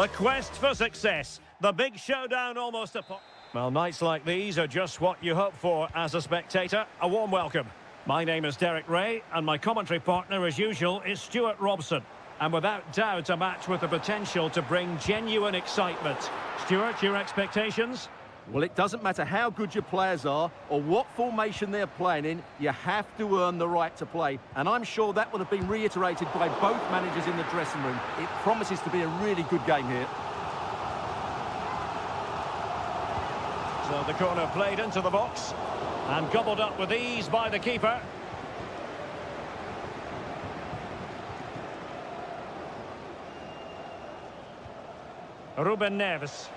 The quest for success. The big showdown almost upon... Well, nights like these are just what you hope for as a spectator. A warm welcome. My name is Derek Ray, and my commentary partner, as usual, is Stuart Robson. And without doubt, a match with the potential to bring genuine excitement. Stuart, your expectations? Well, it doesn't matter how good your players are or what formation they're playing in, you have to earn the right to play. And I'm sure that will have been reiterated by both managers in the dressing room. It promises to be a really good game here. So the corner played into the box and gobbled up with ease by the keeper. Ruben Neves.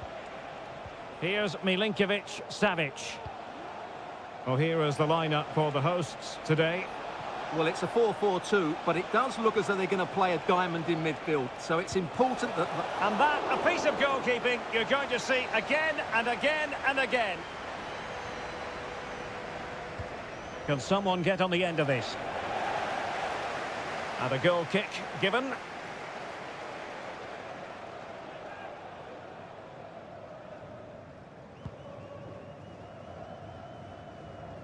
Here's Milinkovic-Savic. Well, here is the lineup for the hosts today. Well, it's a 4-4-2, but it does look as though they're going to play a diamond in midfield. So it's important that... And that, a piece of goalkeeping you're going to see again and again and again. Can someone get on the end of this? And a goal kick given.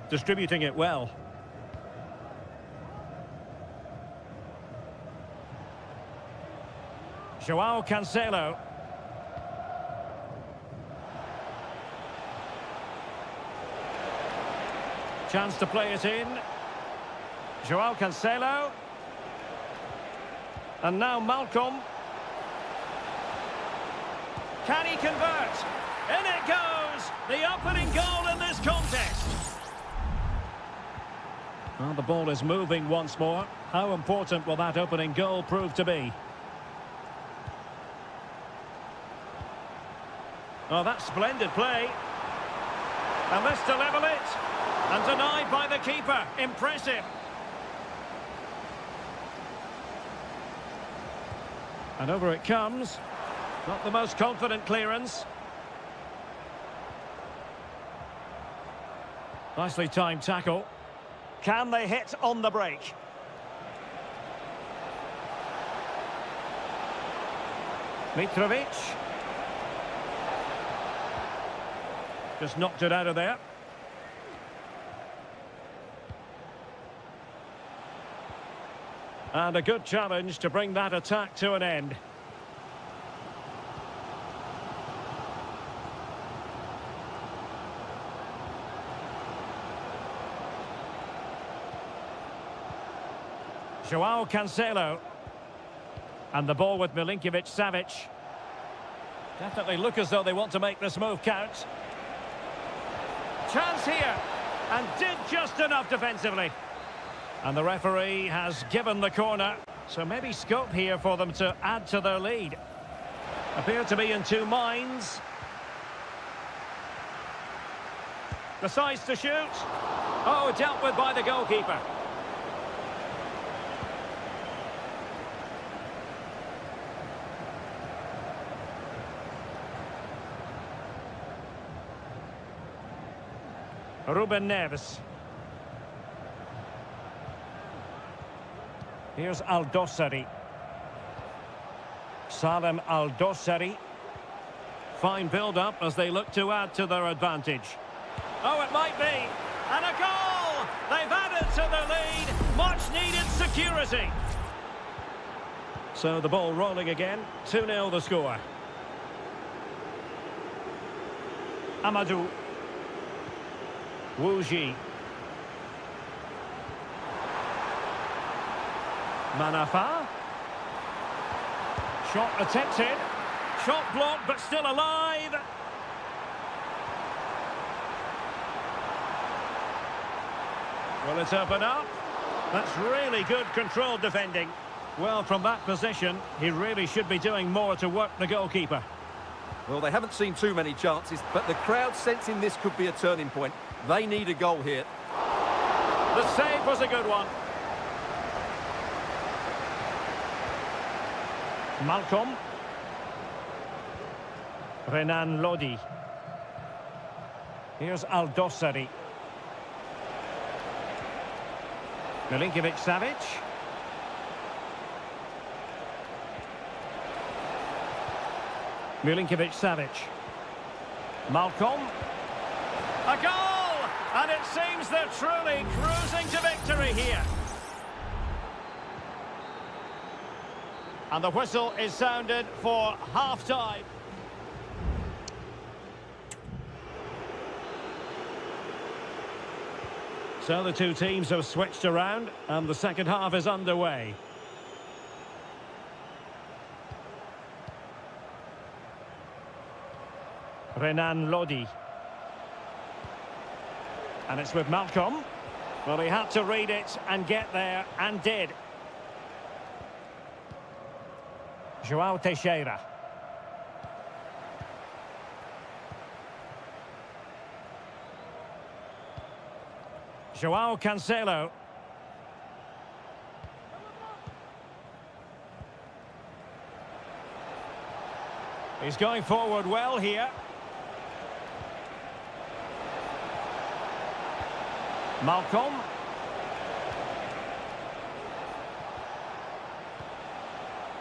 Distributing it well. Joao Cancelo. Chance to play it in. Joao Cancelo. And now Malcolm. Can he convert? In it goes! The opening goal in this contest. Well, the ball is moving once more. How important will that opening goal prove to be? Oh, that's splendid play. And this to level it. And denied by the keeper. Impressive. And over it comes. Not the most confident clearance. Nicely timed tackle. Can they hit on the break? Mitrovic. Just knocked it out of there. And a good challenge to bring that attack to an end. Joao Cancelo. And the ball with Milinkovic-Savic. Definitely look as though they want to make this move count. Chance here. And did just enough defensively. And the referee has given the corner. So maybe scope here for them to add to their lead. Appear to be in two minds. Decides to shoot. Oh, dealt with by the goalkeeper. Ruben Neves. Here's Al-Dossari. Salem Al-Dossari. Fine build-up as they look to add to their advantage. Oh, it might be. And a goal! They've added to their lead. Much-needed security. So the ball rolling again. 2-0 the score. Amadou. Wuji. Manafa. Shot attempted. Shot blocked, but still alive. Will it open up? That's really good controlled defending. Well, from that position, he really should be doing more to work the goalkeeper. Well, they haven't seen too many chances, but the crowd sensing this could be a turning point. They need a goal here. The save was a good one. Malcolm. Renan Lodi. Here's Al-Dossari. Milinkovic-Savic. Well, Milinkovic-Savic. Malcolm. A goal! And it seems they're truly cruising to victory here. And the whistle is sounded for half-time. So the two teams have switched around and the second half is underway. Renan Lodi. And it's with Malcolm. Well, he had to read it and get there, and did. João Teixeira. João Cancelo. He's going forward well here. Malcolm.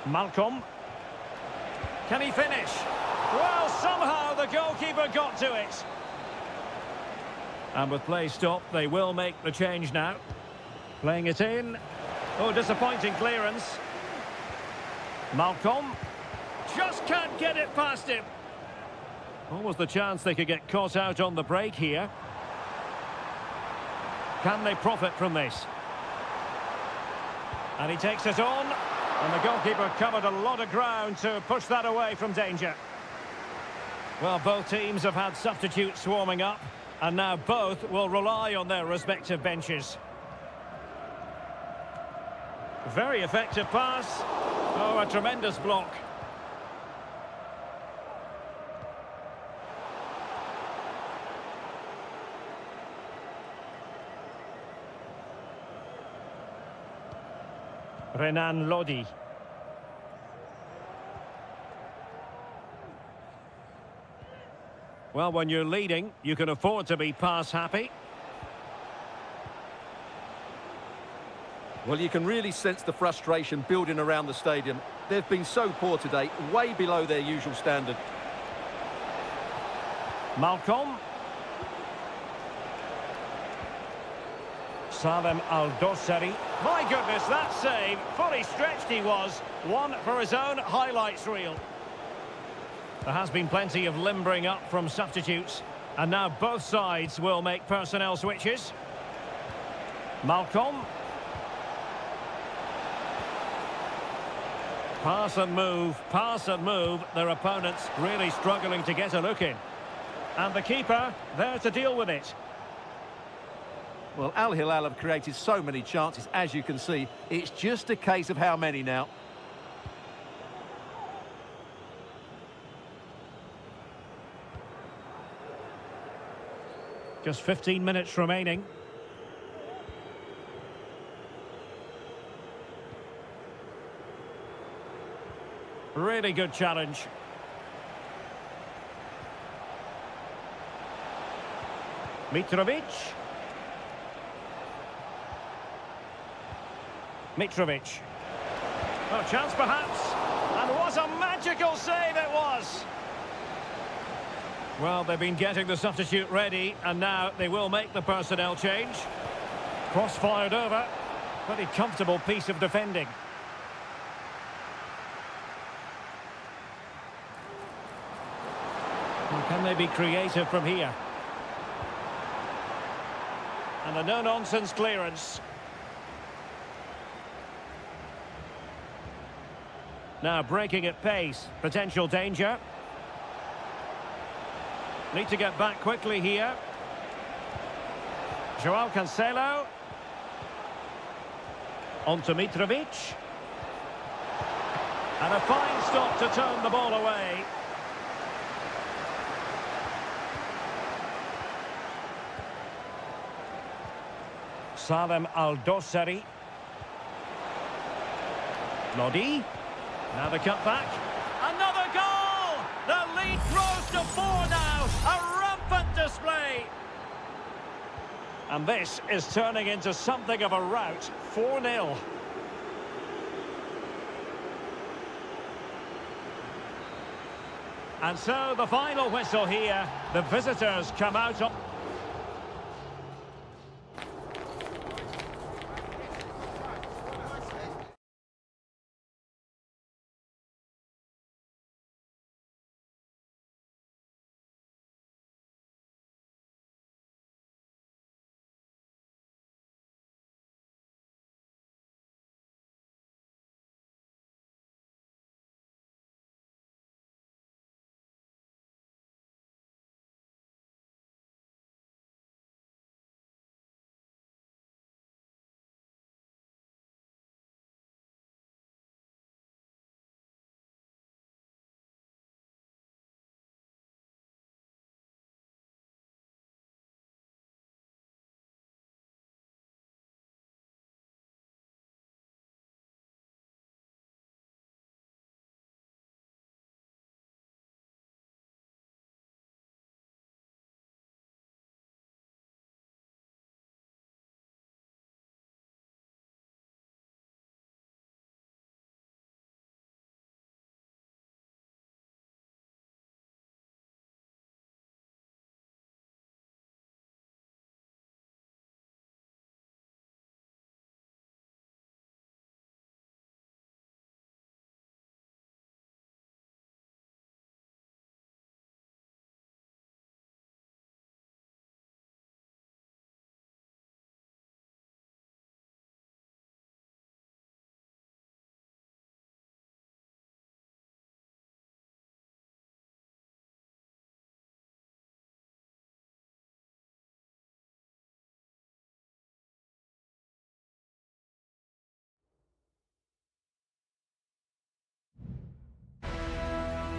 Malcolm. Can he finish? Well, somehow the goalkeeper got to it. And with play stopped, they will make the change now. Playing it in. Oh, disappointing clearance. Malcolm. Just can't get it past him. What was the chance they could get caught out on the break here? Can they profit from this? And he takes it on. And the goalkeeper covered a lot of ground to push that away from danger. Well, both teams have had substitutes swarming up. And now both will rely on their respective benches. Very effective pass. Oh, a tremendous block. Renan Lodi. Well, when you're leading, you can afford to be pass happy. Well, you can really sense the frustration building around the stadium. They've been so poor today, way below their usual standard. Malcolm. Salem Al-Dossari. My goodness, that save. Fully stretched he was. One for his own highlights reel. There has been plenty of limbering up from substitutes. And now both sides will make personnel switches. Malcolm. Pass and move. Their opponents really struggling to get a look in. And the keeper there to deal with it. Well, Al Hilal have created so many chances, as you can see. It's just a case of how many now. Just 15 minutes remaining. Really good challenge. Mitrovic. Mitrovic. Oh, chance perhaps. And what a magical save it was. Well, they've been getting the substitute ready, and now they will make the personnel change. Cross fired over. Pretty comfortable piece of defending. And can they be creative from here? And a no-nonsense clearance. Now breaking at pace, potential danger. Need to get back quickly here. João Cancelo. On to Mitrovic. And a fine stop to turn the ball away. Salem Al-Dossari. Lodi. Now the cutback. Another goal! The lead grows to 4 now. A rampant display. And this is turning into something of a rout. 4-0. And so the final whistle here. The visitors come out on...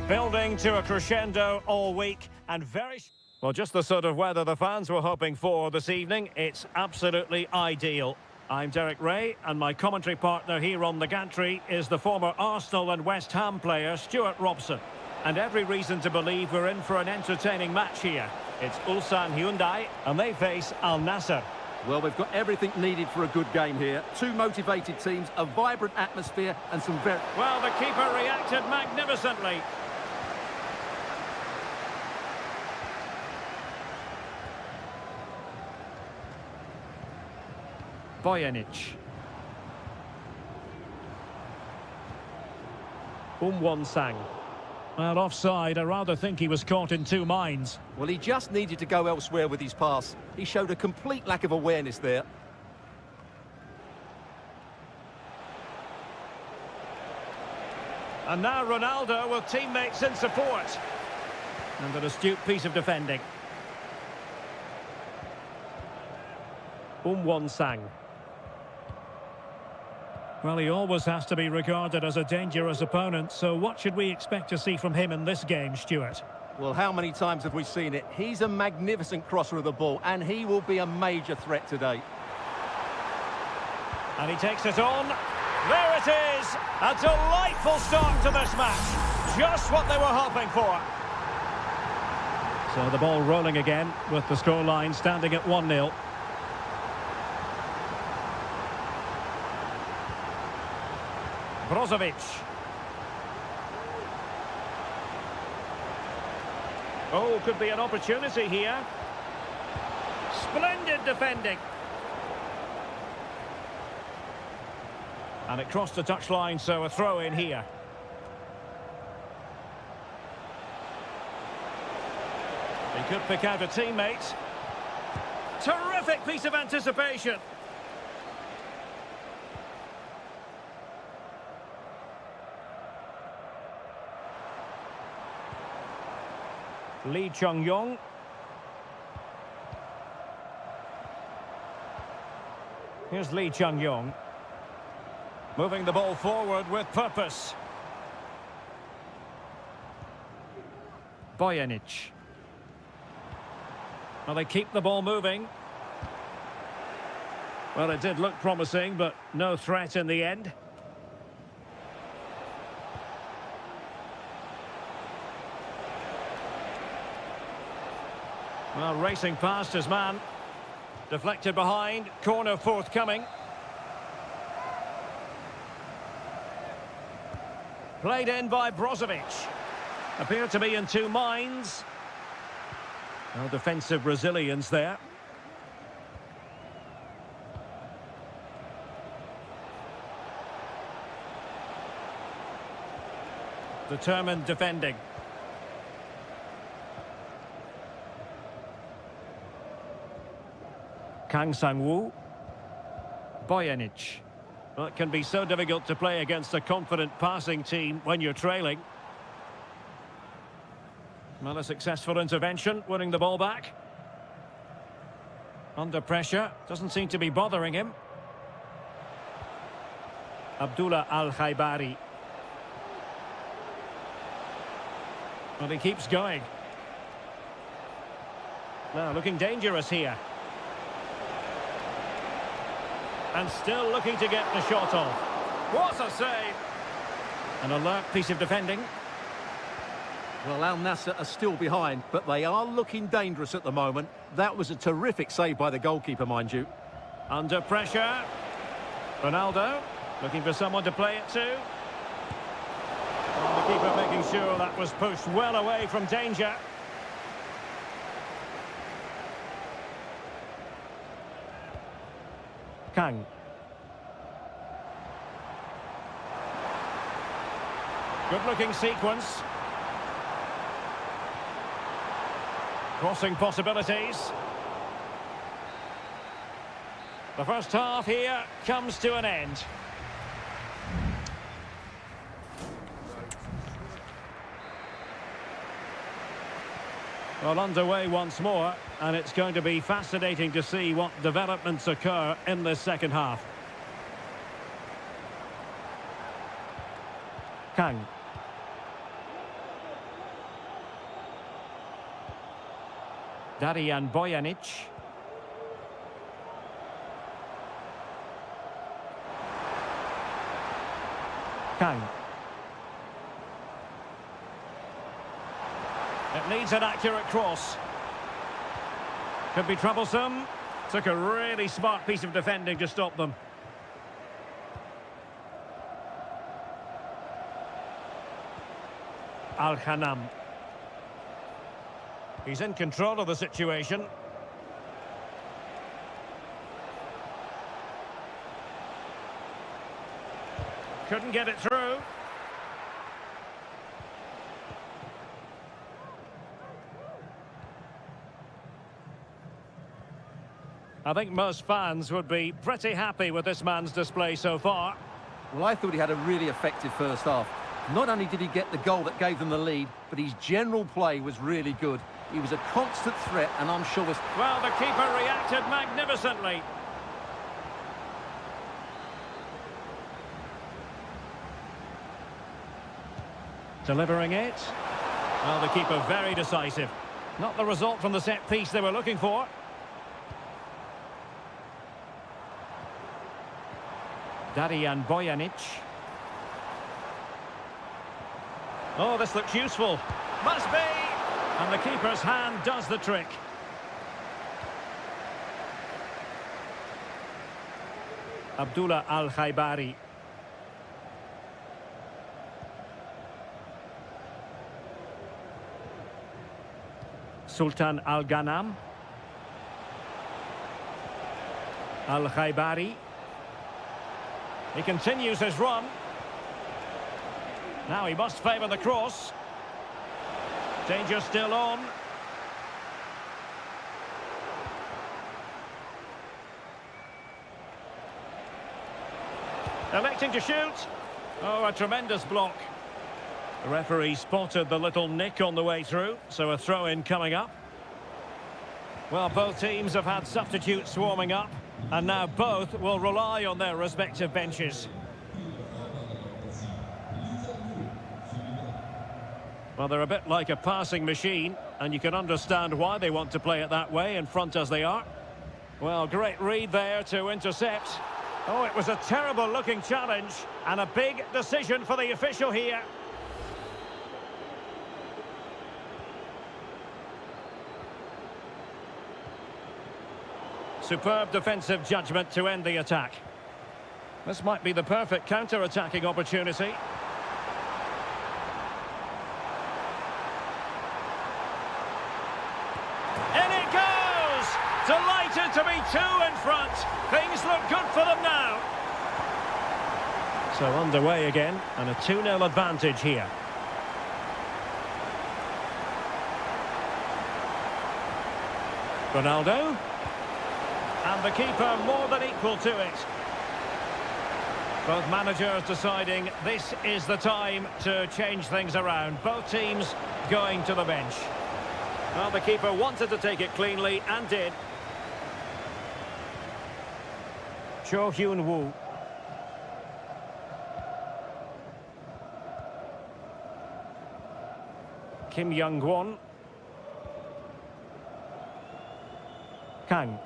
Building to a crescendo all week and very... Well, just the sort of weather the fans were hoping for this evening. It's absolutely ideal. I'm Derek Ray, and my commentary partner here on the gantry is the former Arsenal and West Ham player, Stuart Robson. And every reason to believe we're in for an entertaining match here. It's Ulsan Hyundai, and they face Al Nassr. Well, we've got everything needed for a good game here. Two motivated teams, a vibrant atmosphere, and some very... Well, the keeper reacted magnificently. Bojanic. Sang. Well, offside. I rather think he was caught in two minds. Well, he just needed to go elsewhere with his pass. He showed a complete lack of awareness there. And now Ronaldo with teammates in support. And an astute piece of defending. Sang. Well, he always has to be regarded as a dangerous opponent, so what should we expect to see from him in this game, Stuart? Well, how many times have we seen it? He's a magnificent crosser of the ball, and he will be a major threat today. And he takes it on. There it is! A delightful start to this match. Just what they were hoping for. So the ball rolling again, with the scoreline standing at 1-0. Brozovic. Oh, could be an opportunity here. Splendid defending. And it crossed the touchline, so a throw in here. He could pick out a teammate. Terrific piece of anticipation. Lee Chung-yong. Here's Lee Chung-yong. Moving the ball forward with purpose. Bojanic. Well, they keep the ball moving. Well, it did look promising, but no threat in the end. Well, racing past his man. Deflected behind. Corner forthcoming. Played in by Brozovic. Appear to be in two minds. No defensive resilience there. Determined defending. Kang Sang-woo. Bojanic. Well, it can be so difficult to play against a confident passing team when you're trailing. Well, a successful intervention, winning the ball back. Under pressure, doesn't seem to be bothering him. Abdullah Al-Khaibari. Well, he keeps going. Now, looking dangerous here. And still looking to get the shot off. What a save! An alert piece of defending. Well, Al Nassr are still behind, but they are looking dangerous at the moment. That was a terrific save by the goalkeeper, mind you. Under pressure. Ronaldo, looking for someone to play it to. And the keeper making sure that was pushed well away from danger. Kang. Good-looking sequence. Crossing possibilities. The first half here comes to an end. Well, underway once more, and it's going to be fascinating to see what developments occur in this second half. Kang. Darijan Bojanic. Kang. It needs an accurate cross. Could be troublesome. Took a really smart piece of defending to stop them. Al-Khanam. He's in control of the situation. Couldn't get it through. I think most fans would be pretty happy with this man's display so far. Well, I thought he had a really effective first half. Not only did he get the goal that gave them the lead, but his general play was really good. He was a constant threat, and I'm sure was... Well, the keeper reacted magnificently. Delivering it. Well, the keeper very decisive. Not the result from the set piece they were looking for. Darijan Bojanic. Oh, this looks useful. Must be! And the keeper's hand does the trick. Abdullah Al-Khaibari. Sultan Al-Ghanam. Al-Khaibari. He continues his run. Now he must favour the cross. Danger still on. Electing to shoot. Oh, a tremendous block. The referee spotted the little nick on the way through, so a throw-in coming up. Well, both teams have had substitutes warming up, and now both will rely on their respective benches. Well, they're a bit like a passing machine, and you can understand why they want to play it that way, in front as they are. Well, great read there to intercept. Oh, it was a terrible-looking challenge, and a big decision for the official here. Superb defensive judgment to end the attack. This might be the perfect counter-attacking opportunity. Two in front. Things look good for them now. So underway again, and a 2-0 advantage here. Ronaldo. And the keeper more than equal to it. Both managers deciding this is the time to change things around. Both teams going to the bench. Well, the keeper wanted to take it cleanly and did. Cho Hyun-woo. Kim Young-won. Kang.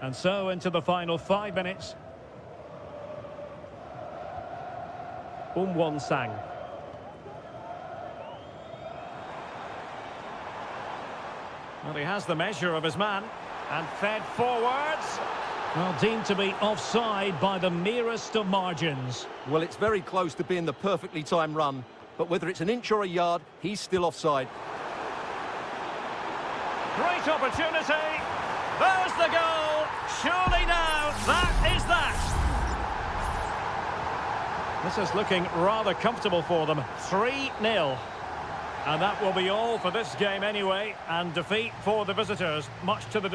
And so into the final 5 minutes. Won-sang. Well, he has the measure of his man. And fed forwards. Well, deemed to be offside by the merest of margins. Well, it's very close to being the perfectly timed run. But whether it's an inch or a yard, he's still offside. Great opportunity. There's the goal. Surely now, that is that. This is looking rather comfortable for them. 3-0. And that will be all for this game anyway. And defeat for the visitors, much to the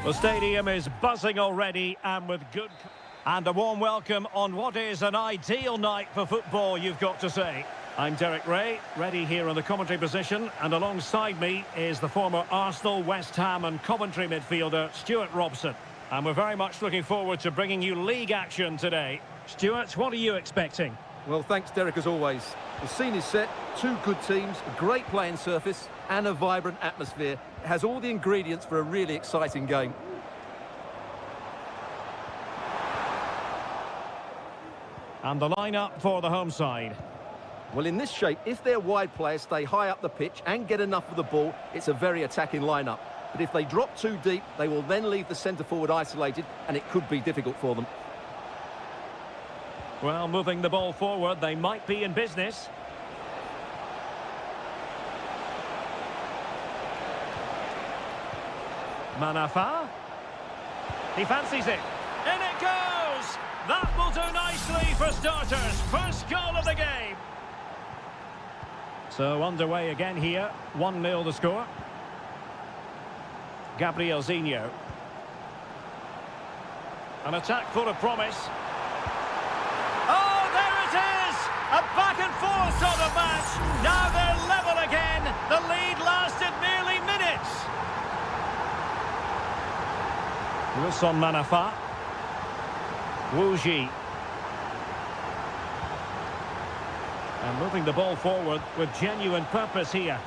The stadium is buzzing already and with good... And a warm welcome on what is an ideal night for football, you've got to say. I'm Derek Ray, ready here in the commentary position, and alongside me is the former Arsenal, West Ham and Coventry midfielder, Stuart Robson. And we're very much looking forward to bringing you league action today. Stuart, what are you expecting? Well, thanks, Derek, as always. The scene is set, two good teams, a great playing surface and a vibrant atmosphere. It has all the ingredients for a really exciting game. And the lineup for the home side. Well, in this shape, if their wide players stay high up the pitch and get enough of the ball, it's a very attacking lineup. But if they drop too deep, they will then leave the centre-forward isolated, and it could be difficult for them. Well, moving the ball forward, they might be in business. Manafa. He fancies it. In it goes! That will do nicely for starters. First goal of the game. So underway again here. 1-0 the score. Gabrielzinho. An attack full of promise. Oh, there it is! A back and forth sort of match. Now they're level again. The lead lasted nearly minutes. Wilson Manafa. Wuji. And moving the ball forward with genuine purpose here.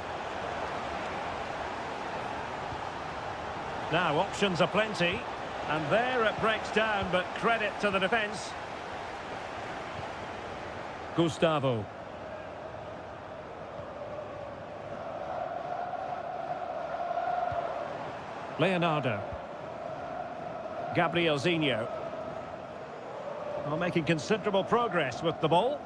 Now options are plenty. And there it breaks down, but credit to the defence. Gustavo. Leonardo. Gabrielzinho. Well, making considerable progress with the ball.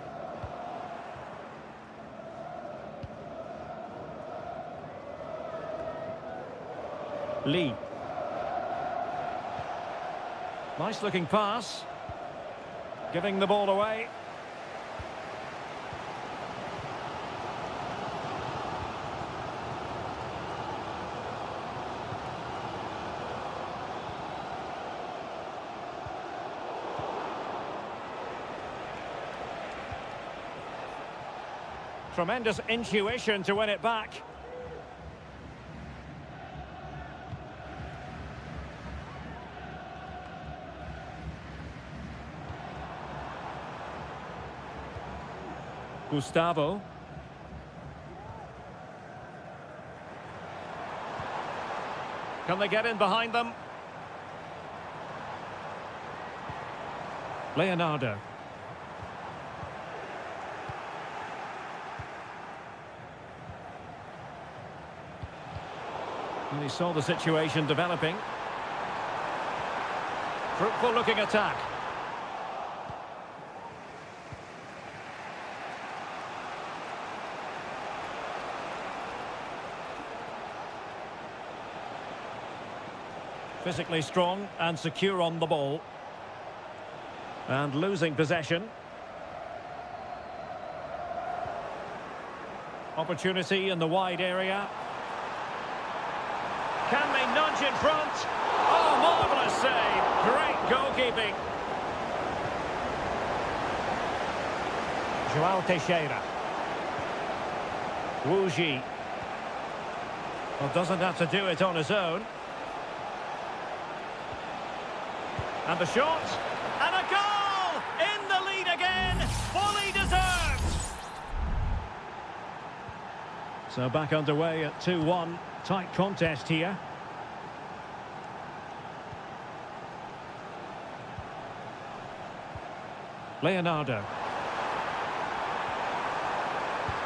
Lee. Nice looking pass. Giving the ball away. Tremendous intuition to win it back. Gustavo. Can they get in behind them? Leonardo. And he saw the situation developing. Fruitful looking attack. Physically strong and secure on the ball. And losing possession. Opportunity in the wide area. Can they nudge in front? Oh, marvellous save. Great goalkeeping. João Teixeira. Wuji. Well, doesn't have to do it on his own. And the shot. And a goal! In the lead again. Fully deserved. So back underway at 2-1. Tight contest here. Leonardo.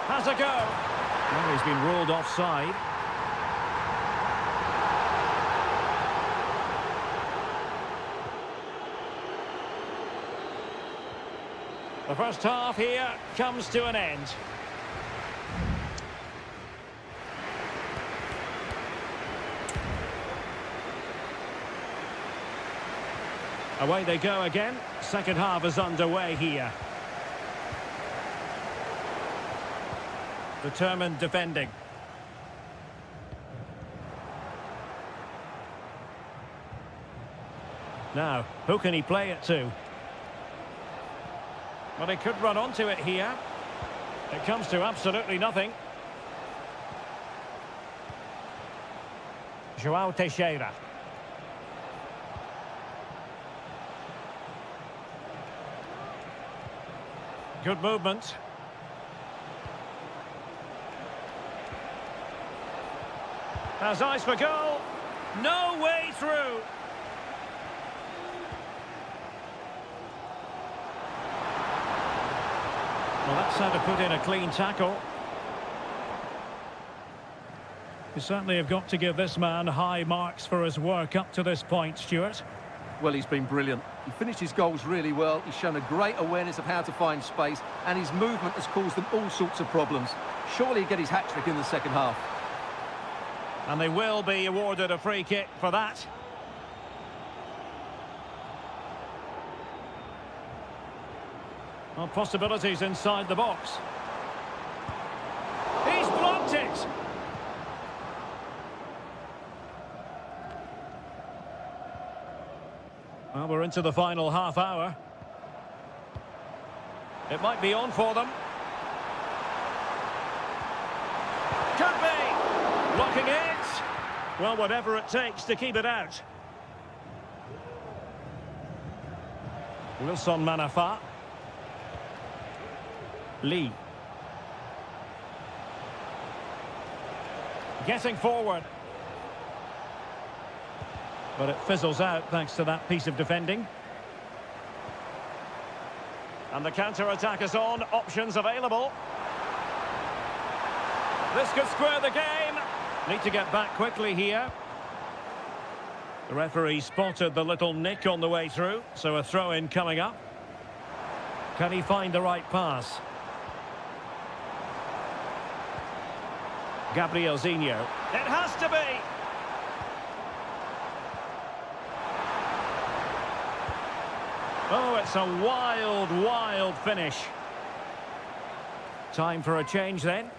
Has a go. Well, he's been ruled offside. The first half here comes to an end. Away they go again. Second half is underway here. Determined defending. Now, who can he play it to? Well, he could run onto it here. It comes to absolutely nothing. João Teixeira. Good movement. Has eyes for goal. No way through. Well, that's how to put in a clean tackle. You certainly have got to give this man high marks for his work up to this point, Stuart. Well, he's been brilliant. He finished his goals really well. He's shown a great awareness of how to find space, and his movement has caused them all sorts of problems. Surely he'll get his hat-trick in the second half. And they will be awarded a free kick for that. Well, possibilities inside the box. He's blocked it. Well, we're into the final half hour. It might be on for them. Could be. Blocking it. Well, whatever it takes to keep it out. Wilson Manafa. Lee. Getting forward. But it fizzles out thanks to that piece of defending. And the counter-attack is on. Options available. This could square the game. Need to get back quickly here. The referee spotted the little nick on the way through, so a throw-in coming up. Can he find the right pass? Gabriel Zinho. It has to be. Oh, it's a wild, wild finish. Time for a change then.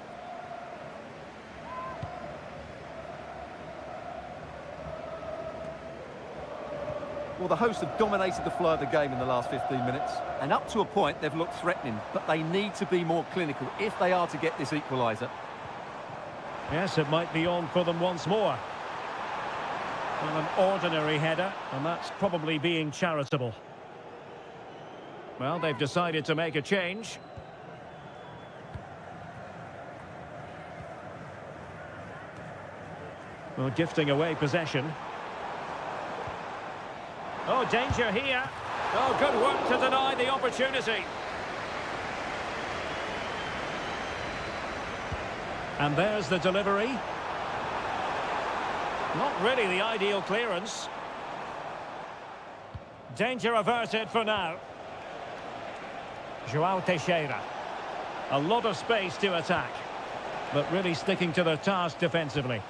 Well, the hosts have dominated the flow of the game in the last 15 minutes. And up to a point, they've looked threatening. But they need to be more clinical if they are to get this equaliser. Yes, it might be on for them once more. Well, an ordinary header, and that's probably being charitable. Well, they've decided to make a change. Well, gifting away possession. Oh, danger here. Oh, good work to deny the opportunity. And there's the delivery. Not really the ideal clearance. Danger averted for now. João Teixeira. A lot of space to attack, but really sticking to their task defensively.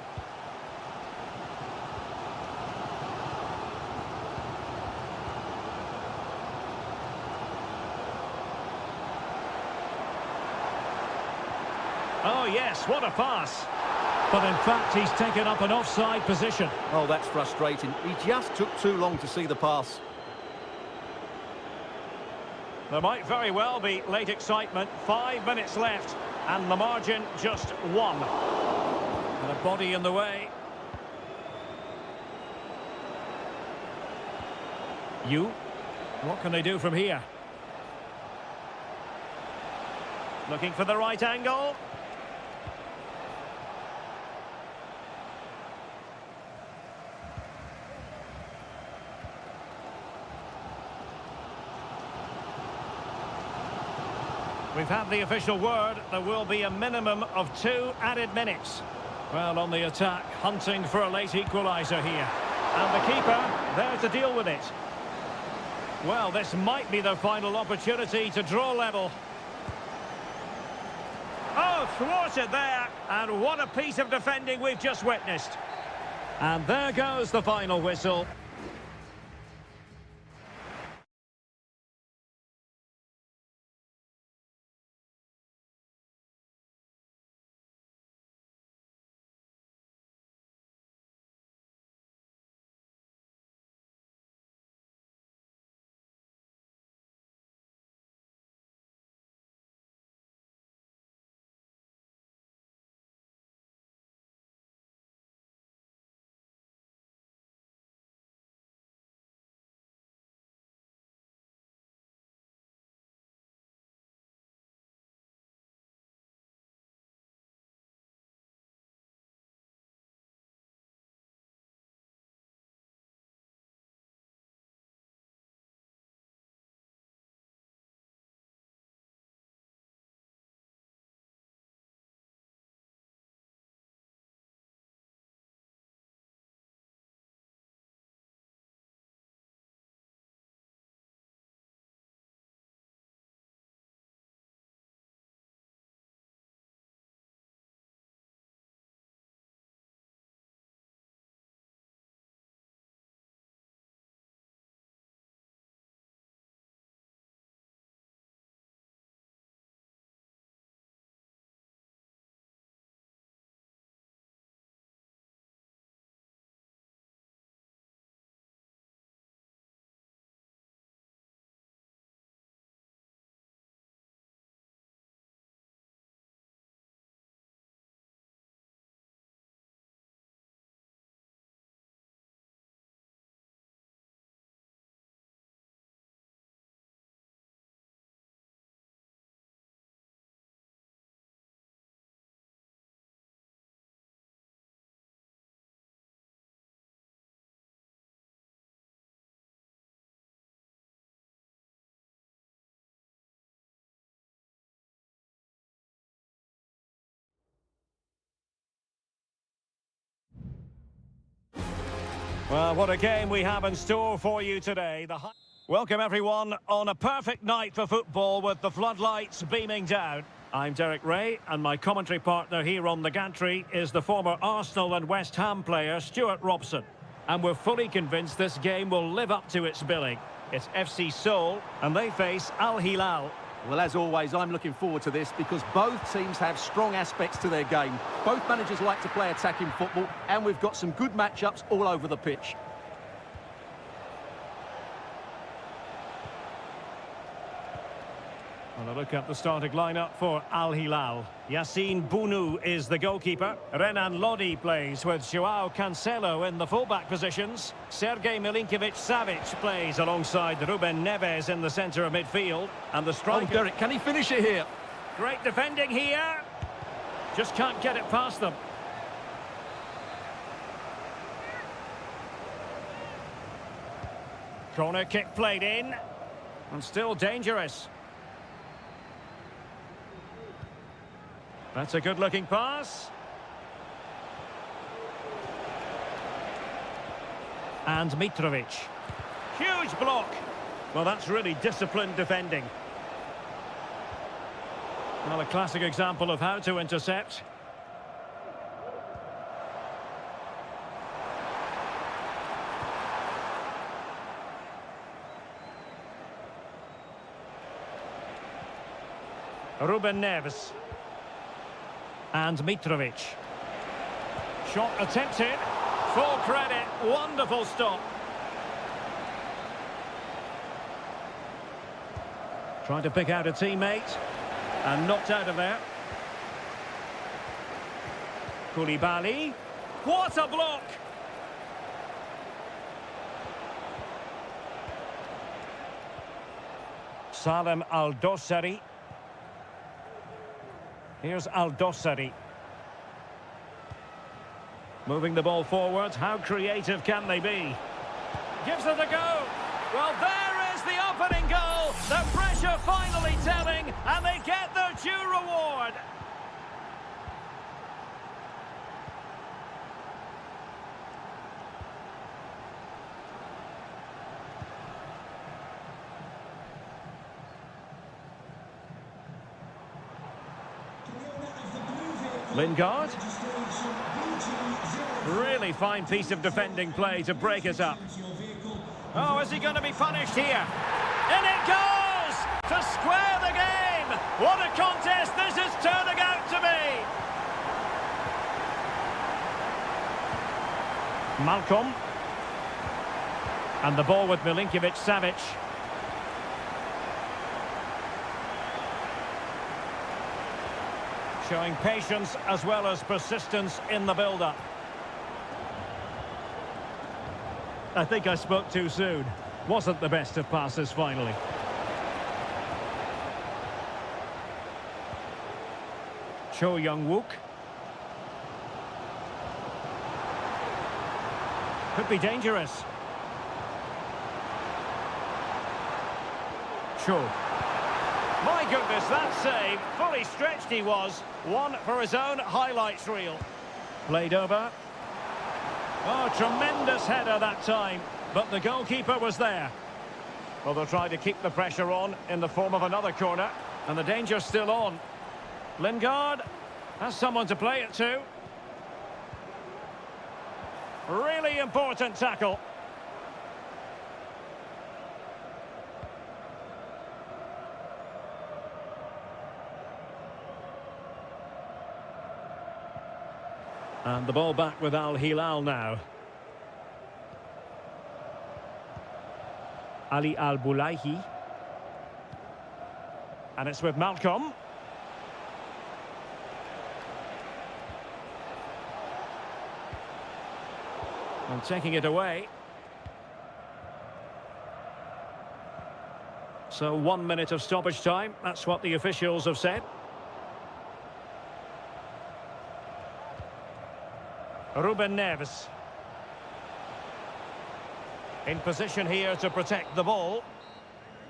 Oh yes, what a pass. But in fact, he's taken up an offside position. Oh, that's frustrating. He just took too long to see the pass. There might very well be late excitement. 5 minutes left, and the margin just 1. And a body in the way. What can they do from here? Looking for the right angle. We've had the official word. There will be a minimum of 2 added minutes. Well, on the attack, hunting for a late equaliser here. And the keeper there to deal with it. Well, this might be the final opportunity to draw level. Oh, thwarted there. And what a piece of defending we've just witnessed. And there goes the final whistle. Well, what a game we have in store for you today. Welcome everyone on a perfect night for football with the floodlights beaming down. I'm Derek Ray, and my commentary partner here on the gantry is the former Arsenal and West Ham player Stuart Robson. And we're fully convinced this game will live up to its billing. It's FC Seoul, and they face Al Hilal. Well, as always, I'm looking forward to this because both teams have strong aspects to their game. Both managers like to play attacking football, and we've got some good matchups all over the pitch. Well, a look at the starting lineup for Al Hilal. Yassine Bounou is the goalkeeper. Renan Lodi plays with Joao Cancelo in the fullback positions. Sergej Milinkovic-Savic plays alongside Ruben Neves in the centre of midfield. And the striker... Oh, Derek, can he finish it here? Great defending here. Just can't get it past them. Corner kick played in. And still dangerous. That's a good-looking pass. And Mitrovic. Huge block. Well, that's really disciplined defending. Well, a classic example of how to intercept. Ruben Neves. And Mitrovic. Shot attempted. Full credit. Wonderful stop. Trying to pick out a teammate. And knocked out of there. Koulibaly. What a block! Salem Al-Dossari. Here's Al-Dossari. Moving the ball forward. How creative can they be? Gives it a go. Well, there is the opening goal. The pressure finally telling, and they get their due reward. Lingard. Really fine piece of defending play to break it up. Oh, is he going to be punished here? In it goes! To square the game! What a contest this is turning out to be! Malcolm. And the ball with Milinkovic-Savic. Showing patience as well as persistence in the build-up. I think I spoke too soon. Wasn't the best of passes finally. Cho Young-wook. Could be dangerous. Cho. My goodness, that save. Fully stretched he was. One for his own highlights reel. Played over. Oh, tremendous header that time. But the goalkeeper was there. Well, they'll try to keep the pressure on in the form of another corner. And the danger's still on. Lingard has someone to play it to. Really important tackle. And the ball back with Al Hilal now. Ali Al-Boulaihi. And it's with Malcolm. And taking it away. So 1 minute of stoppage time. That's what the officials have said. Ruben Neves. In position here to protect the ball.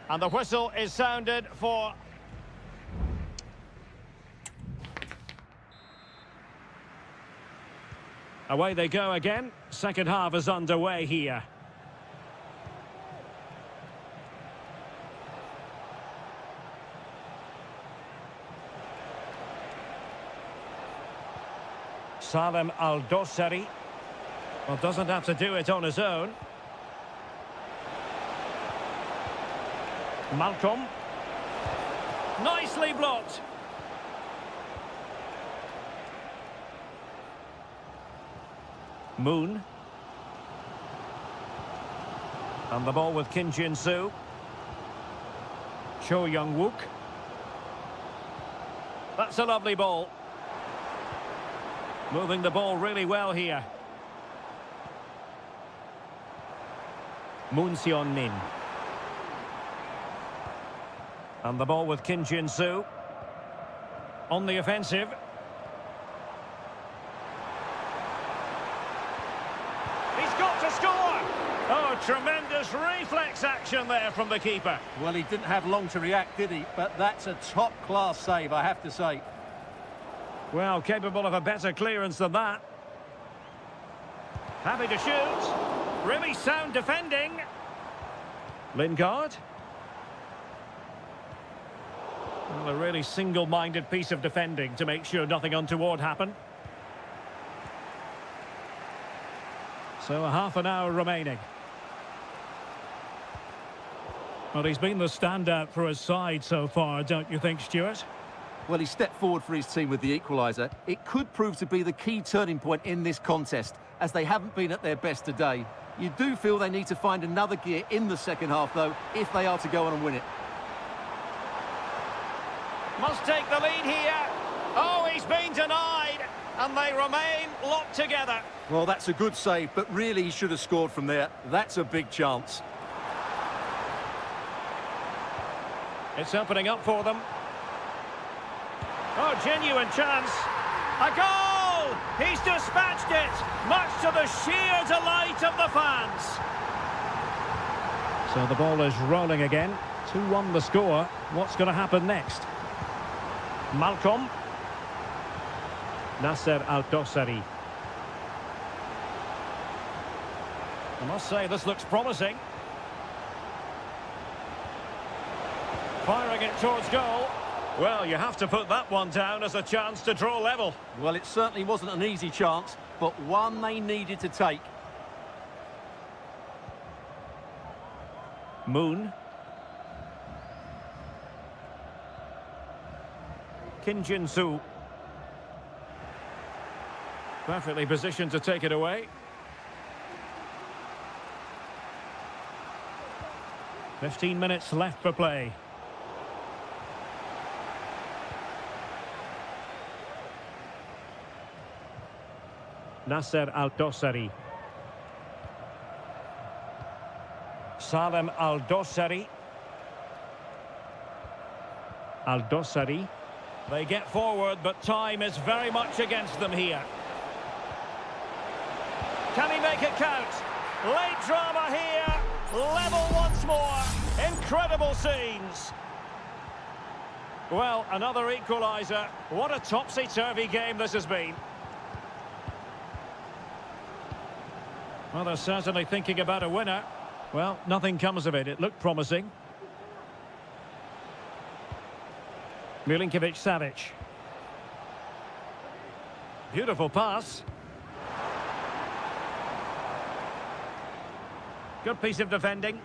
And the whistle is sounded for... Away they go again. Second half is underway here. Salem Al-Dossari. Well, doesn't have to do it on his own. Malcolm. Nicely blocked. Moon. And the ball with Kim Jin-soo. Cho Young-wook. That's a lovely ball. Moving the ball really well here. Moon Seon-min. And the ball with Kim Jin-soo. On the offensive. He's got to score! Oh, tremendous reflex action there from the keeper. Well, he didn't have long to react, did he? But that's a top-class save, I have to say. Well, capable of a better clearance than that. Happy to shoot. Really sound defending. Lingard. Well, a really single-minded piece of defending to make sure nothing untoward happened. So a half an hour remaining. Well, he's been the standout for his side so far, don't you think, Stuart? Well, he stepped forward for his team with the equaliser. It could prove to be the key turning point in this contest, as they haven't been at their best today. You do feel they need to find another gear in the second half, though, if they are to go on and win it. Must take the lead here. Oh, he's been denied, and they remain locked together. Well, that's a good save, but really he should have scored from there. That's a big chance. It's opening up for them. Oh, genuine chance. A goal! He's dispatched it, much to the sheer delight of the fans. So the ball is rolling again. 2-1 the score. What's going to happen next? Malcolm. Nasser Al-Dossari. I must say, this looks promising. Firing it towards goal. Well, you have to put that one down as a chance to draw level. Well, it certainly wasn't an easy chance, but one they needed to take. Moon. Kim Jin-soo. Perfectly positioned to take it away. 15 minutes left for play. Nasser Al-Dossari. Salem Al-Dossari. Al-Dossari. They get forward, but time is very much against them here. Can he make it count? Late drama here. Level once more. Incredible scenes. Well, another equaliser. What a topsy-turvy game this has been. Well, they're certainly thinking about a winner. Well, nothing comes of it. It looked promising. Milinkovic-Savic. Beautiful pass. Good piece of defending.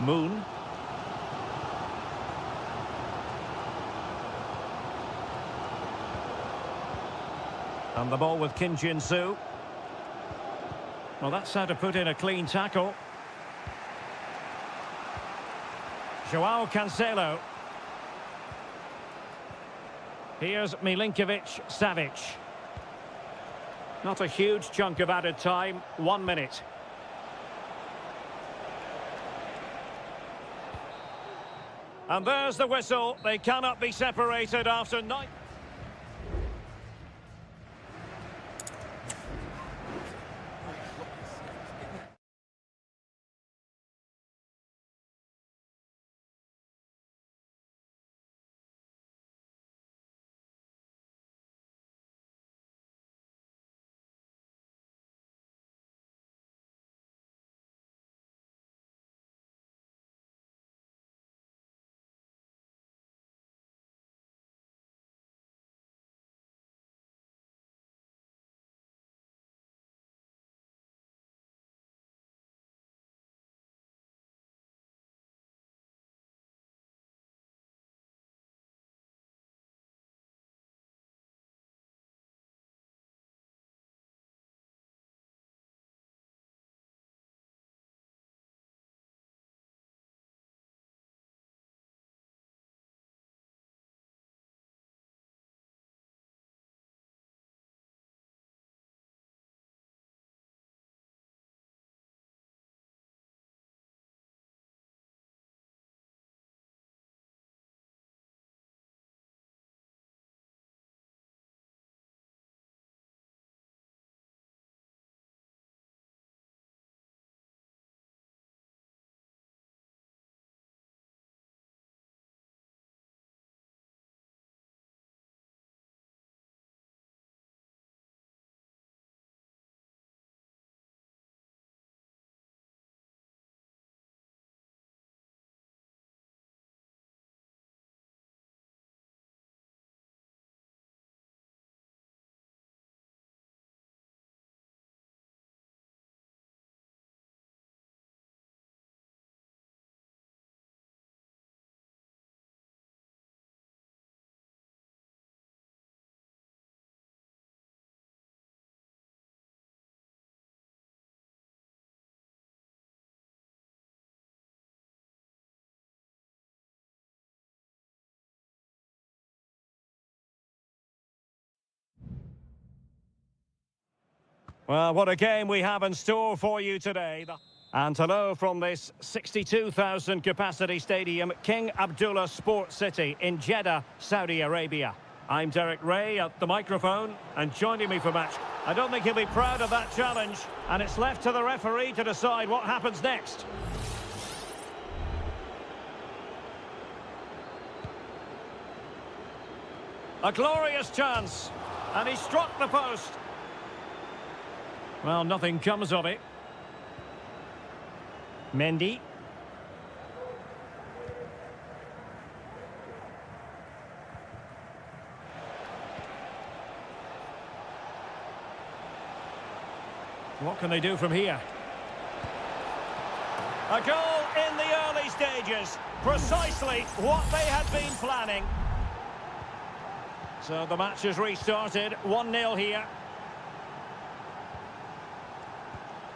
Moon. And the ball with Kim Jin-soo. Well, that's how to put in a clean tackle. Joao Cancelo. Here's Milinkovic-Savic. Not a huge chunk of added time. 1 minute. And there's the whistle. They cannot be separated after 9. Well, what a game we have in store for you today. And hello from this 62,000 capacity stadium, King Abdullah Sports City in Jeddah, Saudi Arabia. I'm Derek Ray at the microphone, and joining me for match. I don't think he'll be proud of that challenge, and it's left to the referee to decide what happens next. A glorious chance, and he struck the post. Well, nothing comes of it. Mendy. What can they do from here? A goal in the early stages. Precisely what they had been planning. So the match has restarted. 1-0 here.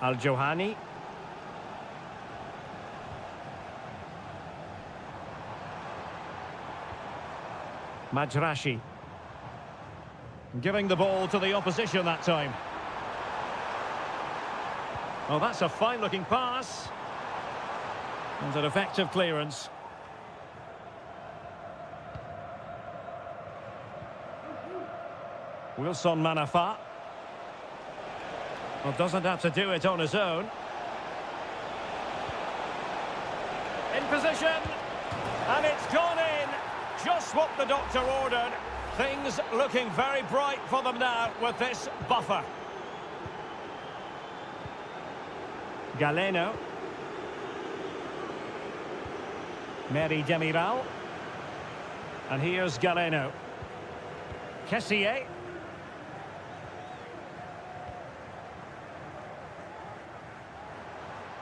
Al-Johani. Majrashi. Giving the ball to the opposition that time. Well, that's a fine-looking pass. And an effective clearance. Wilson Manafa. Well, doesn't have to do it on his own. In position. And it's gone in. Just what the doctor ordered. Things looking very bright for them now with this buffer. Galeno. Mary Demiral. And here's Galeno. Kessier.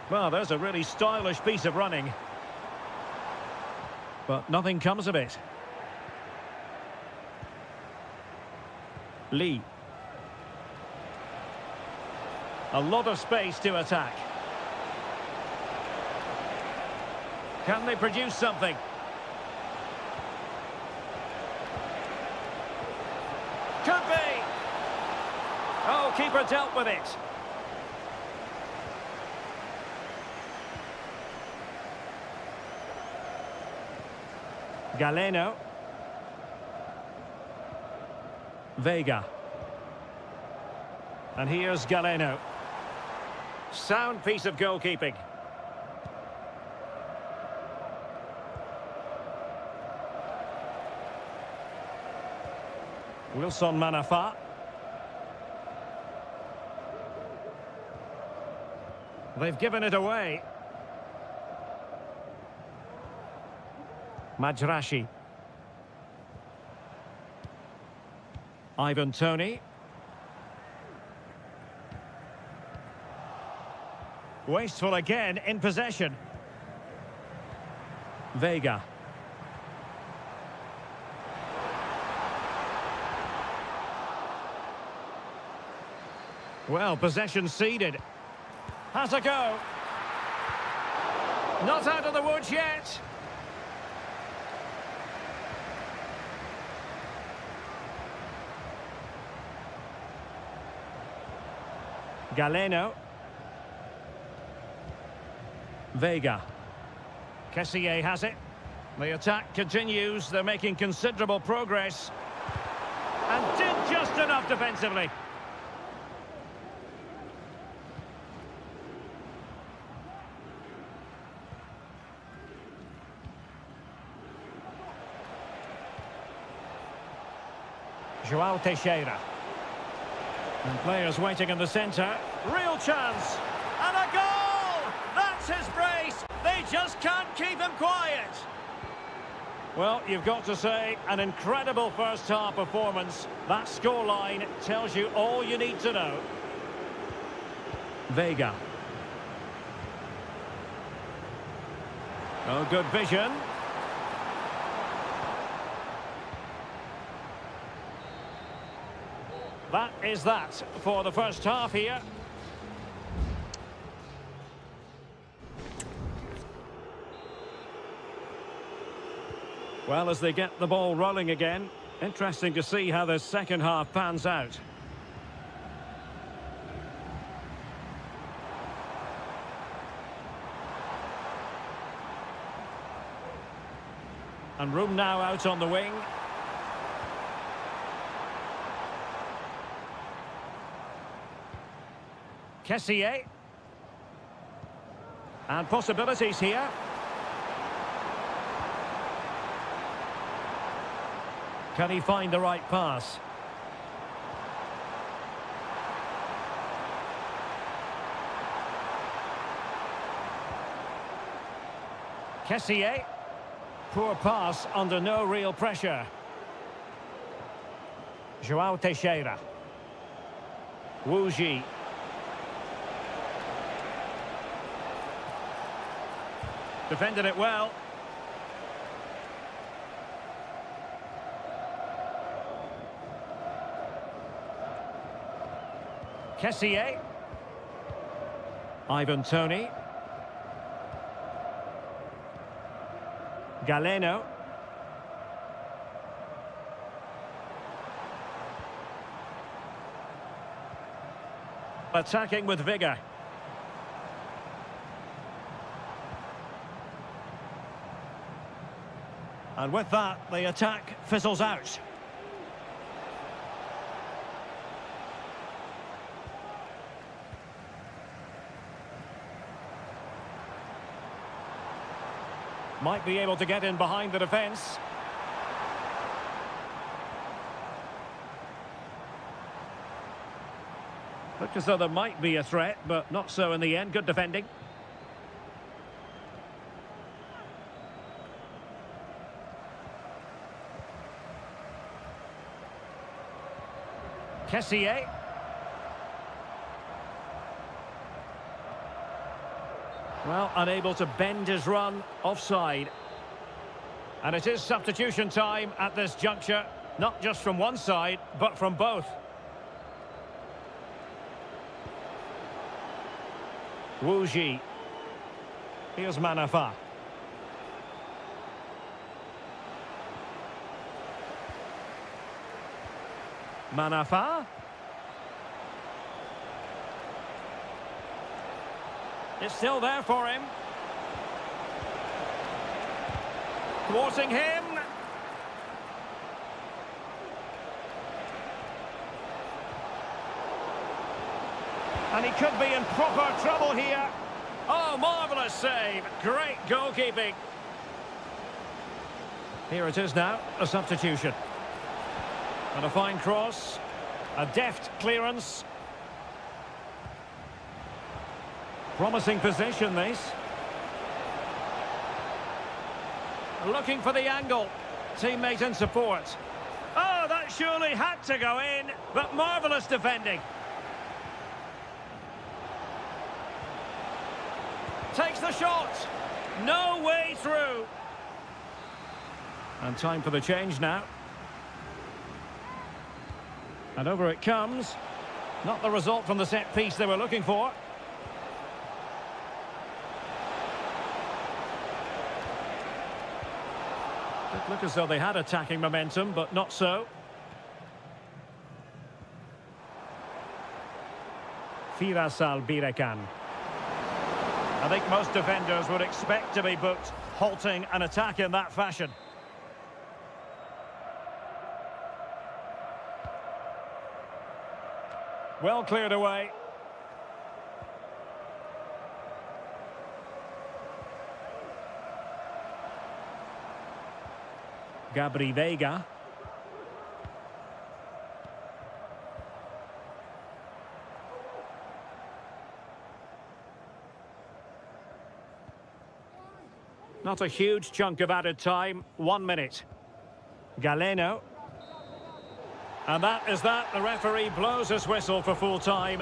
Well, there's a really stylish piece of running. But nothing comes of it. Lee. A lot of space to attack. Can they produce something? Could be! Oh, keeper dealt with it. Galeno. Vega. And here's Galeno. Sound piece of goalkeeping. Wilson Manafa. They've given it away. Majrashi. Ivan Toney. Wasteful again in possession. Vega. Well, possession ceded. Has a go. Not out of the woods yet. Galeno. Vega. Kessier has it. The attack continues. They're making considerable progress. And did just enough defensively. João Teixeira. And players waiting in the centre. Real chance. And a goal! That's his brace. They just can't keep him quiet. Well, you've got to say, an incredible first-half performance. That scoreline tells you all you need to know. Vega. Oh, good vision. That is that for the first half here. Well, as they get the ball rolling again, interesting to see how the second half pans out. And room now out on the wing. Kessié. And possibilities here. Can he find the right pass? Kessié. Poor pass under no real pressure. João Teixeira. Wu Ji. Defended it well. Kessié. Ivan Toney. Galeno. Attacking with vigour. And with that, the attack fizzles out. Might be able to get in behind the defence. Looked as though there might be a threat, but not so in the end. Good defending. Kessié. Well, unable to bend his run, offside. And it is substitution time at this juncture, not just from one side, but from both. Wu Ji. Here's Manafa. Manafa. It's still there for him. Thwarting him. And he could be in proper trouble here. Oh, marvellous save. Great goalkeeping. Here it is now, a substitution. And a fine cross. A deft clearance. Promising position, this. Looking for the angle. Teammate in support. Oh, that surely had to go in, but marvellous defending. Takes the shot. No way through. And time for the change now. And over it comes. Not the result from the set piece they were looking for. It looked as though they had attacking momentum, but not so. Firasal Birekan. I think most defenders would expect to be booked, halting an attack in that fashion. Well cleared away. Gabri Veiga. Not a huge chunk of added time. 1 minute. Galeno. And that is that. The referee blows his whistle for full time.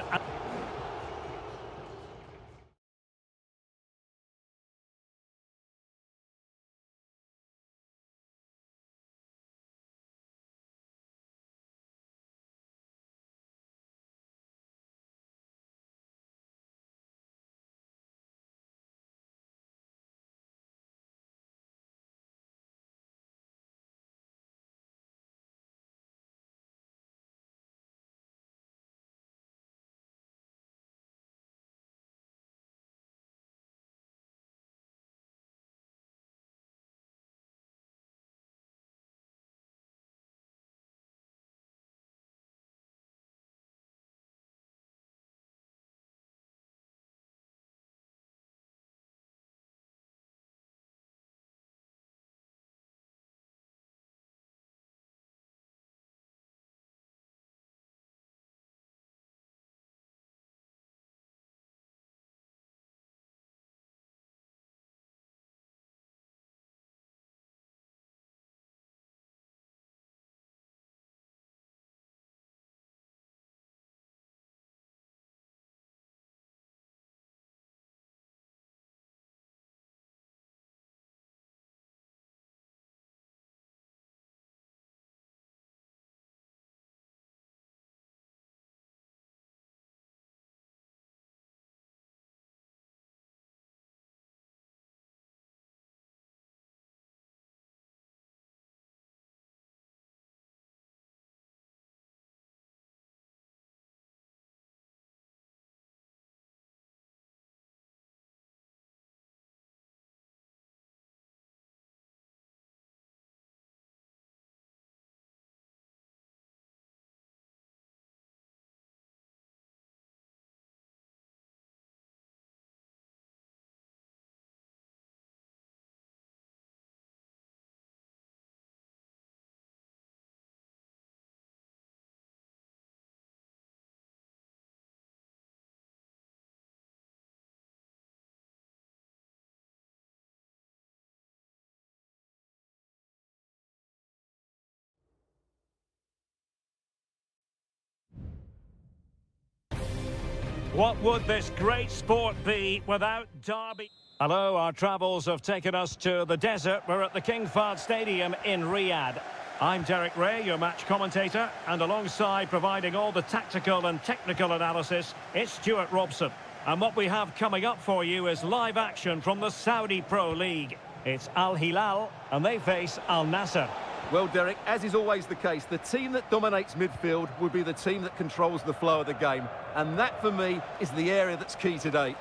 What would this great sport be without derby? Hello, our travels have taken us to the desert. We're at the King Fahd Stadium in Riyadh. I'm Derek Ray, your match commentator, and alongside providing all the tactical and technical analysis, it's Stuart Robson. And what we have coming up for you is live action from the Saudi Pro League. It's Al Hilal, and they face Al Nassr. Well, Derek, as is always the case, the team that dominates midfield will be the team that controls the flow of the game. And that, for me, is the area that's key today.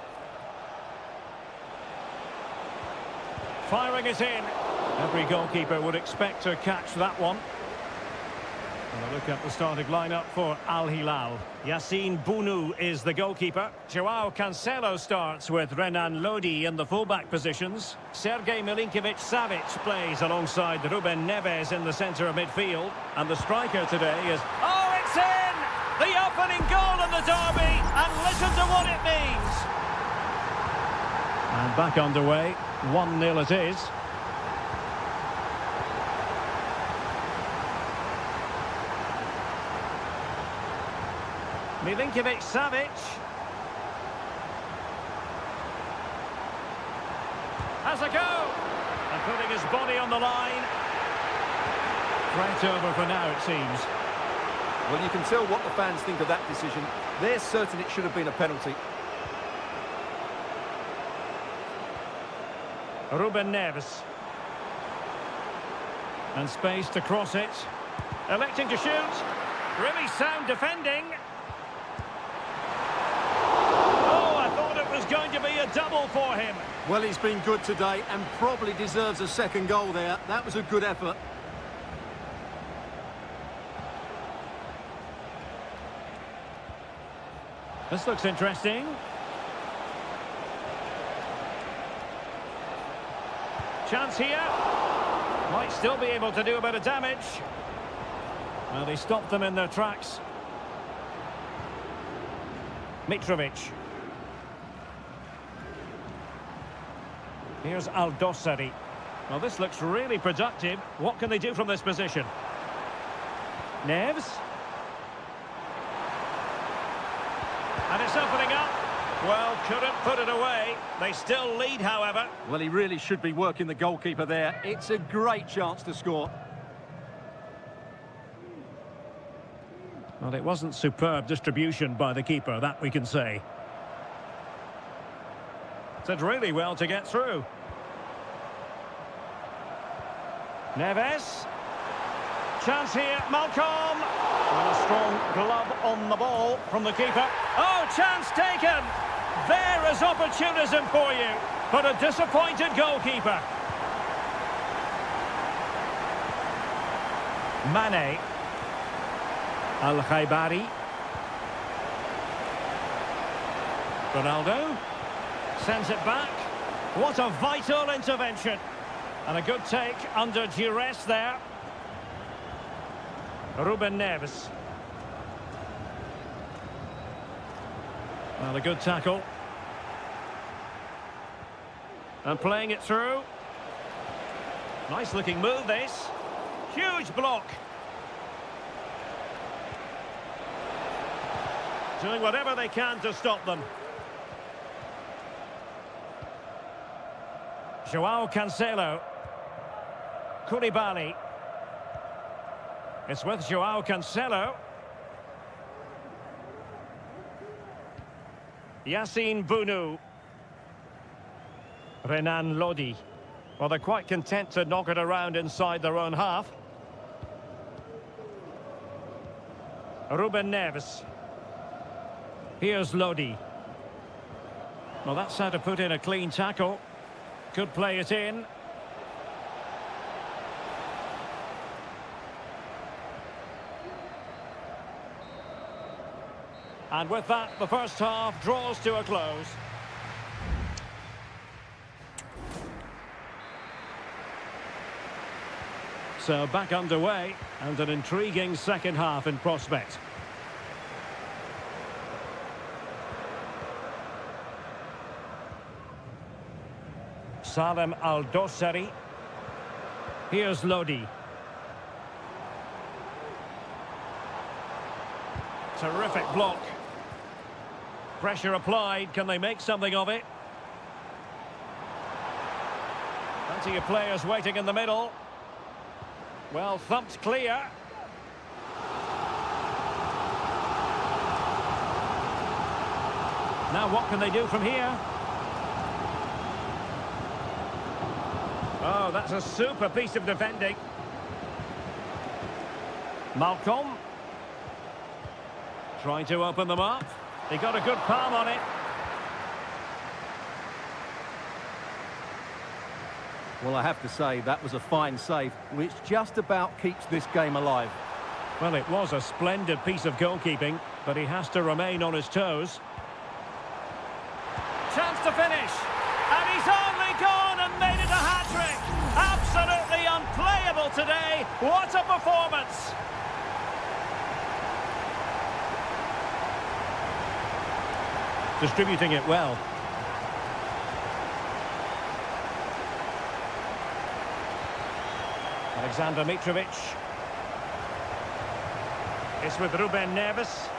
Firing it in. Every goalkeeper would expect to catch that one. And a look at the starting lineup for Al Hilal. Yassine Bounou is the goalkeeper. Joao Cancelo starts with Renan Lodi in the fullback positions. Sergej Milinkovic-Savic plays alongside Ruben Neves in the centre of midfield. And the striker today is... Oh, it's in! The opening goal in the derby! And listen to what it means! And back underway. 1-0 it is. Milinkovic-Savic. Has a go. And putting his body on the line. Right over for now, it seems. Well, you can tell what the fans think of that decision. They're certain it should have been a penalty. Ruben Neves. And space to cross it. Electing to shoot. Really sound defending. Was going to be a double for him. Well, he's been good today and probably deserves a second goal there. That was a good effort. This looks interesting. Chance here. Might still be able to do a bit of damage. Well, they stopped them in their tracks. Mitrovic. Here's Al-Dossari. Well, this looks really productive. What can they do from this position? Neves. And it's opening up. Well, couldn't put it away. They still lead, however. Well, he really should be working the goalkeeper there. It's a great chance to score. Well, it wasn't superb distribution by the keeper, that we can say. Did really well to get through. Neves. Chance here, Malcolm. With a strong glove on the ball from the keeper. Oh, chance taken. There is opportunism for you, but a disappointed goalkeeper. Mane. Al-Khaibari. Ronaldo. Sends it back. What a vital intervention. And a good take under duress there. Ruben Neves. Well, a good tackle. And playing it through. Nice looking move, this. Huge block. Doing whatever they can to stop them. Joao Cancelo. Koulibaly. It's with Joao Cancelo. Yassine Bounou. Renan Lodi. Well, they're quite content to knock it around inside their own half. Ruben Neves. Here's Lodi. Well, that's how to put in a clean tackle. Could play it in. And with that, the first half draws to a close. So back underway, and an intriguing second half in prospect. Salem Al-Dossari. Here's Lodi. Terrific block. Pressure applied. Can they make something of it? Plenty of players waiting in the middle. Well, thumped clear. Now what can they do from here? Oh, that's a super piece of defending. Malcolm. Trying to open them up. He got a good palm on it. Well, I have to say, that was a fine save, which just about keeps this game alive. Well, it was a splendid piece of goalkeeping, but he has to remain on his toes. Chance to finish. And he's only gone and made it a hat-trick. Absolutely unplayable today. What a performance. Distributing it well. Alexander Mitrovic. It's with Ruben Neves.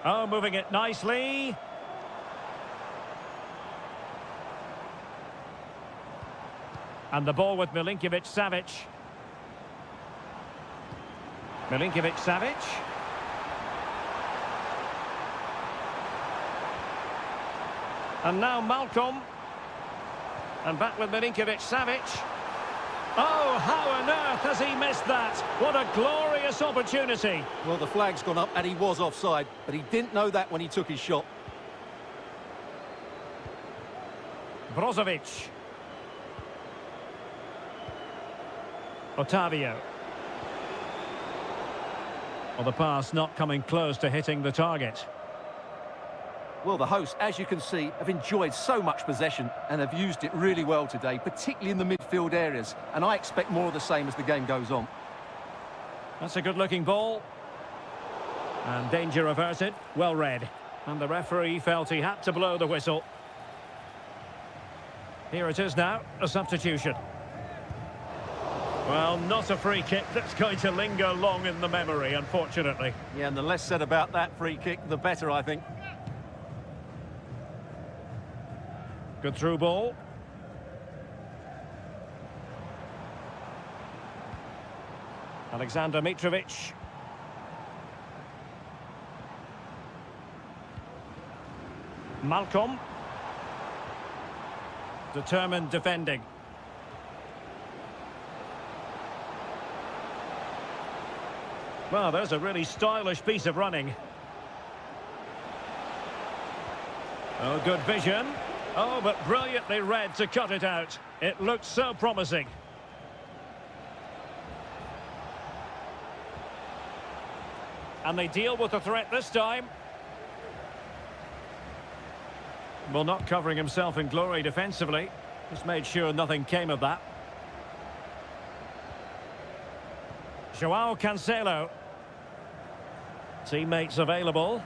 Oh, moving it nicely. And the ball with Milinkovic-Savic. Milinkovic-Savic. And now Malcolm. And back with Milinkovic-Savic. Oh, how on earth has he missed that? What a glorious opportunity. Well, the flag's gone up and he was offside, but he didn't know that when he took his shot. Brozovic. Otavio. Well, the pass not coming close to hitting the target. Well, the hosts, as you can see, have enjoyed so much possession and have used it really well today, particularly in the midfield areas. And I expect more of the same as the game goes on. That's a good-looking ball. And danger averted. Well read. And the referee felt he had to blow the whistle. Here it is now, a substitution. Well, not a free kick that's going to linger long in the memory, unfortunately. Yeah, and the less said about that free kick, the better, I think. Good through ball. Alexander Mitrovic. Malcolm. Determined defending. Well, there's a really stylish piece of running. Oh, good vision. Oh, but brilliantly read to cut it out. It looked so promising. And they deal with the threat this time. Well, not covering himself in glory defensively. Just made sure nothing came of that. Joao Cancelo. Teammates available.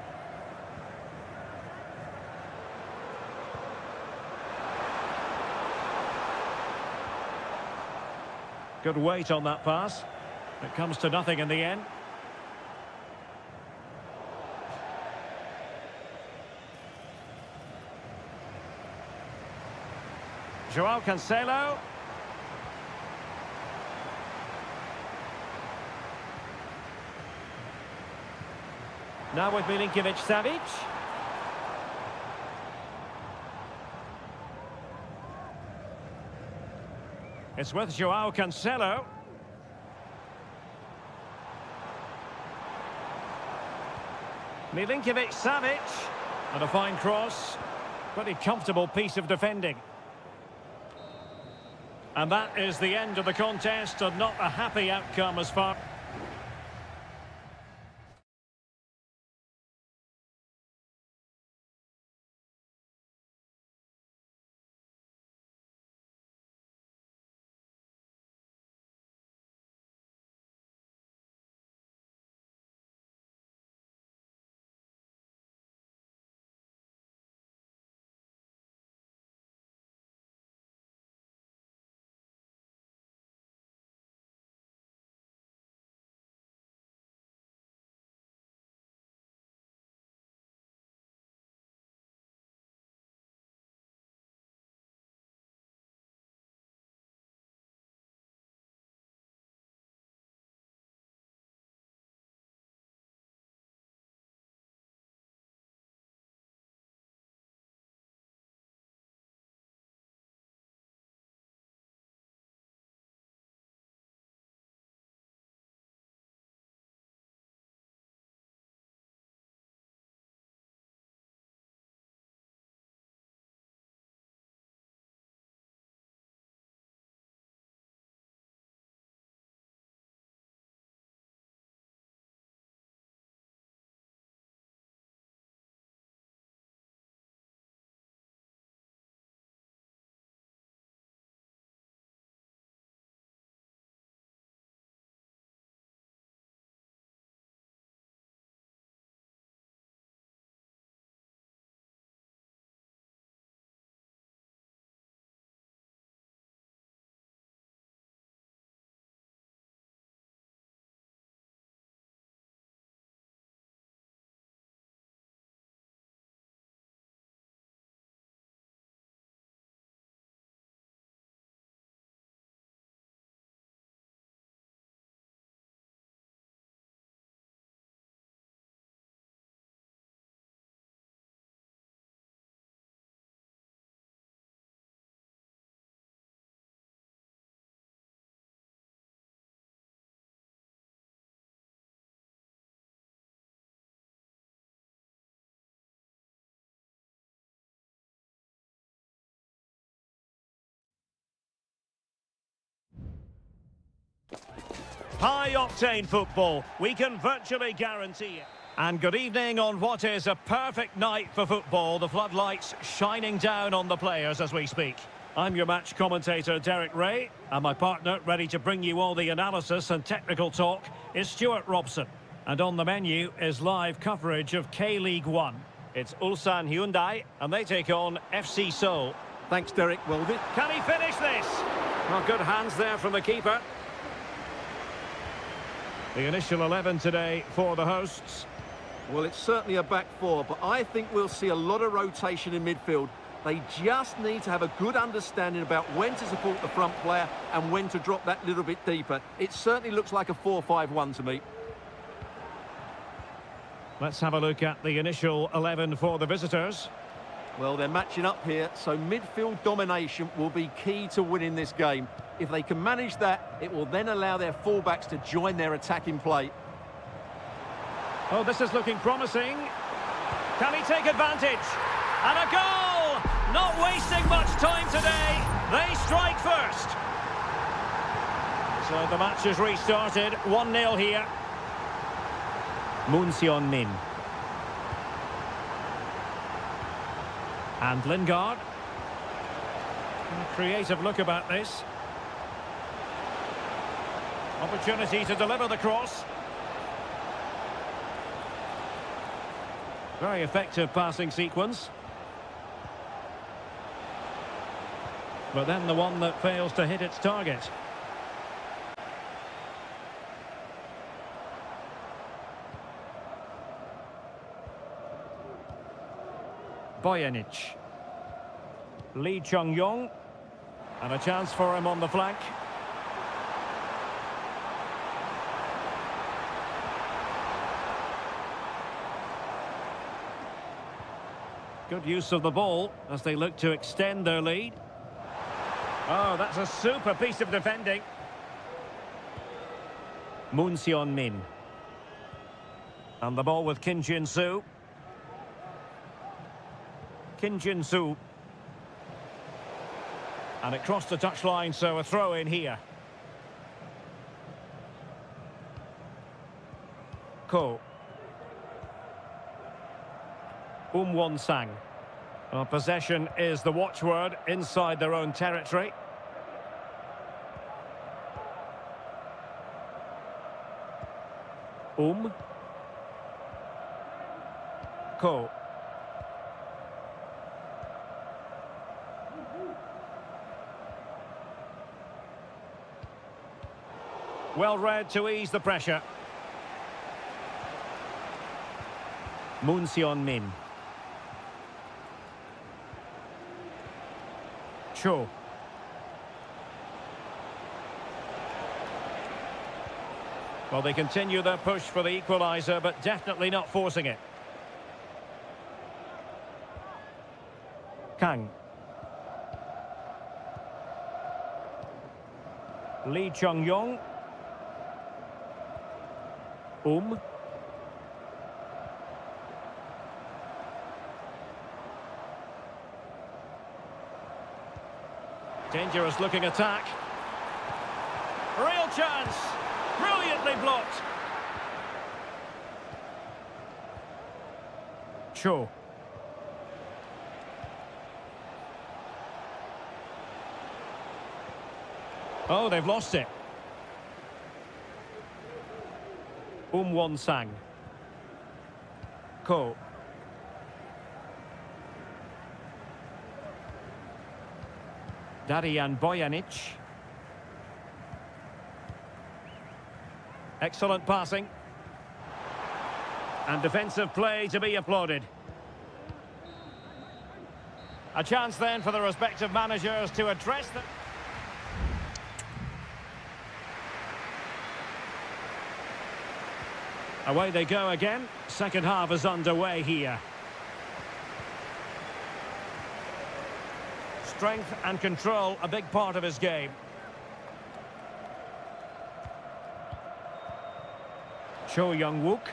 Good weight on that pass. It comes to nothing in the end. Joao Cancelo. Now with Milinkovic-Savic. It's with Joao Cancelo. Milinkovic-Savic. And a fine cross. Pretty comfortable piece of defending. And that is the end of the contest, and not a happy outcome as far... High-octane football, we can virtually guarantee it. And good evening on what is a perfect night for football. The floodlights shining down on the players as we speak. I'm your match commentator, Derek Ray, and my partner, ready to bring you all the analysis and technical talk, is Stuart Robson. And on the menu is live coverage of K-League 1. It's Ulsan Hyundai, and they take on FC Seoul. Thanks, Derek. Well, Can he finish this? Well, good hands there from the keeper. The initial 11 today for the hosts. Well, it's certainly a back four, but I think we'll see a lot of rotation in midfield. They just need to have a good understanding about when to support the front player and when to drop that little bit deeper. It certainly looks like a 4-5-1 to me. Let's have a look at the initial 11 for the visitors. Well, they're matching up here, so midfield domination will be key to winning this game. If they can manage that, it will then allow their fullbacks to join their attacking play. Oh, this is looking promising. Can he take advantage? And a goal! Not wasting much time today. They strike first. So the match is restarted. 1-0 here. Moon Seon-min. And Lingard. Creative look about this. Opportunity to deliver the cross. Very effective passing sequence. But then the one that fails to hit its target. Bojanic. Lee Chung-yong. And a chance for him on the flank. Good use of the ball as they look to extend their lead. Oh, that's a super piece of defending. Moon Seon-min. And the ball with Kim Jin-soo. Kim Jin-soo. And it crossed the touchline, so a throw in here. Ko. Won-sang. Well, possession is the watchword inside their own territory. Ko. Well read to ease the pressure. Moon Seon-min. Cho. Well, they continue their push for the equaliser, but definitely not forcing it. Kang. Lee Chung-yong. Dangerous looking attack. Real chance. Brilliantly blocked. Cho. Oh, they've lost it. Won-sang. Ko. Darian Bojanic. Excellent passing. And defensive play to be applauded. A chance then for the respective managers to address them. Away they go again. Second half is underway here. Strength and control, a big part of his game. Cho Young-wook.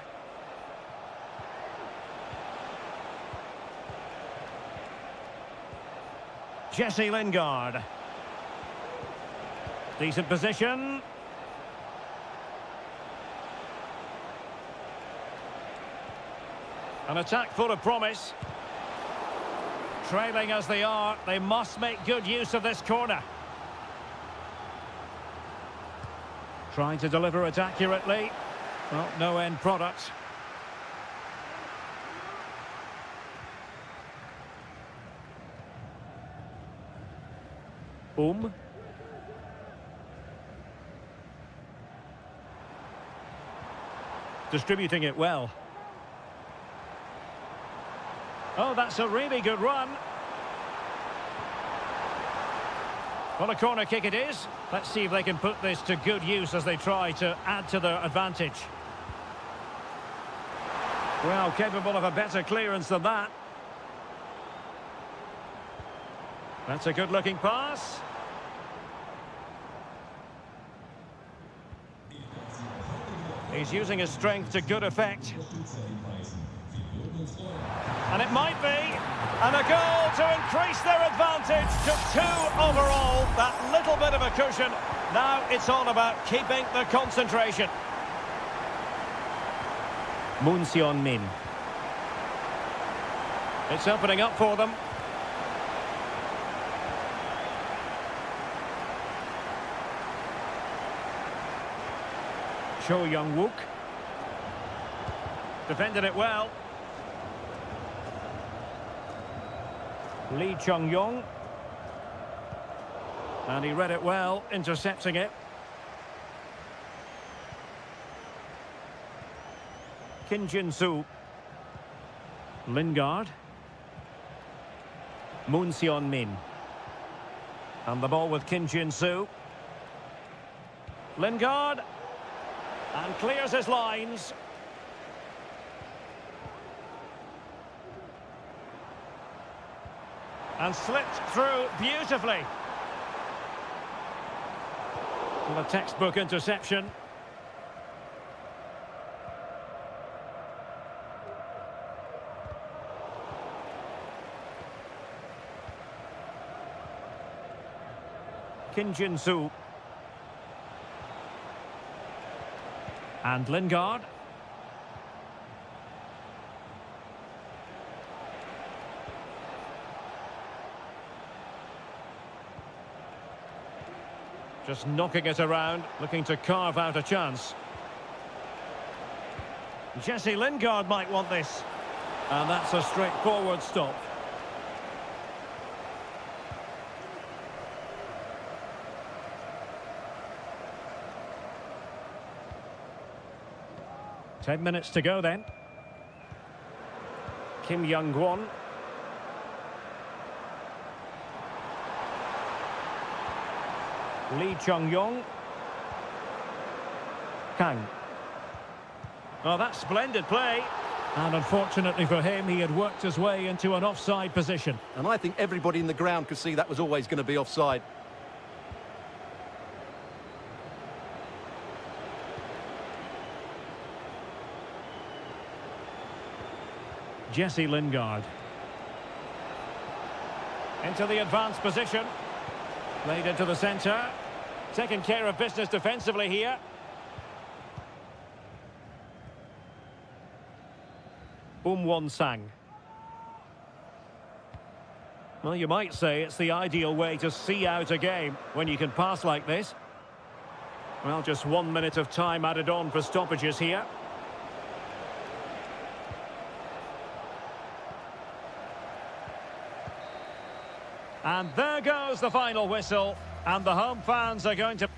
Jesse Lingard. Decent position. An attack full of promise. Trailing as they are, they must make good use of this corner. Trying to deliver it accurately. Well, no end product. Distributing it well. Oh, that's a really good run. Well, a corner kick it is. Let's see if they can put this to good use as they try to add to their advantage. Well, capable of a better clearance than that. That's a good-looking pass. He's using his strength to good effect. And it might be. And a goal to increase their advantage to 2 overall. That little bit of a cushion. Now it's all about keeping the concentration. Moon Min. It's opening up for them. Cho Young-wook. Defended it well. Lee Chung-yong. And he read it well, intercepting it. Kim Jin-soo. Lingard. Moon Min. And the ball with Kim Jin-soo. Lingard. And clears his lines. And slipped through beautifully. Well, a textbook interception. Kim Jin-soo. And Lingard. Just knocking it around, looking to carve out a chance. Jesse Lingard might want this. And that's a straightforward stop. Ten minutes to go then. Kim Young-won. Lee Chung-yong. Kang. Oh, that's splendid play. And unfortunately for him, he had worked his way into an offside position. And I think everybody in the ground could see that was always going to be offside. Jesse Lingard. Into the advanced position. Played into the centre. Taking care of business defensively here. Won-sang. Well, you might say it's the ideal way to see out a game when you can pass like this. Well, just 1 minute of time added on for stoppages here. And there goes the final whistle, and the home fans are going to...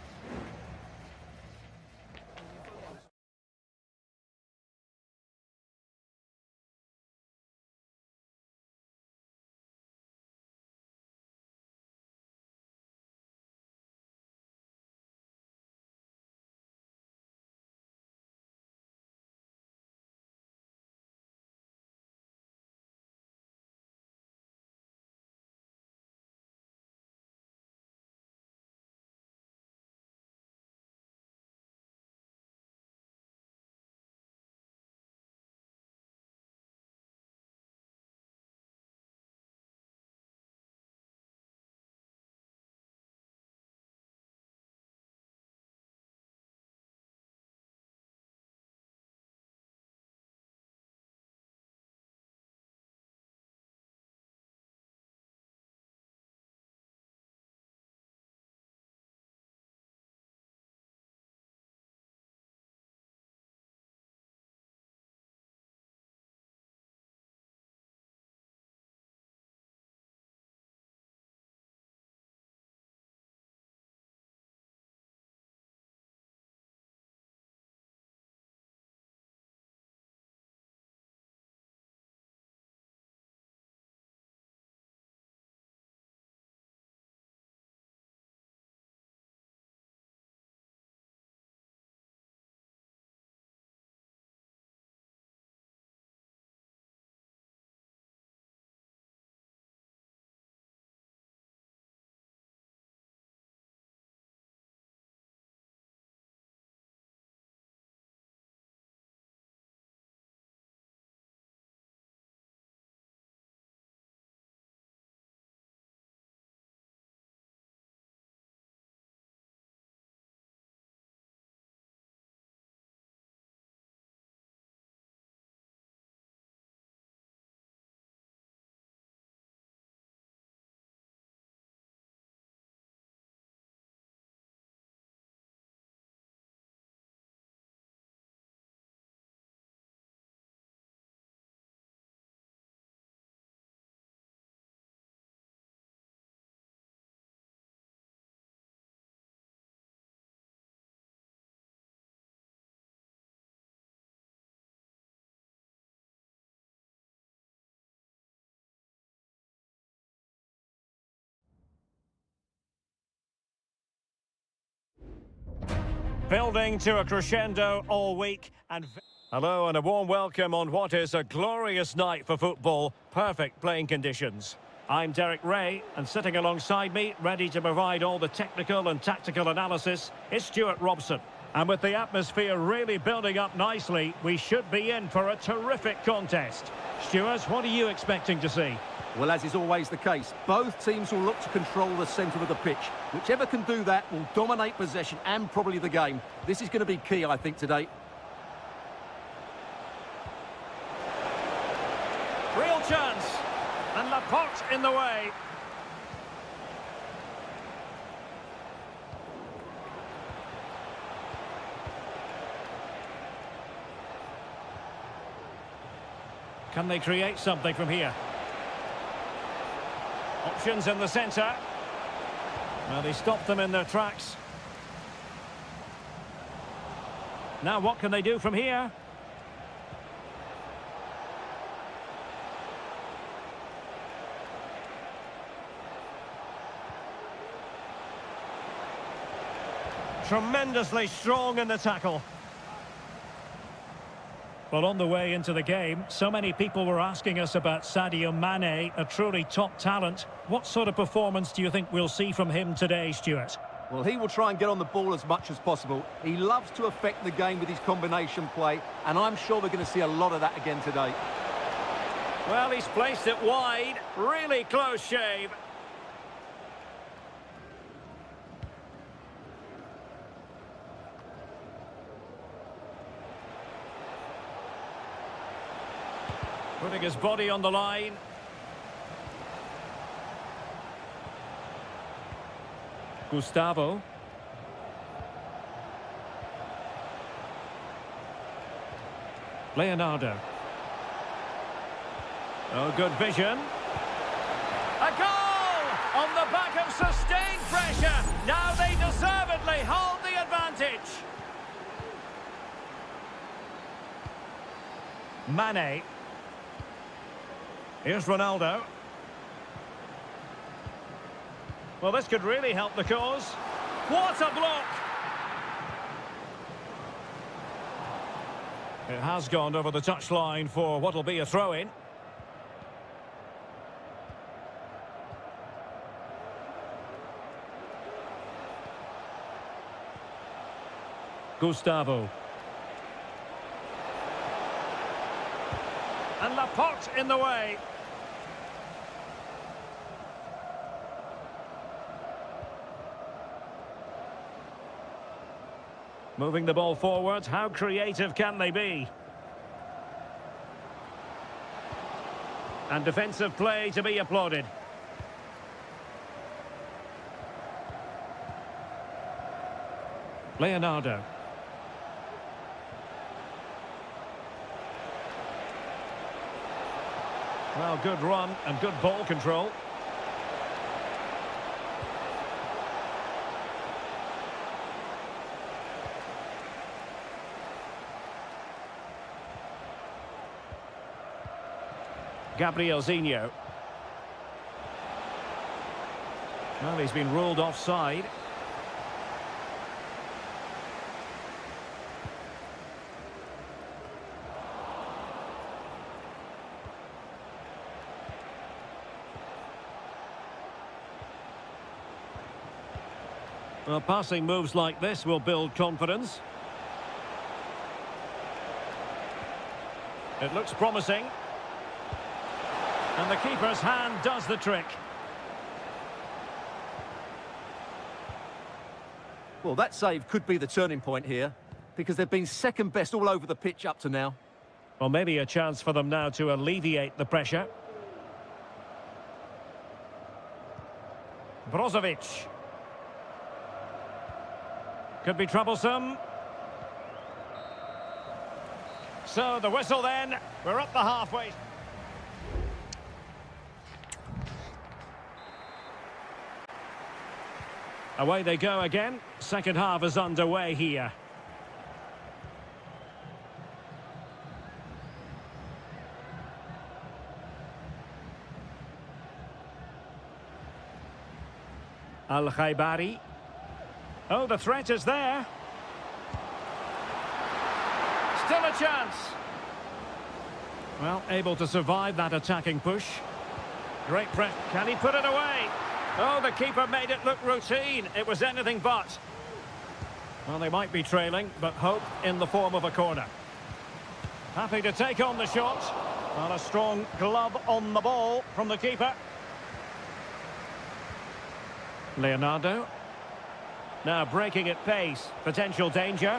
Building to a crescendo all week and... Hello and a warm welcome on what is a glorious night for football. Perfect playing conditions. I'm Derek Ray, and sitting alongside me, ready to provide all the technical and tactical analysis, is Stuart Robson. And with the atmosphere really building up nicely, we should be in for a terrific contest. Stuart, what are you expecting to see? Well, as is always the case, both teams will look to control the centre of the pitch. Whichever can do that will dominate possession and probably the game. This is going to be key, I think, today. Real chance. And Laporte in the way. Can they create something from here? Options in the centre. Well, they stopped them in their tracks. Now what can they do from here? Tremendously strong in the tackle. Well, on the way into the game, so many people were asking us about Sadio Mane, a truly top talent. What sort of performance do you think we'll see from him today, Stuart? Well, he will try and get on the ball as much as possible. He loves to affect the game with his combination play, and I'm sure we're going to see a lot of that again today. Well, he's placed it wide. Really close shave. Putting his body on the line. Gustavo. Leonardo. Oh, good vision. A goal! On the back of sustained pressure. Now they deservedly hold the advantage. Mane. Here's Ronaldo. Well, this could really help the cause. What a block! It has gone over the touchline for what will be a throw-in. Gustavo. And Laporte in the way. Moving the ball forward, how creative can they be? And defensive play to be applauded. Leonardo. Well, good run and good ball control. Gabrielzinho. Well, he's been ruled offside. Well, passing moves like this will build confidence. It looks promising. And the keeper's hand does the trick. Well, that save could be the turning point here, because they've been second best all over the pitch up to now. Well, maybe a chance for them now to alleviate the pressure. Brozovic. Could be troublesome. So the whistle then. We're up the halfway. Away they go again. Second half is underway here. Al-Khaibari. Oh, the threat is there. Still a chance. Well, able to survive that attacking push. Great press. Can he put it away? Oh, the keeper made it look routine. It was anything but. Well, they might be trailing, but hope in the form of a corner. Happy to take on the shot. And a strong glove on the ball from the keeper. Leonardo. Now breaking at pace. Potential danger.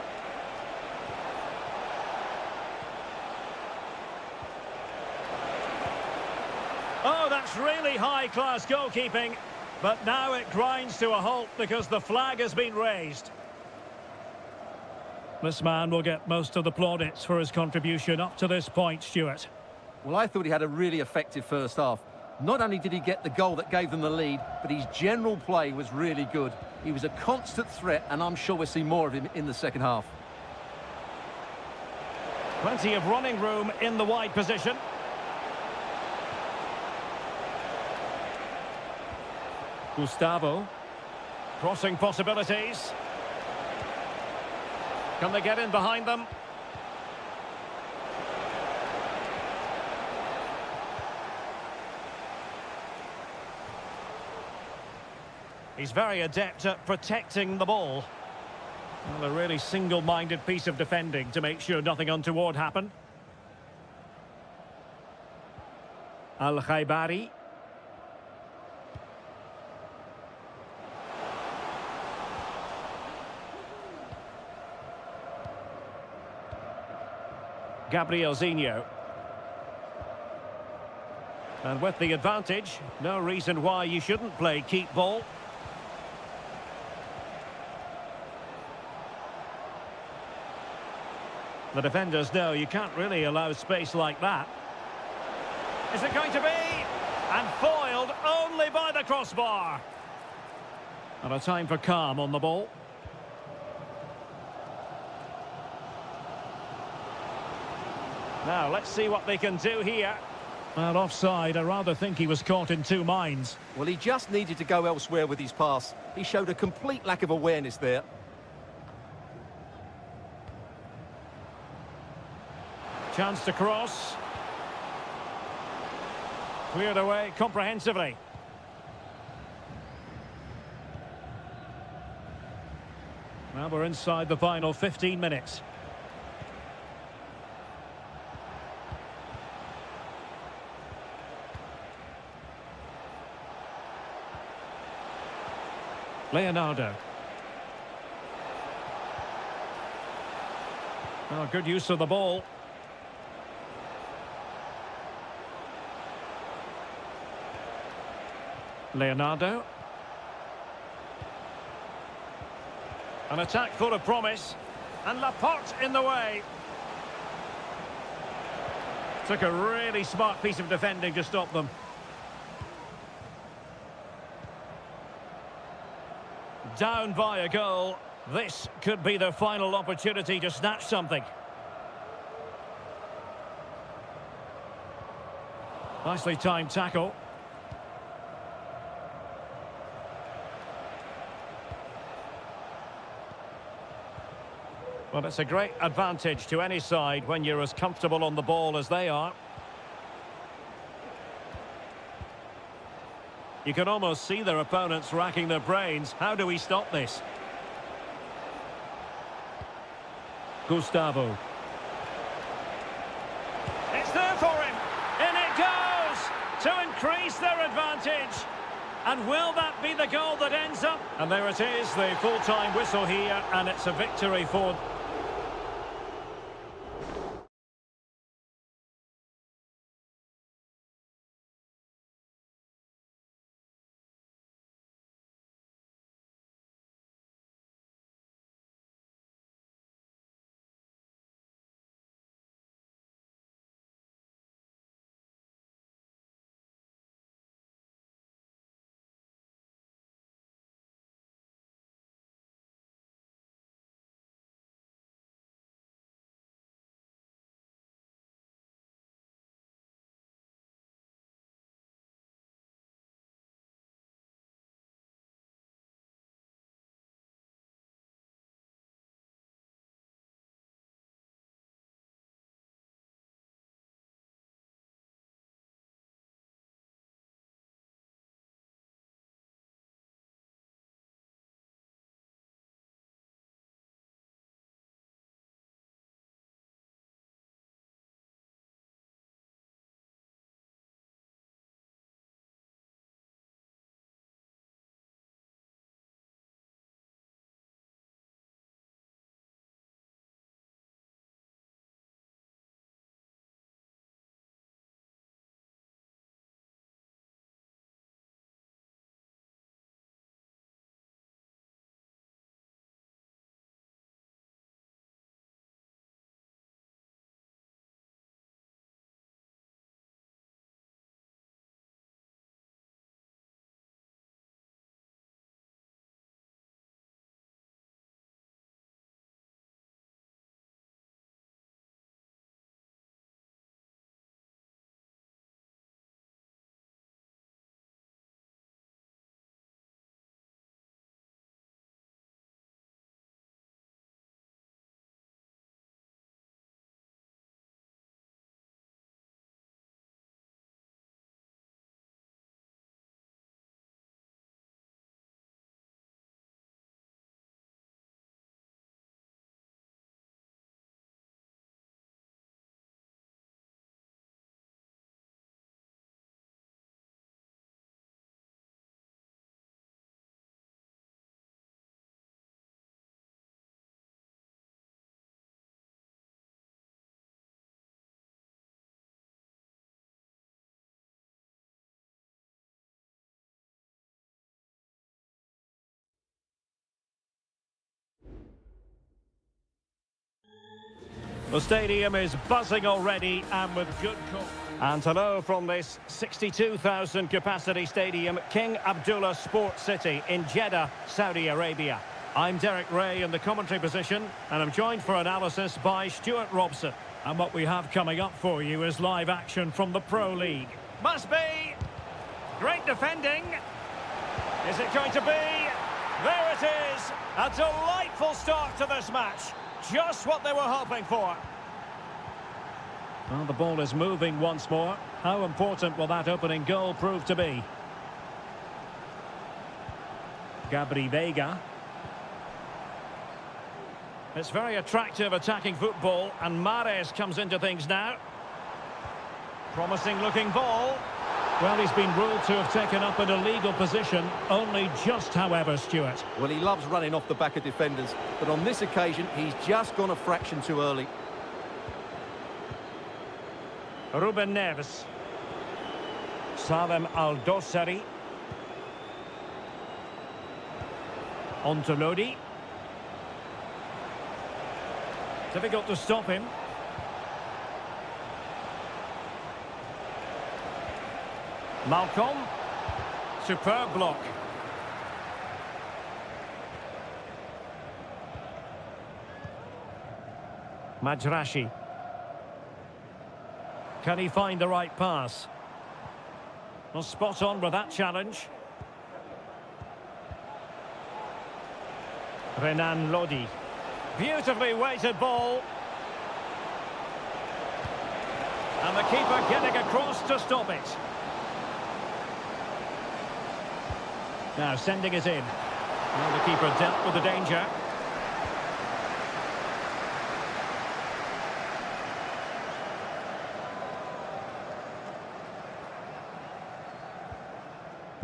Oh, that's really high-class goalkeeping. But now it grinds to a halt because the flag has been raised. This man will get most of the plaudits for his contribution up to this point, Stuart. Well, I thought he had a really effective first half. Not only did he get the goal that gave them the lead, but his general play was really good. He was a constant threat, and I'm sure we'll see more of him in the second half. Plenty of running room in the wide position. Gustavo. Crossing possibilities. Can they get in behind them? He's very adept at protecting the ball. Well, a really single-minded piece of defending to make sure nothing untoward happened. Al-Khaibari. Gabriel Zinho. And with the advantage, no reason why you shouldn't play keep ball. The defenders know you can't really allow space like that. Is it going to be? And foiled only by the crossbar. And a time for calm on the ball. Now, let's see what they can do here. Well, offside, I rather think he was caught in two minds. Well, he just needed to go elsewhere with his pass. He showed a complete lack of awareness there. Chance to cross. Cleared away comprehensively. Well, we're inside the final 15 minutes. Leonardo. Oh, good use of the ball. Leonardo. An attack full of promise. And Laporte in the way. Took a really smart piece of defending to stop them. Down by a goal. This could be their final opportunity to snatch something. Nicely timed tackle. Well, it's a great advantage to any side when you're as comfortable on the ball as they are. You can almost see their opponents racking their brains. How do we stop this? Gustavo. It's there for him. In it goes to increase their advantage. And will that be the goal that ends up? And there it is, the full-time whistle here, and it's a victory for... The stadium is buzzing already and with good call. And hello from this 62,000 capacity stadium, King Abdullah Sports City in Jeddah, Saudi Arabia. I'm Derek Ray in the commentary position, and I'm joined for analysis by Stuart Robson. And what we have coming up for you is live action from the Pro League. Must be! Great defending! Is it going to be? There it is! A delightful start to this match. Just what they were hoping for. Well, the ball is moving once more. How important will that opening goal prove to be? Gabri Veiga. It's very attractive attacking football, and Mahrez comes into things now. Promising looking ball. Well, he's been ruled to have taken up an illegal position, only just, however, Stuart. Well, he loves running off the back of defenders, but on this occasion, he's just gone a fraction too early. Ruben Neves. Salem Al-Dossari. On to Lodi. Difficult to stop him. Malcolm. Superb block. Majrashi. Can he find the right pass? Well, spot on with that challenge. Renan Lodi. Beautifully weighted ball. And the keeper getting across to stop it. Now sending it in. Well, the keeper dealt with the danger.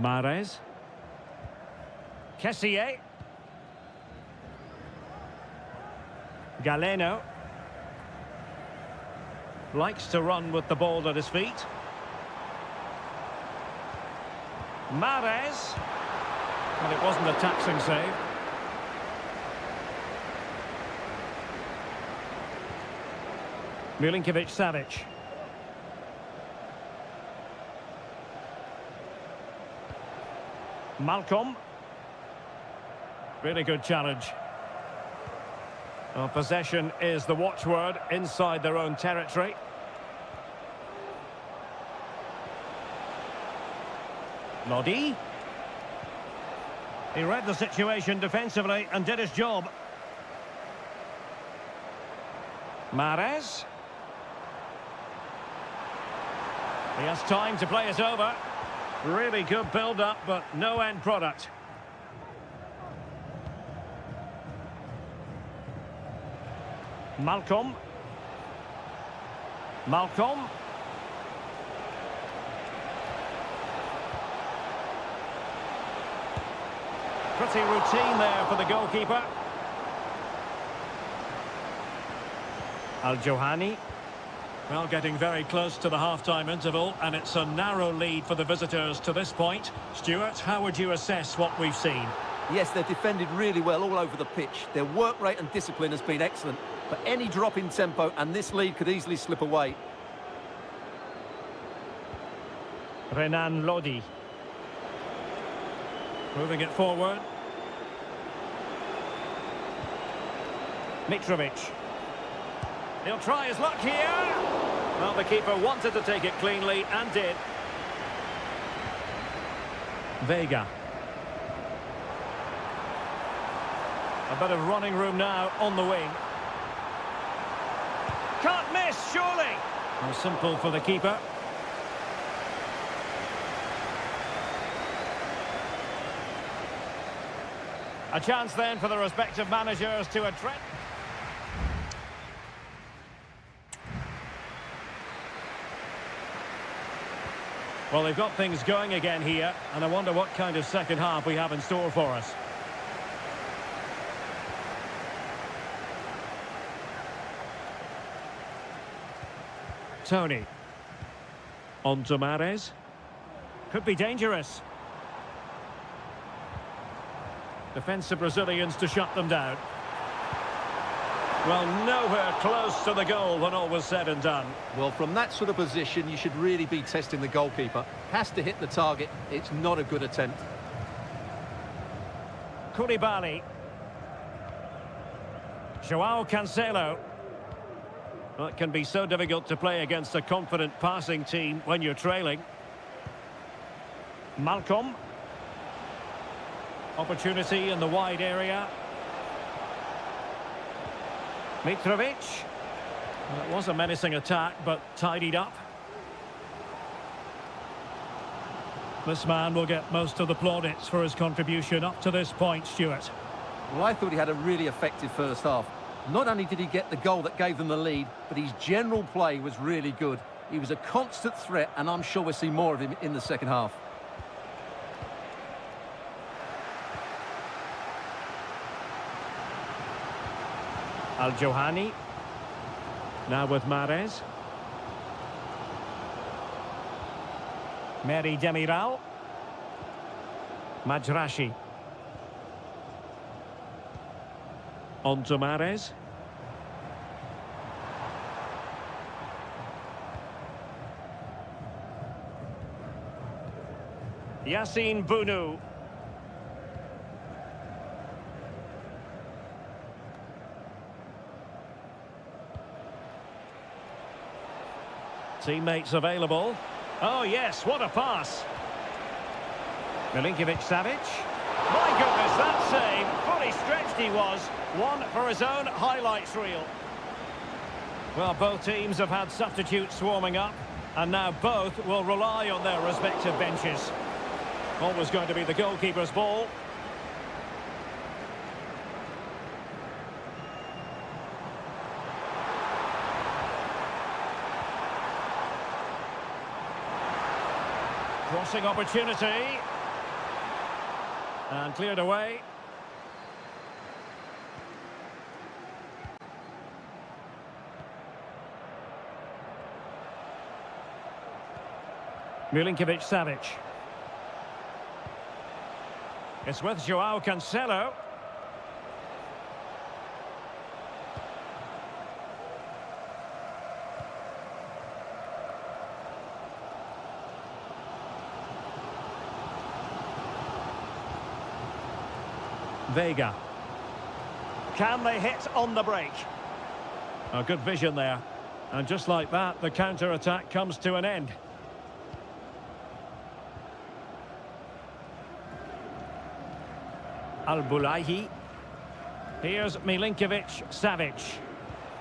Mahrez. Kessié. Galeno. Likes to run with the ball at his feet. Mahrez. And it wasn't a taxing save. Milinkovic-Savic. Malcolm. Really good challenge. Well, possession is the watchword inside their own territory. Lodi. He read the situation defensively and did his job. Mahrez. He has time to play it over. Really good build-up, but no end product. Malcolm. Malcolm. Pretty routine there for the goalkeeper. Al-Johani. Well, getting very close to the half-time interval, and it's a narrow lead for the visitors to this point. Stuart, how would you assess what we've seen? Yes, they've defended really well all over the pitch. Their work rate and discipline has been excellent, but any drop in tempo and this lead could easily slip away. Renan Lodi. Moving it forward. Mitrovic. He'll try his luck here. Well, the keeper wanted to take it cleanly and did. Veiga. A bit of running room now on the wing. Can't miss, surely. Well, simple for the keeper. A chance then for the respective managers to address. Well, they've got things going again here, and I wonder what kind of second half we have in store for us. Tony. On to Mahrez. Could be dangerous. Defensive Brazilians to shut them down. Well, nowhere close to the goal when all was said and done. Well, from that sort of position, you should really be testing the goalkeeper. Has to hit the target. It's not a good attempt. Koulibaly. Joao Cancelo. Well, it can be so difficult to play against a confident passing team when you're trailing. Malcolm. Opportunity in the wide area. Mitrovic. Well, it was a menacing attack, but tidied up. This man will get most of the plaudits for his contribution up to this point, Stuart. Well, I thought he had a really effective first half. Not only did he get the goal that gave them the lead, but his general play was really good. He was a constant threat, and I'm sure we'll see more of him in the second half. Al-Johani. Now with Mahrez. Meri Demiral. Majrashi. On to Mahrez. Yassine Bounou. Teammates available. Oh yes, what a pass. Milinkovic-Savic. My goodness, that save. Fully stretched he was. One for his own highlights reel. Well, both teams have had substitutes swarming up, and now both will rely on their respective benches. Always going to be the goalkeeper's ball. Crossing opportunity. And cleared away. Milinkovic-Savic. It's with Joao Cancelo. Vega. Can they hit on the break? A good vision there. And just like that, the counter-attack comes to an end. Al-Bulaihi. Here's Milinkovic-Savic.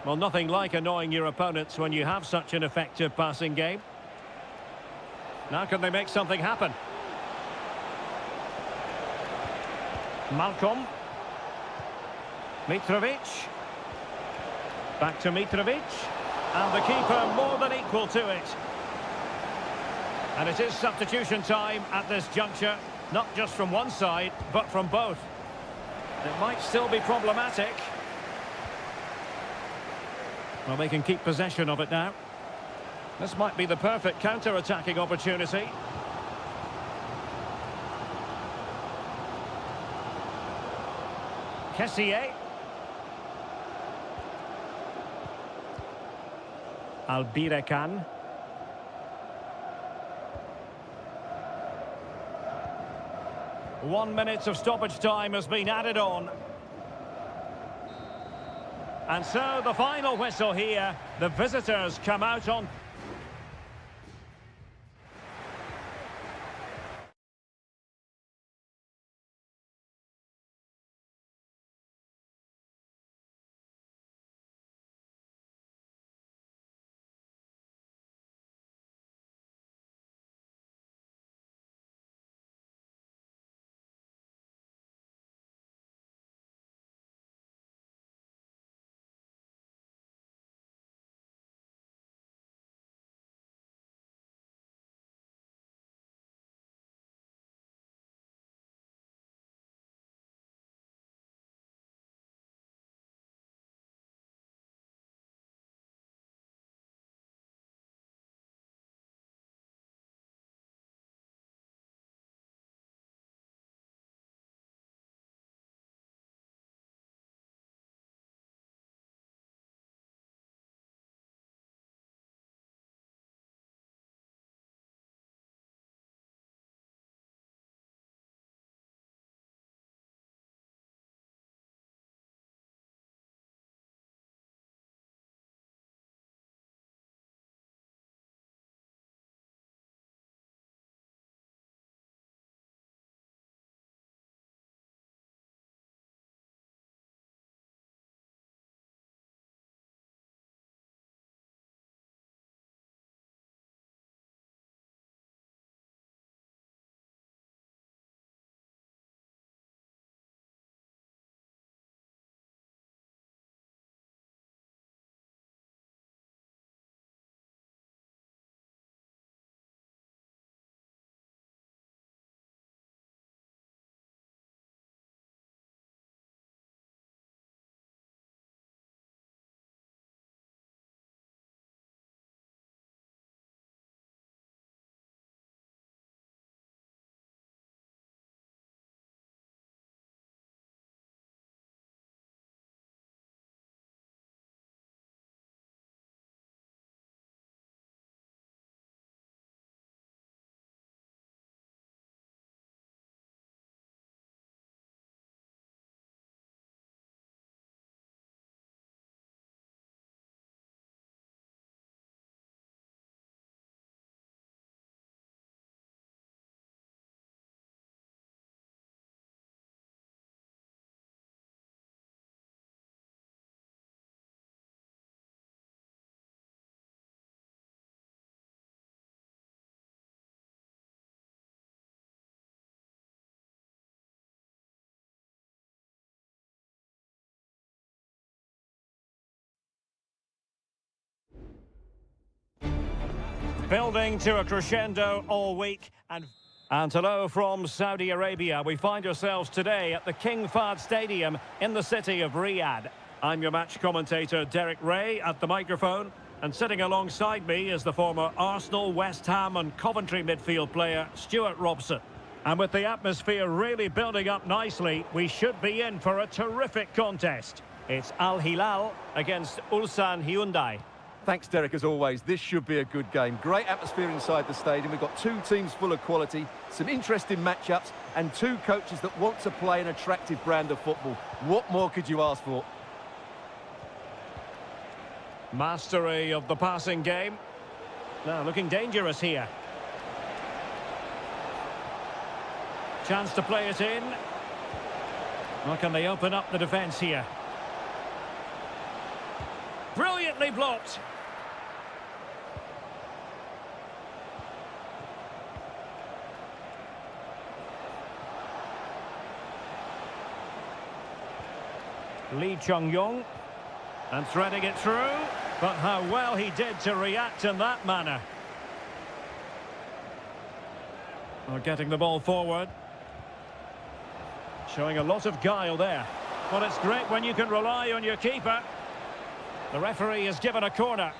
Well, nothing like annoying your opponents when you have such an effective passing game. Now can they make something happen? Malcolm. Mitrovic. Back to Mitrovic. And the keeper more than equal to it. And it is substitution time at this juncture. Not just from one side, but from both. It might still be problematic. Well, they can keep possession of it now. This might be the perfect counter-attacking opportunity. Kessié. Albirekan. One minute of stoppage time has been added on. And so the final whistle here. The visitors come out on Building to a crescendo all week. And hello from Saudi Arabia. We find ourselves today at the King Fahd Stadium in the city of Riyadh. I'm your match commentator, Derek Ray, at the microphone. And sitting alongside me is the former Arsenal, West Ham and Coventry midfield player, Stuart Robson. And with the atmosphere really building up nicely, we should be in for a terrific contest. It's Al Hilal against Ulsan Hyundai. Thanks, Derek, as always. This should be a good game. Great atmosphere inside the stadium. We've got two teams full of quality, some interesting matchups, and two coaches that want to play an attractive brand of football. What more could you ask for? Mastery of the passing game. Now looking dangerous here. Chance to play it in. Or can they open up the defence here? Brilliantly blocked. Lee Chung-yong. And threading it through. But how well he did to react in that manner. Or getting the ball forward. Showing a lot of guile there. Well, it's great when you can rely on your keeper. The referee has given a corner.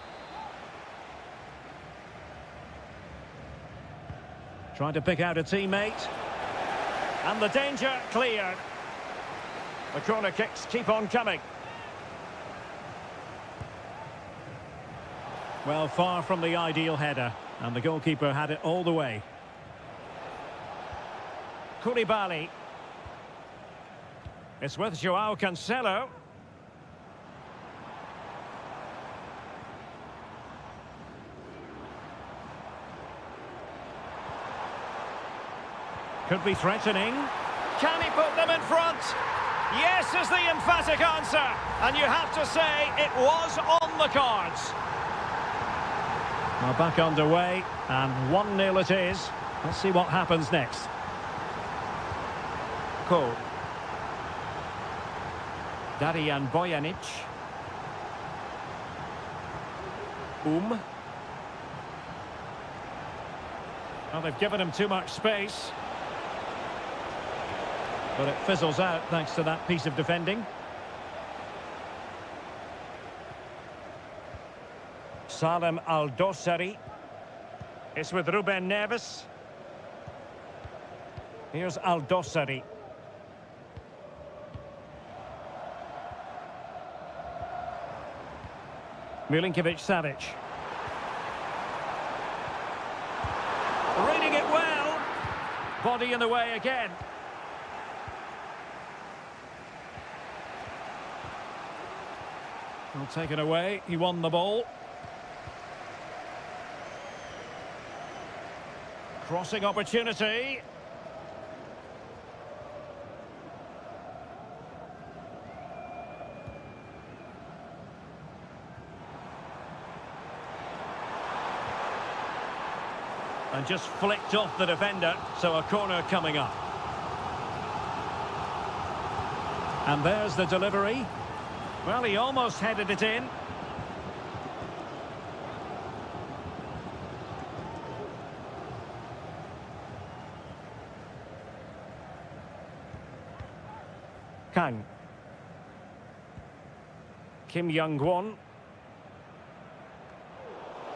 Trying to pick out a teammate. And the danger cleared. The corner kicks keep on coming. Well, far from the ideal header. And the goalkeeper had it all the way. Koulibaly. It's with Joao Cancelo. Could be threatening. Can he put them in front? Yes is the emphatic answer. And you have to say it was on the cards. Well, back underway, and 1-0 it is. Let's see what happens next. Ko. Darijan Bojanic. Well, they've given him too much space. But it fizzles out thanks to that piece of defending. Salem Al-Dossari. It's with Ruben Neves. Here's Al-Dossari. Milinkovic-Savic. Reading it well. Body in the way again. Well, taken away. He won the ball. Crossing opportunity. And just flicked off the defender, so a corner coming up. And there's the delivery. Well, he almost headed it in. Kang. Kim Young-won.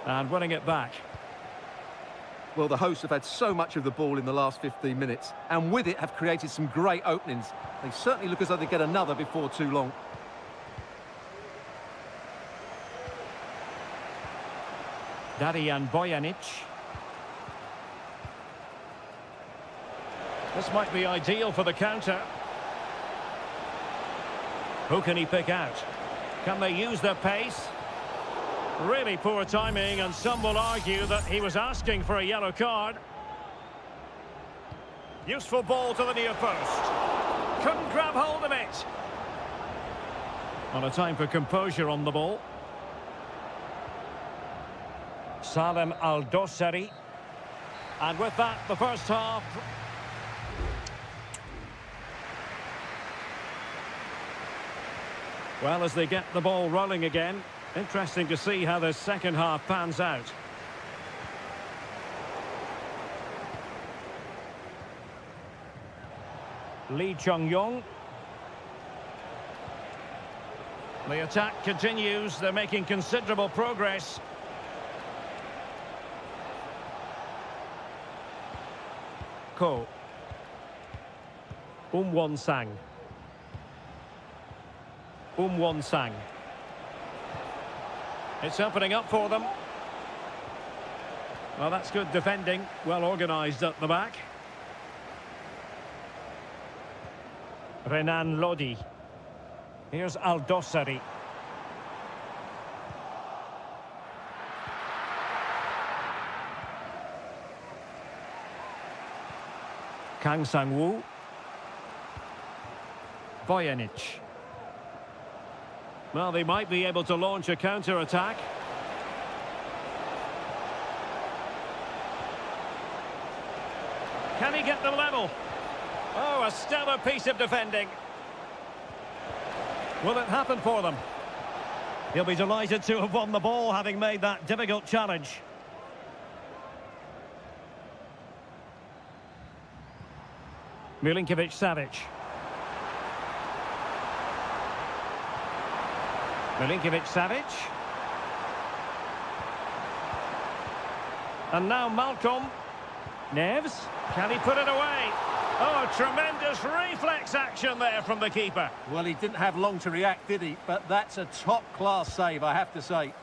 And winning it back. Well, the hosts have had so much of the ball in the last 15 minutes, and with it have created some great openings. They certainly look as though they get another before too long. Darijan Bojanic. This might be ideal for the counter. Who can he pick out? Can they use their pace? Really poor timing, and some will argue that he was asking for a yellow card. Useful ball to the near post. Couldn't grab hold of it. On a time for composure on the ball. Salem Al-Dossari. And with that, the first half. Well, as they get the ball rolling again, interesting to see how the second half pans out. Lee Chung-yong. The attack continues. They're making considerable progress. Ko. Won-sang. Won-sang. It's opening up for them. Well, that's good defending. Well organised at the back. Renan Lodi. Here's Aldosari. Kang Sang-woo. Bojanic. Well, they might be able to launch a counter-attack. Can he get them level? Oh, a stellar piece of defending. Will it happen for them? He'll be delighted to have won the ball, having made that difficult challenge. Milinkovic-Savic. Milinkovic-Savic. And now Malcolm. Neves. Can he put it away? Oh, tremendous reflex action there from the keeper. Well, he didn't have long to react, did he? But that's a top-class save, I have to say.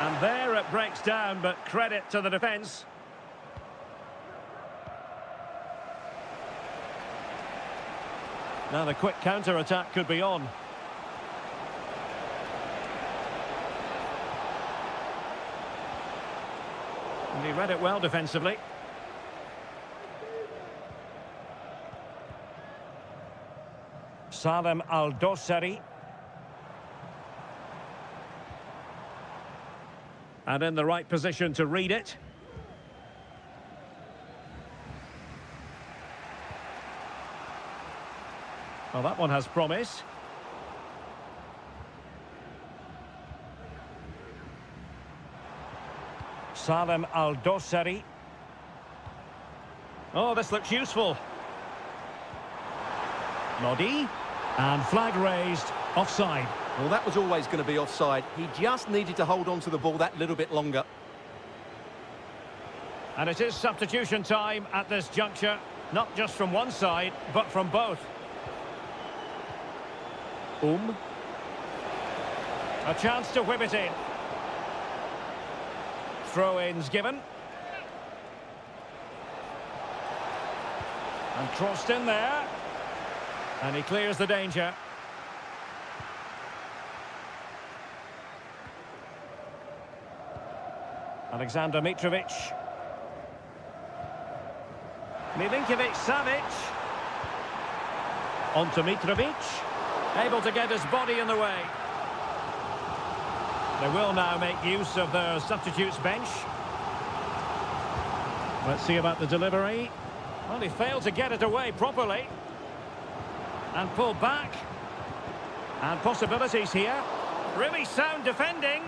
And there it breaks down, but credit to the defence. Now the quick counter-attack could be on. And he read it well defensively. Salem Aldosari. And in the right position to read it. Well, that one has promise. Salem Aldosari. Oh, this looks useful. Lodi. And flag raised. Offside. Well, that was always going to be offside. He just needed to hold on to the ball that little bit longer. And it is substitution time at this juncture. Not just from one side, but from both. A chance to whip it in. Throw-ins given. And crossed in there. And he clears the danger. Alexander Mitrovic. Milinkovic-Savic. On to Mitrovic. Able to get his body in the way. They will now make use of their substitutes bench. Let's see about the delivery. Well, he failed to get it away properly. And pulled back. And possibilities here. Really sound defending.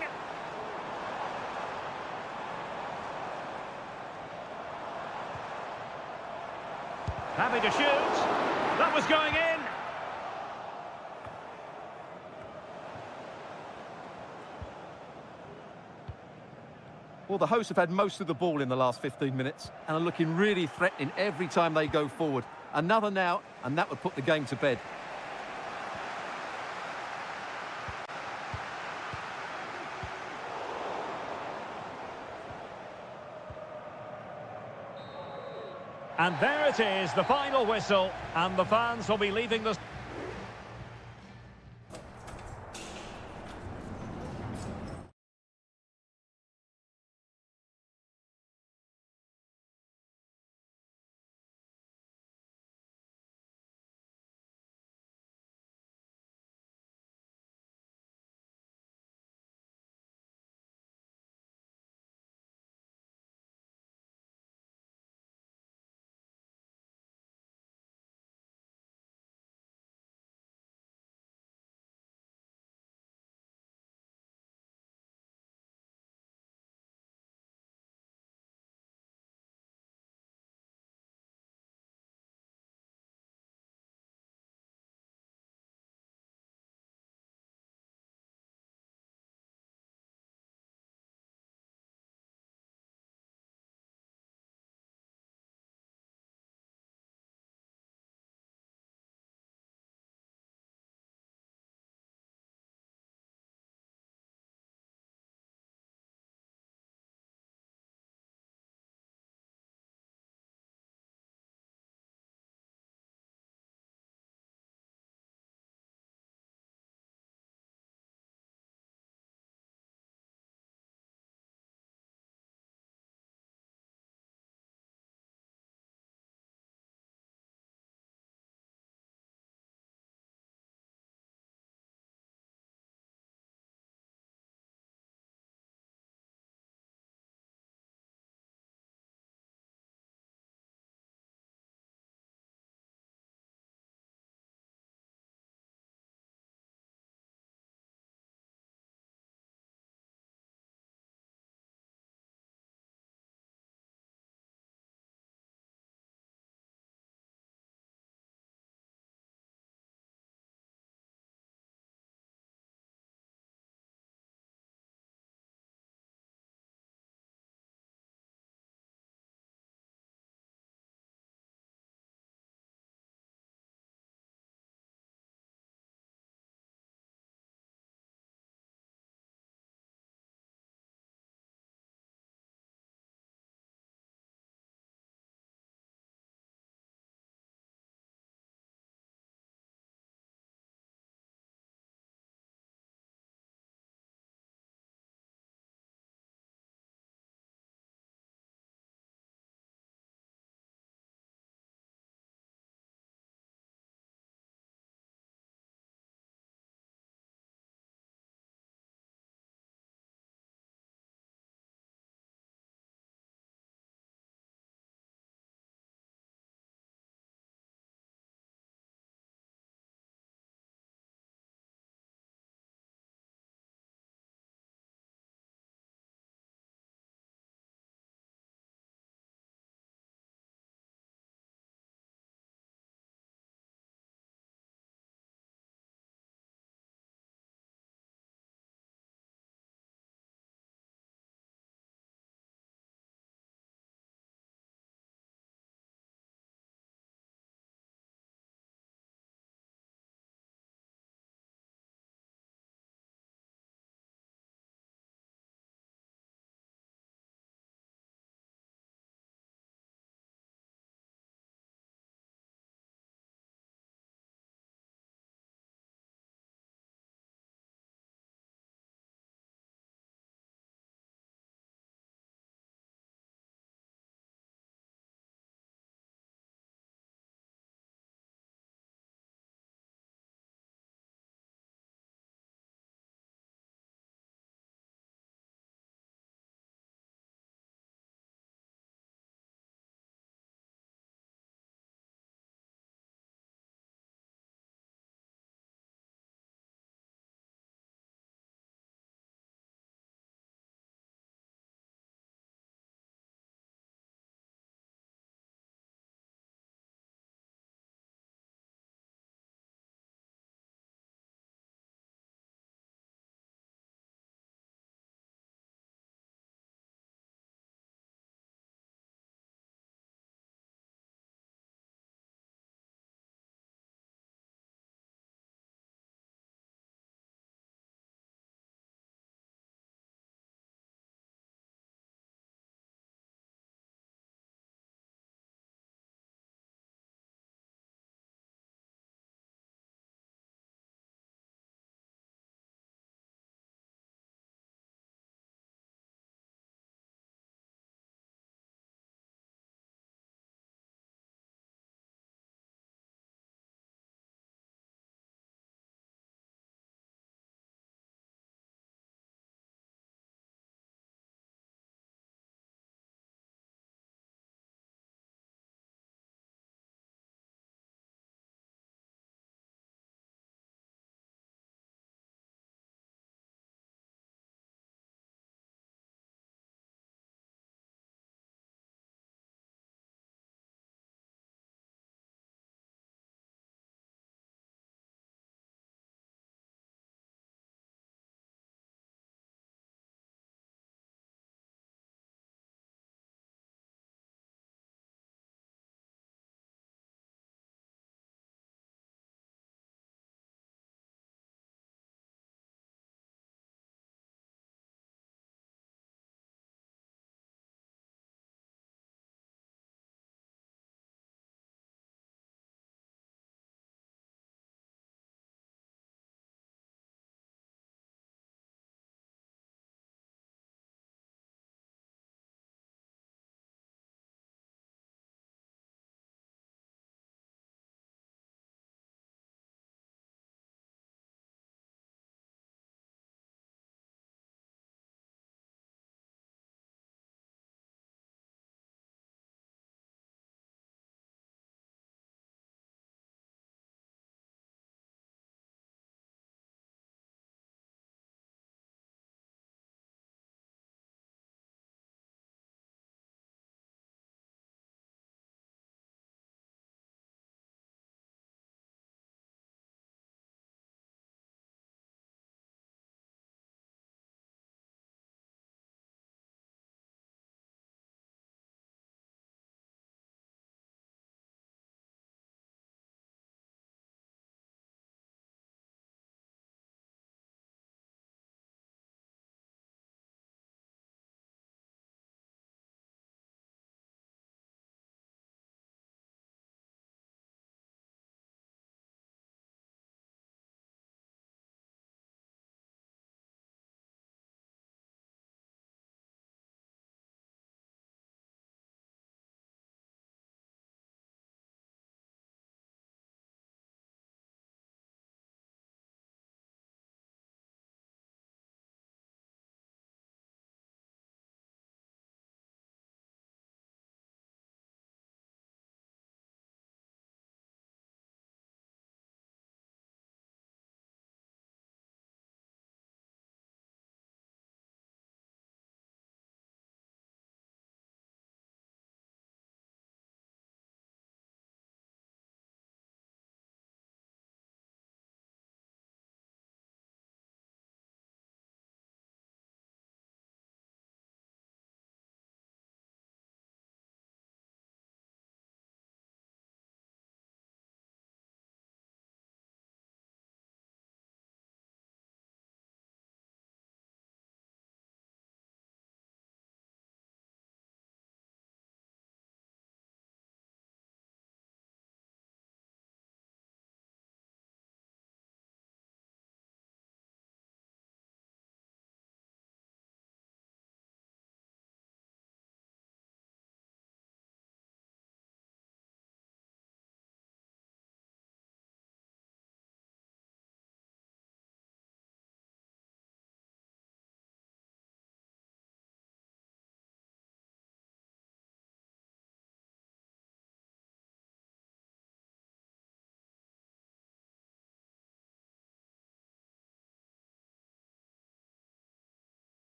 Happy to shoot. That was going in. Well, the hosts have had most of the ball in the last 15 minutes and are looking really threatening every time they go forward. Another now, and that would put the game to bed. And there it is, the final whistle, and the fans will be leaving the...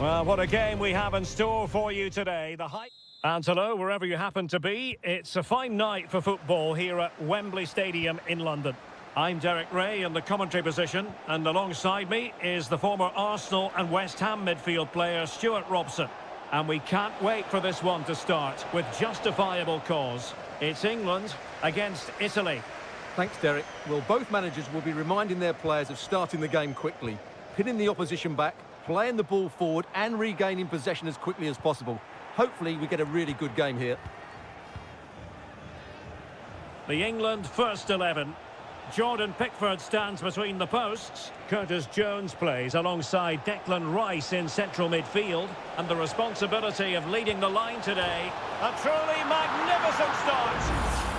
Well, what a game we have in store for you today. And hello, wherever you happen to be. It's a fine night for football here at Wembley Stadium in London. I'm Derek Ray in the commentary position, and alongside me is the former Arsenal and West Ham midfield player Stuart Robson. And we can't wait for this one to start with justifiable cause. It's England against Italy. Thanks, Derek. Well, both managers will be reminding their players of starting the game quickly, pinning the opposition back, playing the ball forward and regaining possession as quickly as possible. Hopefully we get a really good game here. The England first 11. Jordan Pickford stands between the posts. Curtis Jones plays alongside Declan Rice in central midfield. And the responsibility of leading the line today. A truly magnificent start.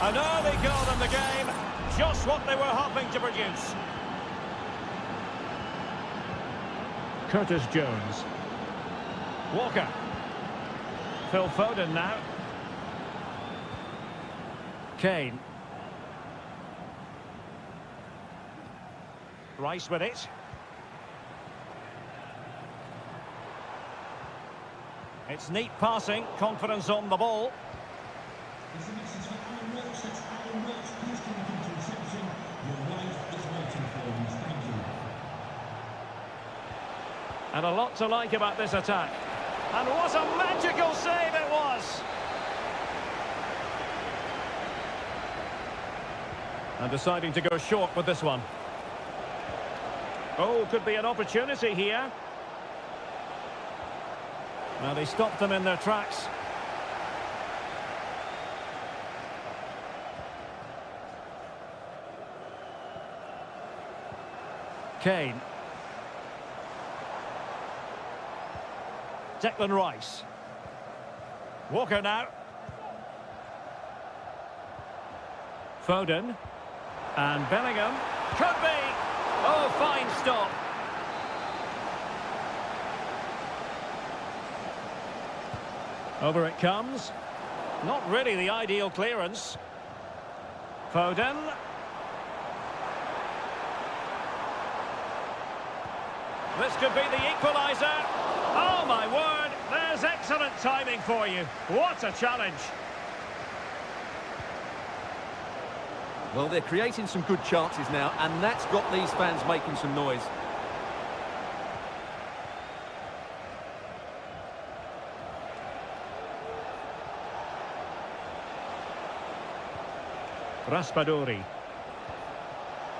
An early goal in the game. Just what they were hoping to produce. Curtis Jones. Walker. Phil Foden now. Kane. Rice with it. It's neat passing, confidence on the ball. And a lot to like about this attack. And what a magical save it was! And deciding to go short with this one. Oh, could be an opportunity here. Well, they stopped them in their tracks. Kane. Declan Rice. Walker now. Foden. And Bellingham. Could be! Oh, fine stop. Over it comes. Not really the ideal clearance. Foden. This could be the equaliser. Oh, my word. There's excellent timing for you. What a challenge. Well, they're creating some good chances now, and that's got these fans making some noise. Raspadori.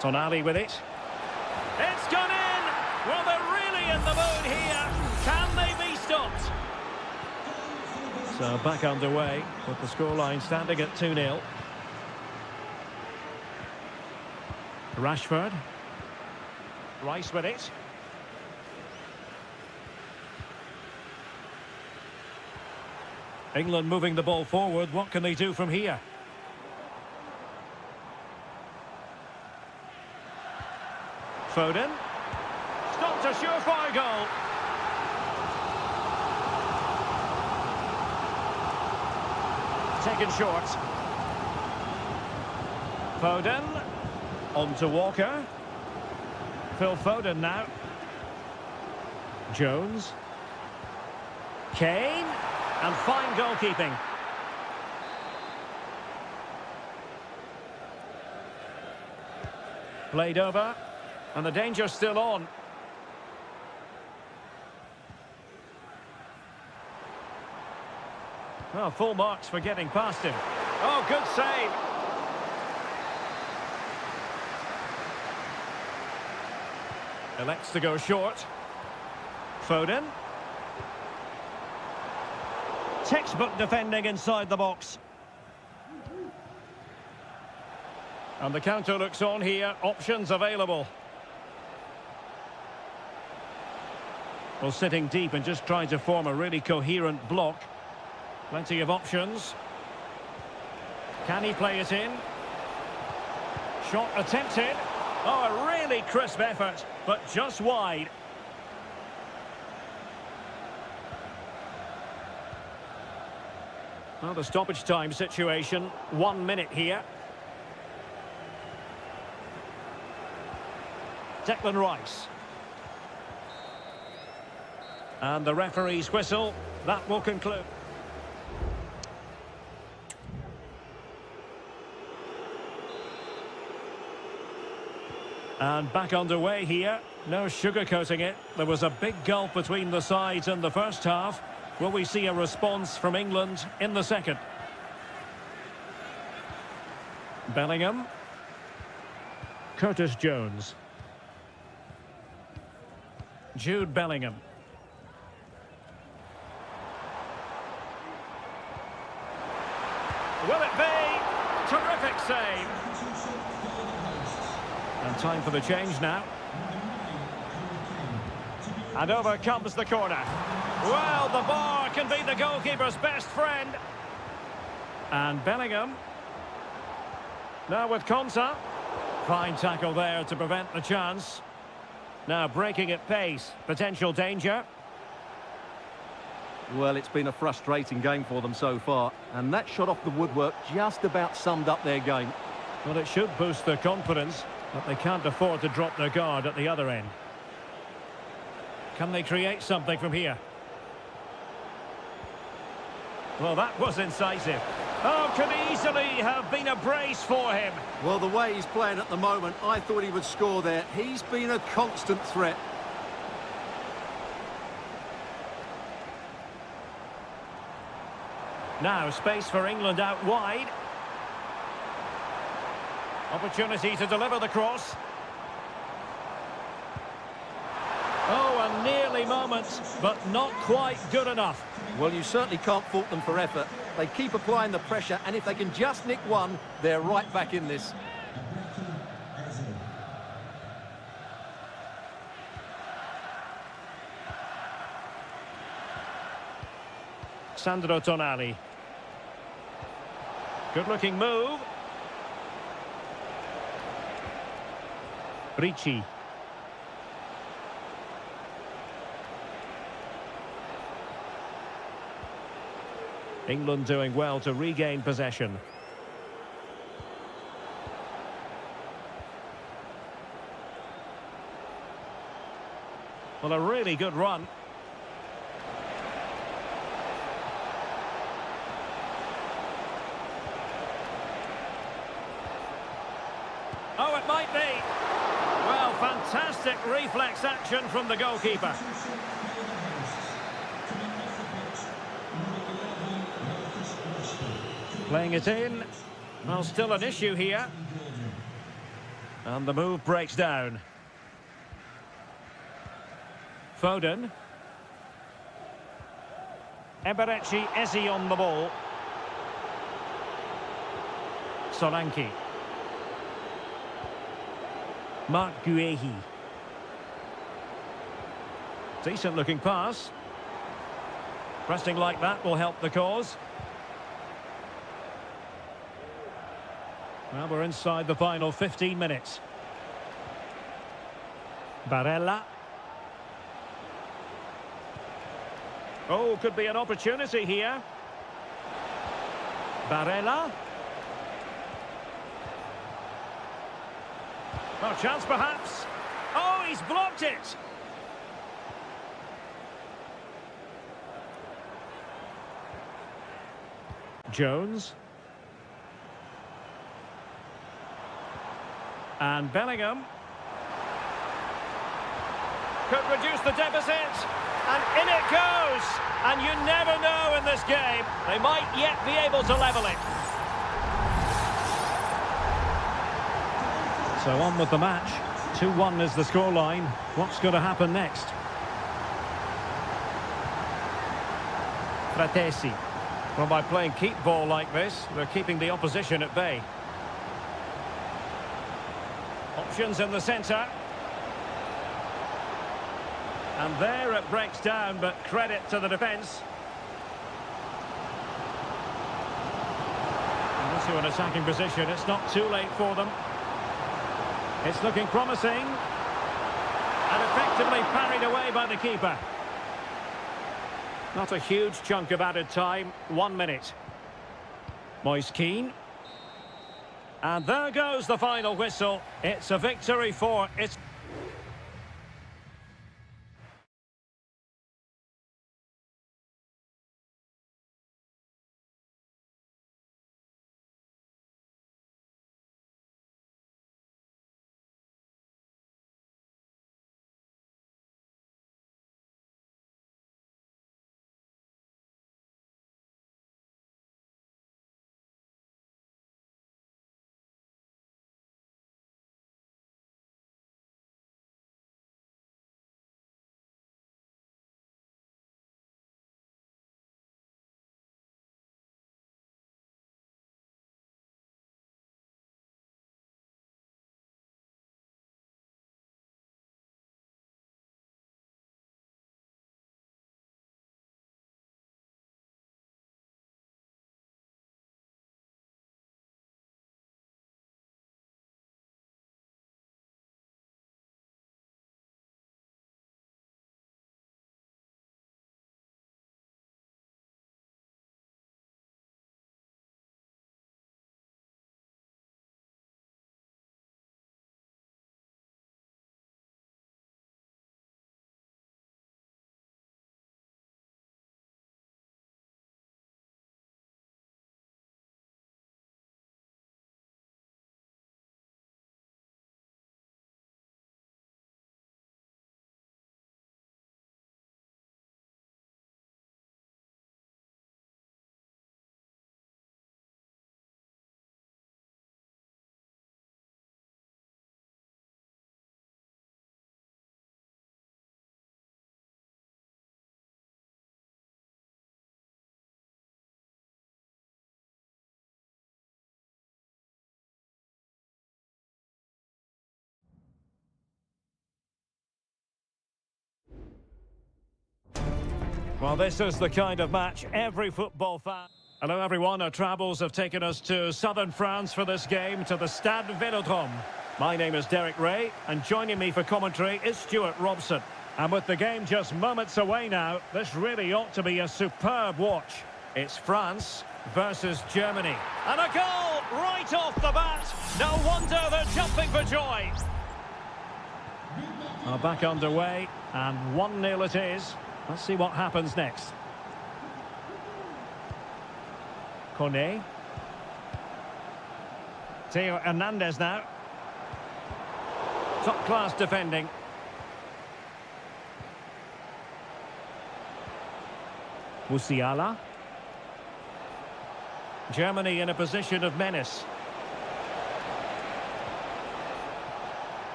Tonali with it. It's gone in! Well, they're really in the mood here. Can they be stopped? So back underway with the scoreline standing at 2-0. Rashford. Rice with it. England moving the ball forward. What can they do from here? Foden. Stopped a surefire goal. Taken short. Foden. On to Walker. Phil Foden now. Jones. Kane. And fine goalkeeping. Played over. And the danger's still on. Well, full marks for getting past him. Oh, good save. Elects to go short. Foden. Textbook defending inside the box. And the counter looks on here. Options available. Well, sitting deep and just trying to form a really coherent block. Plenty of options. Can he play it in? Shot attempted. Oh, a really crisp effort, but just wide. Well, the stoppage time situation, 1 minute here. Declan Rice. And the referee's whistle, that will conclude. And back underway here. No sugarcoating it. There was a big gulf between the sides in the first half. Will we see a response from England in the second? Bellingham. Curtis Jones. Jude Bellingham. Will it be? Terrific save. And time for the change now. And over comes the corner. Well, the bar can be the goalkeeper's best friend. And Bellingham. Now with Konsa. Fine tackle there to prevent the chance. Now breaking at pace. Potential danger. Well, it's been a frustrating game for them so far. And that shot off the woodwork just about summed up their game. Well, it should boost their confidence, but they can't afford to drop their guard at the other end. Can they create something from here? Well, that was incisive. Oh, could easily have been a brace for him. Well, the way he's playing at the moment, I thought he would score there. He's been a constant threat. Now, space for England out wide. Opportunity to deliver the cross. Oh, a nearly moment, but not quite good enough. Well, you certainly can't fault them for effort. They keep applying the pressure, and if they can just nick one, they're right back in this. Sandro Tonali. Good-looking move. Ricci. England doing well to regain possession. Well, a really good run. Oh, it might be. Well, fantastic reflex action from the goalkeeper. Playing it in. Well, still an issue here. And the move breaks down. Foden. Eberechi Eze on the ball. Solanke. Mark Guehi. Decent looking pass. Pressing like that will help the cause. Well, we're inside the final 15 minutes. Barella. Oh, could be an opportunity here. Barella. Oh, chance perhaps. Oh, he's blocked it. Jones. And Bellingham. Could reduce the deficit. And in it goes. And you never know in this game. They might yet be able to level it. So on with the match. 2-1 is the scoreline. What's going to happen next? Fratesi. Well, by playing keep ball like this, they're keeping the opposition at bay. Options in the centre. And there it breaks down, but credit to the defence. Into an attacking position, it's not too late for them. It's looking promising. And effectively parried away by the keeper. Not a huge chunk of added time, 1 minute. Moise Keane. And there goes the final whistle. It's a victory for its... Well, this is the kind of match every football fan... Hello, everyone. Our travels have taken us to southern France for this game, to the Stade Vélodrome. My name is Derek Ray, and joining me for commentary is Stuart Robson. And with the game just moments away now, this really ought to be a superb watch. It's France versus Germany. And a goal right off the bat. No wonder they're jumping for joy. Are back underway, and 1-0 it is. Let's see what happens next. Kone. Theo Hernandez now. Top-class defending. Musiala. Germany in a position of menace.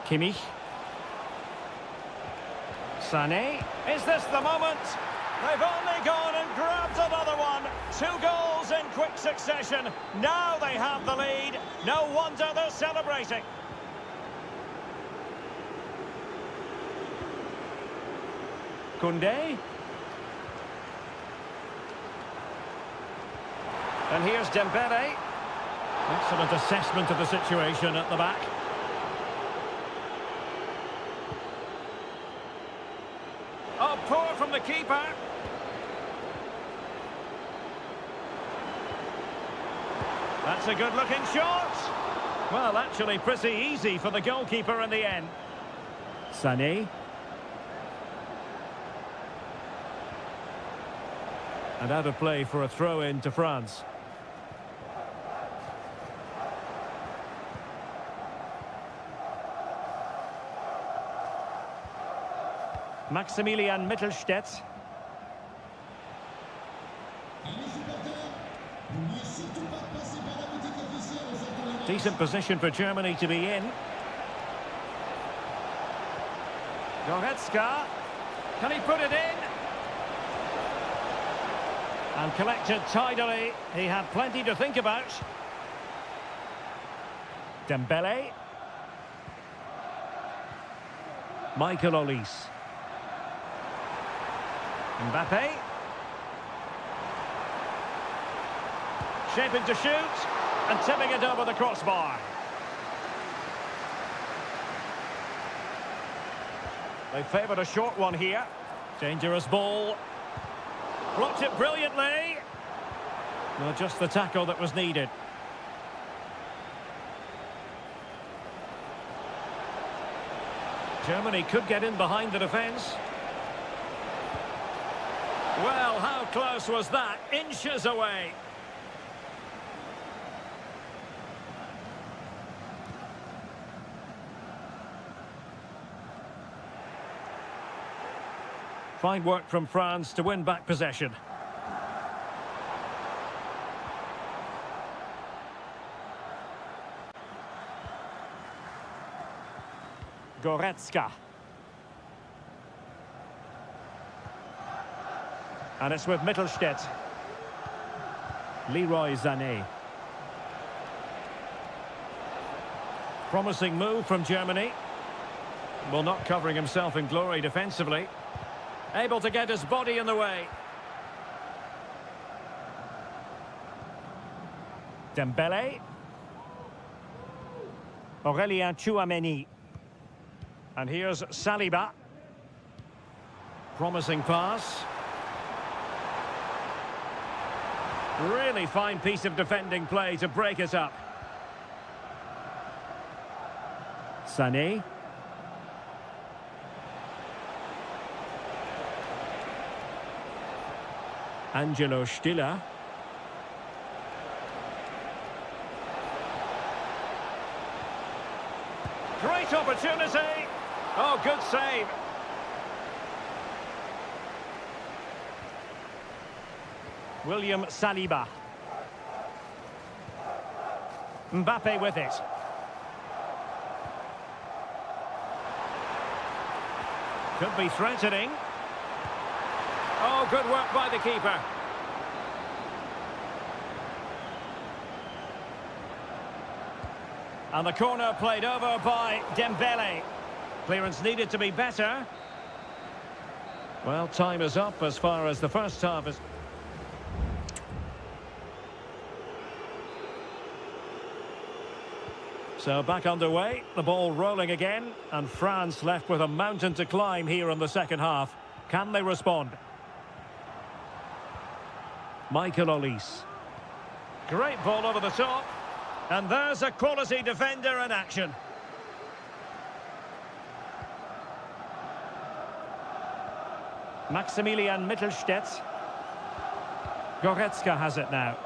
Kimmich. Sané. Is this the moment? They've only gone and grabbed another one. 2 goals in quick succession. Now they have the lead. No wonder they're celebrating. Koundé. And here's Dembele. Excellent assessment of the situation at the back. Oh, poor from the keeper. That's a good-looking shot. Well, actually pretty easy for the goalkeeper in the end. Sané. And out of play for a throw-in to France. Maximilian Mittelstädt. Decent position for Germany to be in. Goretzka. Can he put it in? And collected tidily. He had plenty to think about. Dembele. Michael Olise. Mbappe. Shaping to shoot. And tipping it over the crossbar. They favoured a short one here. Dangerous ball. Blocked it brilliantly. Well, just the tackle that was needed. Germany could get in behind the defence. Well, how close was that? Inches away. Fine work from France to win back possession. Goretzka. And it's with Mittelstädt. Leroy Sané. Promising move from Germany. Well, not covering himself in glory defensively. Able to get his body in the way. Dembele. Aurélien Tchouameni. And here's Saliba. Promising pass. Really fine piece of defending play to break it up. Sané. Angelo Stiller. Great opportunity. Oh, good save. William Saliba. Mbappe with it. Could be threatening. Oh, good work by the keeper. And the corner played over by Dembele. Clearance needed to be better. Well, time is up as far as the first half is... So back underway, the ball rolling again, and France left with a mountain to climb here in the second half. Can they respond? Michael Olise. Great ball over the top. And there's a quality defender in action. Maximilian Mittelstädt. Goretzka has it now.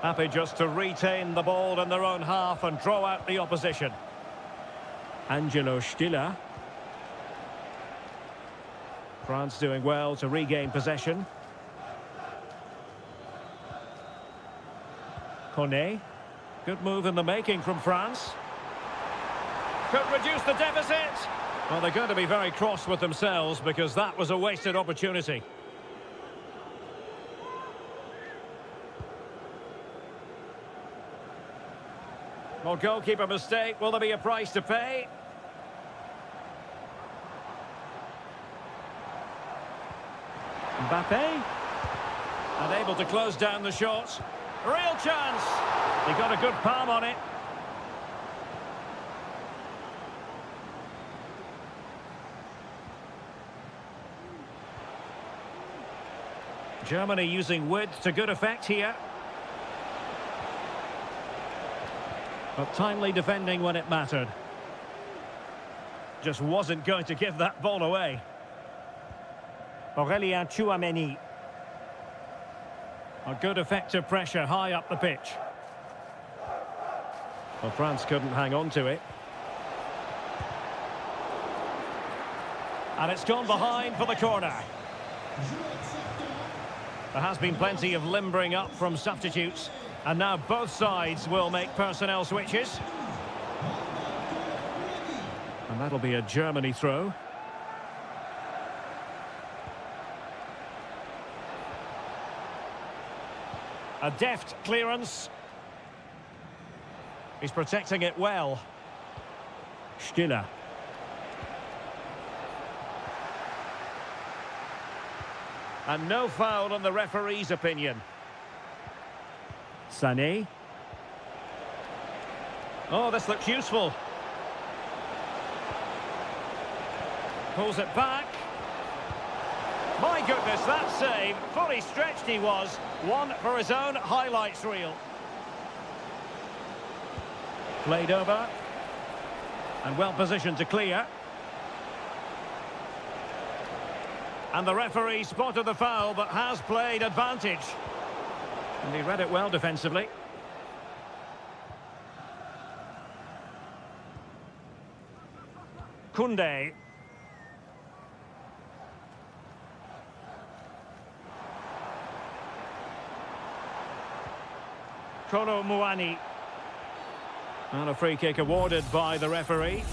Happy just to retain the ball in their own half and draw out the opposition. Angelo Stiller. France doing well to regain possession. Kone. Good move in the making from France. Could reduce the deficit. Well, they're going to be very cross with themselves because that was a wasted opportunity. Well, goalkeeper mistake. Will there be a price to pay? Mbappe. Unable to close down the shots. Real chance. He got a good palm on it. Germany using width to good effect here. But timely defending when it mattered. Just wasn't going to give that ball away. Aurélien Tchouaméni. A good effective pressure high up the pitch. Well, France couldn't hang on to it. And it's gone behind for the corner. There has been plenty of limbering up from substitutes. And now both sides will make personnel switches. And that'll be a Germany throw. A deft clearance. He's protecting it well. Stiller. And no foul in the referee's opinion. Sané. Oh, this looks useful. Pulls it back. My goodness, that save. Fully stretched he was. One for his own highlights reel. Played over. And well positioned to clear. And the referee spotted the foul, but has played advantage. And he read it well defensively. Koundé. Kolo Muani. And a free kick awarded by the referee.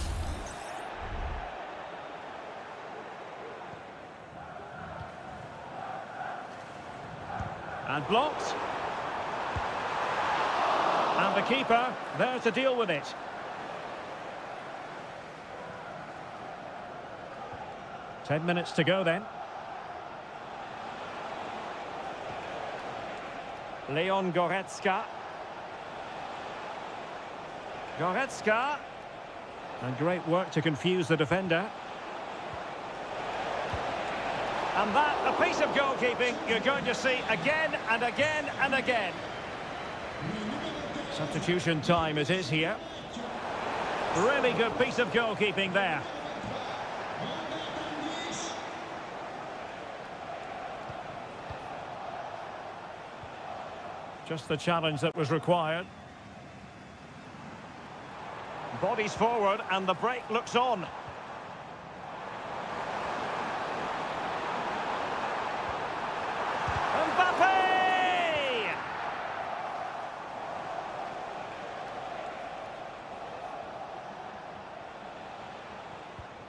And blocked. And the keeper there to deal with it. Ten minutes to go then. Leon Goretzka. Goretzka. And great work to confuse the defender. And that, a piece of goalkeeping you're going to see again and again and again. Substitution time it is here. Really good piece of goalkeeping there. Just the challenge that was required. Bodies forward and the break looks on. Mbappe!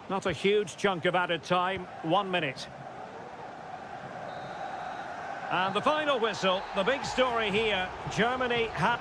Not a huge chunk of added time, 1 minute. And the final whistle, the big story here, Germany had...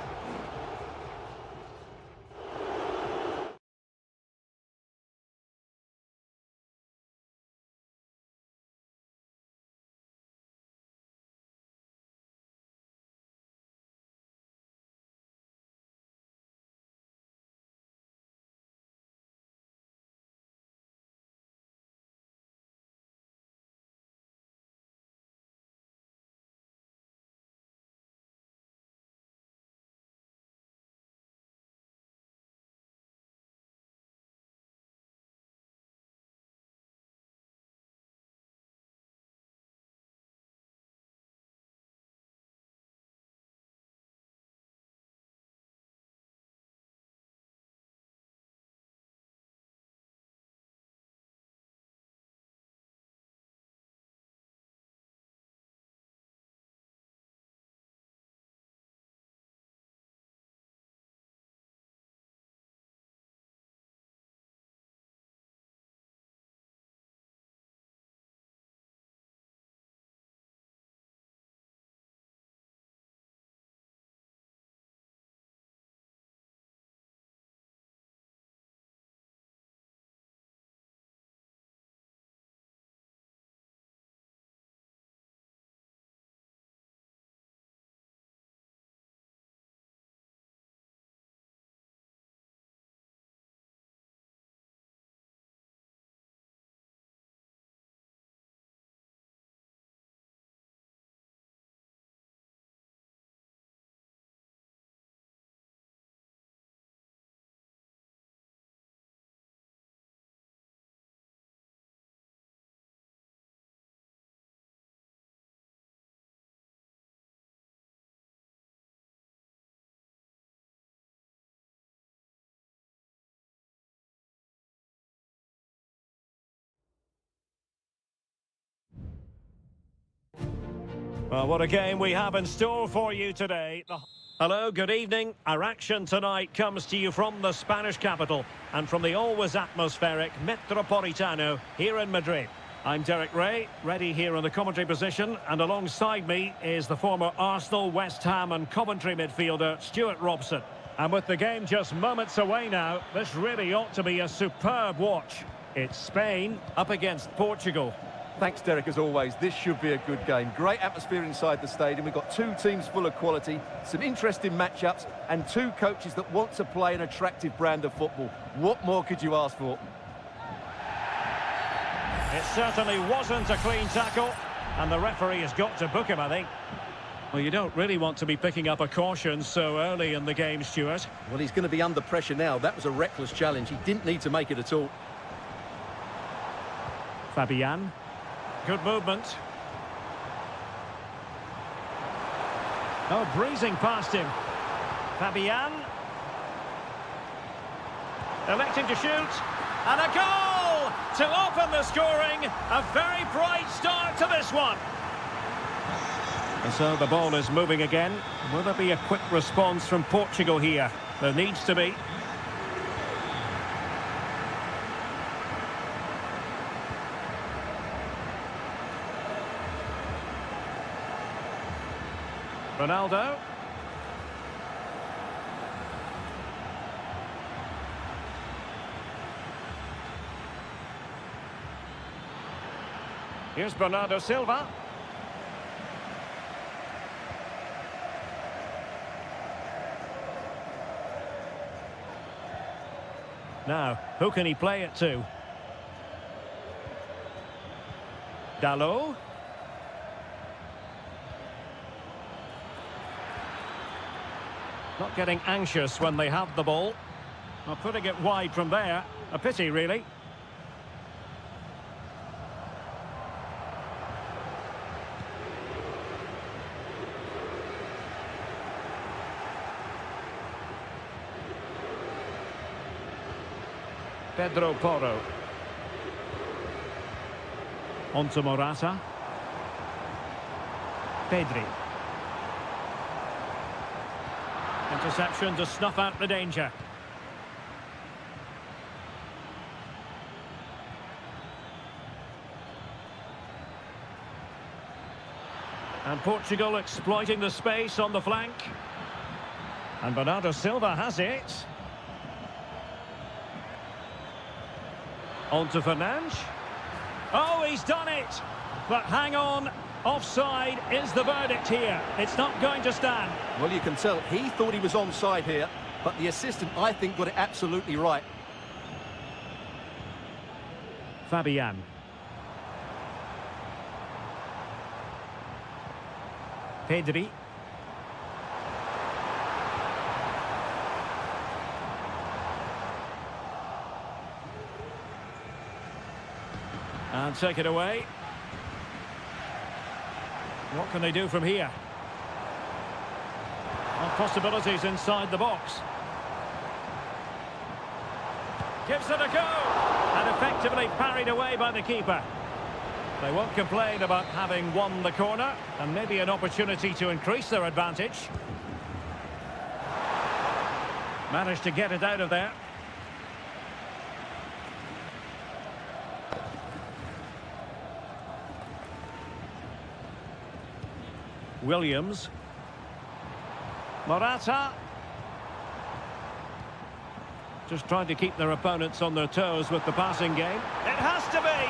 Well, what a game we have in store for you today. Hello, good evening. Our action tonight comes to you from the Spanish capital and from the always atmospheric Metropolitano here in Madrid. I'm Derek Ray, ready here in the commentary position, and alongside me is the former Arsenal, West Ham and Coventry midfielder Stuart Robson. And with the game just moments away now, this really ought to be a superb watch. It's Spain up against Portugal. Thanks, Derek, as always. This should be a good game. Great atmosphere inside the stadium. We've got two teams full of quality, some interesting matchups, and two coaches that want to play an attractive brand of football. What more could you ask for? It certainly wasn't a clean tackle, and the referee has got to book him, I think. Well, you don't really want to be picking up a caution so early in the game, Stuart. Well, he's going to be under pressure now. That was a reckless challenge. He didn't need to make it at all. Fabian. Good movement. Oh, breezing past him. Fabian. Electing to shoot. And a goal to open the scoring. A very bright start to this one. And so the ball is moving again. Will there be a quick response from Portugal here? There needs to be. Ronaldo. Here's Bernardo Silva. Now, who can he play it to? Dalot. Not getting anxious when they have the ball. Well, putting it wide from there. A pity, really. Pedro Porro. On to Morata. Pedri. Interception to snuff out the danger. And Portugal exploiting the space on the flank. And Bernardo Silva has it. On to Fernandes. Oh, he's done it! But hang on. Offside is the verdict here. It's not going to stand. Well, you can tell he thought he was onside here, but the assistant, I think, got it absolutely right. Fabian. Pedri. And take it away. What can they do from here? Well, possibilities inside the box. Gives it a go. And effectively parried away by the keeper. They won't complain about having won the corner. And maybe an opportunity to increase their advantage. Managed to get it out of there. Williams. Morata. Just trying to keep their opponents on their toes with the passing game. It has to be!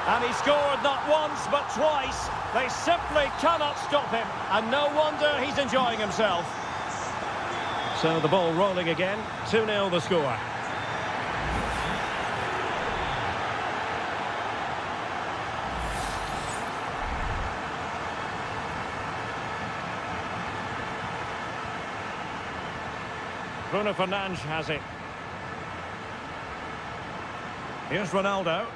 And he scored not once but twice. They simply cannot stop him. And no wonder he's enjoying himself. So the ball rolling again. 2-0 the score. Bruno Fernandes has it. Here's Ronaldo.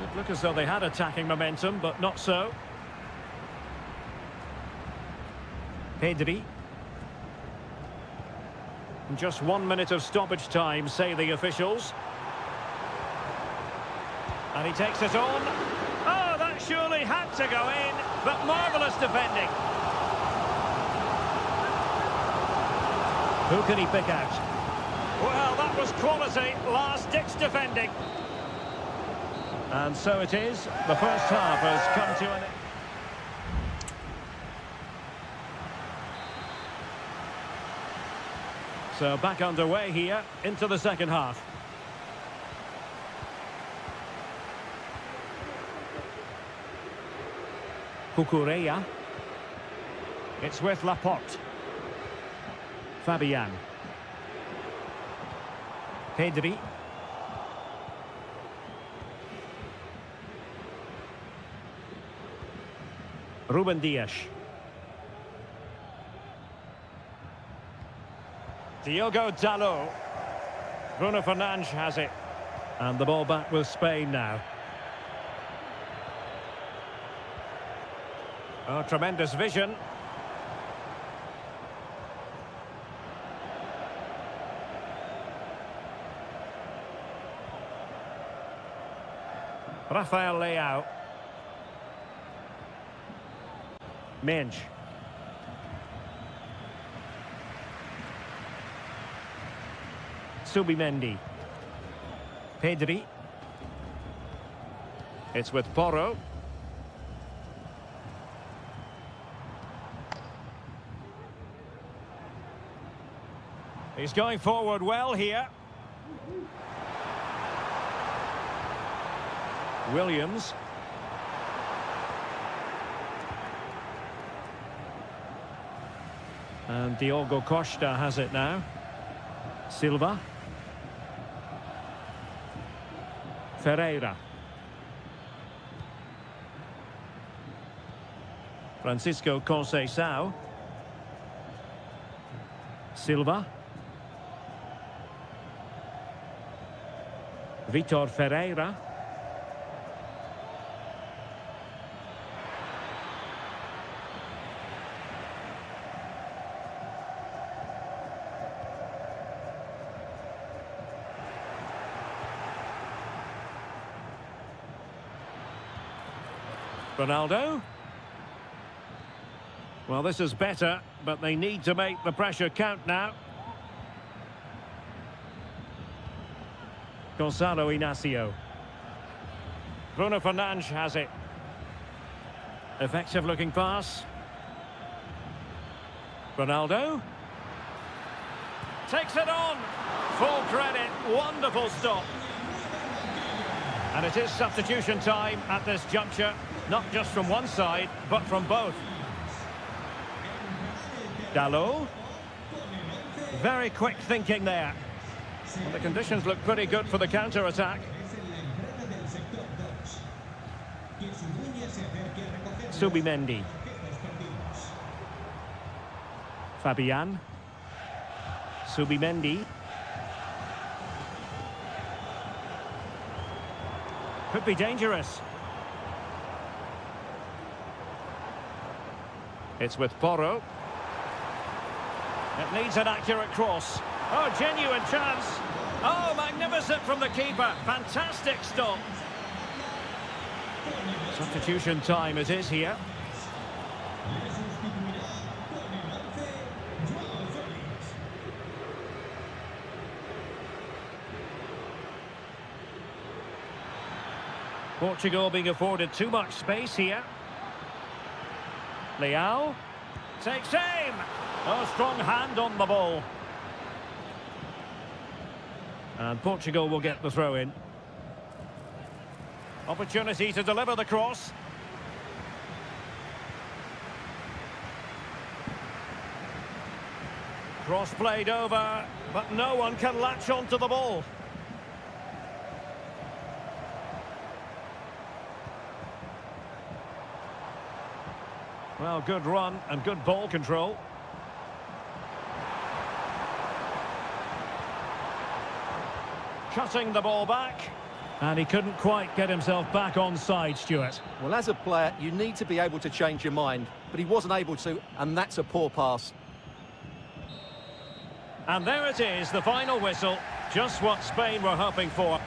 Did look as though they had attacking momentum, but not so. Pedri. Just 1 minute of stoppage time, say the officials. And he takes it on. Oh, that surely had to go in, but marvellous defending. Who can he pick out? Well, that was quality, last-ditch defending. And so it is. The first half has come to an end. So back underway here into the second half. Cucurella. It's with Laporte. Fabian. Pedri. Ruben Dias. Diogo Dalot. Bruno Fernandes has it. And the ball back with Spain now. Oh, tremendous vision. Rafael Leao. Minge. Subimendi. Pedri. It's with Porro. He's going forward well here. Williams. And Diogo Costa has it now. Silva. Ferreira. Francisco Conceição. Silva. Vitor Ferreira. Ronaldo. Well, this is better, but they need to make the pressure count now. Gonzalo Inacio. Bruno Fernandes has it. Effective looking pass. Ronaldo. Takes it on. Full credit. Wonderful stop. And it is substitution time at this juncture. Not just from one side, but from both. Dalot. Very quick thinking there. Well, the conditions look pretty good for the counter-attack. Subimendi. Fabian. Subimendi. Could be dangerous. It's with Porro. It needs an accurate cross. Oh, genuine chance. Oh, magnificent from the keeper. Fantastic stop. Substitution time it is here. Portugal being afforded too much space here. Leao takes aim. Oh, strong hand on the ball. And Portugal will get the throw in. Opportunity to deliver the cross. Cross played over, but no one can latch onto the ball. Well, good run and good ball control. Cutting the ball back. And he couldn't quite get himself back on side, Stuart. Well, as a player, you need to be able to change your mind, but he wasn't able to, and that's a poor pass. And there it is, the final whistle. Just what Spain were hoping for.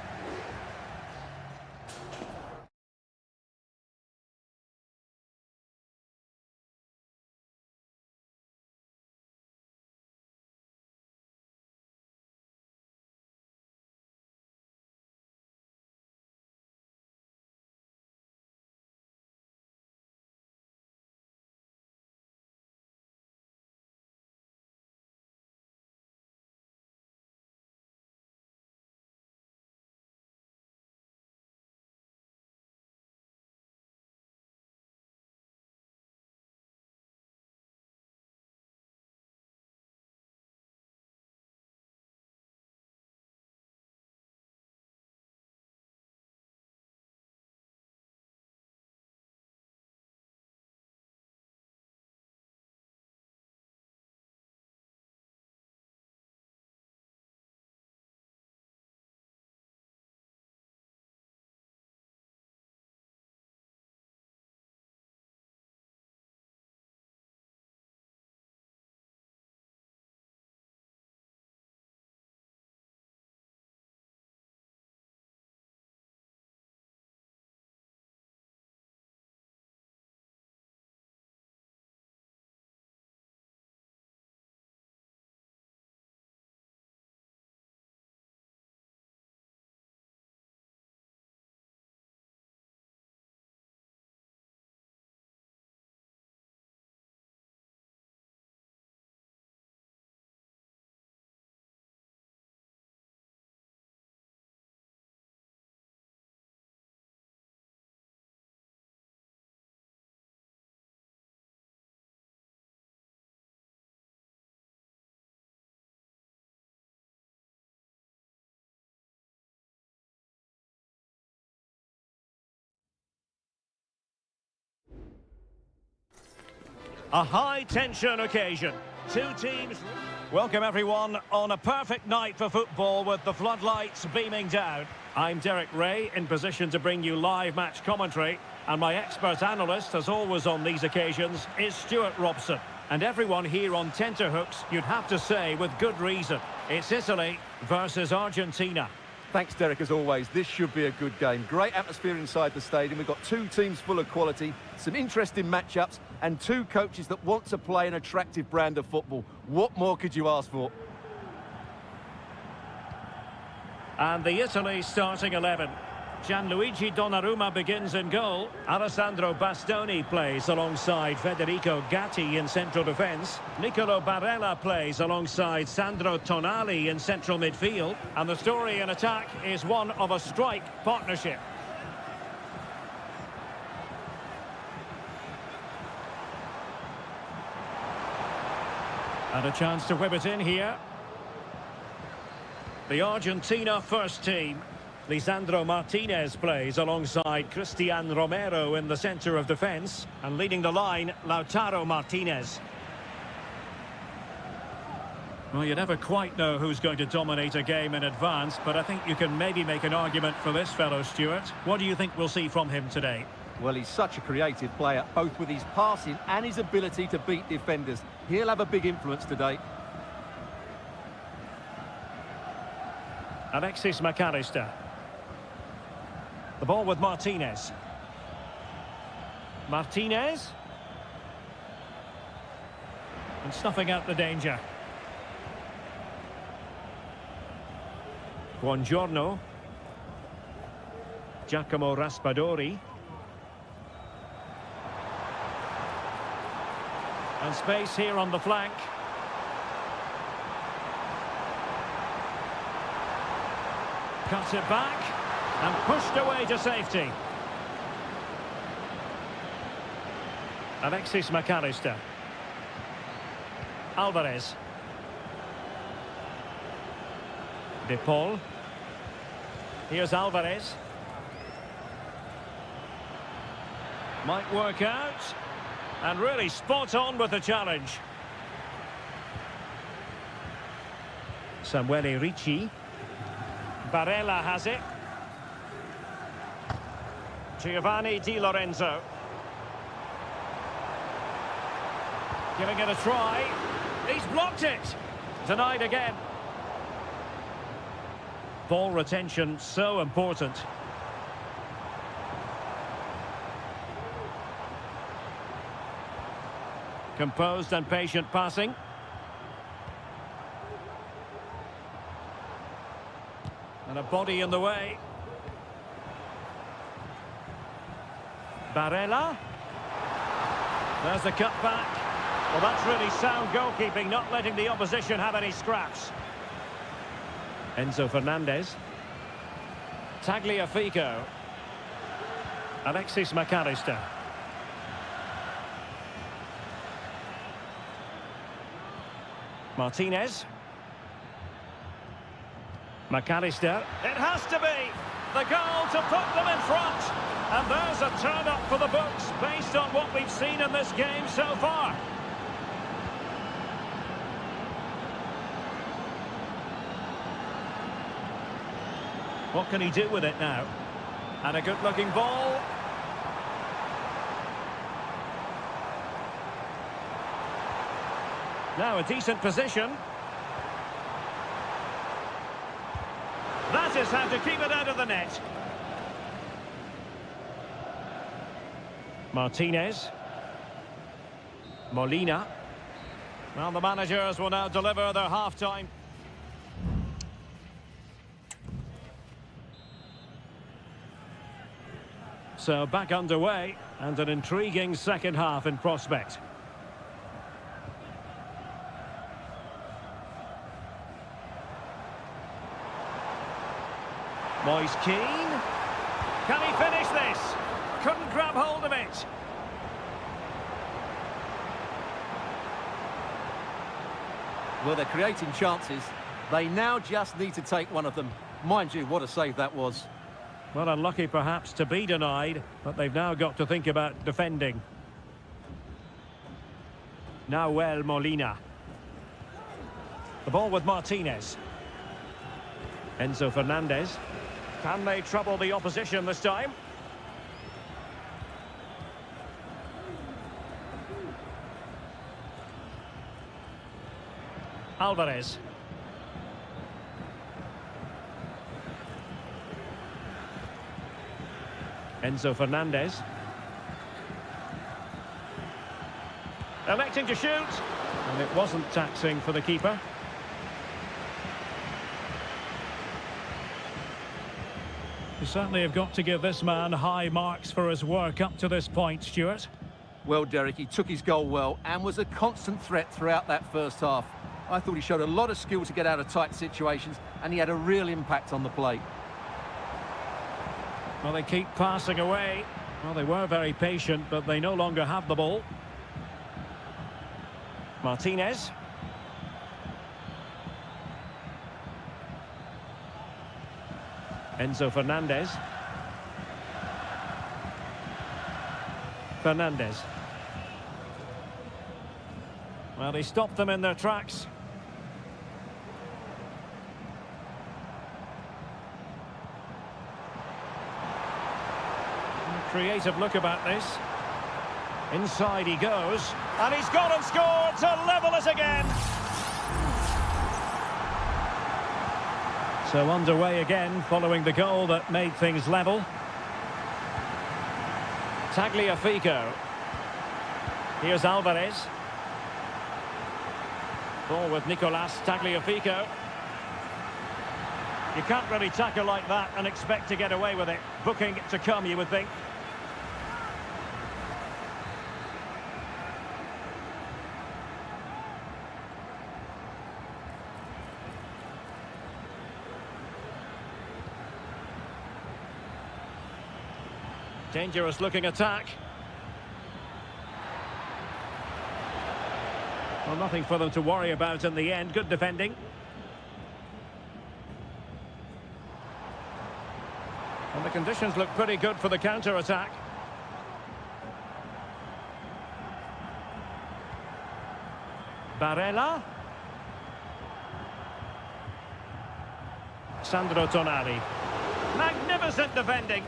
A high-tension occasion. Two teams... Welcome, everyone, on a perfect night for football with the floodlights beaming down. I'm Derek Ray, in position to bring you live match commentary. And my expert analyst, as always on these occasions, is Stuart Robson. And everyone here on tenterhooks, you'd have to say, with good reason. It's Italy versus Argentina. Thanks, Derek, as always. This should be a good game. Great atmosphere inside the stadium. We've got two teams full of quality, some interesting matchups, and two coaches that want to play an attractive brand of football. What more could you ask for? And the Italy starting 11. Gianluigi Donnarumma begins in goal. Alessandro Bastoni plays alongside Federico Gatti in central defence. Nicolo Barella plays alongside Sandro Tonali in central midfield. And the story in attack is one of a strike partnership. And a chance to whip it in here. The Argentina first team. Lisandro Martinez plays alongside Cristian Romero in the centre of defence. And leading the line, Lautaro Martinez. Well, you never quite know who's going to dominate a game in advance, but I think you can maybe make an argument for this fellow, Stuart. What do you think we'll see from him today? Well, he's such a creative player, both with his passing and his ability to beat defenders. He'll have a big influence today. Alexis McAllister. The ball with Martinez. Martinez. And snuffing out the danger. Buongiorno. Giacomo Raspadori. And space here on the flank. Cuts it back. And pushed away to safety. Alexis McAllister. Alvarez. De Paul. Here's Alvarez. Might work out. And really spot on with the challenge. Samuele Ricci. Barella has it. Giovanni Di Lorenzo. Giving it a try. He's blocked it. Denied again. Ball retention so important. Composed and patient passing. And a body in the way. Barella. There's the cut back. Well, that's really sound goalkeeping, not letting the opposition have any scraps. Enzo Fernandez. Tagliafico. Alexis McAllister. Martinez. McAllister. It has to be the goal to put them in front. And there's a turn-up for the books based on what we've seen in this game so far. What can he do with it now? And a good-looking ball. Now a decent position. That is how to keep it out of the net. Martinez. Molina. Well, the managers will now deliver their half-time. So back underway, and an intriguing second half in prospect. Moise Keane. Can he finish this? Couldn't grab hold of it. Well, they're creating chances. They now just need to take one of them. Mind you, what a save that was. Well, unlucky perhaps to be denied, but they've now got to think about defending. Nahuel Molina. The ball with Martinez. Enzo Fernandez. Can they trouble the opposition this time? Alvarez. Enzo Fernandez. Electing to shoot. And it wasn't taxing for the keeper. You certainly have got to give this man high marks for his work up to this point, Stuart. Well, Derek, he took his goal well and was a constant threat throughout that first half. I thought he showed a lot of skill to get out of tight situations, and he had a real impact on the plate. Well, they keep passing away. Well, they were very patient, but they no longer have the ball. Martinez. Enzo Fernandez. Fernandez. Well, he stopped them in their tracks. Creative look about this. Inside he goes. And he's gone and scored to level it again. So underway again following the goal that made things level. Tagliafico. Here's Alvarez. Ball with Nicolas Tagliafico. You can't really tackle like that and expect to get away with it. Booking to come, you would think. Dangerous looking attack. Well, nothing for them to worry about in the end. Good defending. And the conditions look pretty good for the counter-attack. Barella. Sandro Tonali. Magnificent defending.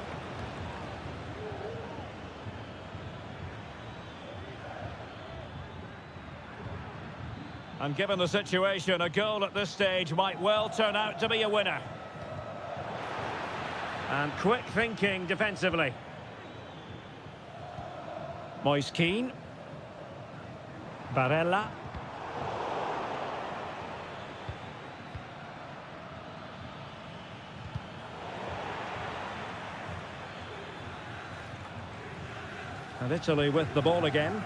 And given the situation, a goal at this stage might well turn out to be a winner. And quick thinking defensively. Moise Kean. Barella. And Italy with the ball again.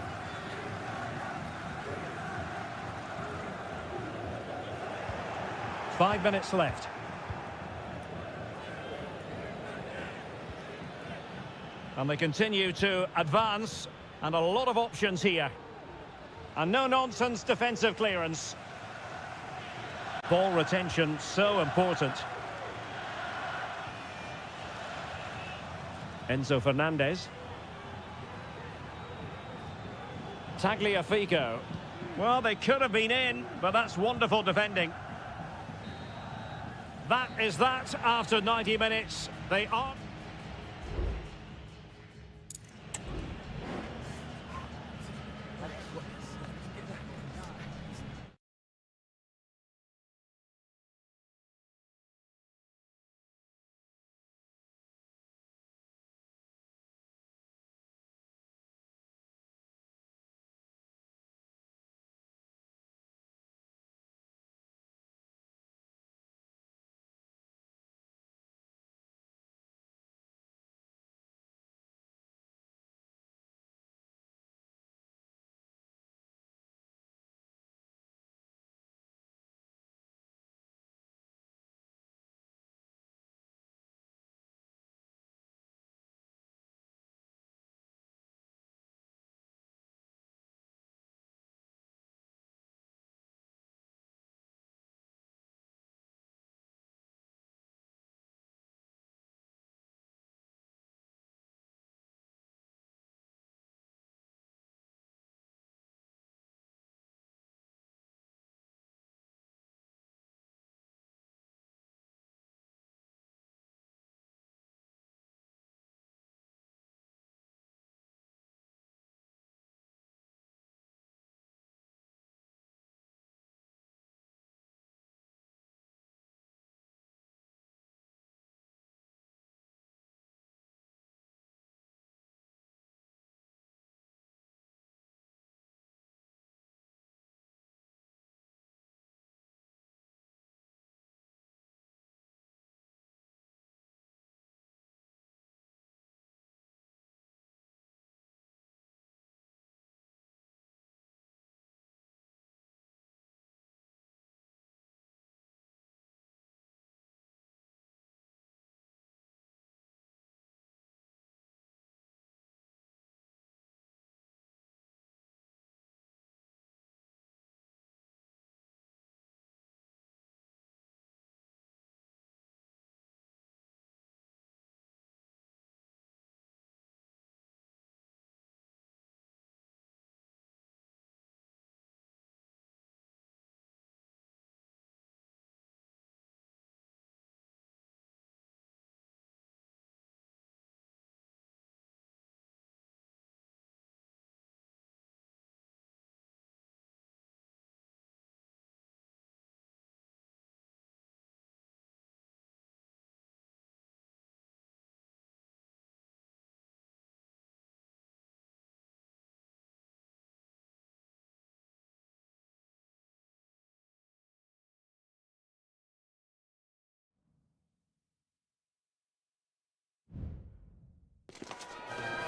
Five minutes left. And they continue to advance, and a lot of options here. And no-nonsense defensive clearance. Ball retention, so important. Enzo Fernandez. Tagliafico. Well, they could have been in, but that's wonderful defending. That is that after 90 minutes. They are...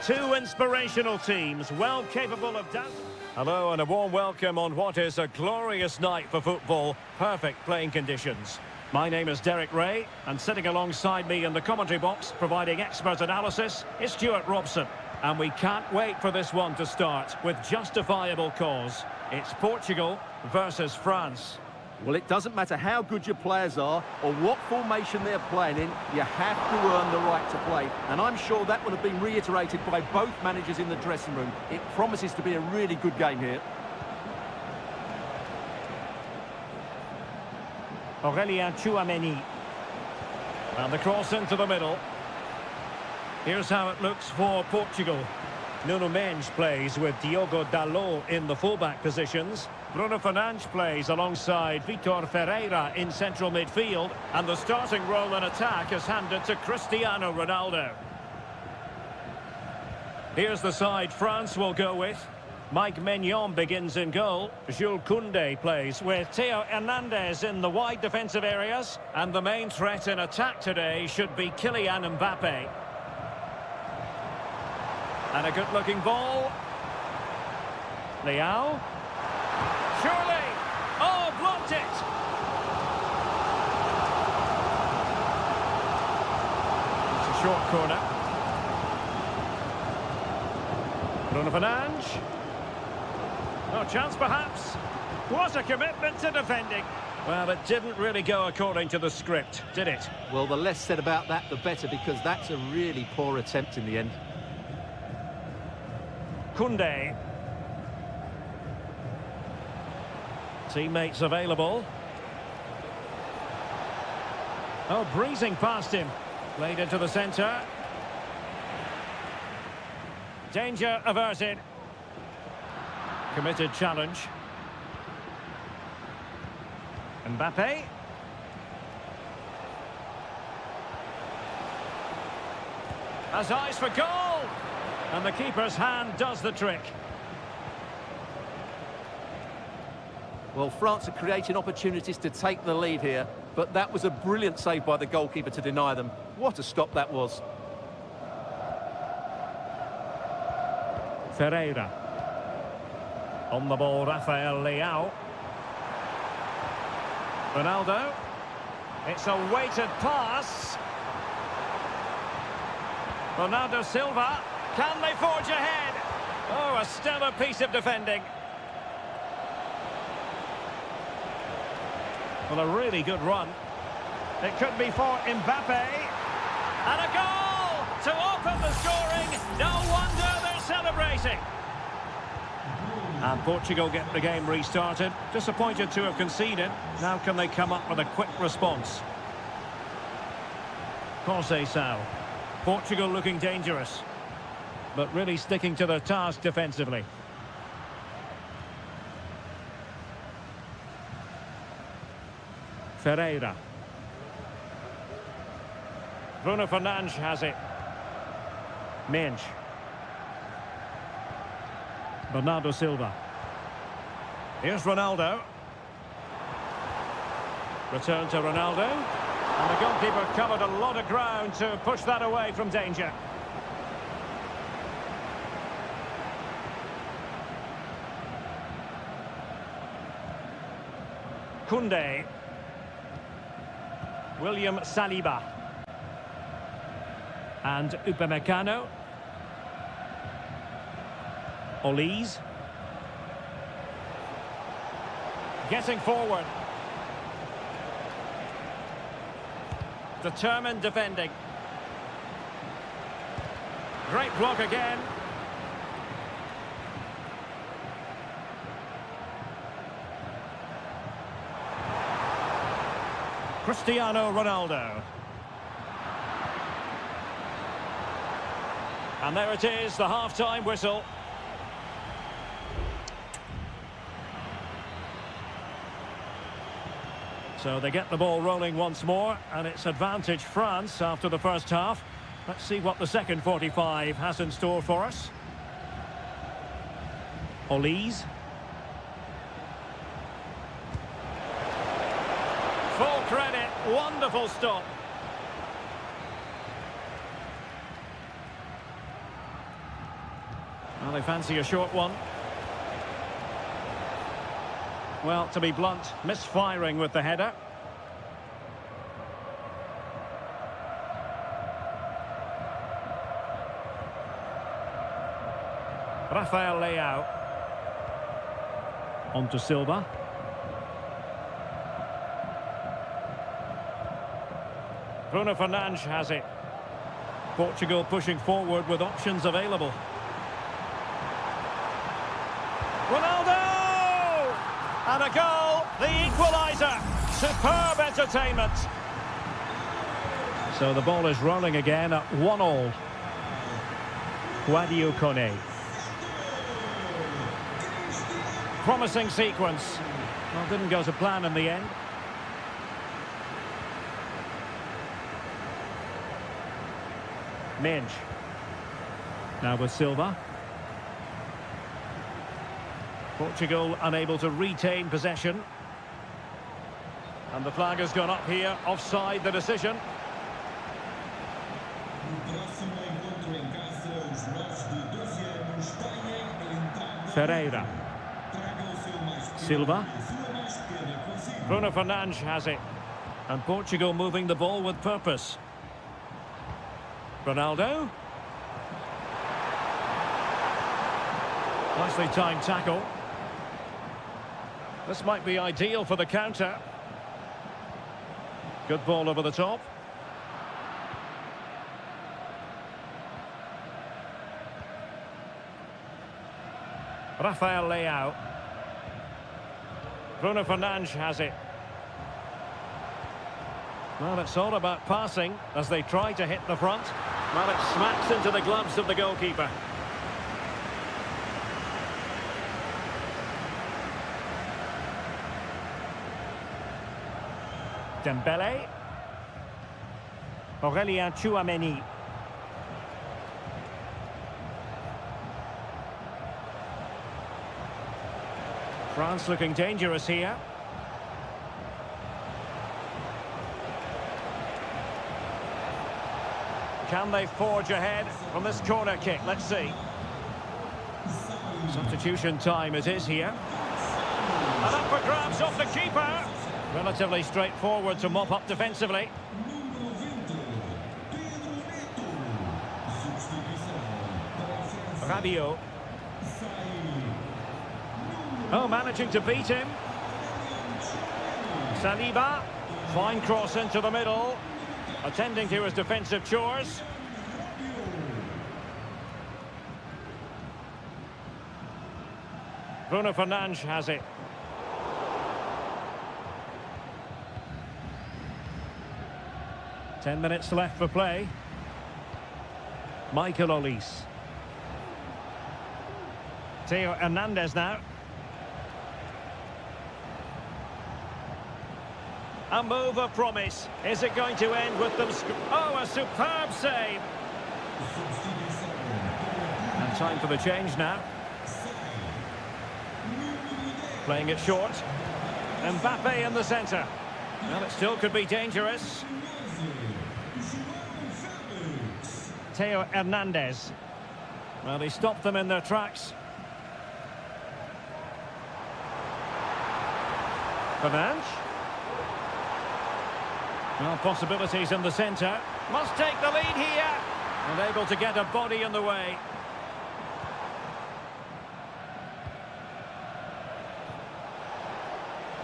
Two inspirational teams, well capable of dancing. Hello and a warm welcome on what is a glorious night for football. Perfect playing conditions. My name is Derek Ray, and sitting alongside me in the commentary box, providing expert analysis, is Stuart Robson. And we can't wait for this one to start with justifiable cause. It's Portugal versus France. Well, it doesn't matter how good your players are or what formation they're playing in, you have to earn the right to play. And I'm sure that would have been reiterated by both managers in the dressing room. It promises to be a really good game here. Aurélien Tchouameni. And the cross into the middle. Here's how it looks for Portugal. Nuno Mendes plays with Diogo Dalot in the fullback positions. Bruno Fernandes plays alongside Vitor Ferreira in central midfield. And the starting role in attack is handed to Cristiano Ronaldo. Here's the side France will go with. Mike Maignan begins in goal. Jules Koundé plays with Theo Hernandez in the wide defensive areas. And the main threat in attack today should be Kylian Mbappe. And a good-looking ball. Leao. Surely! Oh, blocked it! It's a short corner. Bruno Fernandes. No chance, perhaps. What a commitment to defending. Well, it didn't really go according to the script, did it? Well, the less said about that, the better, because that's a really poor attempt in the end. Koundé. Teammates available. Oh, breezing past him. Played into the centre. Danger averted. Committed challenge. Mbappe. Has eyes for goal. And the keeper's hand does the trick. Well, France are creating opportunities to take the lead here, but that was a brilliant save by the goalkeeper to deny them. What a stop that was. Ferreira. On the ball, Rafael Leao. Ronaldo. It's a weighted pass. Bernardo Silva. Can they forge ahead? Oh, a stellar piece of defending. Well, a really good run. It could be for Mbappe. And a goal to open the scoring. No wonder they're celebrating. And Portugal get the game restarted. Disappointed to have conceded. Now can they come up with a quick response? Conceição. Portugal looking dangerous, but really sticking to their task defensively. Ferreira. Bruno Fernandes has it. Mendes. Bernardo Silva. Here's Ronaldo. Return to Ronaldo. And the goalkeeper covered a lot of ground to push that away from danger. Koundé. William Saliba. And Upamecano. Olise. Getting forward. Determined defending. Great block again. Cristiano Ronaldo. And there it is, the half-time whistle. So they get the ball rolling once more, and it's advantage France after the first half. Let's see what the second 45 has in store for us. Olise. Full credit, wonderful stop. Well, they fancy a short one. Well, to be blunt, misfiring with the header. Rafael Leao. On to Silva. Bruno Fernandes has it. Portugal pushing forward with options available. Ronaldo! And a goal, the equaliser. Superb entertainment. So the ball is rolling again at 1-1. Guadio Kone. Promising sequence. Well, didn't go to plan in the end. Minge. Now with Silva. Portugal unable to retain possession. And the flag has gone up here. Offside the decision. Ferreira. Silva. Bruno Fernandes has it. And Portugal moving the ball with purpose. Ronaldo. Nicely timed tackle. This might be ideal for the counter. Good ball over the top. Rafael Leao. Bruno Fernandes has it. Well, it's all about passing as they try to hit the front. Well, it smacks into the gloves of the goalkeeper. Dembele. Aurélien Tchouameni. France looking dangerous here. Can they forge ahead from this corner kick? Let's see. Substitution time it is here. And up for grabs off the keeper. Relatively straightforward to mop up defensively. Rabiot. Oh, managing to beat him. Saliba. Fine cross into the middle. Attending to his defensive chores. Bruno Fernandes has it. Ten minutes left for play. Michael Olise. Theo Hernandez now. A move of promise. Is it going to end with them? Oh, a superb save. And time for the change now. Playing it short. Mbappe in the centre. Well, it still could be dangerous. Theo Hernandez. Well, he stopped them in their tracks. Fernandes. Well, possibilities in the centre. Must take the lead here. And able to get a body in the way.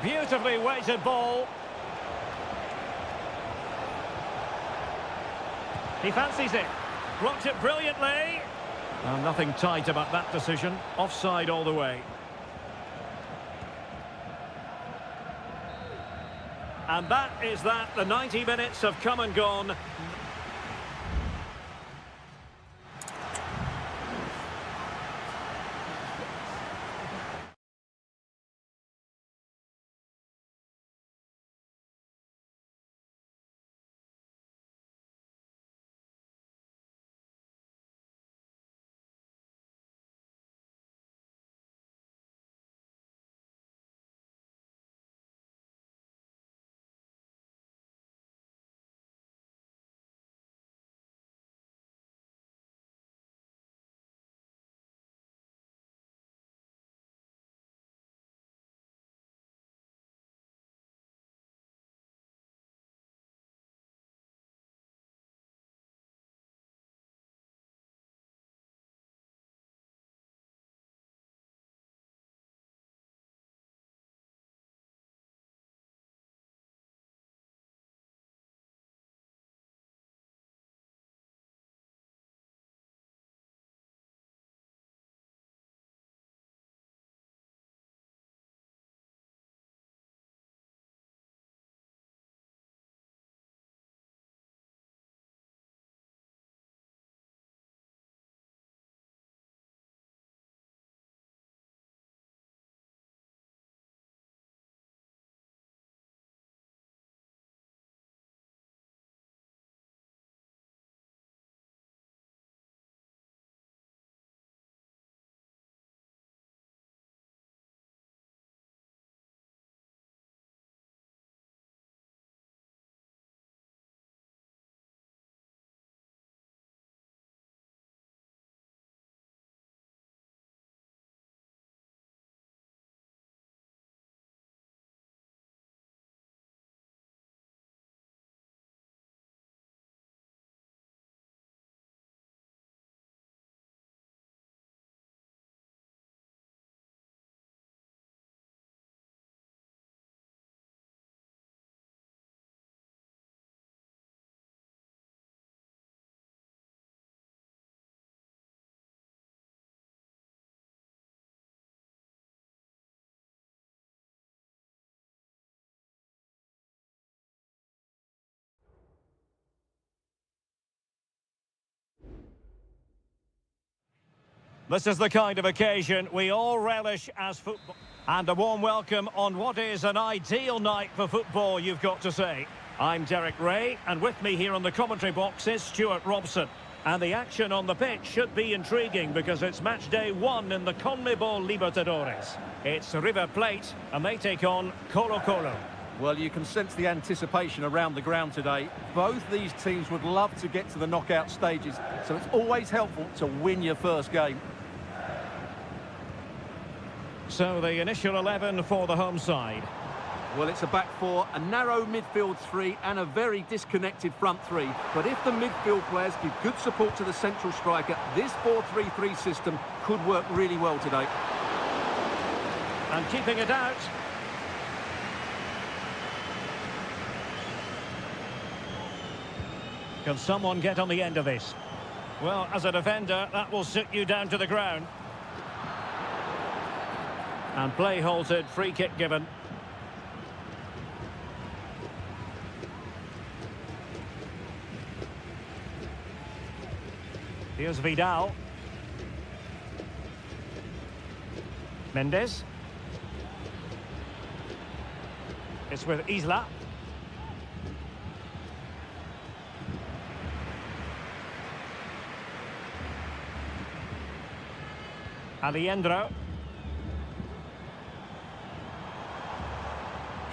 Beautifully weighted ball. He fancies it. Blocked it brilliantly. Well, nothing tight about that decision. Offside all the way. And that is that. The 90 minutes have come and gone. This is the kind of occasion we all relish as football. And a warm welcome on what is an ideal night for football, you've got to say. I'm Derek Ray, and with me here on the commentary box is Stuart Robson. And the action on the pitch should be intriguing because it's match day 1 in the CONMEBOL Libertadores. It's River Plate, and they take on Colo-Colo. Well, you can sense the anticipation around the ground today. Both these teams would love to get to the knockout stages, so it's always helpful to win your first game. So the initial 11 for the home side. Well, it's a back four, a narrow midfield three, and a very disconnected front three. But if the midfield players give good support to the central striker, this 4-3-3 system could work really well today. And keeping it out. Can someone get on the end of this? Well, as a defender, that will sit you down to the ground. And play halted, free kick given. Here's Vidal. Mendes. It's with Isla. Alejandro.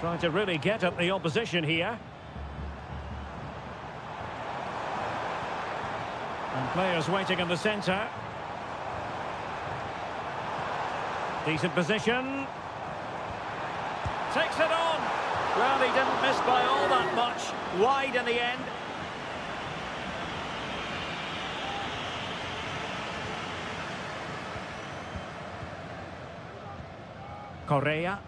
Trying to really get at the opposition here. And players waiting in the centre. Decent position. Takes it on. Well, he didn't miss by all that much. Wide in the end. Correa.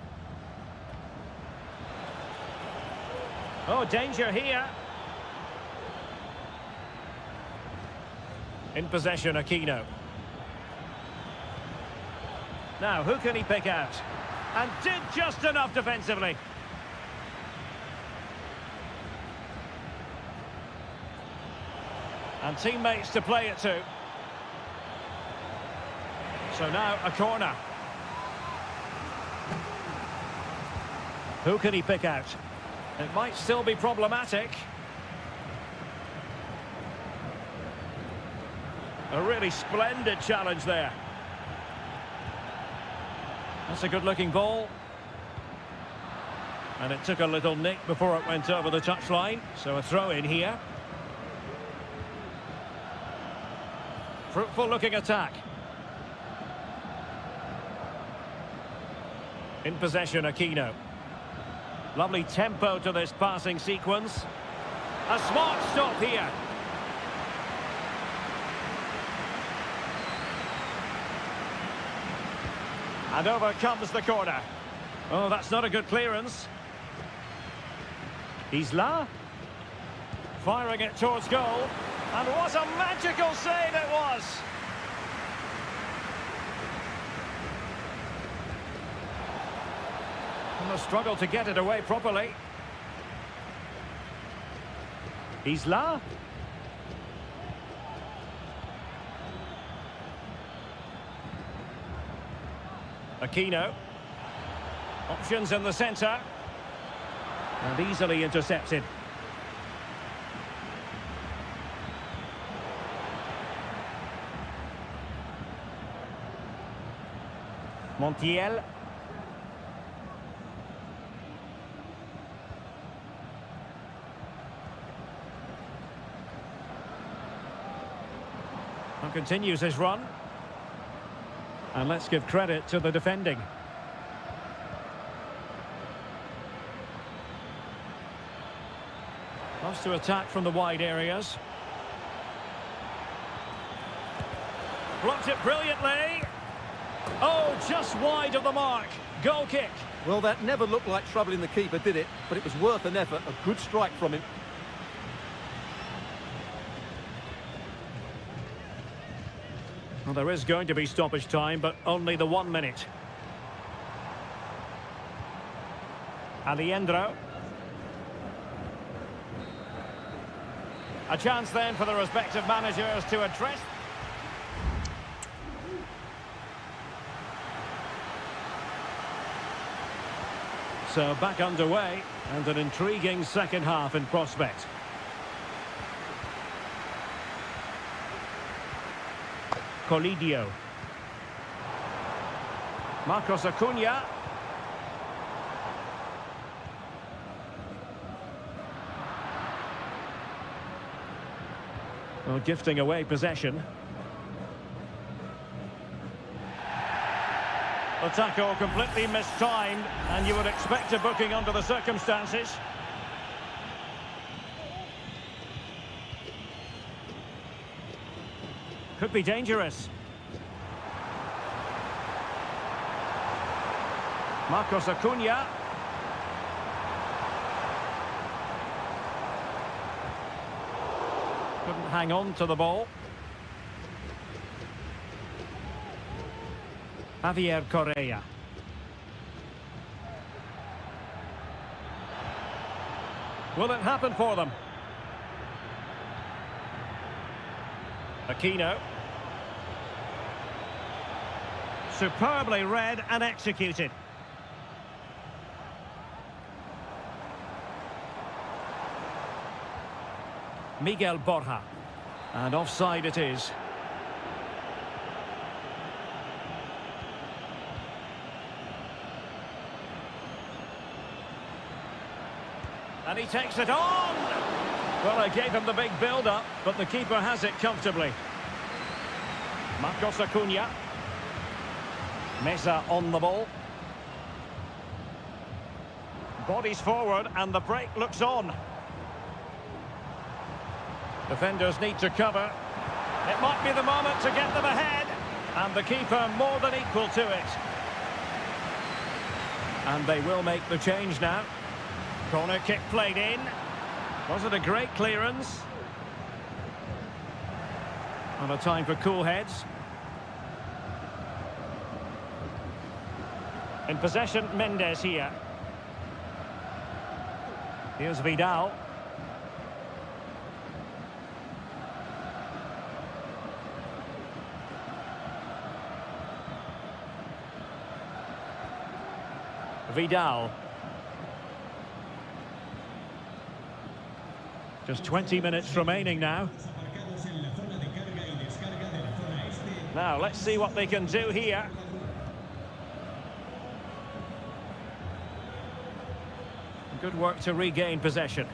Oh, danger here. In possession, Aquino. Now, who can he pick out? And did just enough defensively. And teammates to play it to. So now, a corner. Who can he pick out? It might still be problematic. A really splendid challenge there. That's a good-looking ball. And it took a little nick before it went over the touchline. So a throw-in here. Fruitful-looking attack. In possession, Aquino. Lovely tempo to this passing sequence. A smart stop here. And over comes the corner. Oh, that's not a good clearance. Isla. Firing it towards goal. And what a magical save it was! And the struggle to get it away properly. Isla. Aquino. Options in the centre. And easily intercepted. Montiel. And continues his run. And let's give credit to the defending. Loves to attack from the wide areas. Blocked it brilliantly. Oh, just wide of the mark. Goal kick. Well, that never looked like troubling the keeper, did it? But it was worth an effort. A good strike from him. Well, there is going to be stoppage time, but only the 1 minute. Alejandro. A chance then for the respective managers to address. So back underway and an intriguing second half in prospect. Colidio. Marcos Acuna. Well, gifting away possession. The tackle completely mistimed, and you would expect a booking under the circumstances. Could be dangerous. Marcos Acuna. Couldn't hang on to the ball. Javier Correa. Will it happen for them? Aquino. Superbly read and executed. Miguel Borja. And offside it is. And he takes it on! Well, I gave him the big build-up, but the keeper has it comfortably. Marcos Acuna. Mesa on the ball. Bodies forward and the break looks on. Defenders need to cover. It might be the moment to get them ahead. And the keeper more than equal to it. And they will make the change now. Corner kick played in. Was it a great clearance? And a time for cool heads. In possession, Mendes here. Here's Vidal. Vidal. Just 20 minutes remaining now. Now, let's see what they can do here. Good work to regain possession.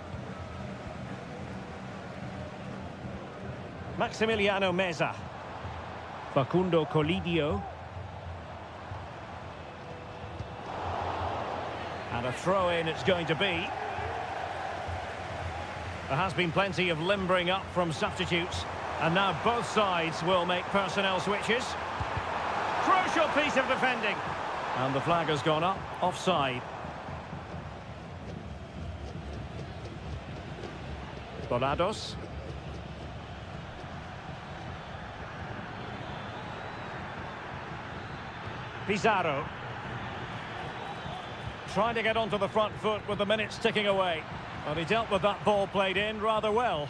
Maximiliano Meza. Facundo Colidio. And a throw-in it's going to be. There has been plenty of limbering up from substitutes. And now both sides will make personnel switches. Crucial piece of defending. And the flag has gone up, offside. Dorados. Pizarro. Trying to get onto the front foot with the minutes ticking away. But he dealt with that ball played in rather well.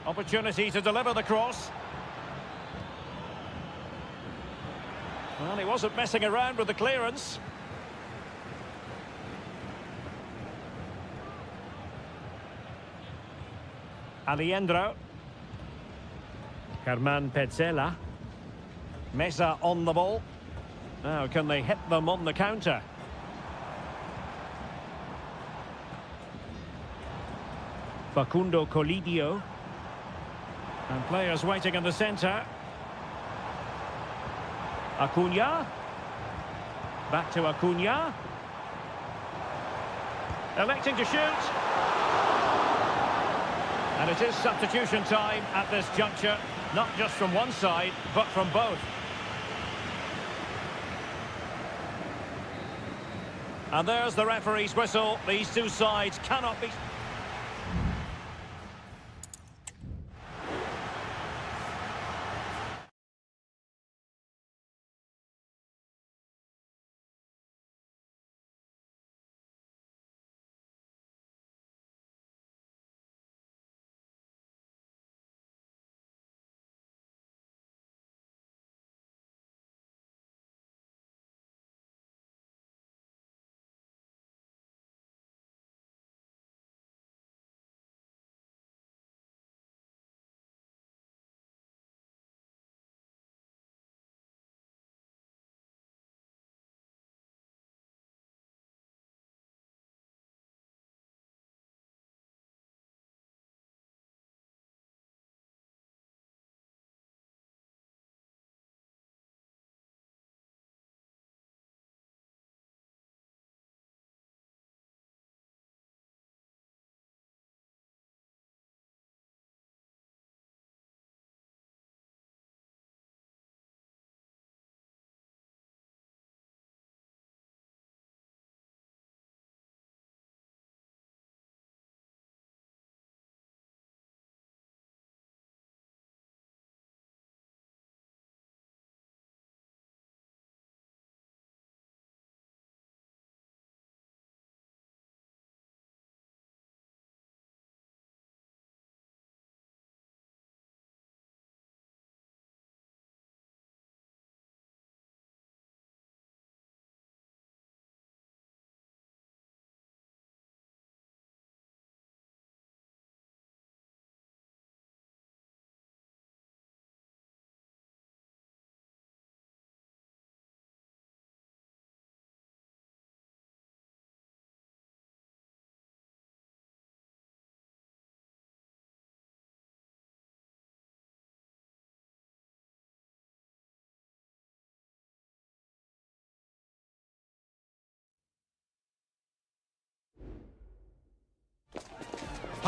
Opportunity to deliver the cross. Well, he wasn't messing around with the clearance. Aliendro. Germán Petzela. Mesa on the ball. Now, can they hit them on the counter? Facundo Colidio. And players waiting in the centre. Acuna. Back to Acuna. Electing to shoot. And it is substitution time at this juncture. Not just from one side, but from both. And there's the referee's whistle. These two sides cannot be...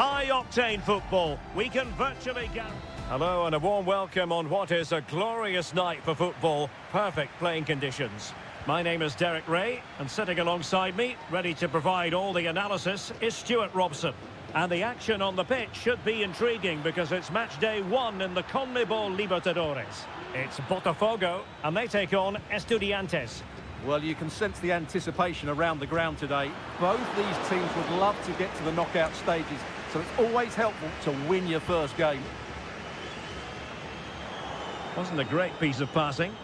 High-octane football. We can virtually guarantee... Hello and a warm welcome on what is a glorious night for football. Perfect playing conditions. My name is Derek Ray, and sitting alongside me, ready to provide all the analysis, is Stuart Robson. And the action on the pitch should be intriguing because it's match day 1 in the CONMEBOL Libertadores. It's Botafogo, and they take on Estudiantes. Well, you can sense the anticipation around the ground today. Both these teams would love to get to the knockout stages, so it's always helpful to win your first game. Wasn't a great piece of passing.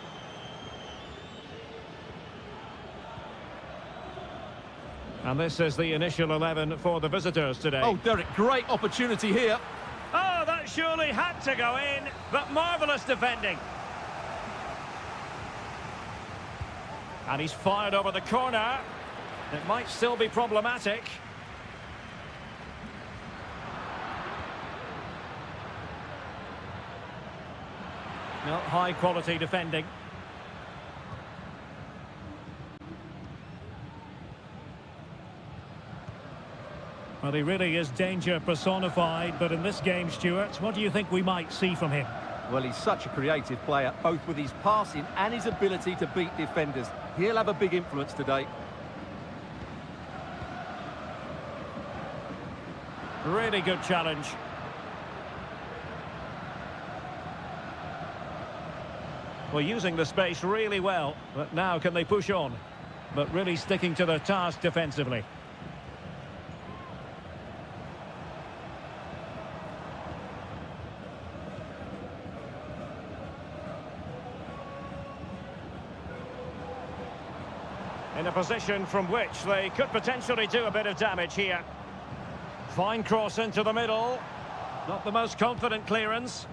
And this is the initial 11 for the visitors today. Oh, Derek, great opportunity here. Oh, that surely had to go in, but marvellous defending. And he's fired over the corner. It might still be problematic. No, high-quality defending. Well, he really is danger personified, but in this game, Stuart, what do you think we might see from him? Well, he's such a creative player, both with his passing and his ability to beat defenders. He'll have a big influence today. Really good challenge. Well, using the space really well, but now can they push on? But really sticking to their task defensively. In a position from which they could potentially do a bit of damage here. Fine cross into the middle. Not the most confident clearance.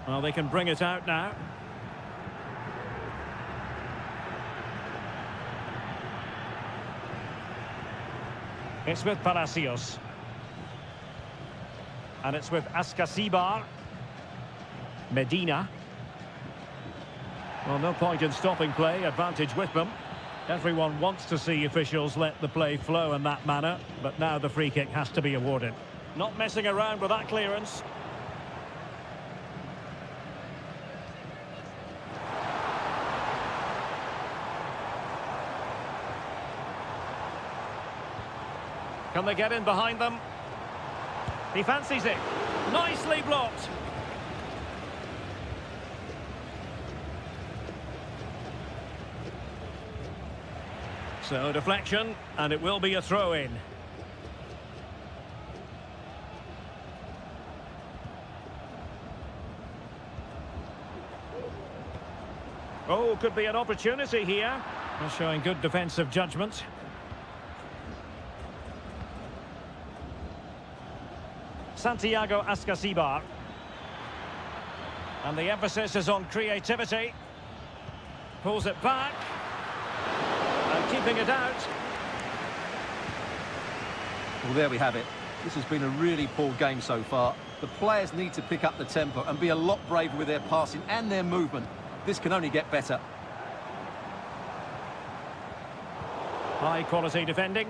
Well, they can bring it out now. It's with Palacios. And it's with Ascasibar. Medina. Well, no point in stopping play. Advantage with them. Everyone wants to see officials let the play flow in that manner, but now the free kick has to be awarded. Not messing around with that clearance. Can they get in behind them? He fancies it. Nicely blocked. So deflection, and it will be a throw-in. Oh, could be an opportunity here. They're showing good defensive judgment. Santiago Ascasibar. And the emphasis is on creativity. Pulls it back. And keeping it out. Well, there we have it. This has been a really poor game so far. The players need to pick up the tempo and be a lot braver with their passing and their movement. This can only get better. High quality defending.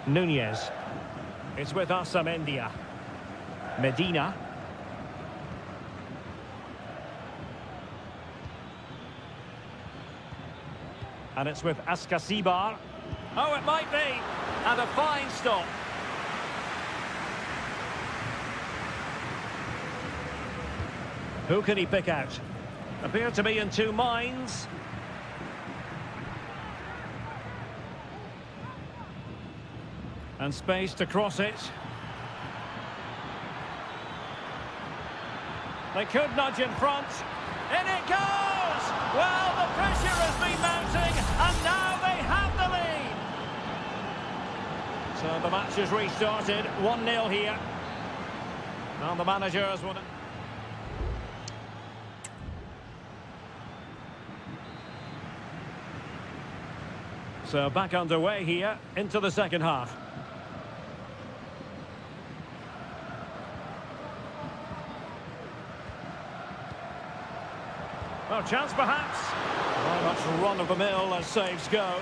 Nunez. It's with Asamendia. Medina. And it's with Ascasibar. Oh, it might be. And a fine stop. Who can he pick out? Appear to be in two minds. And space to cross it. They could nudge in front. In it goes! Well, the pressure has been mounting, and now they have the lead. So the match is restarted. 1-0 here. Now the manager has won it. So back underway here into the second half. Well, chance perhaps. Very much run of the mill as saves go.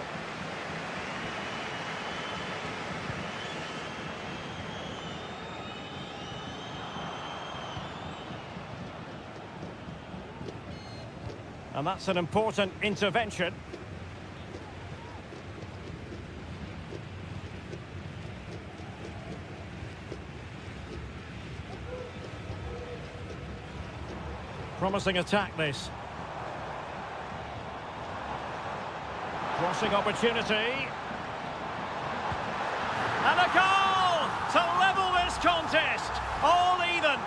And that's an important intervention. Promising attack, this. Crossing opportunity. And a goal to level this contest. All even.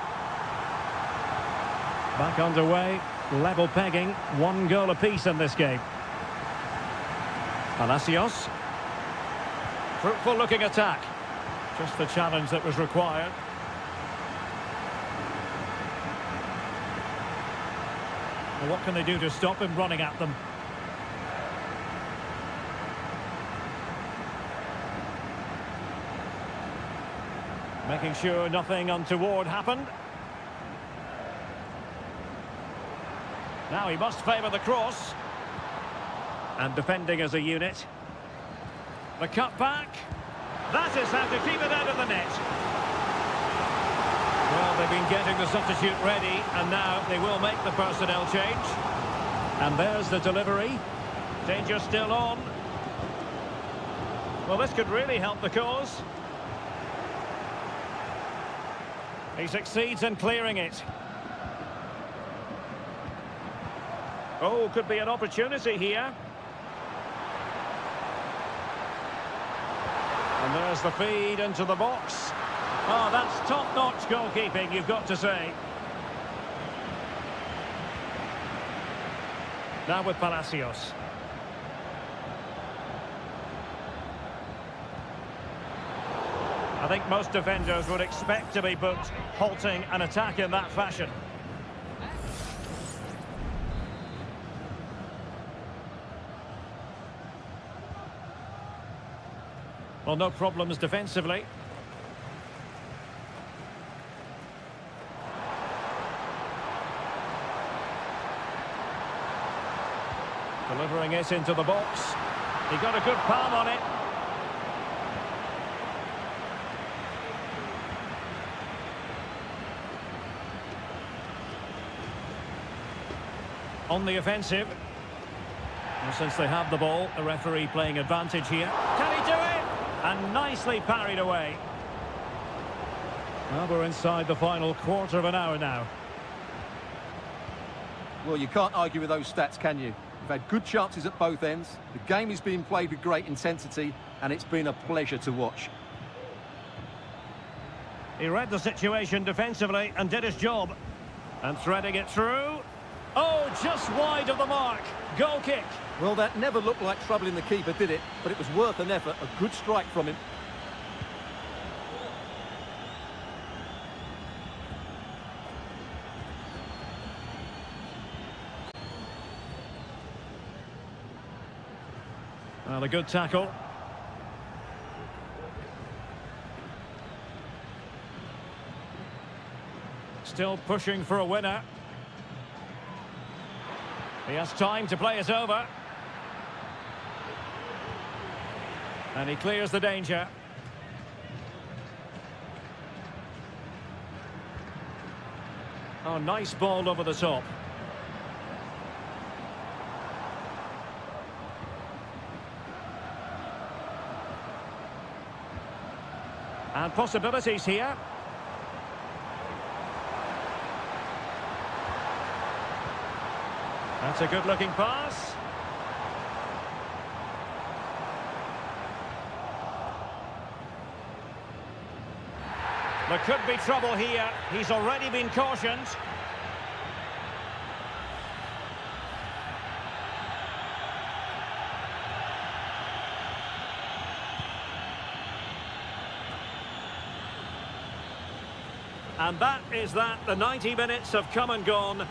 Back underway. Level pegging. 1 goal apiece in this game. Palacios. Fruitful looking attack. Just the challenge that was required. Well, what can they do to stop him running at them? Making sure nothing untoward happened. Now he must favour the cross. And defending as a unit. The cut back. That is how to keep it out of the net. Well, they've been getting the substitute ready, and now they will make the personnel change. And there's the delivery. Danger still on. Well, this could really help the cause. He succeeds in clearing it. Oh, could be an opportunity here. And there's the feed into the box. Oh, that's top-notch goalkeeping, you've got to say. Now with Palacios. I think most defenders would expect to be booked, halting an attack in that fashion. Well, no problems defensively. Delivering it into the box. He got a good palm on it. On the offensive. And since they have the ball, the referee playing advantage here. Can he do it? And nicely parried away. Well, we're inside the final quarter of an hour now. Well, you can't argue with those stats, can you? We've had good chances at both ends. The game is being played with great intensity, and it's been a pleasure to watch. He read the situation defensively and did his job. And threading it through. Oh, just wide of the mark. Goal kick. Well, that never looked like troubling the keeper, did it? But it was worth an effort. A good strike from him. Well, a good tackle. Still pushing for a winner. He has time to play it over. And he clears the danger. Oh, nice ball over the top. And possibilities here. That's a good-looking pass. There could be trouble here. He's already been cautioned. And that is that. The 90 minutes have come and gone.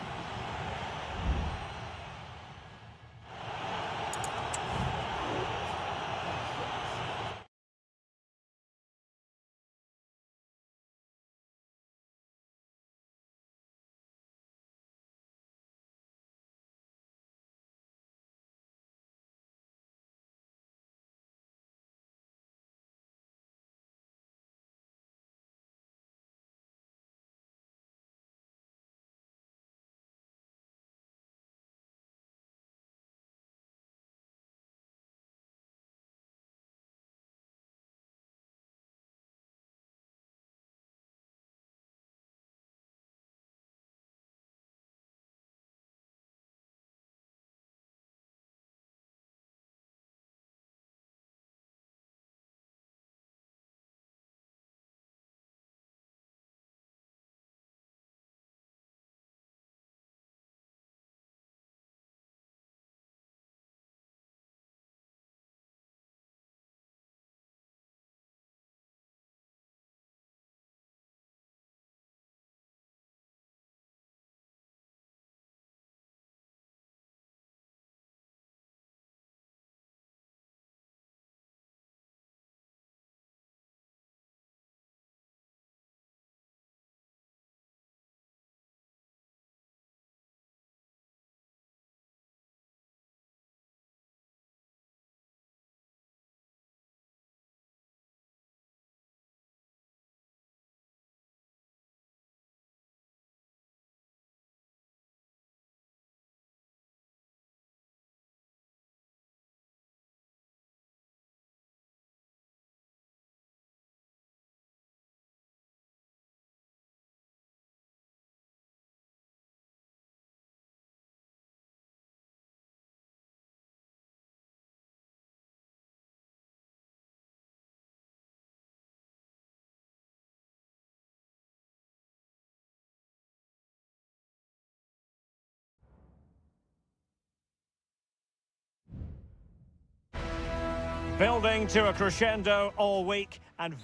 Building to a crescendo all week and...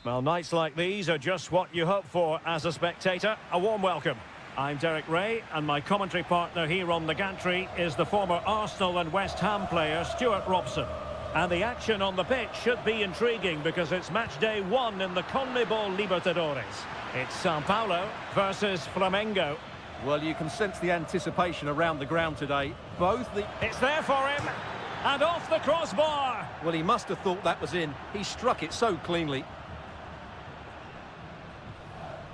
Well, nights like these are just what you hope for as a spectator. A warm welcome. I'm Derek Ray, and my commentary partner here on the gantry is the former Arsenal and West Ham player Stuart Robson. And the action on the pitch should be intriguing because it's match day 1 in the CONMEBOL Libertadores. It's Sao Paulo versus Flamengo. Well, you can sense the anticipation around the ground today. It's there for him, and off the crossbar. Well, he must have thought that was in. He struck it so cleanly.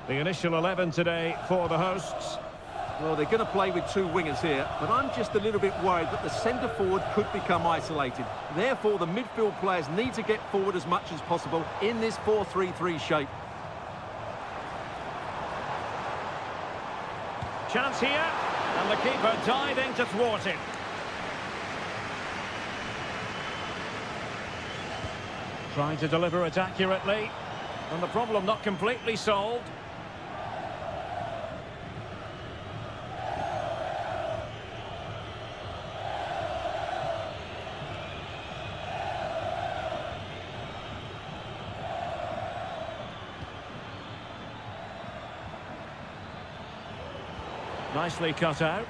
The initial 11 today for the hosts. Well, they're going to play with 2 wingers here, but I'm just a little bit worried that the centre-forward could become isolated. Therefore, the midfield players need to get forward as much as possible in this 4-3-3 shape. Chance here, and the keeper diving to thwart it. Trying to deliver it accurately, and the problem not completely solved. Nicely cut out.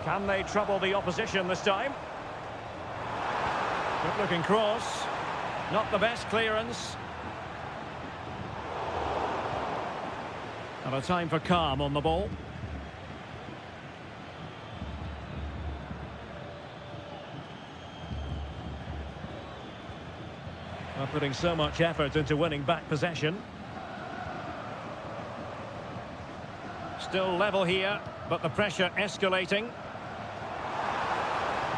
Can they trouble the opposition this time? Good looking cross. Not the best clearance. And a time for calm on the ball. They're putting so much effort into winning back possession. Still level here, but the pressure escalating.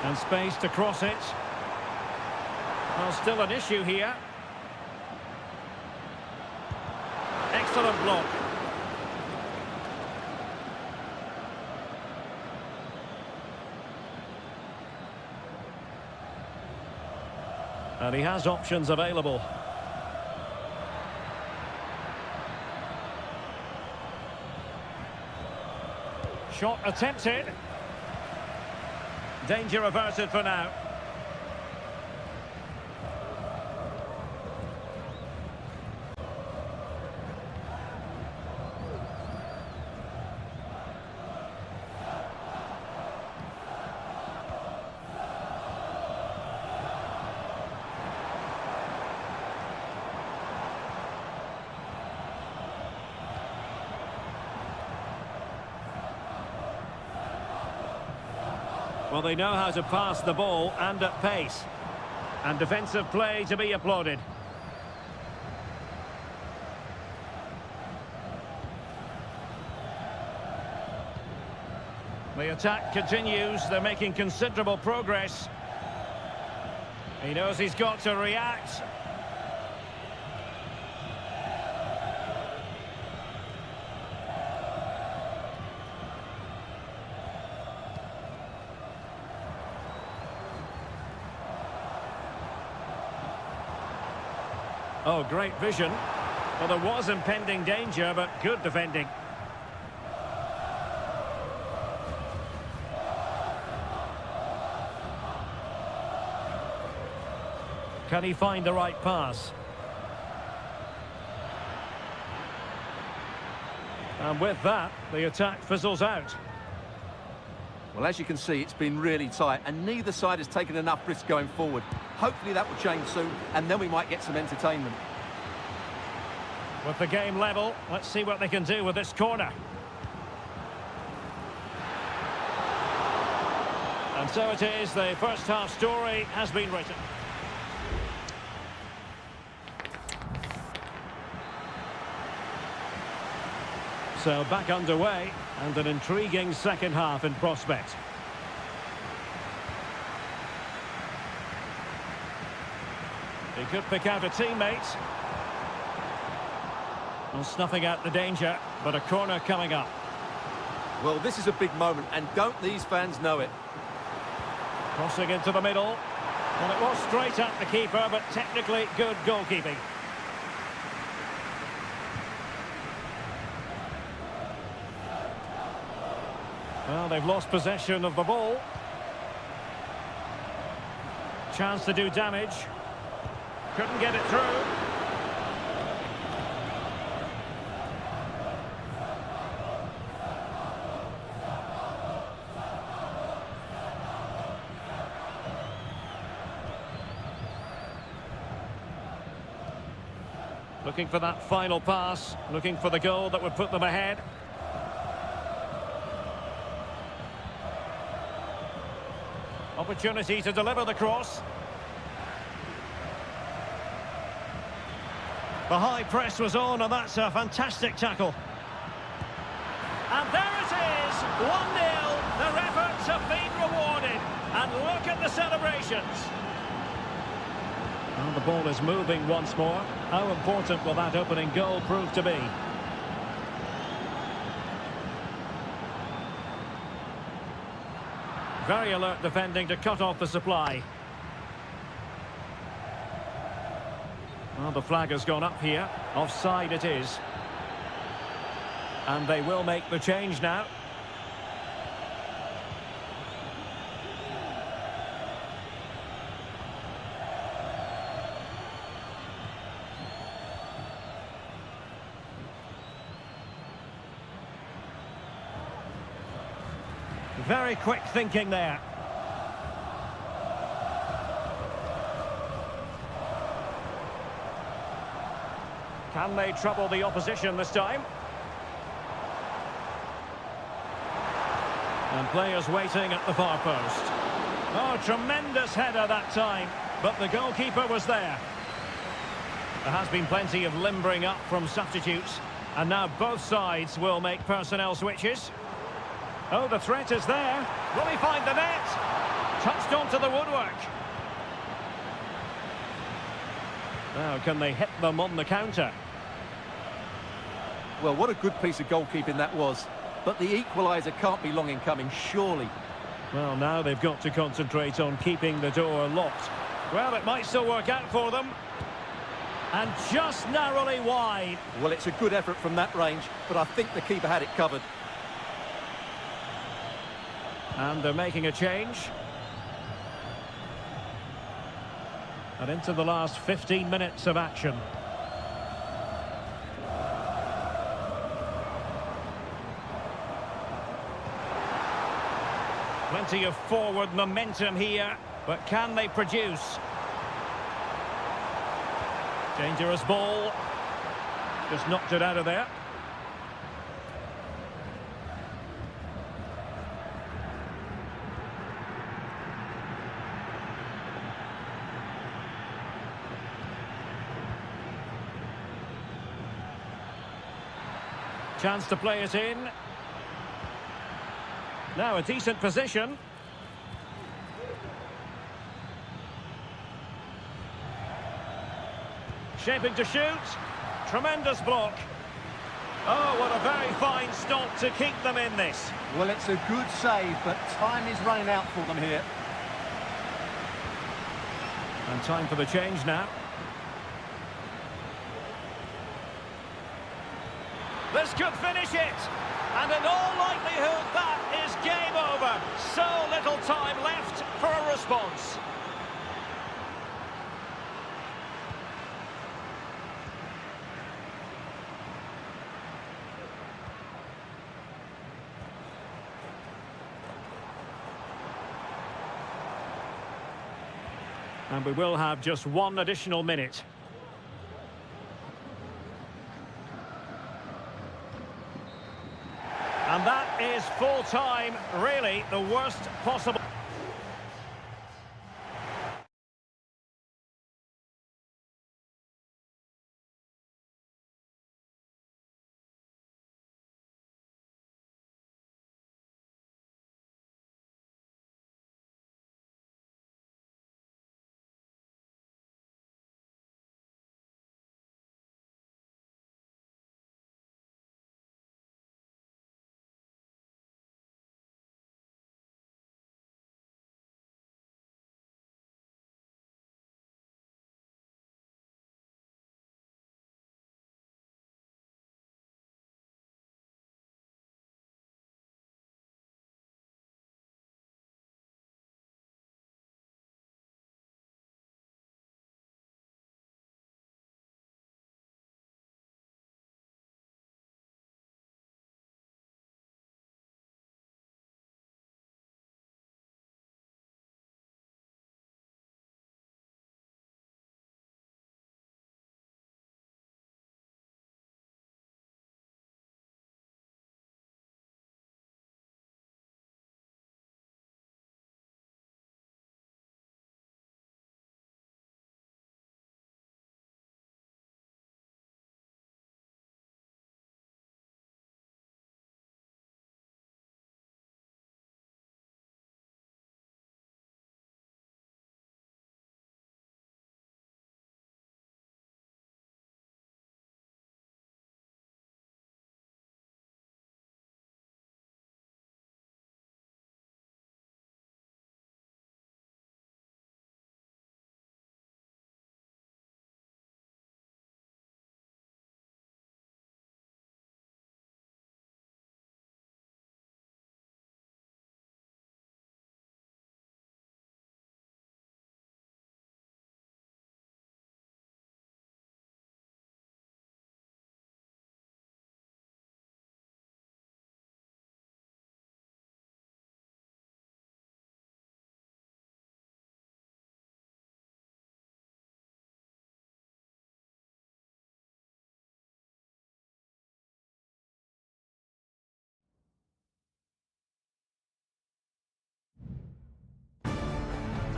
And space to cross it. Well, still an issue here. Excellent block. And he has options available. Shot attempted. Danger averted for now. Well, they know how to pass the ball and at pace. And defensive play to be applauded. The attack continues. They're making considerable progress. He knows he's got to react. Oh, great vision. Well, there was impending danger, but good defending. Can he find the right pass? And with that, the attack fizzles out. Well, as you can see, it's been really tight, and neither side has taken enough risk going forward. Hopefully that will change soon, and then we might get some entertainment. With the game level, let's see what they can do with this corner. And so it is, the first half story has been written. So back underway, and an intriguing second half in prospect. He could pick out a teammate. Well, snuffing out the danger, but a corner coming up. Well, this is a big moment, and don't these fans know it? Crossing into the middle. Well, it was straight at the keeper, but technically good goalkeeping. Well, they've lost possession of the ball. Chance to do damage. Couldn't get it through. Looking for that final pass, looking for the goal that would put them ahead. Opportunity to deliver the cross. The high press was on, and that's a fantastic tackle. And there it is, 1-0. Their efforts have been rewarded. And look at the celebrations. Well, the ball is moving once more. How important will that opening goal prove to be? Very alert defending to cut off the supply. Well, the flag has gone up here. Offside it is. And they will make the change now. Very quick thinking there. Can they trouble the opposition this time? And players waiting at the far post. Oh, tremendous header that time, but the goalkeeper was there. There has been plenty of limbering up from substitutes, and now both sides will make personnel switches. Oh, the threat is there. Will he find the net? Touched onto the woodwork. Now, can they hit them on the counter? Well, what a good piece of goalkeeping that was. But the equaliser can't be long in coming, surely. Well, now they've got to concentrate on keeping the door locked. Well, it might still work out for them. And just narrowly wide. Well, it's a good effort from that range, but I think the keeper had it covered. And they're making a change. And into the last 15 minutes of action. Plenty of forward momentum here, but can they produce? Dangerous ball. Just knocked it out of there. Chance to play it in. Now a decent position. Shaping to shoot. Tremendous block. Oh, what a very fine stop to keep them in this. Well, it's a good save, but time is running out for them here. And time for the change now. This could finish it. And in all likelihood, that is game over. So little time left for a response. And we will have just one additional minute. And that is full time, really the worst possible.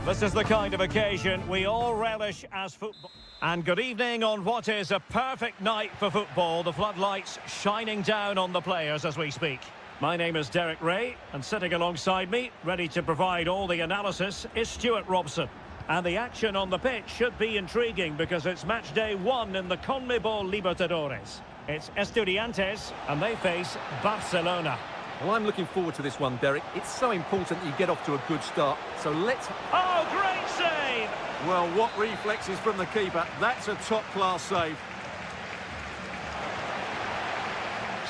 This is the kind of occasion we all relish as football. And good evening on what is a perfect night for football. The floodlights shining down on the players as we speak. My name is Derek Ray, and sitting alongside me, ready to provide all the analysis, is Stuart Robson. And the action on the pitch should be intriguing because it's match day 1 in the CONMEBOL Libertadores. It's Estudiantes, and they face Barcelona. Well, I'm looking forward to this one, Derek. It's so important that you get off to a good start. So let's... Oh, great save! Well, what reflexes from the keeper. That's a top-class save.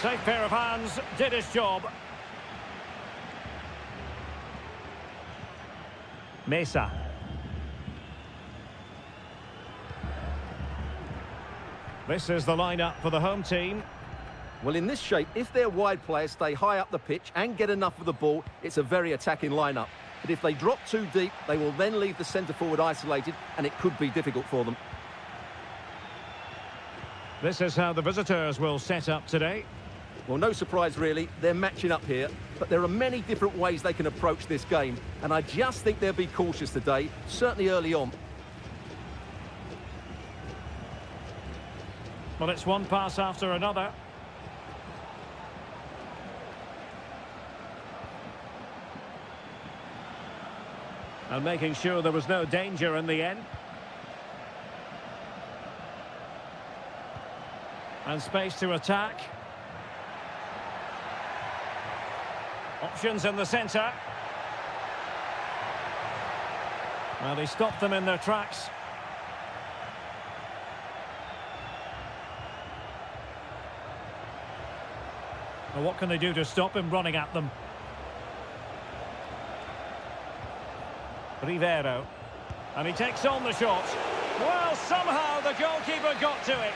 Safe pair of hands, did his job. Mesa. This is the lineup for the home team. Well, in this shape, if their wide players stay high up the pitch and get enough of the ball, it's a very attacking lineup. But if they drop too deep, they will then leave the centre-forward isolated, and it could be difficult for them. This is how the visitors will set up today. Well, no surprise, really. They're matching up here, but there are many different ways they can approach this game, and I just think they'll be cautious today, certainly early on. Well, it's one pass after another. And making sure there was no danger in the end. And space to attack. Options in the centre. Well, they stopped them in their tracks. Well, what can they do to stop him running at them? Rivero. And he takes on the shot. Well, somehow the goalkeeper got to it.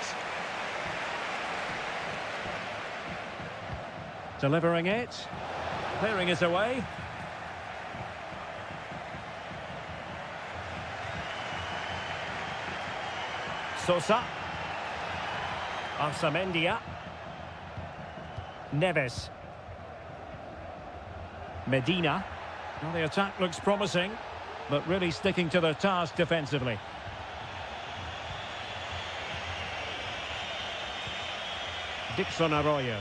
Delivering it. Clearing it away. Sosa. Arsamendia. Neves. Medina. Well, the attack looks promising, but really sticking to their task defensively. Dixon Arroyo.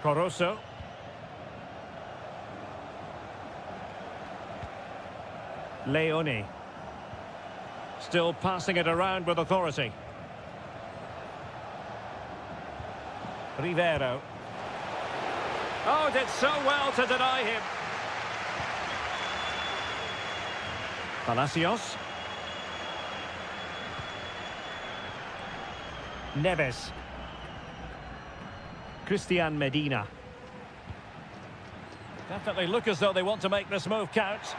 Coroso. Leone. Still passing it around with authority. Rivero. Oh, did so well to deny him. Palacios. Neves. Christian Medina. Definitely look as though they want to make this move count.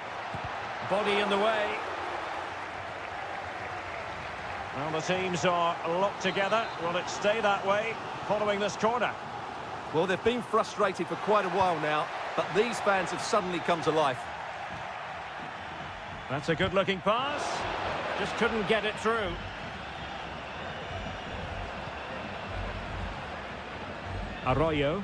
Body in the way. Well, the teams are locked together. Will it stay that way following this corner? Well, they've been frustrated for quite a while now, but these fans have suddenly come to life. That's a good-looking pass. Just couldn't get it through. Arroyo.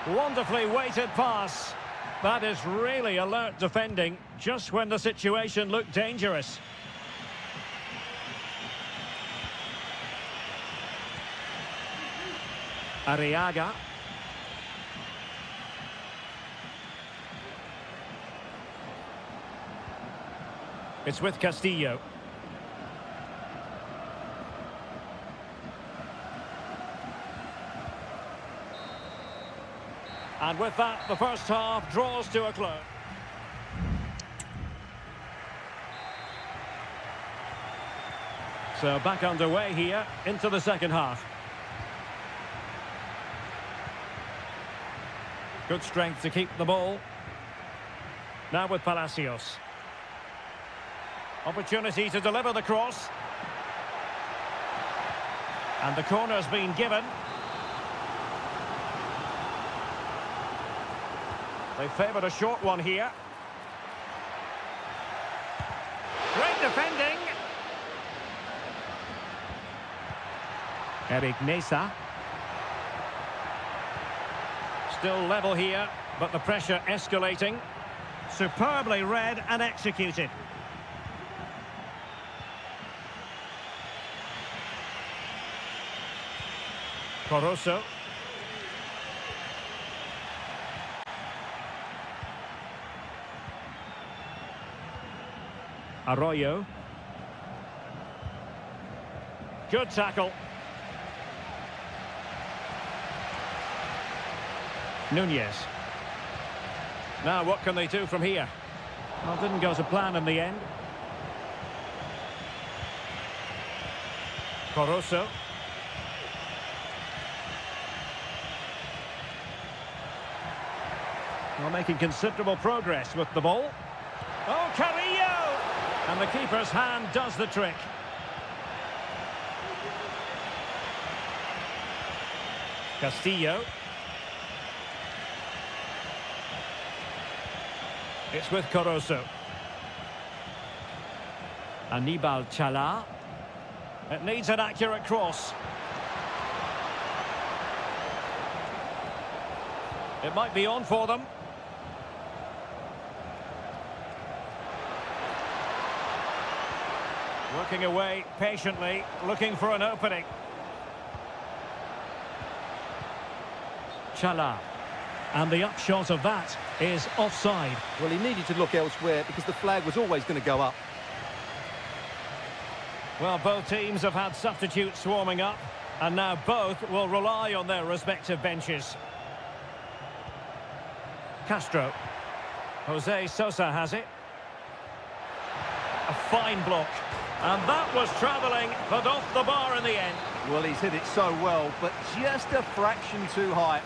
Wonderfully weighted pass. That is really alert defending, just when the situation looked dangerous. Arriaga. It's with Castillo. And with that, the first half draws to a close. So back underway here into the second half. Good strength to keep the ball. Now with Palacios. Opportunity to deliver the cross. And the corner's been given. They favoured a short one here. defending. Eric Mesa. Still level here, but the pressure escalating. Superbly read and executed. Coroso. Arroyo. Good tackle. Nunez. Now what can they do from here? Well, didn't go to plan in the end. Coroso. Well, making considerable progress with the ball. Oh, Carrillo! And the keeper's hand does the trick. Castillo. It's with Coroso. Anibal Chala. It needs an accurate cross. It might be on for them. Working away patiently, looking for an opening. Chala. And the upshot of that is offside. Well, he needed to look elsewhere because the flag was always going to go up. Well, both teams have had substitutes swarming up, and now both will rely on their respective benches. Castro. Jose Sosa has it. A fine block. And that was travelling, but off the bar in the end. Well, he's hit it so well, but just a fraction too high.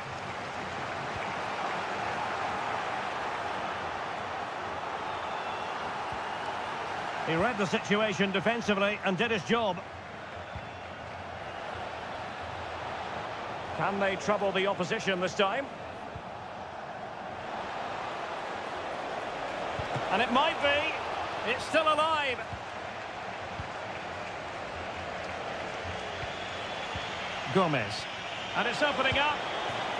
He read the situation defensively and did his job. Can they trouble the opposition this time? And it might be. It's still alive. Gomez. And it's opening up.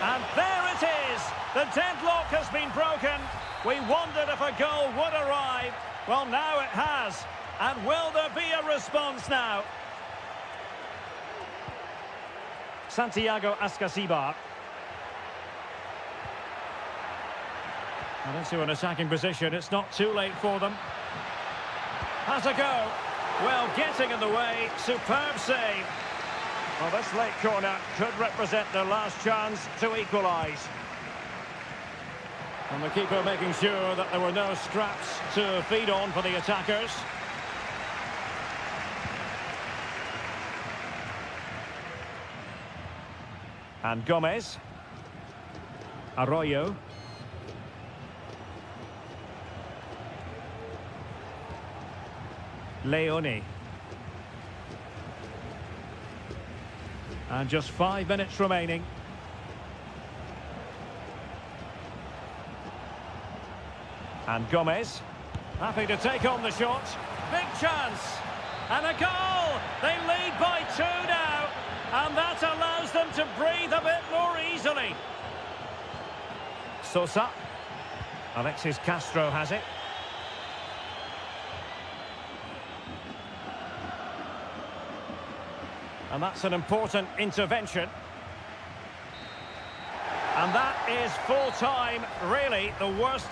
And there it is. The deadlock has been broken. We wondered if a goal would arrive. Well, now it has. And will there be a response now? Santiago Ascasibar. And into an attacking position. It's not too late for them. Has a go. Well, getting in the way. Superb save. Well, this late corner could represent their last chance to equalise. And the keeper making sure that there were no straps to feed on for the attackers. And Gomez. Arroyo. Leone. And just 5 minutes remaining. And Gomez, happy to take on the shot. Big chance. And a goal! They lead by 2 now. And that allows them to breathe a bit more easily. Sosa. Alexis Castro has it. And that's an important intervention. And that is full time, really the worst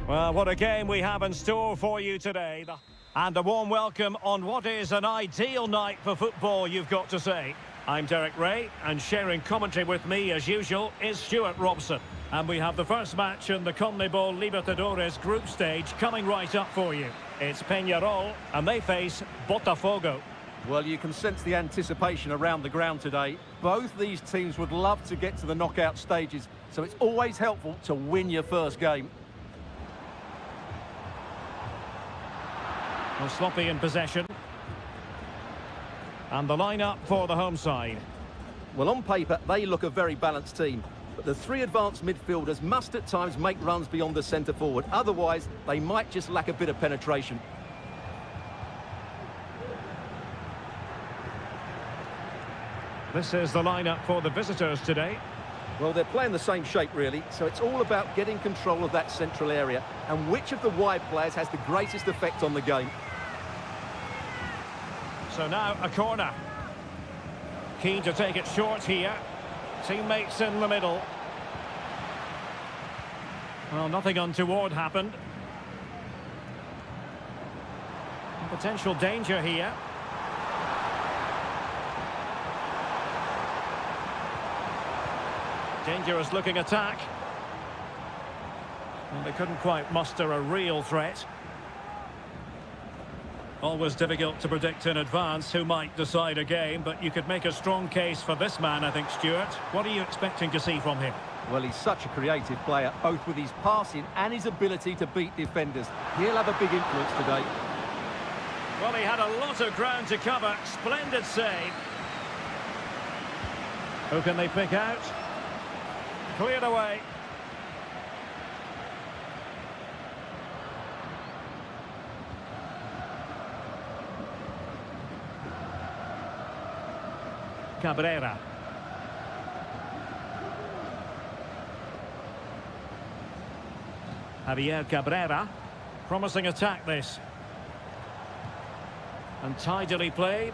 Well, what a game we have in store for you today. And a warm welcome on what is an ideal night for football, you've got to say. I'm Derek Ray, and sharing commentary with me, as usual, is Stuart Robson. And we have the first match in the CONMEBOL Libertadores group stage coming right up for you. It's Peñarol, and they face Botafogo. Well, you can sense the anticipation around the ground today. Both these teams would love to get to the knockout stages, so it's always helpful to win your first game. Well, sloppy in possession. And the line-up for the home side. Well, on paper, they look a very balanced team. But the three advanced midfielders must at times make runs beyond the centre-forward. Otherwise, they might just lack a bit of penetration. This is the line-up for the visitors today. Well, they're playing the same shape, really, so it's all about getting control of that central area and which of the wide players has the greatest effect on the game. So now a corner. Keen to take it short here. Teammates in the middle. Well, nothing untoward happened. Potential danger here. Dangerous looking attack. And they couldn't quite muster a real threat. Always difficult to predict in advance who might decide a game, but you could make a strong case for this man, I think, Stuart. What are you expecting to see from him? Well, he's such a creative player, both with his passing and his ability to beat defenders. He'll have a big influence today. Well, he had a lot of ground to cover. Splendid save. Who can they pick out? Cleared away. Cabrera. Javier Cabrera. Promising attack this. And tidily played.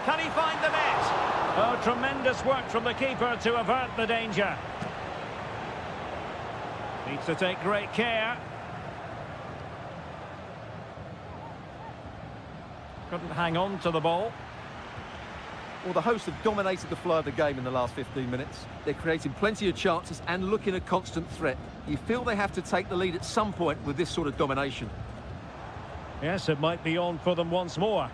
Can he find the net? Oh, tremendous work from the keeper to avert the danger. Needs to take great care. Couldn't hang on to the ball. Well, the hosts have dominated the flow of the game in the last 15 minutes. They're creating plenty of chances and looking a constant threat. You feel they have to take the lead at some point with this sort of domination. Yes, it might be on for them once more.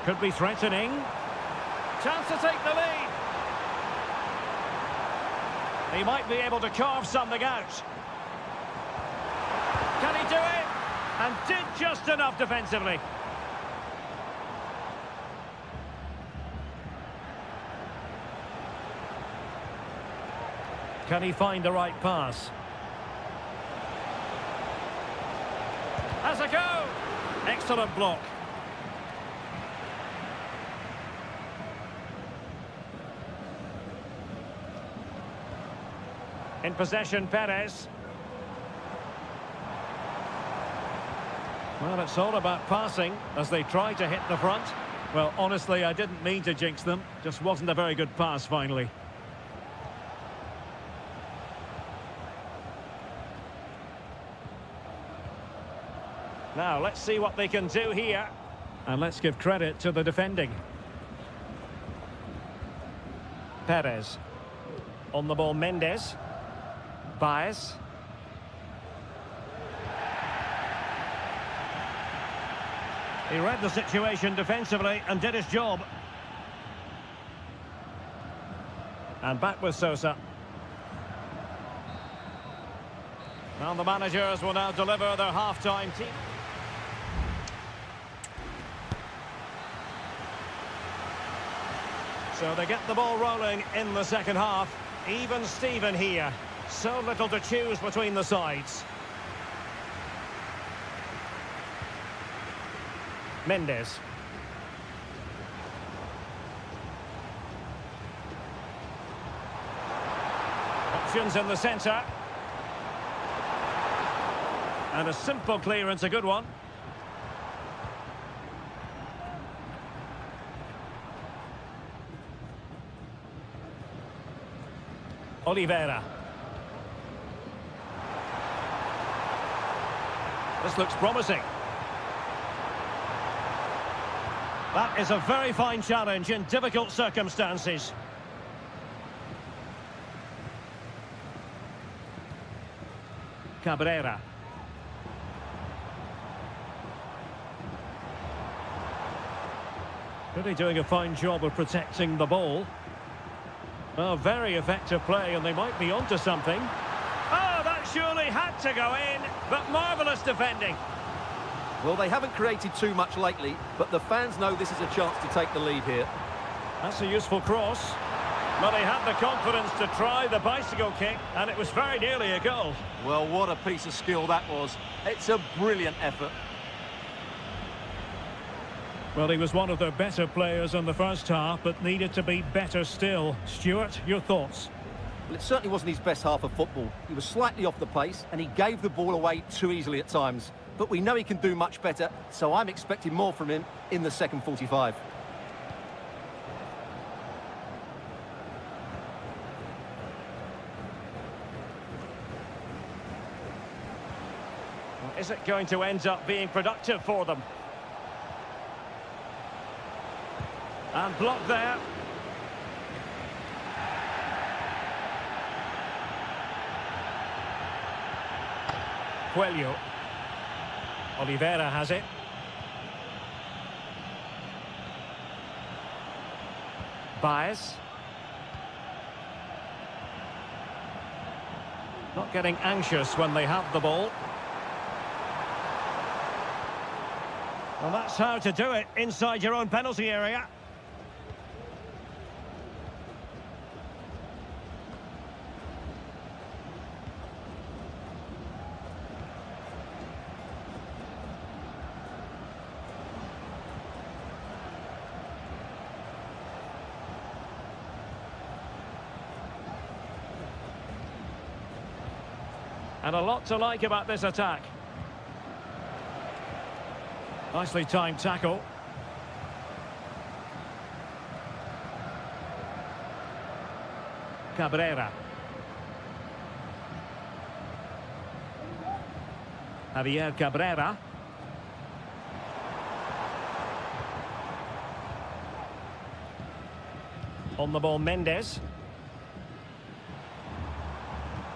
Could be threatening. Chance to take the lead. He might be able to carve something out. Can he do it? And did just enough defensively. Can he find the right pass? Has a go! Excellent block. In possession, Perez. Well, it's all about passing as they try to hit the front. Well, honestly, I didn't mean to jinx them. Just wasn't a very good pass, finally. Now, let's see what they can do here. And let's give credit to the defending. Perez. On the ball, Mendes. Baez. He read the situation defensively and did his job. And back with Sosa. Well, the managers will now deliver their half-time team. So they get the ball rolling in the second half. Even Steven here. So little to choose between the sides. Mendes. Options in the centre. And a simple clearance, a good one. Oliveira. This looks promising. That is a very fine challenge in difficult circumstances. Cabrera. Really doing a fine job of protecting the ball. Oh, very effective play, and they might be onto something. Oh, that surely had to go in, but marvellous defending. Well, they haven't created too much lately, but the fans know this is a chance to take the lead here. That's a useful cross. But he had the confidence to try the bicycle kick, and it was very nearly a goal. Well, what a piece of skill that was. It's a brilliant effort. Well, he was one of their better players in the first half, but needed to be better still. Stuart, your thoughts? Well, it certainly wasn't his best half of football. He was slightly off the pace, and he gave the ball away too easily at times. But we know he can do much better, so I'm expecting more from him in the second 45. Is it going to end up being productive for them? And blocked there. Coelho. Oliveira has it. Baez. Not getting anxious when they have the ball. Well, that's how to do it inside your own penalty area. And a lot to like about this attack. Nicely timed tackle. Cabrera. Javier Cabrera. On the ball, Mendes.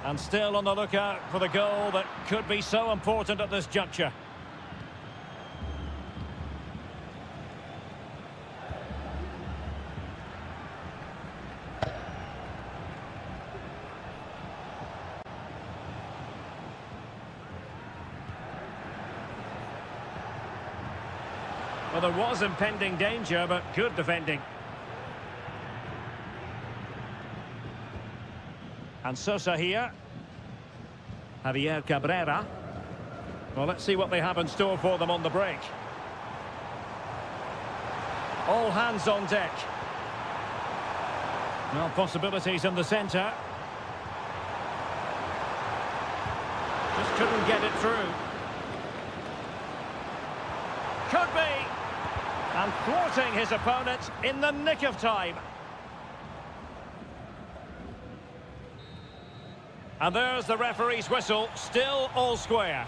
And still on the lookout for the goal that could be so important at this juncture. Well, there was impending danger, but good defending. And Sosa here. Javier Cabrera. Well, let's see what they have in store for them on the break. All hands on deck. Now possibilities in the centre. Just couldn't get it through. Could be. And thwarting his opponent in the nick of time. And there's the referee's whistle, still all square.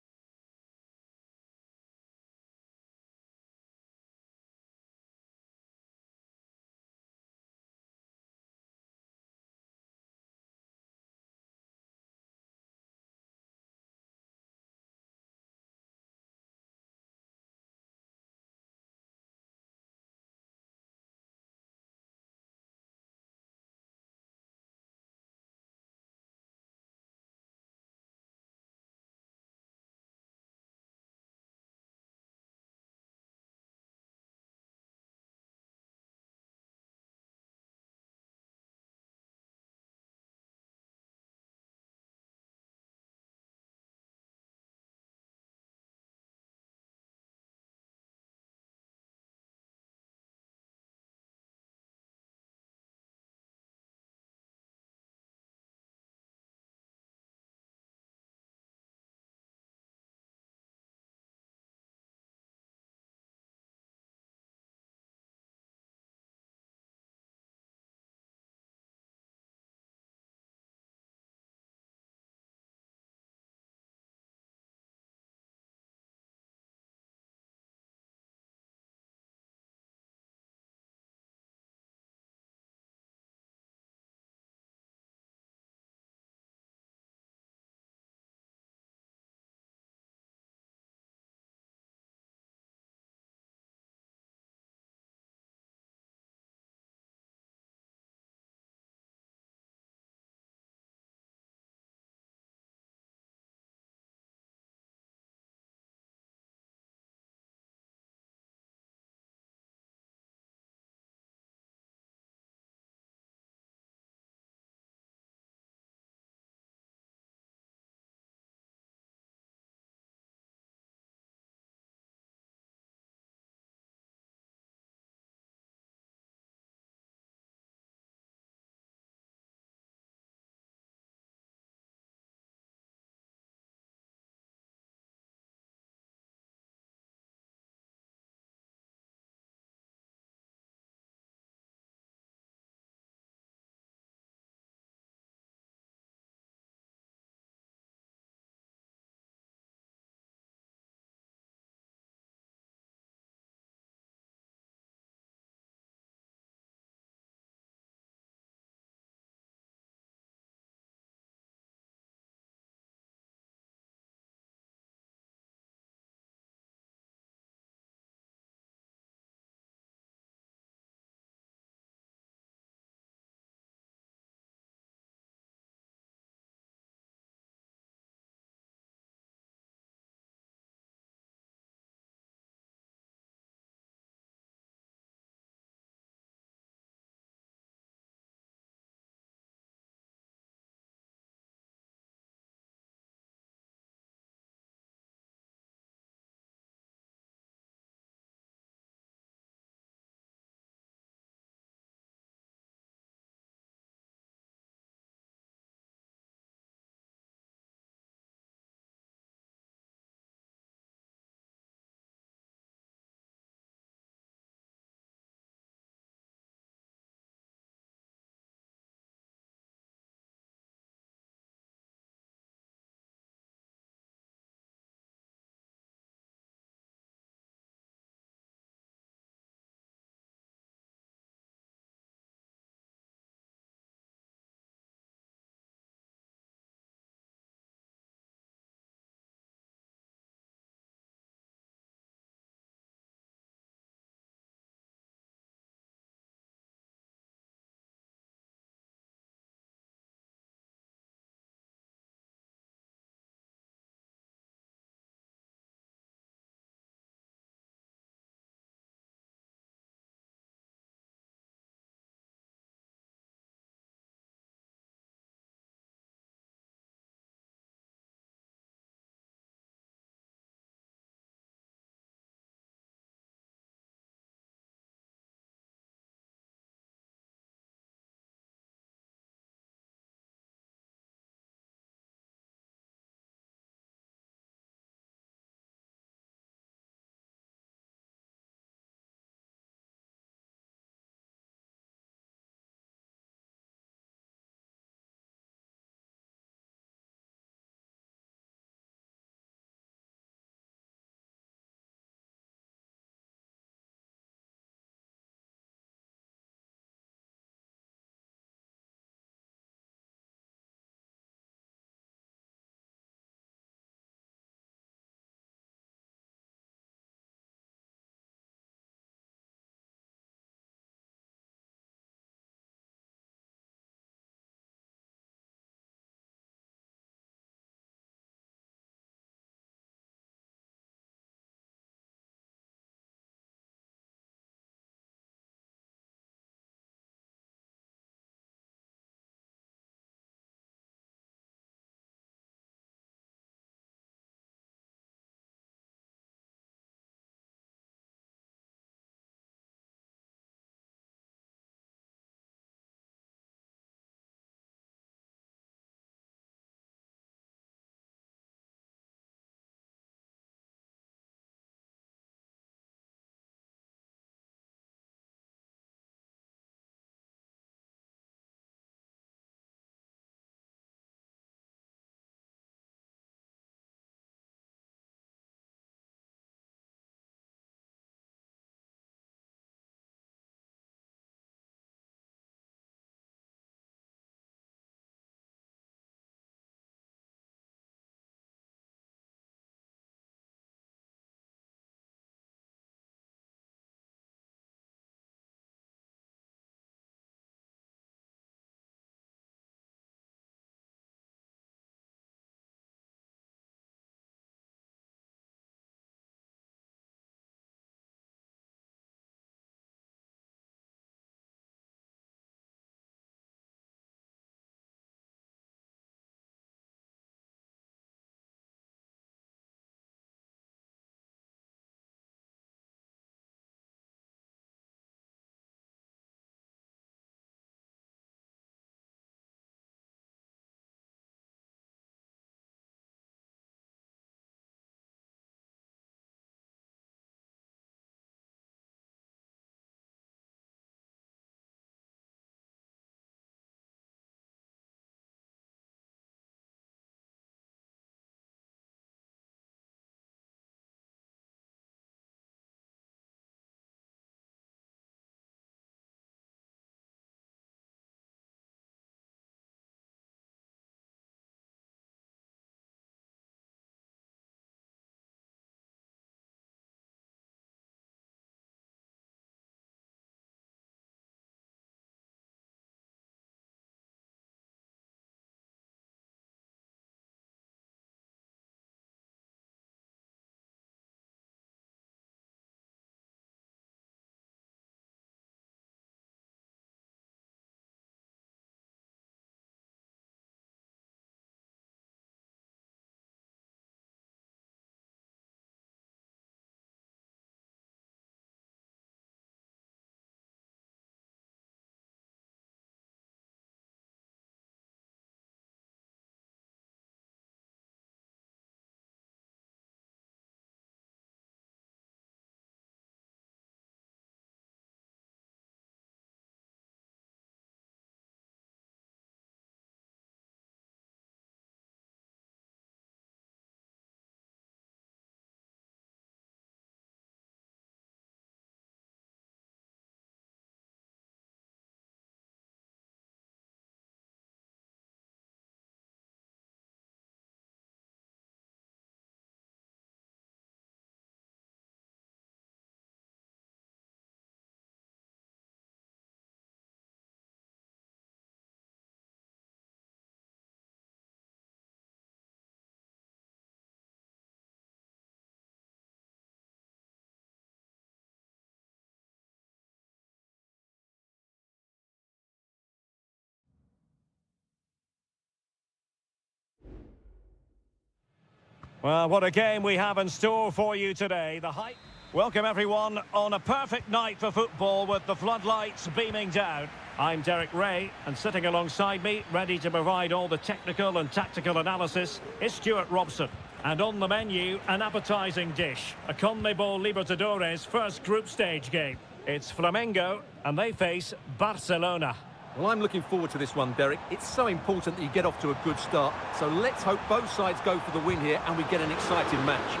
Well, what a game we have in store for you today. The hype. Welcome everyone on a perfect night for football with the floodlights beaming down. I'm Derek Ray, and sitting alongside me, ready to provide all the technical and tactical analysis, is Stuart Robson. And on the menu, an appetising dish, a CONMEBOL Libertadores first group stage game. It's Flamengo, and they face Barcelona. Well, I'm looking forward to this one, Derek. It's so important that you get off to a good start. So let's hope both sides go for the win here and we get an exciting match.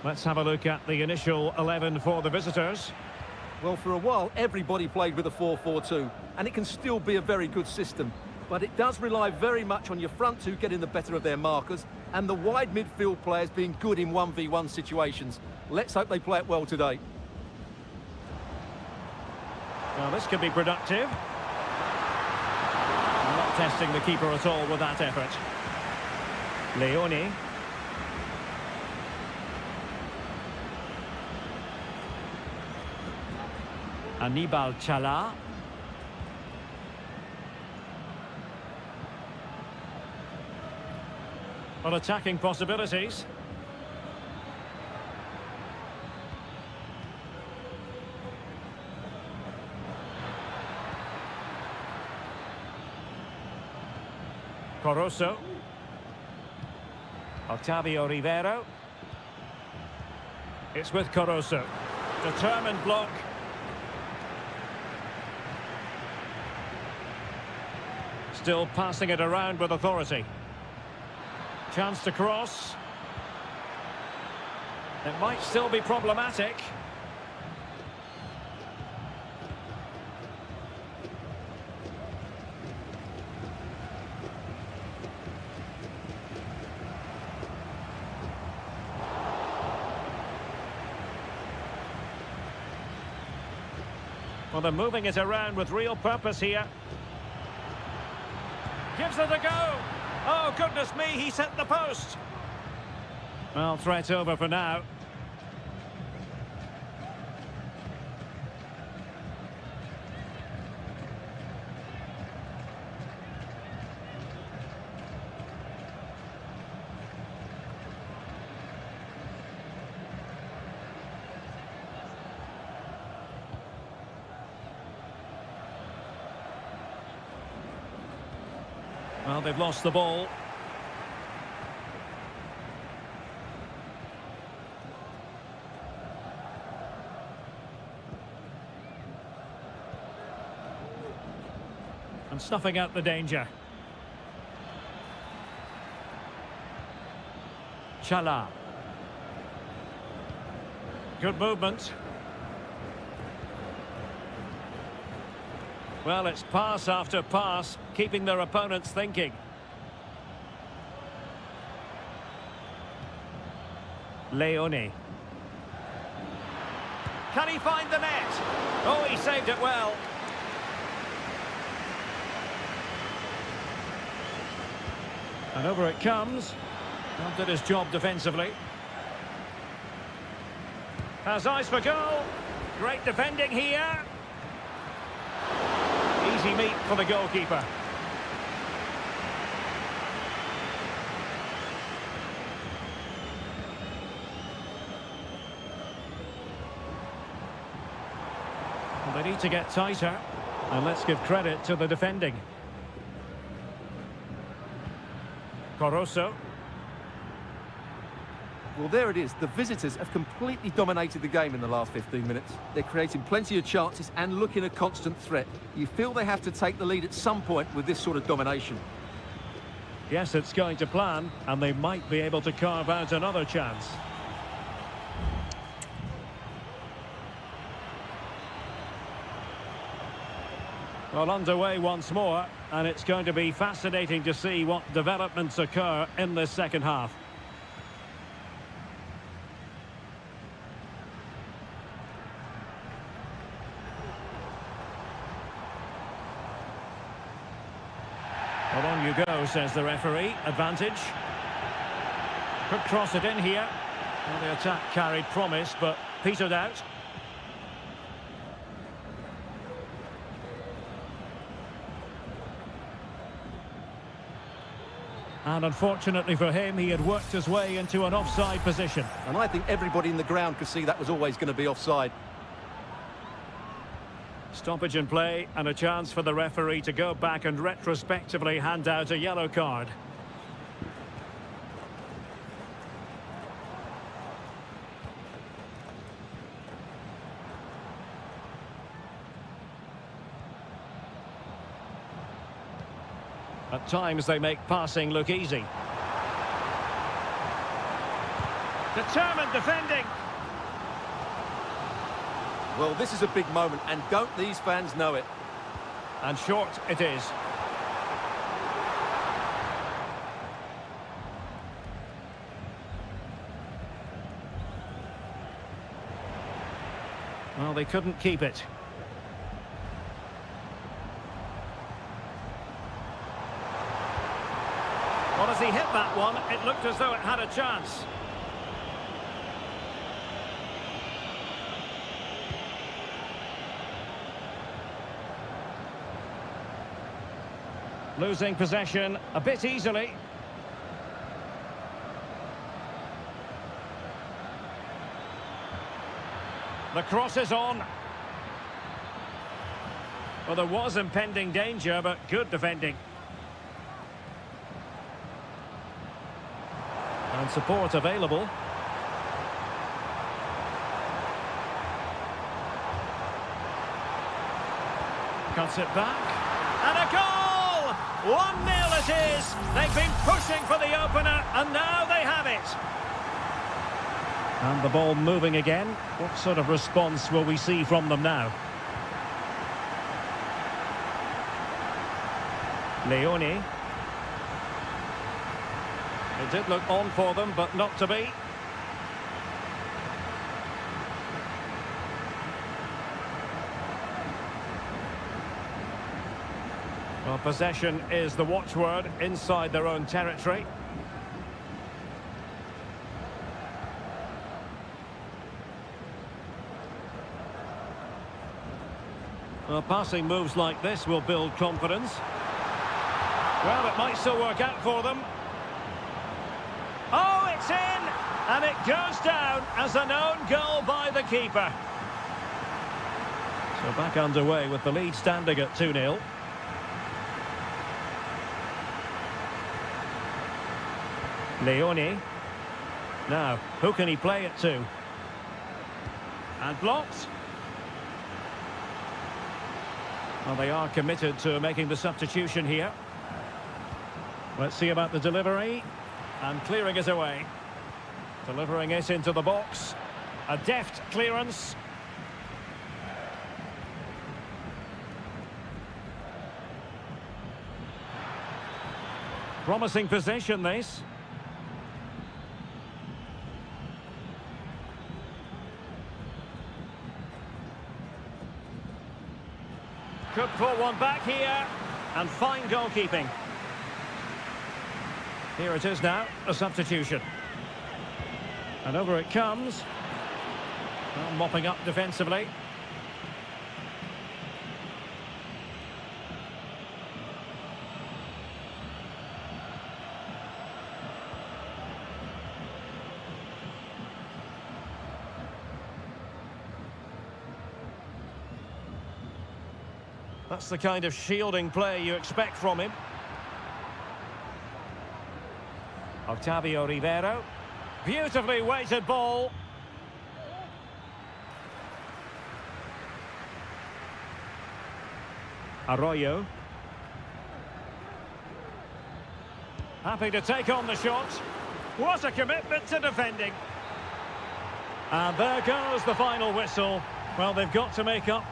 Let's have a look at the initial 11 for the visitors. Well, for a while, everybody played with a 4-4-2, and it can still be a very good system. But it does rely very much on your front two getting the better of their markers and the wide midfield players being good in 1v1 situations. Let's hope they play it well today. Well, this could be productive. Not testing the keeper at all with that effort. Leone. Anibal Chala. Well, attacking possibilities. Coroso. Octavio Rivero. It's with Coroso. Determined block. Still passing it around with authority. Chance to cross. It might still be problematic. Well, they're moving it around with real purpose here. Gives it a go. Oh, goodness me, he's hit the post. Well, threat over for now. Well, they've lost the ball. And snuffing out the danger. Chala. Good movement. Well, it's pass after pass, keeping their opponents thinking. Leone. Can he find the net? Oh, he saved it well. And over it comes. Not did his job defensively. Has eyes for goal. Great defending here. Easy meet for the goalkeeper. Well, they need to get tighter, and let's give credit to the defending. Coroso. Well, there it is. The visitors have completely dominated the game in the last 15 minutes. They're creating plenty of chances and looking a constant threat. You feel they have to take the lead at some point with this sort of domination. Yes, it's going to plan, and they might be able to carve out another chance. Well, underway once more, and it's going to be fascinating to see what developments occur in this second half. Well, on you go, says the referee. Advantage. Could cross it in here. Well, the attack carried promise, but petered out. And unfortunately for him, he had worked his way into an offside position. And I think everybody in the ground could see that was always going to be offside. Stoppage in play and a chance for the referee to go back and retrospectively hand out a yellow card. At times they make passing look easy. Determined defending. Well, this is a big moment, and don't these fans know it? And short it is. Well, they couldn't keep it. Well, as he hit that one, it looked as though it had a chance. Losing possession a bit easily. The cross is on. Well, there was impending danger, but good defending. And support available. Cuts it back. And a goal! 1-0 it is. They've been pushing for the opener, and now they have it. And the ball moving again. What sort of response will we see from them now? Leone. It did look on for them, but not to be. Well, possession is the watchword inside their own territory. Well, passing moves like this will build confidence. Well, it might still work out for them. Oh, it's in! And it goes down as an own goal by the keeper. So back underway with the lead standing at 2-0. Leone. Now, who can he play it to? And blocked. Well, they are committed to making the substitution here. Let's see about the delivery. And clearing it away. Delivering it into the box. A deft clearance. Promising position, this. Could pull one back here. And fine goalkeeping. Here it is now, a substitution. And over it comes. Well, mopping up defensively. That's the kind of shielding play you expect from him. Octavio Rivero. Beautifully weighted ball. Arroyo. Happy to take on the shot. What a commitment to defending. And there goes the final whistle. Well, they've got to make up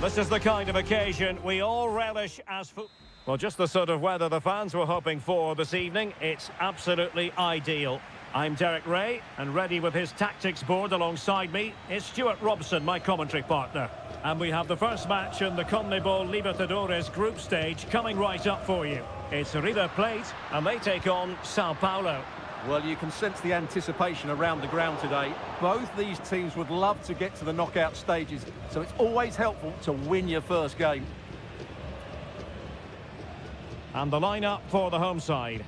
This is the kind of occasion we all relish as football. Well, just the sort of weather the fans were hoping for this evening. It's absolutely ideal. I'm Derek Ray, and ready with his tactics board alongside me is Stuart Robson, my commentary partner. And we have the first match in the CONMEBOL Libertadores group stage coming right up for you. It's River Plate, and they take on Sao Paulo. Well, you can sense the anticipation around the ground today. Both these teams would love to get to the knockout stages, so it's always helpful to win your first game. And the lineup for the home side.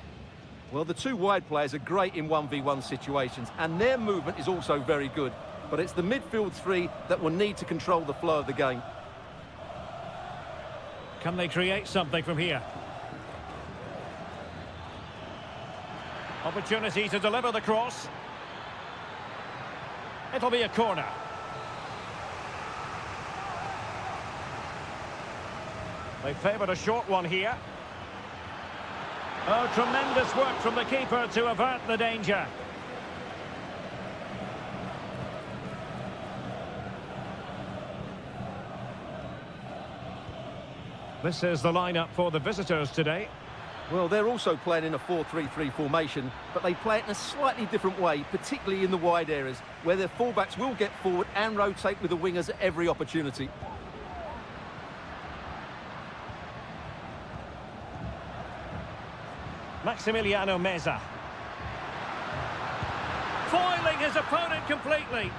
Well, the two wide players are great in 1v1 situations, and their movement is also very good. But it's the midfield three that will need to control the flow of the game. Can they create something from here? Opportunity to deliver the cross. It'll be a corner. They favoured a short one here. Oh, tremendous work from the keeper to avert the danger. This is the lineup for the visitors today. Well, they're also playing in a 4-3-3 formation, but they play it in a slightly different way, particularly in the wide areas, where their fullbacks will get forward and rotate with the wingers at every opportunity. Maximiliano Meza. Foiling his opponent completely.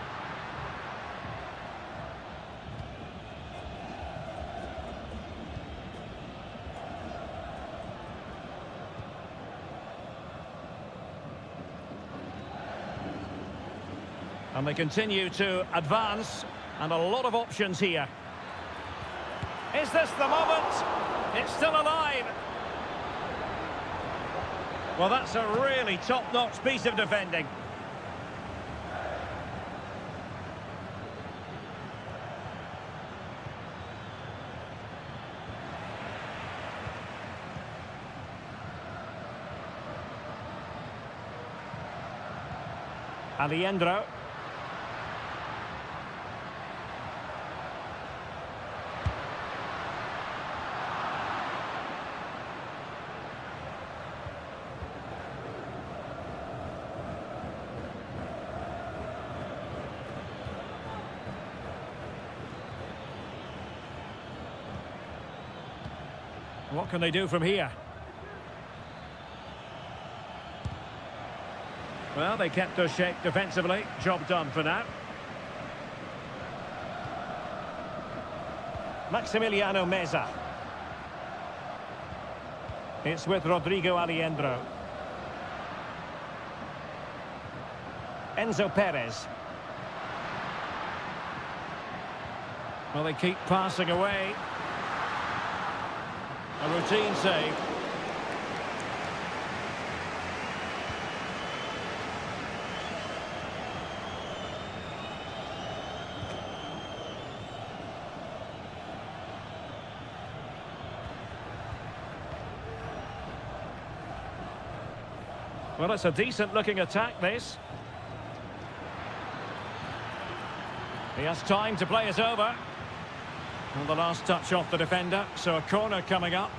And they continue to advance, and a lot of options here. Is this the moment? It's still alive. Well, that's a really top-notch piece of defending. Aliendro. What can they do from here? Well, they kept their shape defensively. Job done for now. Maximiliano Meza. It's with Rodrigo Aliendro. Enzo Perez. Well, they keep passing away. A routine save. Well, it's a decent-looking attack, this. He has time to play it over. And the last touch off the defender, so a corner coming up.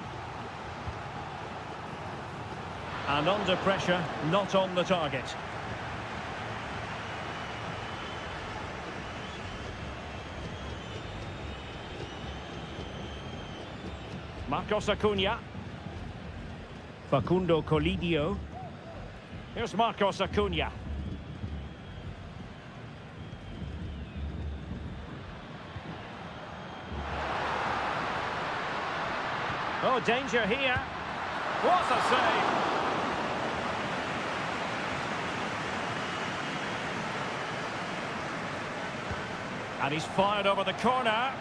And under pressure, not on the target. Marcos Acuna. Facundo Colidio. Here's Marcos Acuna. Oh, danger here. What a save. And he's fired over the corner.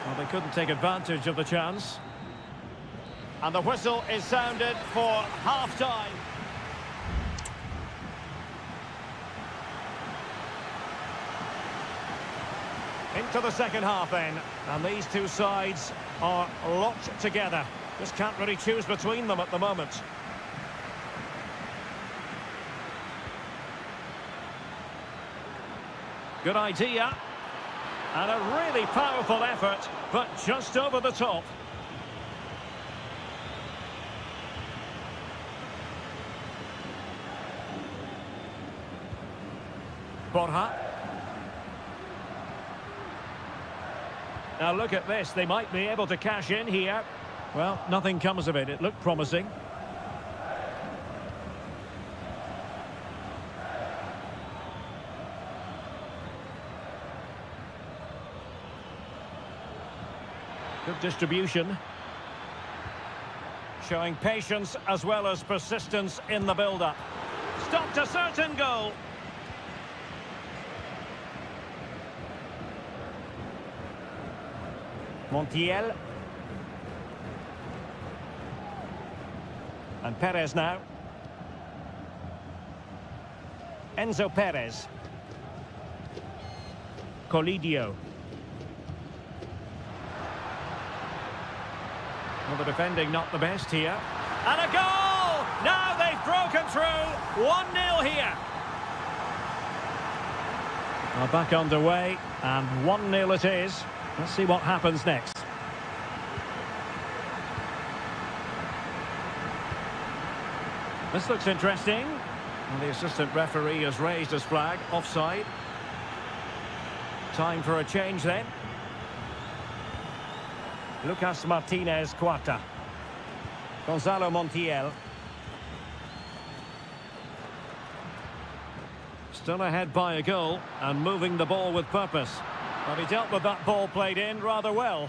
Well, they couldn't take advantage of the chance. And the whistle is sounded for half-time. Into the second half then, and these two sides are locked together. Just can't really choose between them at the moment. Good idea. And a really powerful effort, but just over the top. Borja. Now look at this, they might be able to cash in here. Well, nothing comes of it, it looked promising. Good distribution. Showing patience as well as persistence in the build-up. Stopped a certain goal. Montiel. And Perez now. Enzo Perez. Colidio. Well, the defending not the best here. And a goal! Now they've broken through. 1-0 here. Well, back underway, and 1-0 it is. Let's see what happens next. This looks interesting. And the assistant referee has raised his flag, offside. Time for a change then. Lucas Martinez Cuarta. Gonzalo Montiel. Still ahead by a goal and moving the ball with purpose. But he dealt with that ball played in rather well.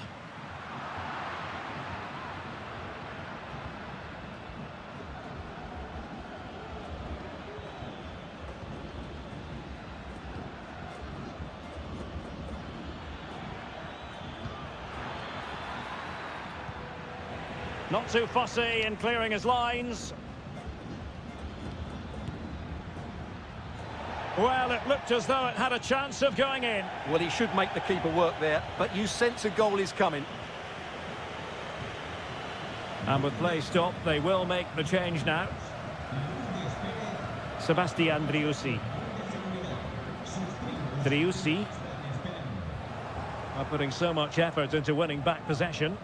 Not too fussy in clearing his lines. Well, it looked as though it had a chance of going in. Well, he should make the keeper work there, but you sense a goal is coming. And with play stopped, they will make the change now. Sebastian Driussi. Driussi. Are putting so much effort into winning back possession.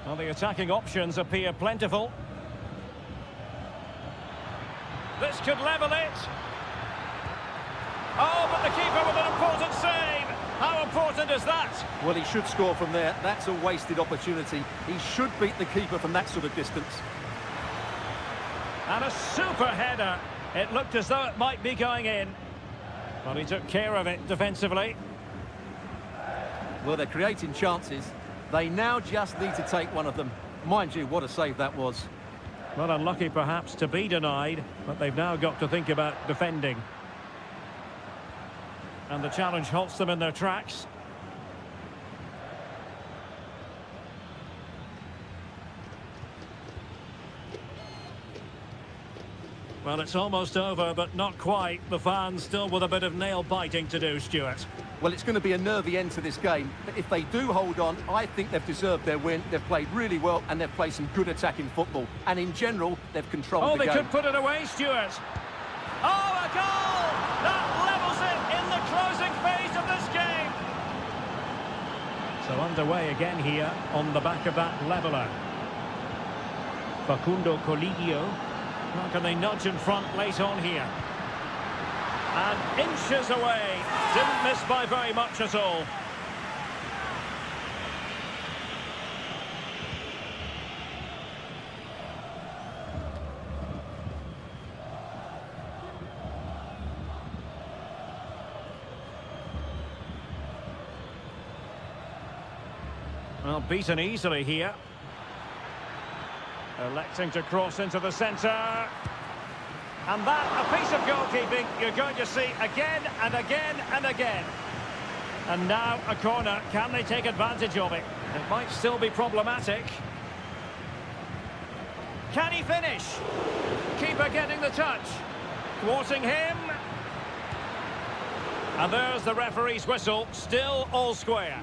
Well, the attacking options appear plentiful. This could level it. Oh, but the keeper with an important save. How important is that? Well, he should score from there. That's a wasted opportunity. He should beat the keeper from that sort of distance. And a super header. It looked as though it might be going in. Well, he took care of it defensively. Well, they're creating chances. They now just need to take one of them. Mind you, what a save that was. Well, unlucky perhaps to be denied, but they've now got to think about defending. And the challenge halts them in their tracks. Well, it's almost over, but not quite. The fans still with a bit of nail-biting to do, Stuart. Well, it's going to be a nervy end to this game. But if they do hold on, I think they've deserved their win. They've played really well, and they've played some good attacking football. And in general, they've controlled the game. Oh, they could put it away, Stuart. Oh, a goal! That levels it in the closing phase of this game. So underway again here on the back of that leveller. Facundo Colidio. How can they nudge in front late on here? And inches away. Didn't miss by very much at all. Well, beaten easily here. Electing to cross into the centre. And that, a piece of goalkeeping you're going to see again and again and again. And now a corner. Can they take advantage of it? It might still be problematic. Can he finish? Keeper getting the touch. Thwarting him. And there's the referee's whistle. Still all square.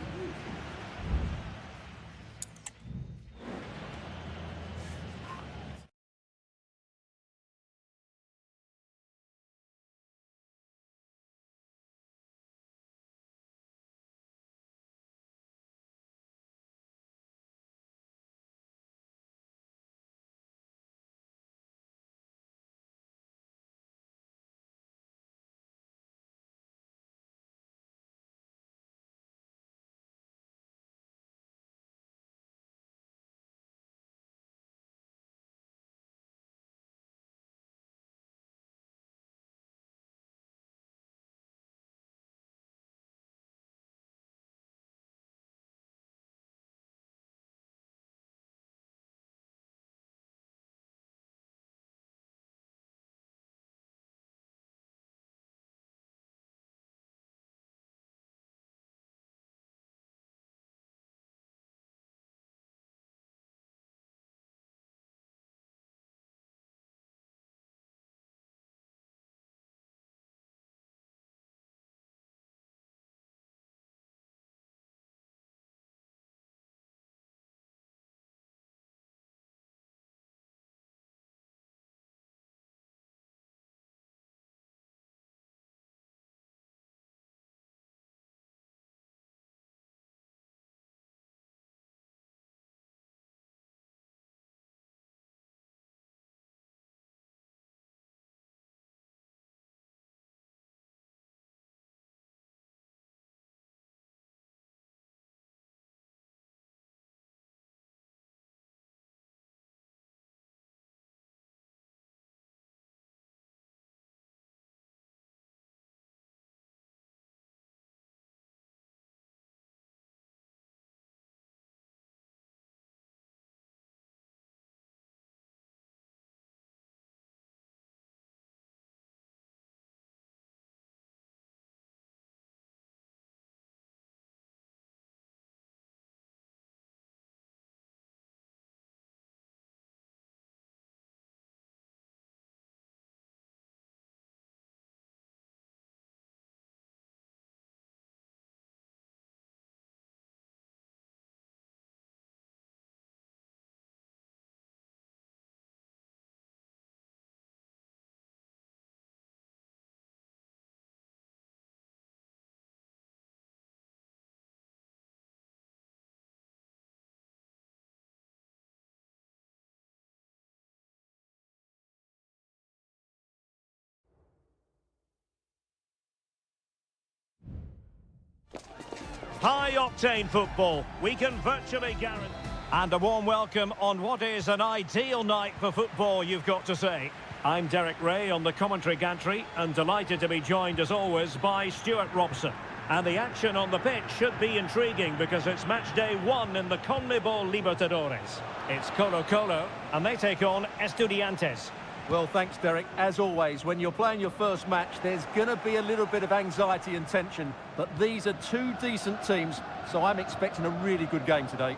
High-octane football. We can virtually guarantee. And a warm welcome on what is an ideal night for football, you've got to say. I'm Derek Ray on the commentary gantry and delighted to be joined as always by Stuart Robson. And the action on the pitch should be intriguing because it's match day 1 in the CONMEBOL Libertadores. It's Colo-Colo and they take on Estudiantes. Well, thanks, Derek. As always, when you're playing your first match, there's going to be a little bit of anxiety and tension. But these are two decent teams, so I'm expecting a really good game today.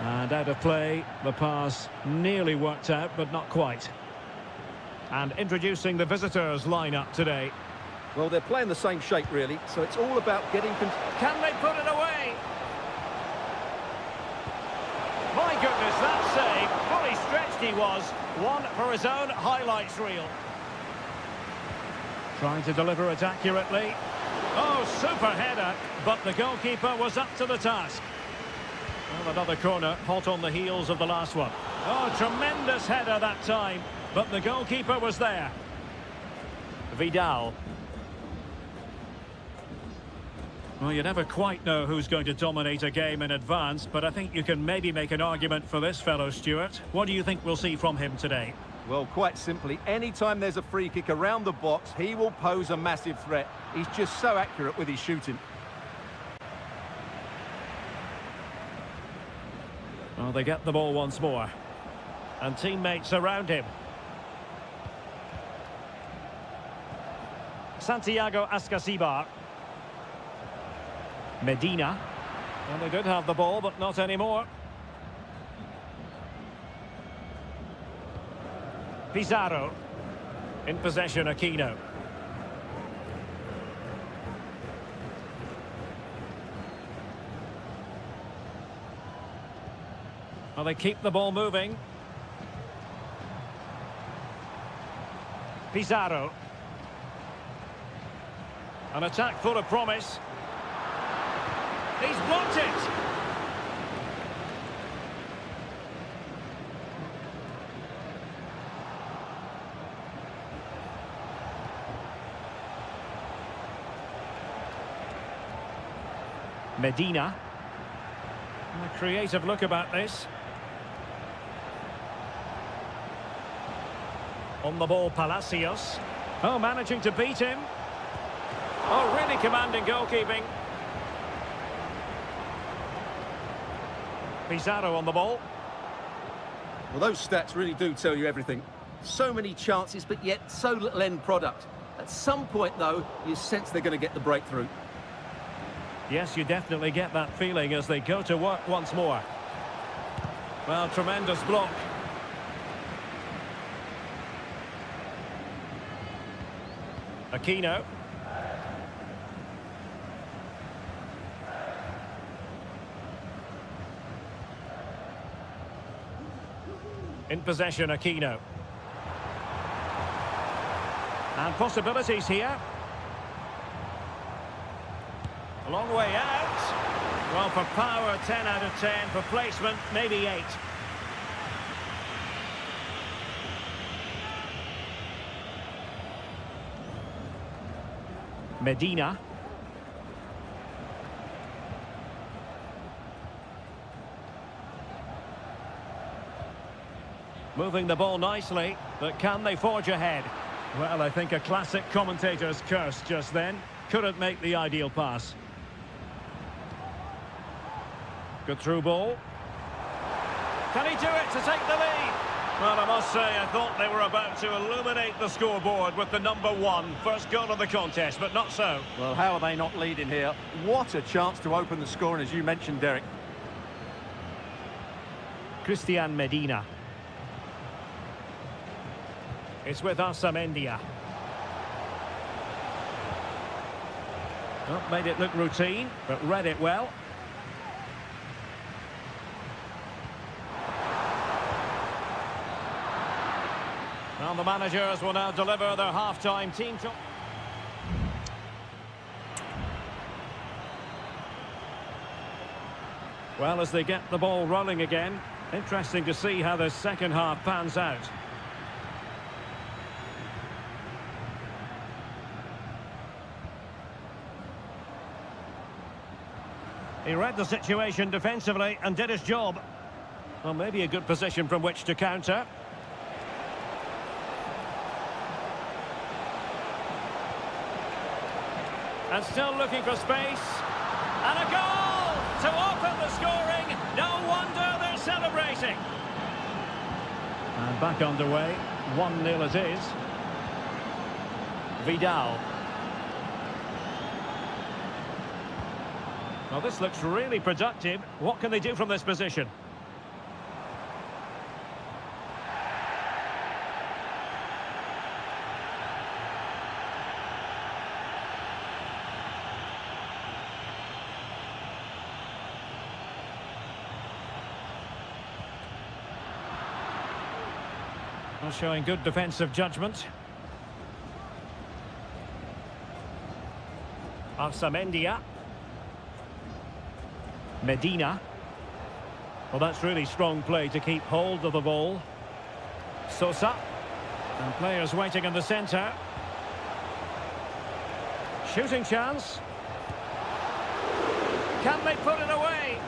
And out of play, the pass nearly worked out, but not quite. And introducing the visitors' lineup today. Well, they're playing the same shape, really, so it's all about getting... Can they put it away? My goodness, that save. Fully stretched he was. One for his own highlights reel. Trying to deliver it accurately. Oh, super header, but the goalkeeper was up to the task. Well, another corner, hot on the heels of the last one. Oh, tremendous header that time, but the goalkeeper was there. Vidal. Well, you never quite know who's going to dominate a game in advance, but I think you can maybe make an argument for this fellow, Stuart. What do you think we'll see from him today? Well, quite simply, anytime there's a free kick around the box, he will pose a massive threat. He's just so accurate with his shooting. Well, they get the ball once more. And teammates around him. Santiago Ascasibar. Medina. Well, they did have the ball, but not anymore. Pizarro. In possession, Aquino. Well, they keep the ball moving. Pizarro. An attack full of promise. He's blocked it. Medina. A creative look about this. On the ball, Palacios. Oh, managing to beat him. Oh, really commanding goalkeeping. Pizarro on the ball. Well, those stats really do tell you everything. So many chances, but yet so little end product. At some point, though, you sense they're going to get the breakthrough. Yes, you definitely get that feeling as they go to work once more. Well, tremendous block. Aquino. In possession, Aquino. And possibilities here. A long way out. Well, for power, 10 out of 10. For placement, maybe 8. Medina. Moving the ball nicely, but can they forge ahead? Well, I think a classic commentator's curse just then. Couldn't make the ideal pass. Good through ball. Can he do it to take the lead? Well, I must say, I thought they were about to illuminate the scoreboard with the number 1. First goal of the contest, but not so. Well, how are they not leading here? What a chance to open the scoring, as you mentioned, Derek. Christian Medina. It's with Amendia. Well, made it look routine, but read it well. Well, the managers will now deliver their half-time team talk. Well, as they get the ball rolling again, interesting to see how the second half pans out. He read the situation defensively and did his job. Well, maybe a good position from which to counter. And still looking for space. And a goal to open the scoring. No wonder they're celebrating. And back underway. 1-0 it is. Vidal. Well, this looks really productive. What can they do from this position? Well, showing good defensive judgment. Arsamendia. Medina. Well, that's really strong play to keep hold of the ball. Sosa. And players waiting in the centre. Shooting chance. Can they put it away?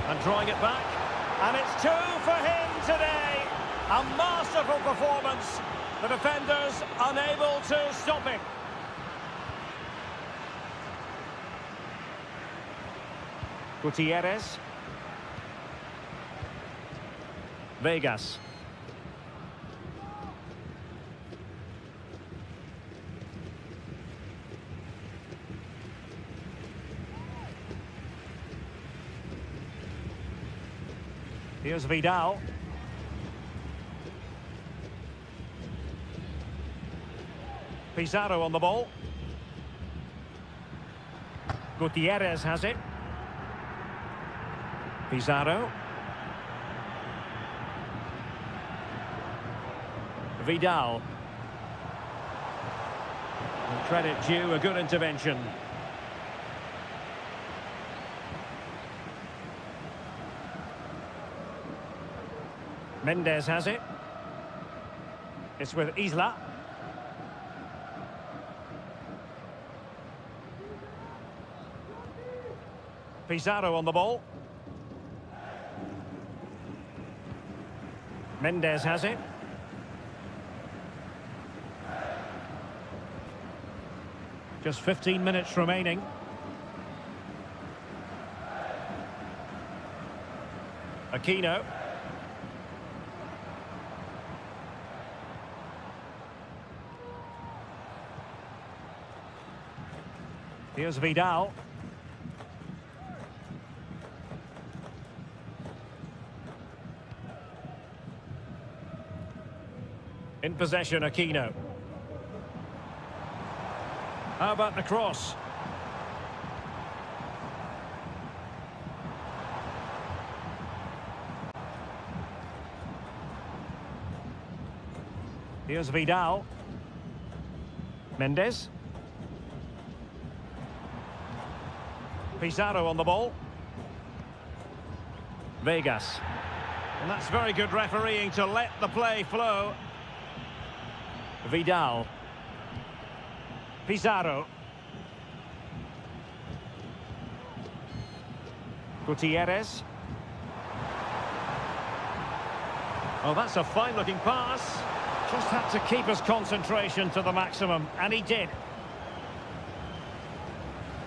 And drawing it back. And it's 2 for him today. A masterful performance. The defenders unable to stop him. Gutierrez. Vegas. Here's Vidal. Pizarro on the ball. Gutierrez has it. Pizarro. Vidal. And credit due, a good intervention. Mendes has it. It's with Isla. Pizarro on the ball. Mendes has it. Just 15 minutes remaining. Aquino. Here's Vidal. In possession, Aquino. How about the cross? Here's Vidal. Mendes. Pizarro on the ball. Vegas. And that's very good refereeing to let the play flow. Vidal. Pizarro. Gutierrez. Oh, that's a fine-looking pass. Just had to keep his concentration to the maximum, and he did.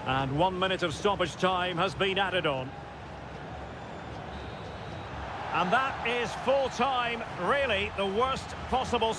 And 1 minute of stoppage time has been added on. And that is full time, really the worst possible...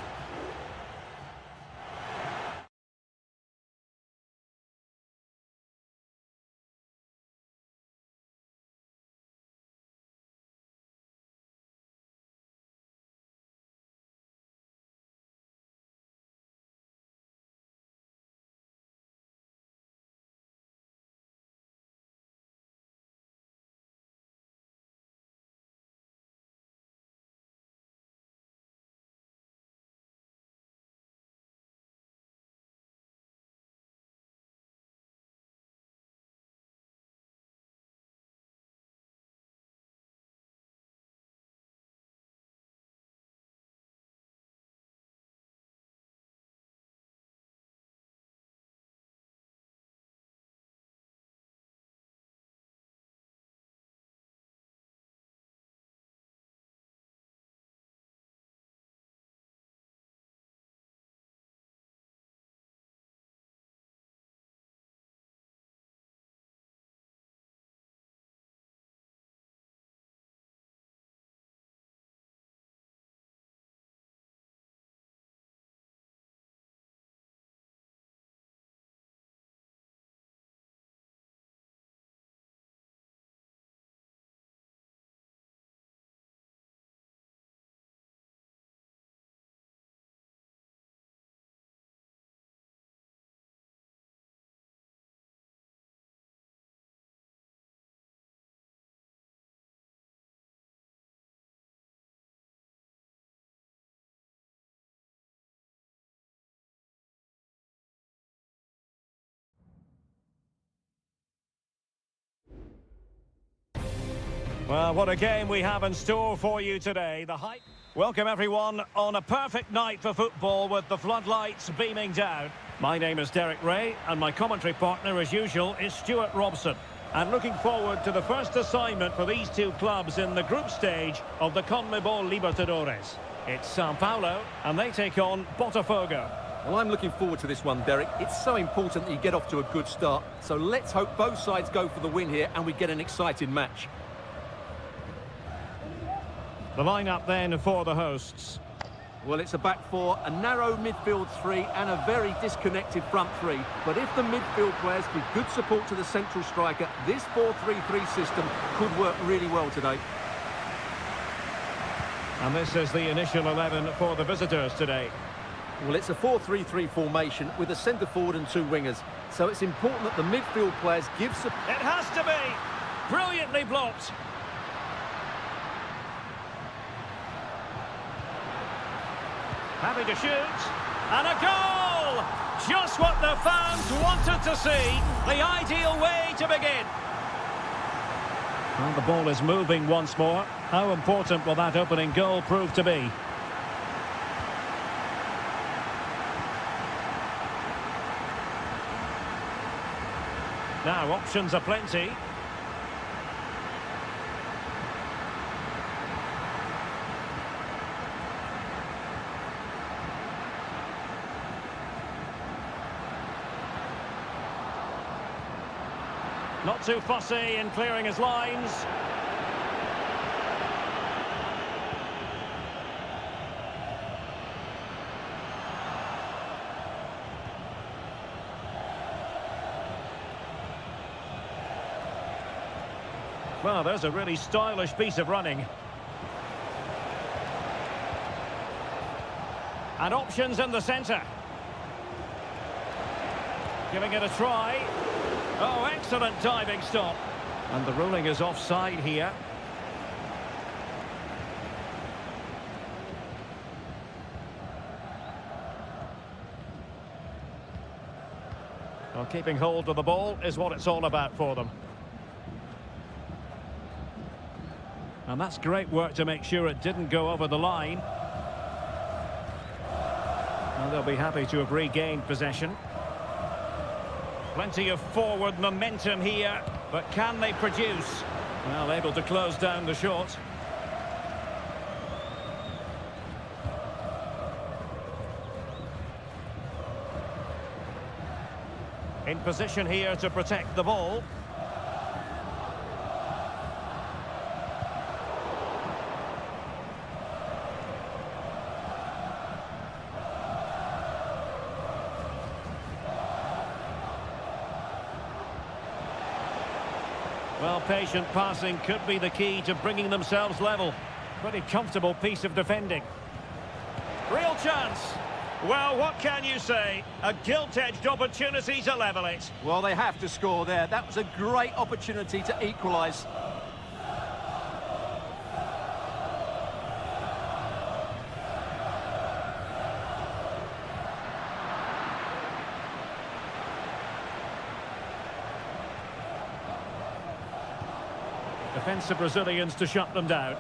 Well, what a game we have in store for you today. The hype. Welcome everyone on a perfect night for football with the floodlights beaming down. My name is Derek Ray and my commentary partner as usual is Stuart Robson. And looking forward to the first assignment for these two clubs in the group stage of the CONMEBOL Libertadores. It's Sao Paulo and they take on Botafogo. Well, I'm looking forward to this one, Derek. It's so important that you get off to a good start. So let's hope both sides go for the win here and we get an exciting match. The lineup then for the hosts. Well, it's a back four, a narrow midfield three and a very disconnected front three. But if the midfield players give good support to the central striker, this 4-3-3 system could work really well today. And this is the initial 11 for the visitors today. Well, it's a 4-3-3 formation with a centre forward and two wingers. So it's important that the midfield players give support. It has to be! Brilliantly blocked! Having to shoot, and a goal! Just what the fans wanted to see, the ideal way to begin. Well, the ball is moving once more. How important will that opening goal prove to be? Now, options are plenty. Not too fussy in clearing his lines. Well, there's a really stylish piece of running. And options in the centre. Giving it a try. Oh, excellent diving stop. And the ruling is offside here. Well, keeping hold of the ball is what it's all about for them. And that's great work to make sure it didn't go over the line. And they'll be happy to have regained possession. Plenty of forward momentum here, but can they produce? Well, able to close down the shot. In position here to protect the ball. Well, patient passing could be the key to bringing themselves level. Pretty comfortable piece of defending. Real chance. Well, what can you say? A gilt-edged opportunity to level it. Well, they have to score there. That was a great opportunity to equalise. Defensive Brazilians to shut them down.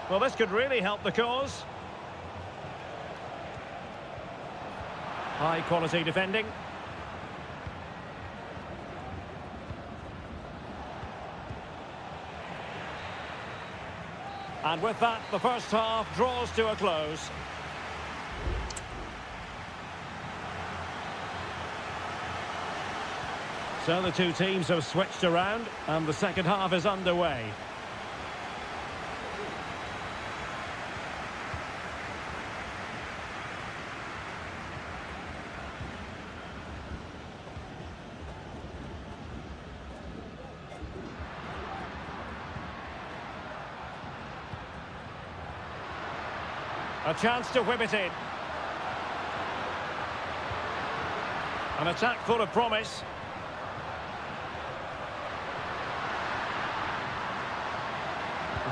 Well, this could really help the cause. High quality defending. And with that, the first half draws to a close. So the two teams have switched around and the second half is underway. A chance to whip it in. An attack full of promise.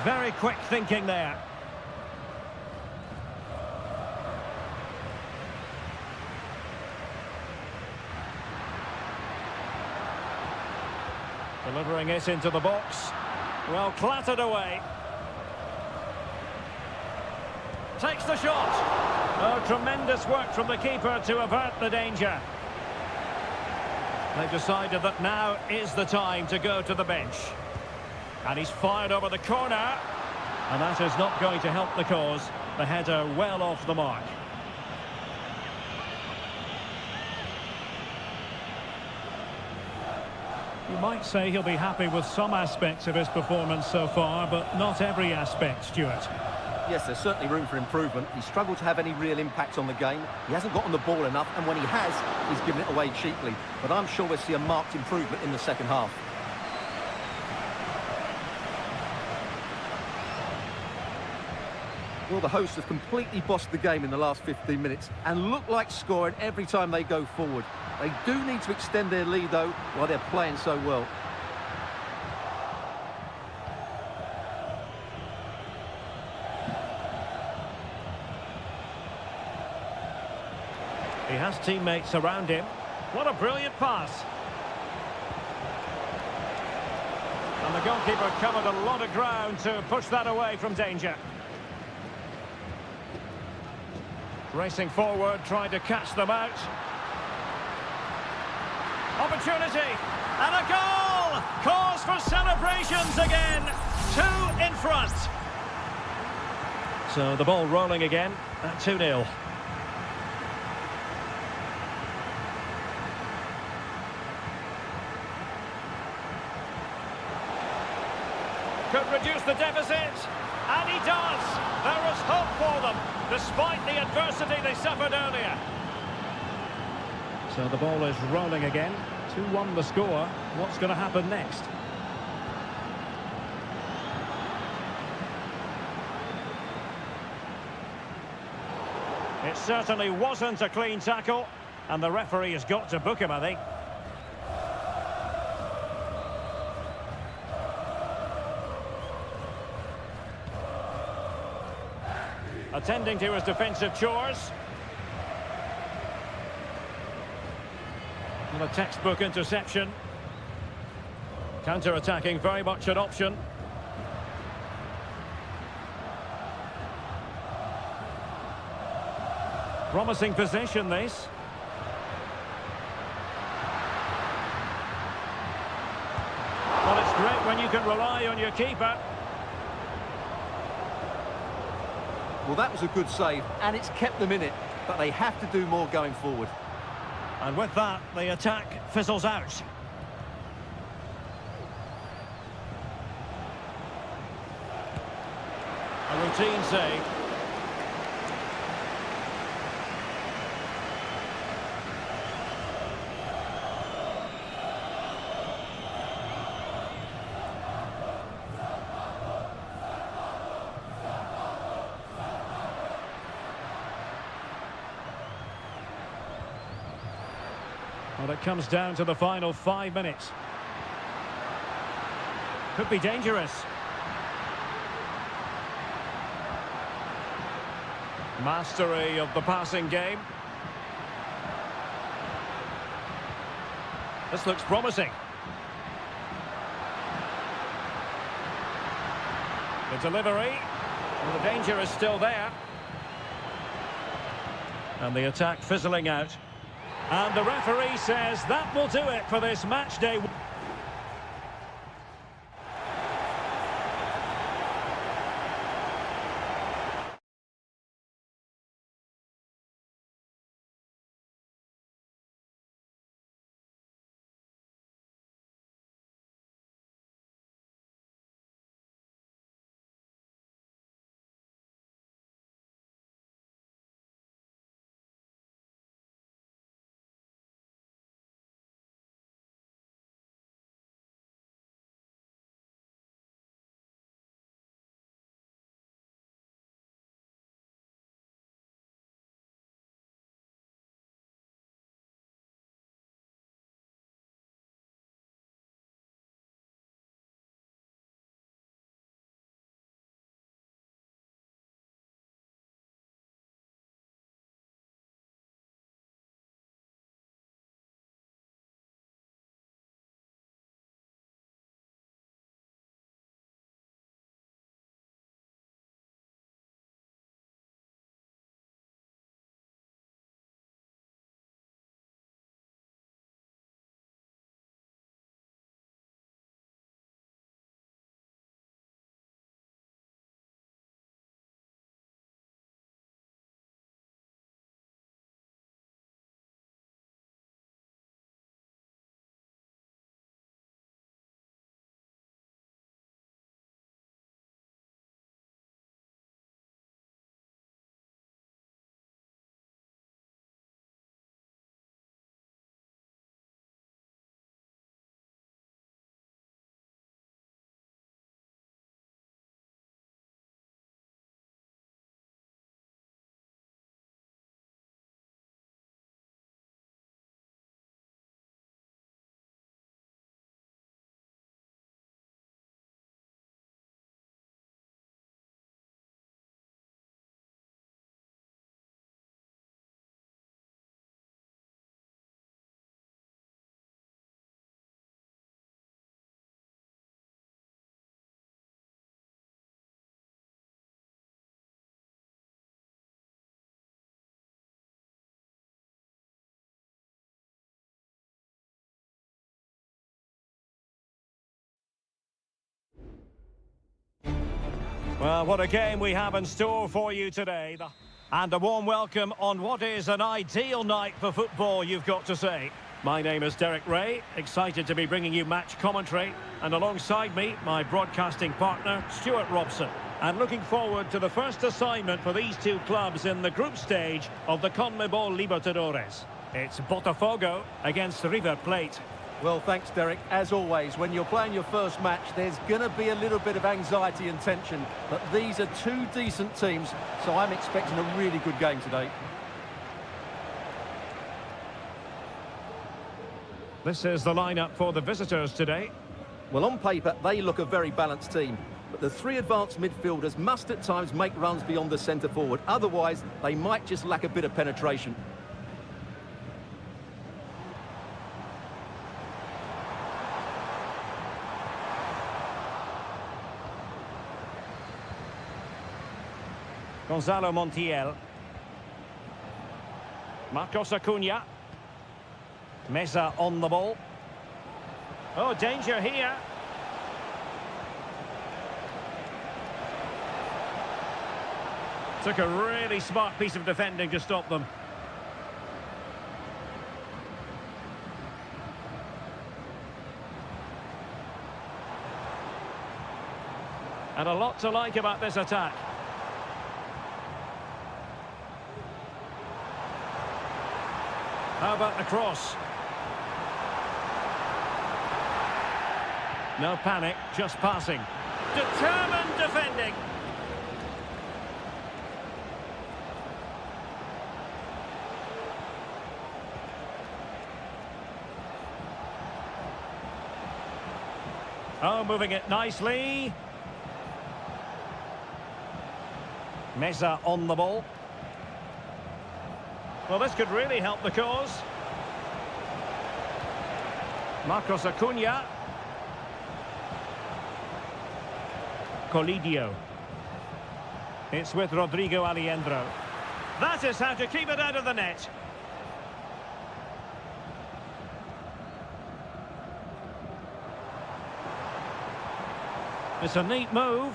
Very quick thinking there. Delivering it into the box. Well, clattered away. Takes the shot. Oh, tremendous work from the keeper to avert the danger. They've decided that now is the time to go to the bench. And he's fired over the corner. And that is not going to help the cause. The header well off the mark. You might say he'll be happy with some aspects of his performance so far, but not every aspect, Stuart. Yes, there's certainly room for improvement. He's struggled to have any real impact on the game. He hasn't gotten the ball enough, and when he has, he's given it away cheaply. But I'm sure we'll see a marked improvement in the second half. Well, the hosts have completely bossed the game in the last 15 minutes and look like scoring every time they go forward. They do need to extend their lead, though, while they're playing so well. He has teammates around him. What a brilliant pass. And the goalkeeper covered a lot of ground to push that away from danger. Racing forward, trying to catch them out. Opportunity, and a goal! Cause for celebrations again. 2 in front. So the ball rolling again at 2-0. Could reduce the deficit, and he does. There is hope for them, despite the adversity they suffered earlier. So the ball is rolling again. 2-1 the score. What's going to happen next? It certainly wasn't a clean tackle, and the referee has got to book him, I think. Attending to his defensive chores. And a textbook interception. Counter-attacking, very much an option. Promising position, this. Well, it's great when you can rely on your keeper. Well, that was a good save, and it's kept them in it, but they have to do more going forward. And with that, the attack fizzles out. A routine save. Well, it comes down to the final 5 minutes. Could be dangerous. Mastery of the passing game. This looks promising. The delivery. Well, the danger is still there. And the attack fizzling out. And the referee says that will do it for this match day. Well, what a game we have in store for you today. And a warm welcome on what is an ideal night for football, you've got to say. My name is Derek Ray, excited to be bringing you match commentary. And alongside me, my broadcasting partner, Stuart Robson. And looking forward to the first assignment for these two clubs in the group stage of the CONMEBOL Libertadores. It's Botafogo against River Plate. Well, thanks, Derek. As always, when you're playing your first match, there's going to be a little bit of anxiety and tension. But these are two decent teams, so I'm expecting a really good game today. This is the lineup for the visitors today. Well, on paper, they look a very balanced team. But the three advanced midfielders must at times make runs beyond the centre forward. Otherwise, they might just lack a bit of penetration. Gonzalo Montiel. Marcos Acuna. Meza on the ball. Oh, danger here. Took a really smart piece of defending to stop them. And a lot to like about this attack. How about the cross? No panic, just passing. Determined defending. Oh, moving it nicely. Meza on the ball. Well, this could really help the cause. Marcos Acuna. Colidio. It's with Rodrigo Aliendro. That is how to keep it out of the net. It's a neat move.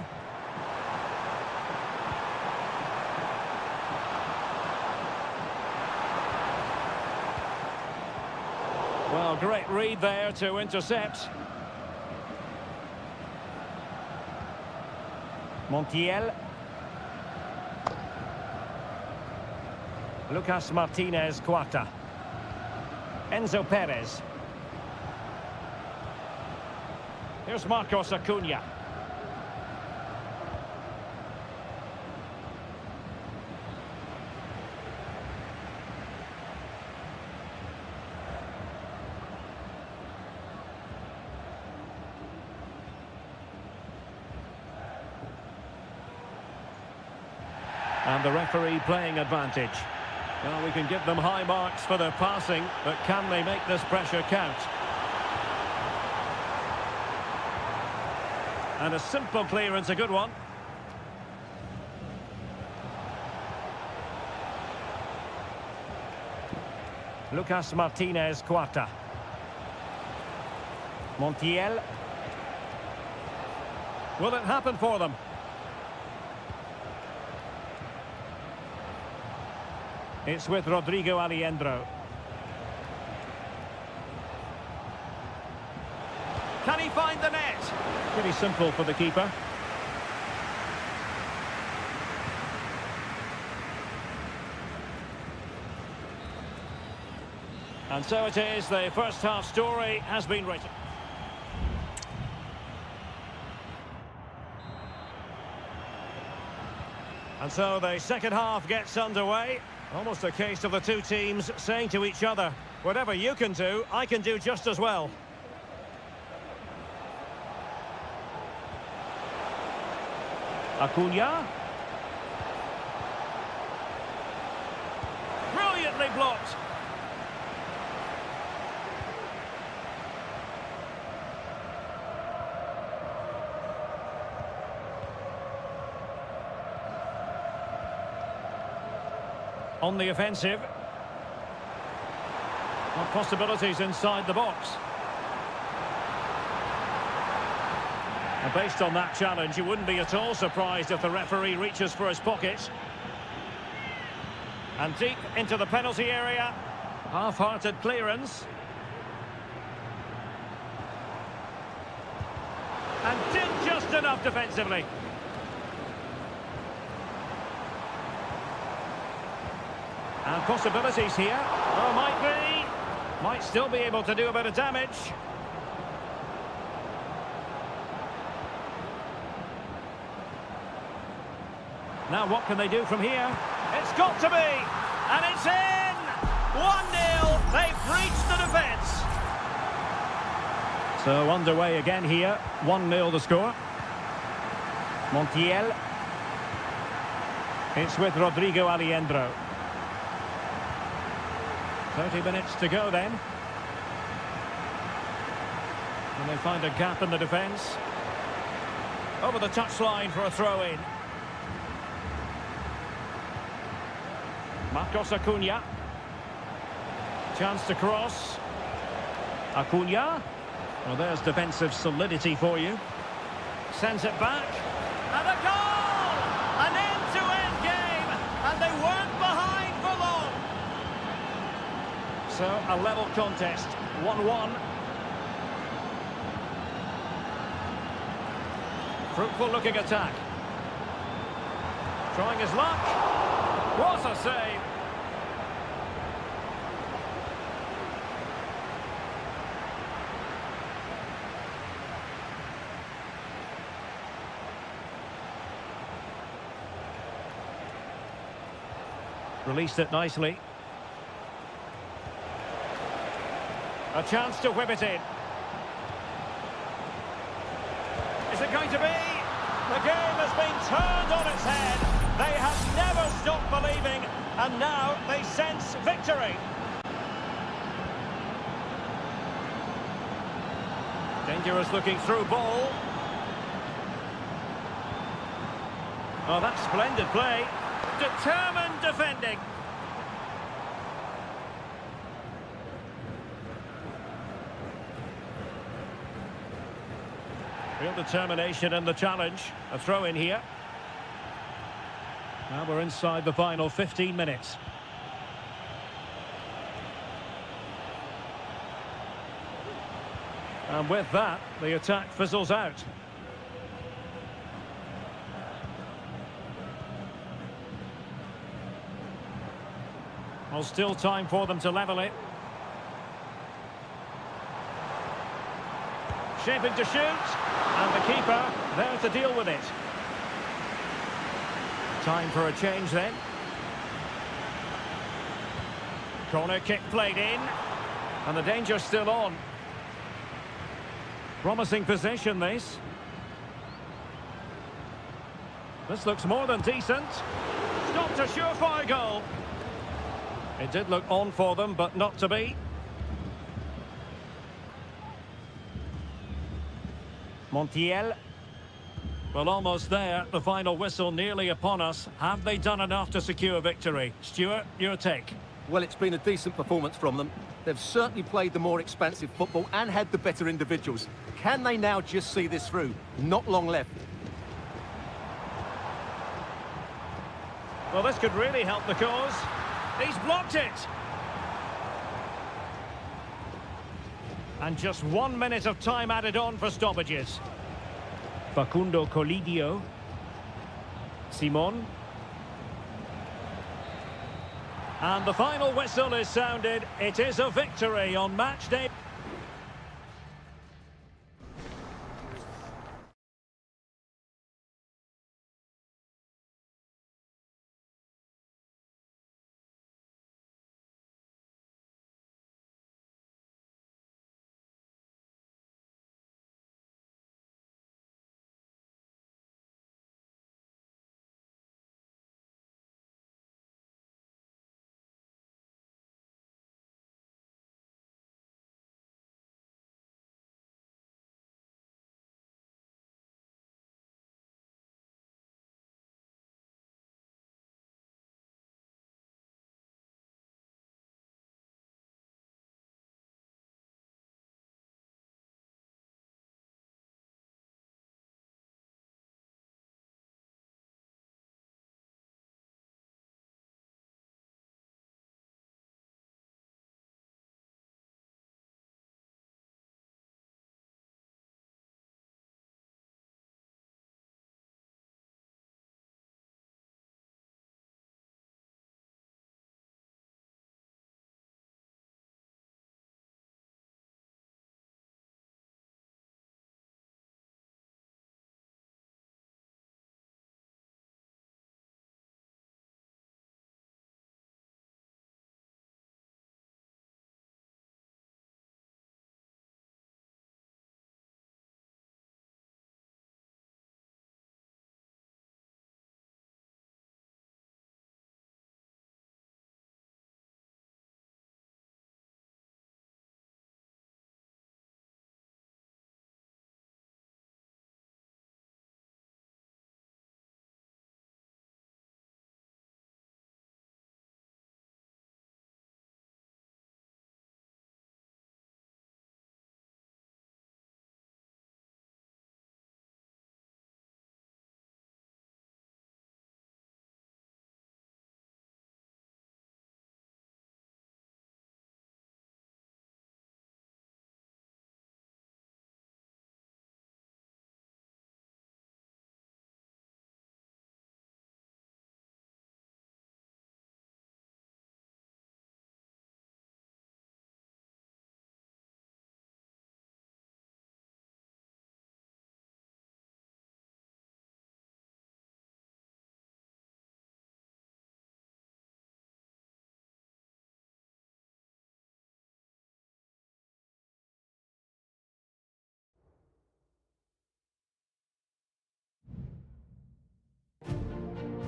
Well, great read there to intercept. Montiel. Lucas Martinez Cuarta. Enzo Perez. Here's Marcos Acuna. And the referee playing advantage. Well, we can give them high marks for their passing, but can they make this pressure count? And a simple clearance, a good one. Lucas Martinez Cuarta. Montiel. Will it happen for them? It's with Rodrigo Aliendro. Can he find the net? Pretty simple for the keeper. And so it is, the first half story has been written. And so the second half gets underway. Almost a case of the two teams saying to each other, whatever you can do, I can do just as well. Acuna. Brilliantly blocked. On the offensive. What possibilities inside the box? And based on that challenge, you wouldn't be at all surprised if the referee reaches for his pocket. And deep into the penalty area. Half-hearted clearance. And did just enough defensively. And possibilities here. Oh, might be. Might still be able to do a bit of damage. Now what can they do from here? It's got to be! And it's in! 1-0. They've breached the defence. So underway again here. 1-0 the score. Montiel. It's with Rodrigo Aliendro. 30 minutes to go then. And they find a gap in the defence. Over the touchline for a throw-in. Marcos Acuna. Chance to cross. Acuna. Well, there's defensive solidity for you. Sends it back. And a goal! An end-to-end game. And they weren't behind for long. So, a level contest. 1-1. Fruitful looking attack. Trying his luck. What a save. Released it nicely. A chance to whip it in. Is it going to be? The game has been turned on its head. They have never stopped believing, and now they sense victory. Dangerous looking through ball. Oh, that's splendid play. Determined defending. Real determination in the challenge. A throw in here. Now we're inside the final 15 minutes. And with that, the attack fizzles out. Well, still time for them to level it. Shaping to shoot. And the keeper there to deal with it. Time for a change then. Corner kick played in. And the danger's still on. Promising possession, this. This looks more than decent. Stopped a surefire goal. It did look on for them, but not to be. Montiel. Well, almost there. The final whistle nearly upon us. Have they done enough to secure victory? Stuart, your take. Well, it's been a decent performance from them. They've certainly played the more expansive football and had the better individuals. Can they now just see this through? Not long left. Well, this could really help the cause. He's blocked it. And just 1 minute of time added on for stoppages. Facundo Colidio. Simon. And the final whistle is sounded. It is a victory on match day.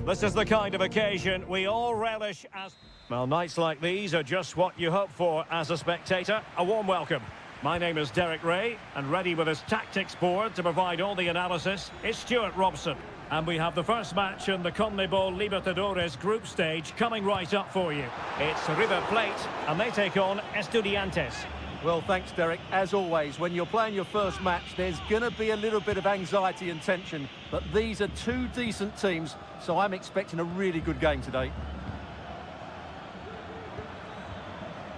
This is the kind of occasion we all relish as... Well, nights like these are just what you hope for as a spectator. A warm welcome. My name is Derek Ray, and ready with his tactics board to provide all the analysis is Stuart Robson. And we have the first match in the CONMEBOL Libertadores group stage coming right up for you. It's River Plate, and they take on Estudiantes. Well, thanks, Derek. As always, when you're playing your first match, there's going to be a little bit of anxiety and tension. But these are two decent teams, so I'm expecting a really good game today.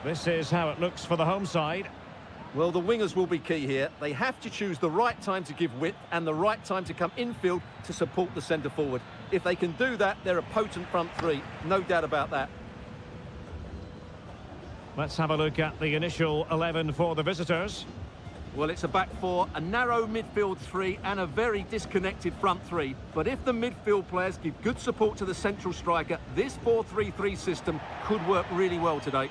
This is how it looks for the home side. Well, the wingers will be key here. They have to choose the right time to give width and the right time to come infield to support the centre forward. If they can do that, they're a potent front three. No doubt about that. Let's have a look at the initial 11 for the visitors. Well, it's a back four, a narrow midfield three and a very disconnected front three. But if the midfield players give good support to the central striker, this 4-3-3 system could work really well today.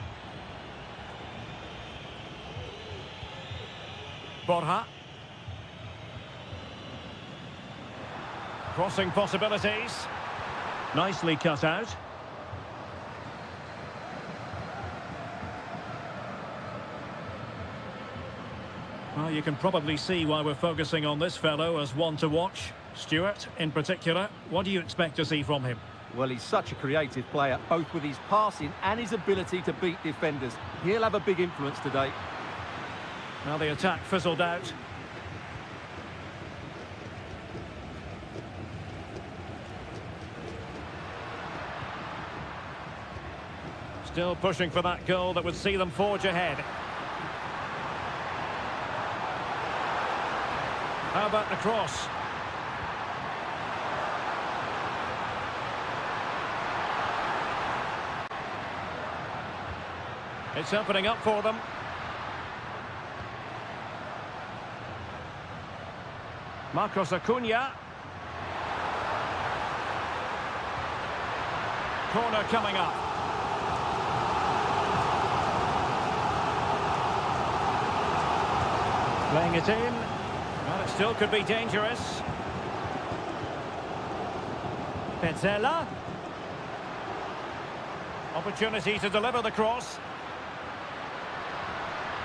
Borja. Crossing possibilities. Nicely cut out. Well, you can probably see why we're focusing on this fellow as one to watch. Stuart, in particular, what do you expect to see from him? Well, he's such a creative player, both with his passing and his ability to beat defenders. He'll have a big influence today. Now the attack fizzled out. Still pushing for that goal that would see them forge ahead. How about the cross? It's opening up for them. Marcos Acuna. Corner coming up. Playing it in. Well, it still could be dangerous. Petzela. Opportunity to deliver the cross.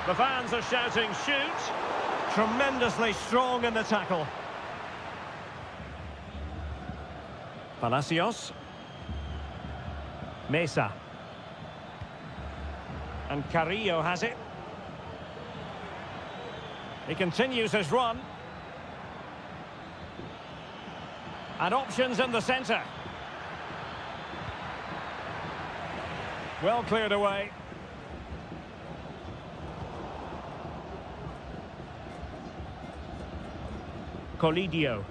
The fans are shouting, shoot! Tremendously strong in the tackle. Palacios. Mesa. And Carrillo has it. He continues his run. And options in the centre. Well cleared away. Colidio.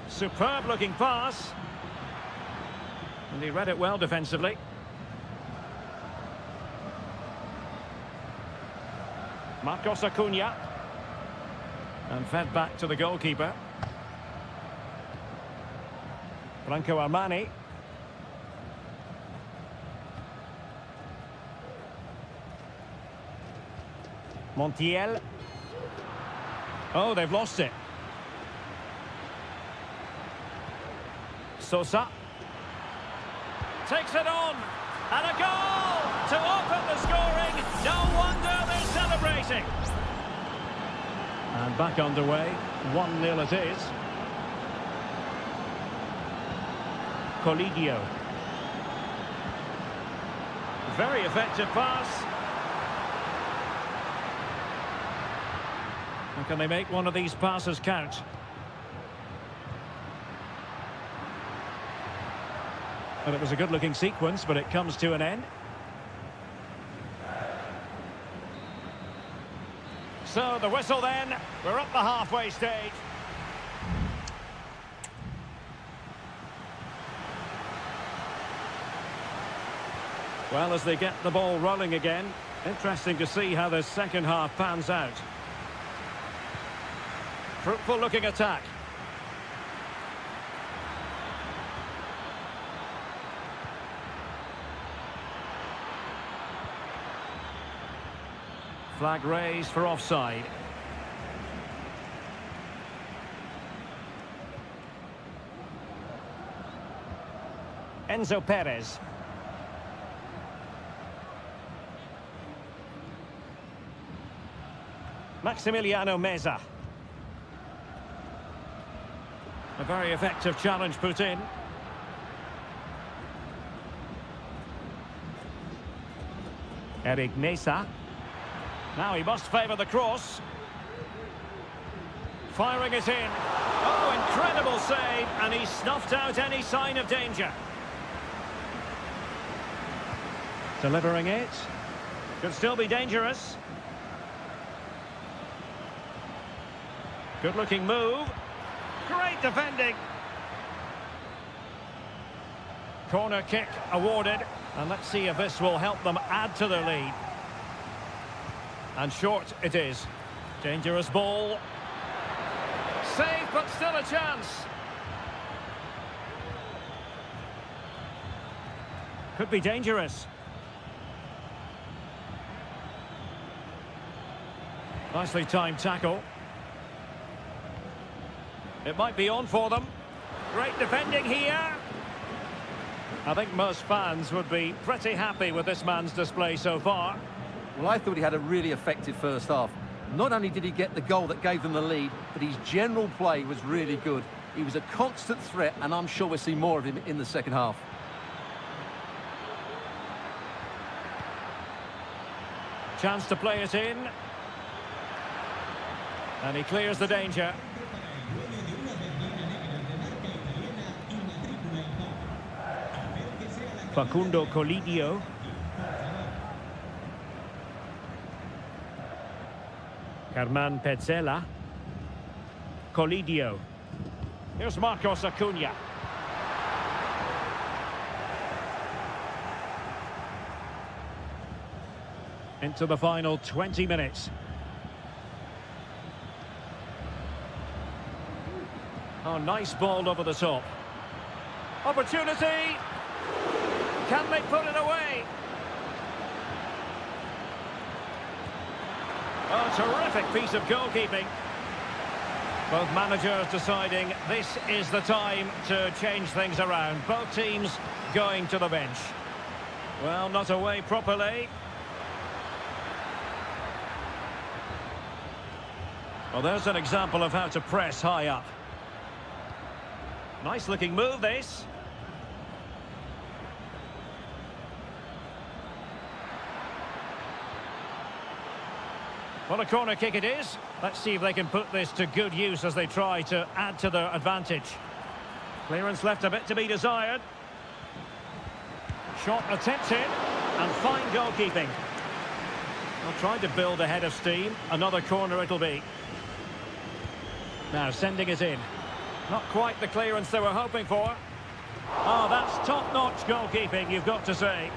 Superb looking pass. And he read it well defensively. Marcos Acuna. And fed back to the goalkeeper. Franco Armani. Montiel. Oh, they've lost it. Sosa. Takes it on. And a goal to open the scoring. No wonder they're celebrating. And back underway. 1-0 it is. Colidio. Very effective pass. And can they make one of these passes count? Well, it was a good-looking sequence, but it comes to an end. So, the whistle then. We're up the halfway stage. Well, as they get the ball rolling again, interesting to see how this second half pans out. Fruitful looking attack. Flag raised for offside. Enzo Perez. Maximiliano Meza. A very effective challenge put in. Eric Mesa. Now he must favour the cross. Firing it in. Oh, incredible save, and he snuffed out any sign of danger. Delivering it. Could still be dangerous. Good-looking move. Great defending. Corner kick awarded. And let's see if this will help them add to their lead. And short it is. Dangerous ball. Save, but still a chance. Could be dangerous. Nicely timed tackle. It might be on for them. Great defending here. I think most fans would be pretty happy with this man's display so far. Well, I thought he had a really effective first half. Not only did he get the goal that gave them the lead, but his general play was really good. He was a constant threat, and I'm sure we'll see more of him in the second half. Chance to play it in. And he clears the danger. Facundo Colidio. Carman Petzela. Colidio. Here's Marcos Acuna. Into the final 20 minutes. Oh, nice ball over the top. Opportunity. Can they put it away? Oh, terrific piece of goalkeeping. Both managers deciding this is the time to change things around. Both teams going to the bench. Well, not away properly. Well, there's an example of how to press high up. Nice looking move, this. Well, a corner kick it is. Let's see if they can put this to good use as they try to add to their advantage. Clearance left a bit to be desired. Shot attempted, and fine goalkeeping. Well, trying to build a head of steam. Another corner it'll be. Now sending it in. Not quite the clearance they were hoping for. Oh, that's top-notch goalkeeping, you've got to say.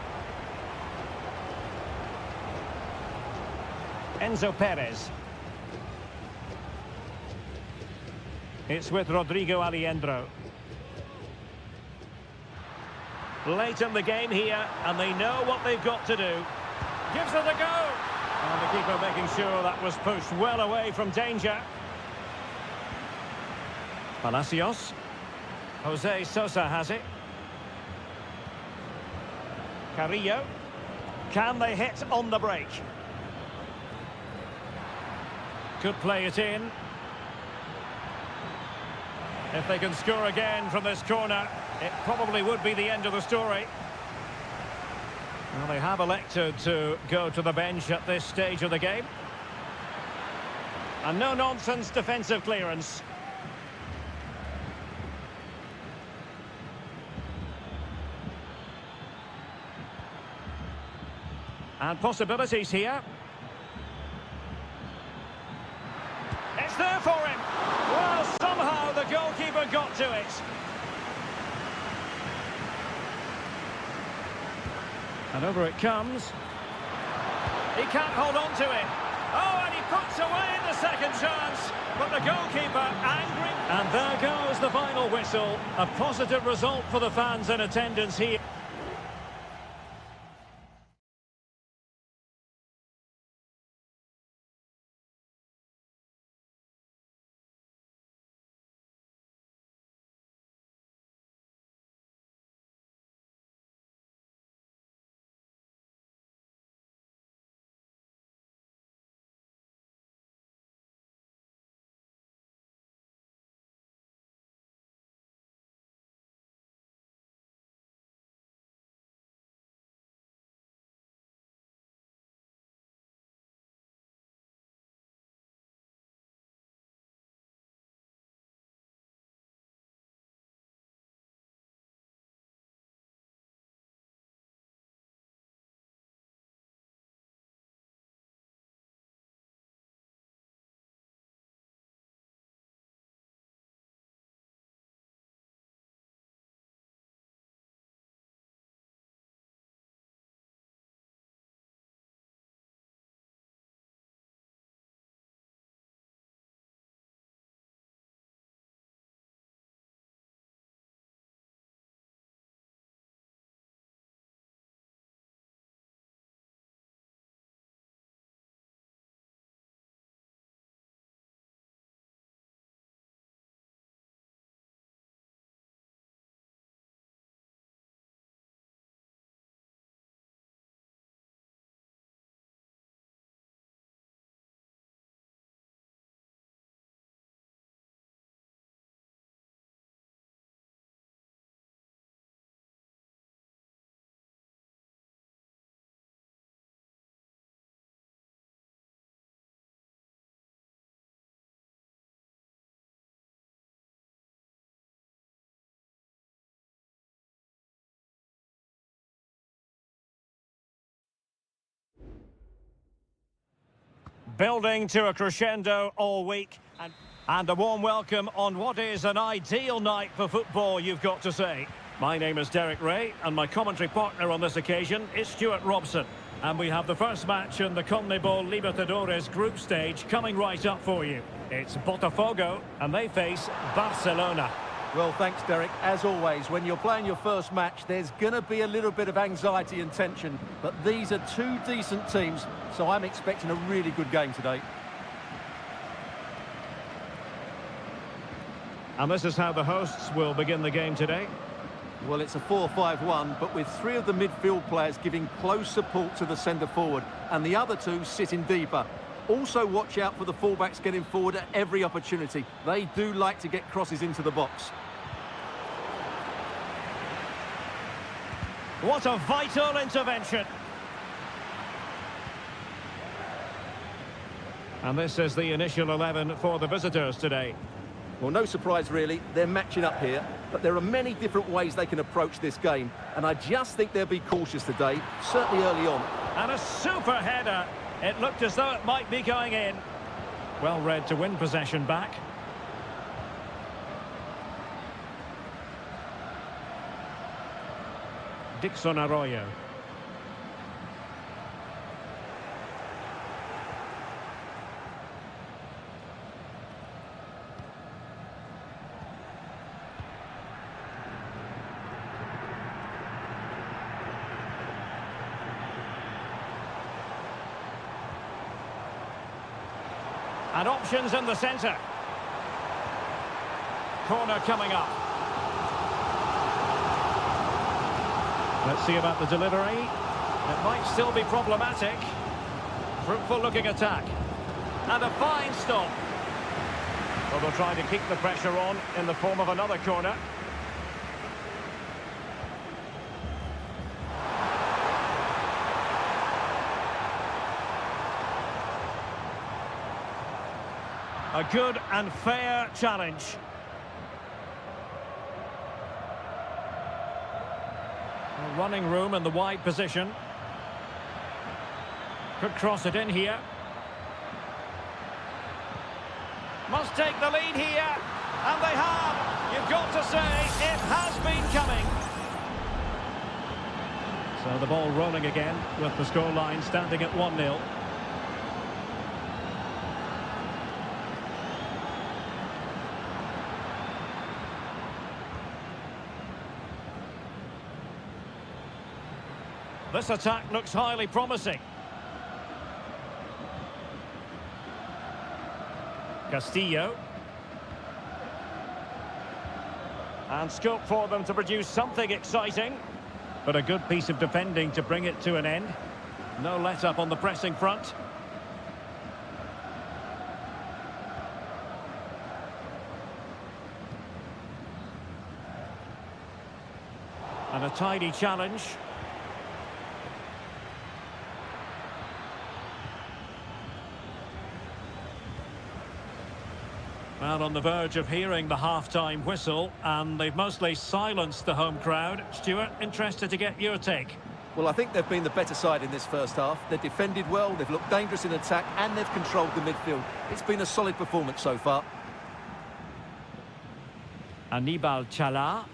Enzo Perez. It's with Rodrigo Aliendro. Late in the game here, and they know what they've got to do. Gives it a go. And the keeper making sure that was pushed well away from danger. Palacios. Jose Sosa has it. Carrillo. Can they hit on the break? Could play it in. If they can score again from this corner, it probably would be the end of the story. Well, they have elected to go to the bench at this stage of the game. And no-nonsense defensive clearance. And possibilities here. It's there for him. Well, somehow the goalkeeper got to it. And over it comes. He can't hold on to it. Oh, and he puts away the second chance. But the goalkeeper angry. And there goes the final whistle. A positive result for the fans in attendance here. Building to a crescendo all week. And a warm welcome on what is an ideal night for football, you've got to say. My name is Derek Ray, and my commentary partner on this occasion is Stuart Robson. And we have the first match in the CONMEBOL Libertadores group stage coming right up for you. It's Botafogo, and they face Barcelona. Well, thanks, Derek. As always, when you're playing your first match, there's going to be a little bit of anxiety and tension. But these are two decent teams, so I'm expecting a really good game today. And this is how the hosts will begin the game today. Well, it's a 4-5-1, but with three of the midfield players giving close support to the centre-forward, and the other two sitting deeper. Also watch out for the fullbacks getting forward at every opportunity. They do like to get crosses into the box. What a vital intervention. And this is the initial 11 for the visitors today. Well, no surprise really, they're matching up here, but there are many different ways they can approach this game, and I just think they'll be cautious today, certainly early on. And a super header. It looked as though it might be going in. Well read to win possession back. Dixon Arroyo. And options in the centre. Corner coming up. Let's see about the delivery. It might still be problematic. Fruitful looking attack. And a fine stop. Well, they'll try to keep the pressure on in the form of another corner. A good and fair challenge. Running room in the wide position. Could cross it in here. Must take the lead here. And they have. You've got to say, it has been coming. So the ball rolling again with the scoreline standing at 1-0. This attack looks highly promising. Castillo. And scope for them to produce something exciting. But a good piece of defending to bring it to an end. No let-up on the pressing front. And a tidy challenge. Well, on the verge of hearing the half-time whistle, and they've mostly silenced the home crowd. Stuart, interested to get your take. Well, I think they've been the better side in this first half. They've defended well, they've looked dangerous in attack, and they've controlled the midfield. It's been a solid performance so far. Anibal Chala.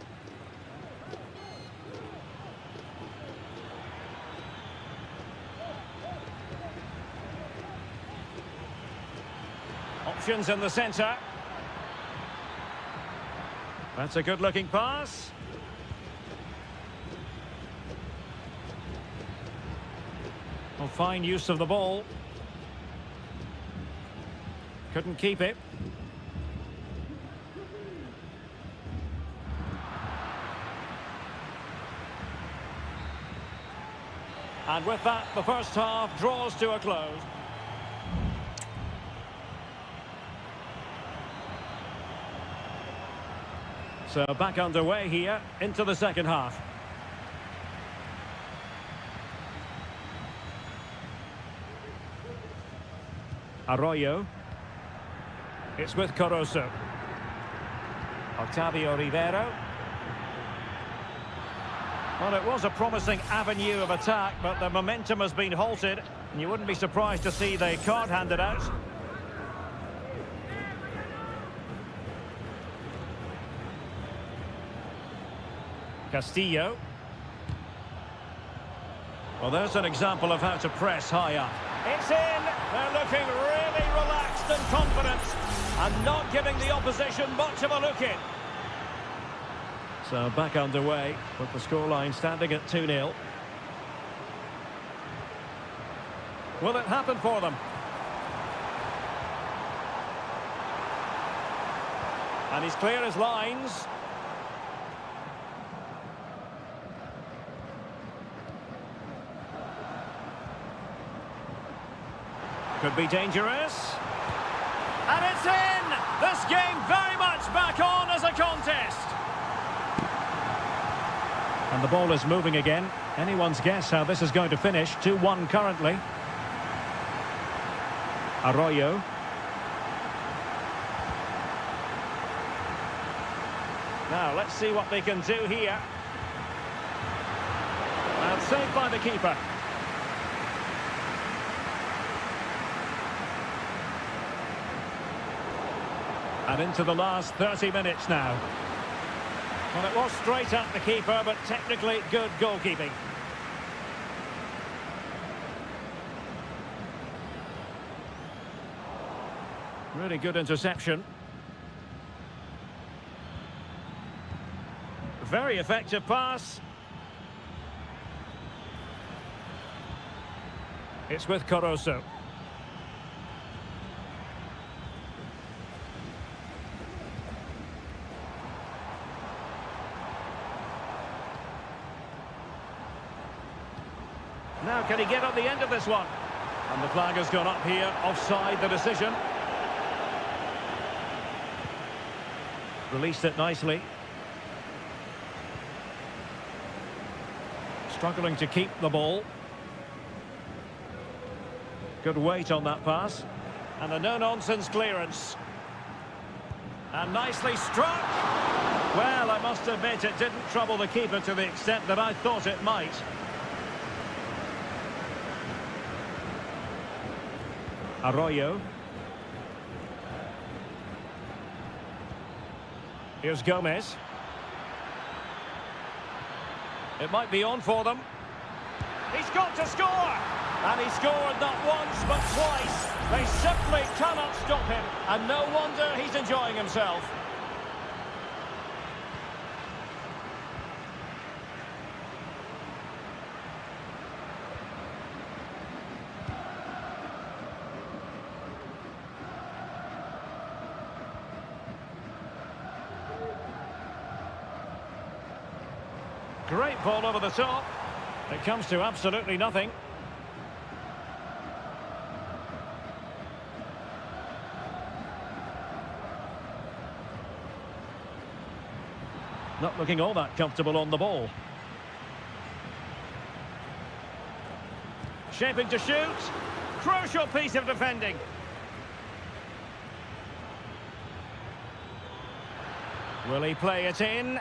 Options in the centre. That's a good-looking pass. Well, fine use of the ball. Couldn't keep it. And with that, the first half draws to a close. So back underway here into the second half. Arroyo. It's with Corozo. Octavio Rivero. Well, it was a promising avenue of attack, but the momentum has been halted. And you wouldn't be surprised to see the card handed out. Castillo. Well, there's an example of how to press high up. It's in! They're looking really relaxed and confident, and not giving the opposition much of a look in. So back underway, with the scoreline standing at 2-0. Will it happen for them? And he's clear as lines. Could be dangerous. And it's in! This game very much back on as a contest. And the ball is moving again. Anyone's guess how this is going to finish. 2-1 currently. Arroyo. Now, let's see what they can do here. And saved by the keeper. And into the last 30 minutes now. Well, it was straight at the keeper, but technically good goalkeeping. Really good interception. Very effective pass. It's with Caruso. Now, can he get on the end of this one? And the flag has gone up here, offside the decision. Released it nicely. Struggling to keep the ball. Good weight on that pass. And a no-nonsense clearance. And nicely struck. Well, I must admit it didn't trouble the keeper to the extent that I thought it might. Arroyo. Here's Gomez. It might be on for them. He's got to score! And he scored not once, but twice. They simply cannot stop him. And no wonder he's enjoying himself. Great ball over the top. It comes to absolutely nothing. Not looking all that comfortable on the ball. Shaping to shoot. Crucial piece of defending. Will he play it in?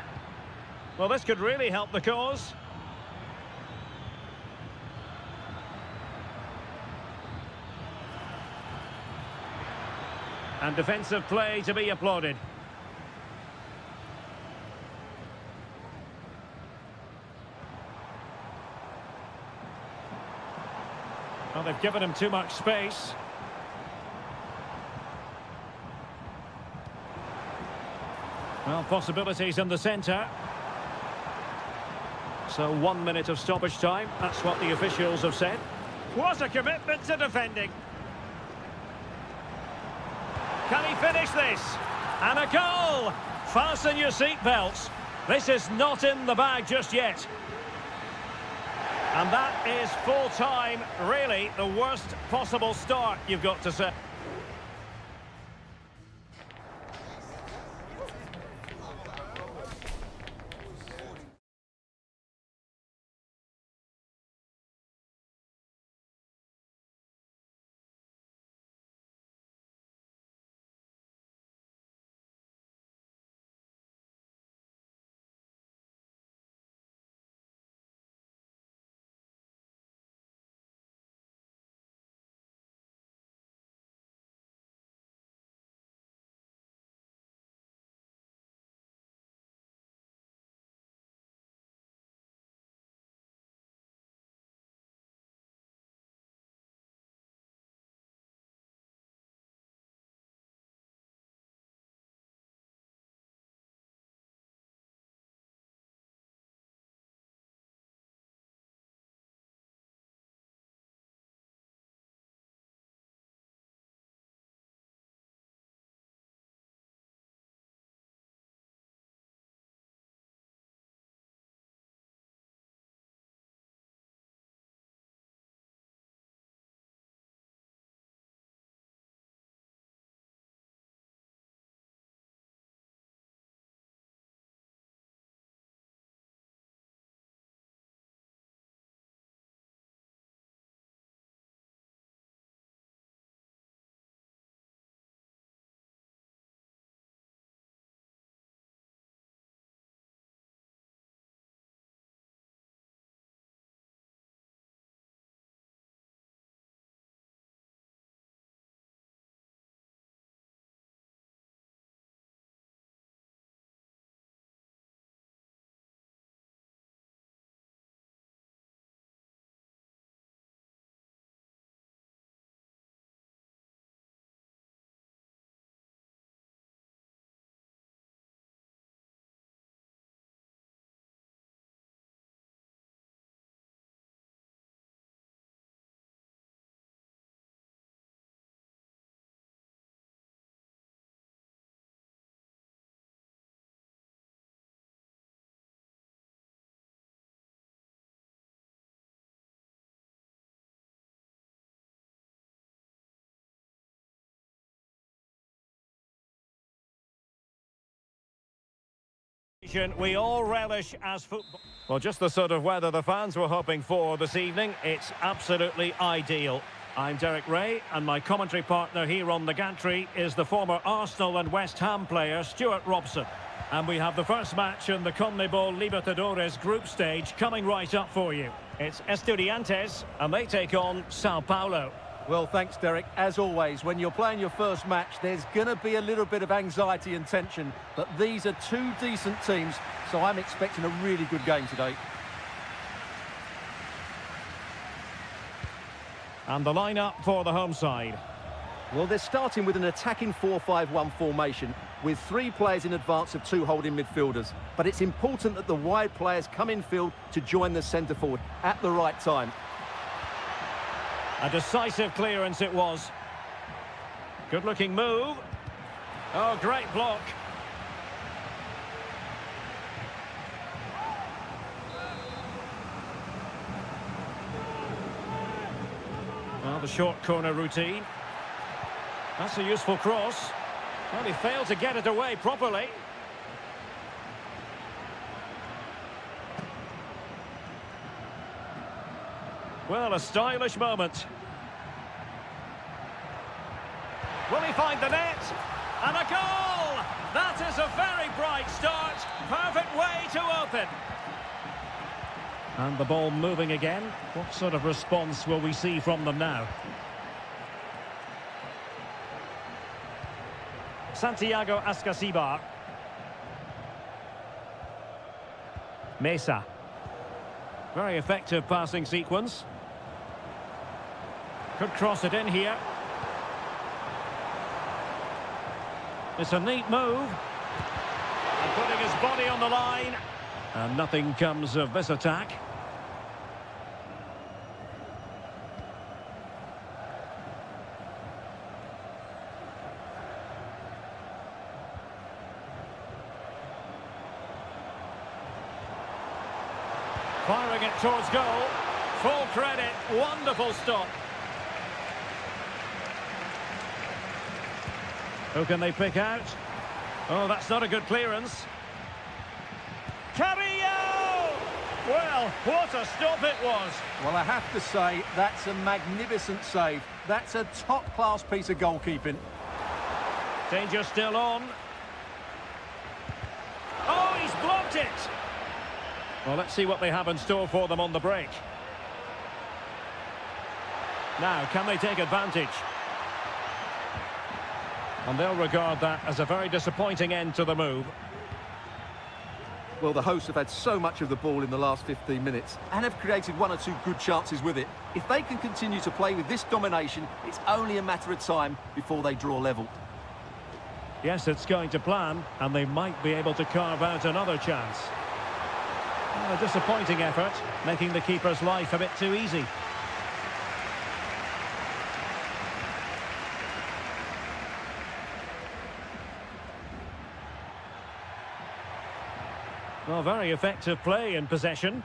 Well, this could really help the cause. And defensive play to be applauded. Well, they've given him too much space. Well, possibilities in the centre. So 1 minute of stoppage time. That's what the officials have said. What a commitment to defending. Can he finish this? And a goal! Fasten your seatbelts. This is not in the bag just yet. And that is full time. Really, the worst possible start, you've got to say. action we all relish as football. Well, just the sort of weather the fans were hoping for this evening. It's absolutely ideal. I'm Derek Ray, and my commentary partner here on the gantry is the former Arsenal and West Ham player Stuart Robson. And we have the first match in the CONMEBOL Libertadores group stage coming right up for you. It's Estudiantes, and they take on Sao Paulo. Well, thanks, Derek. As always, when you're playing your first match, there's going to be a little bit of anxiety and tension. But these are two decent teams, so I'm expecting a really good game today. And the lineup for the home side. Well, they're starting with an attacking 4-5-1 formation with 3 players in advance of 2 holding midfielders. But it's important that the wide players come in field to join the centre forward at the right time. A decisive clearance it was. Good-looking move. Oh, great block. Well, the short corner routine. That's a useful cross. Well, he failed to get it away properly. Well, a stylish moment. Will he find the net? And a goal! That is a very bright start. Perfect way to open. And the ball moving again. What sort of response will we see from them now? Santiago Ascasibar. Mesa. Very effective passing sequence. Could cross it in here. It's a neat move. And putting his body on the line. And nothing comes of this attack. Firing it towards goal. Full credit. Wonderful stop. Who can they pick out? Oh, that's not a good clearance. Carrillo! Well, what a stop it was. Well, I have to say, that's a magnificent save. That's a top-class piece of goalkeeping. Danger still on. Oh, he's blocked it. Well, let's see what they have in store for them on the break. Now, can they take advantage? And they'll regard that as a very disappointing end to the move. Well, the hosts have had so much of the ball in the last 15 minutes and have created 1 or 2 good chances with it. If they can continue to play with this domination, it's only a matter of time before they draw level. Yes, it's going to plan, and they might be able to carve out another chance. Well, a disappointing effort, making the keeper's life a bit too easy. Well, very effective play in possession.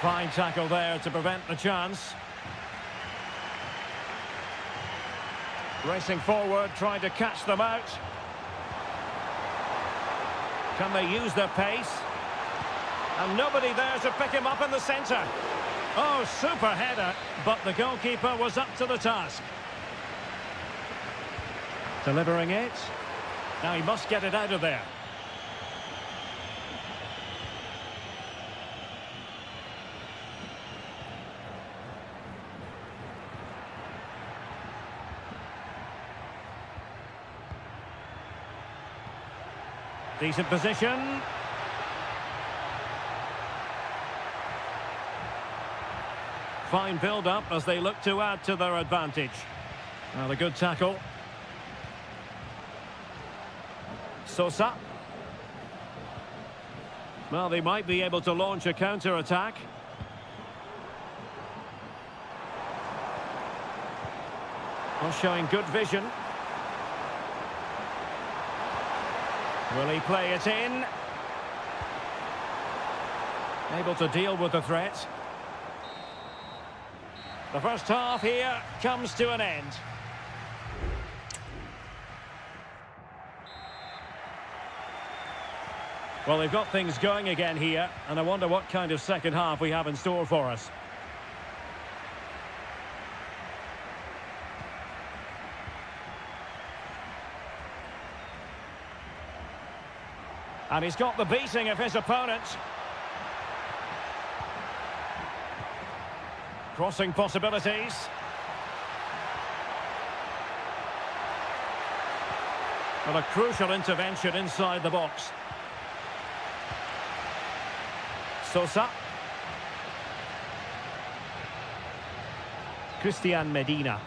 Fine tackle there to prevent the chance. Racing forward, trying to catch them out. Can they use their pace? And nobody there to pick him up in the centre. Oh, super header, but the goalkeeper was up to the task. Delivering it. Now he must get it out of there. Decent position. Fine build-up as they look to add to their advantage. Now the good tackle. Sosa. Well, they might be able to launch a counter-attack. Well, showing good vision. Will he play it in? Able to deal with the threat. The first half here comes to an end. Well, they've got things going again here, and I wonder what kind of second half we have in store for us. And he's got the beating of his opponent. Crossing possibilities. Well, a crucial intervention inside the box. Sosa. Christian Medina.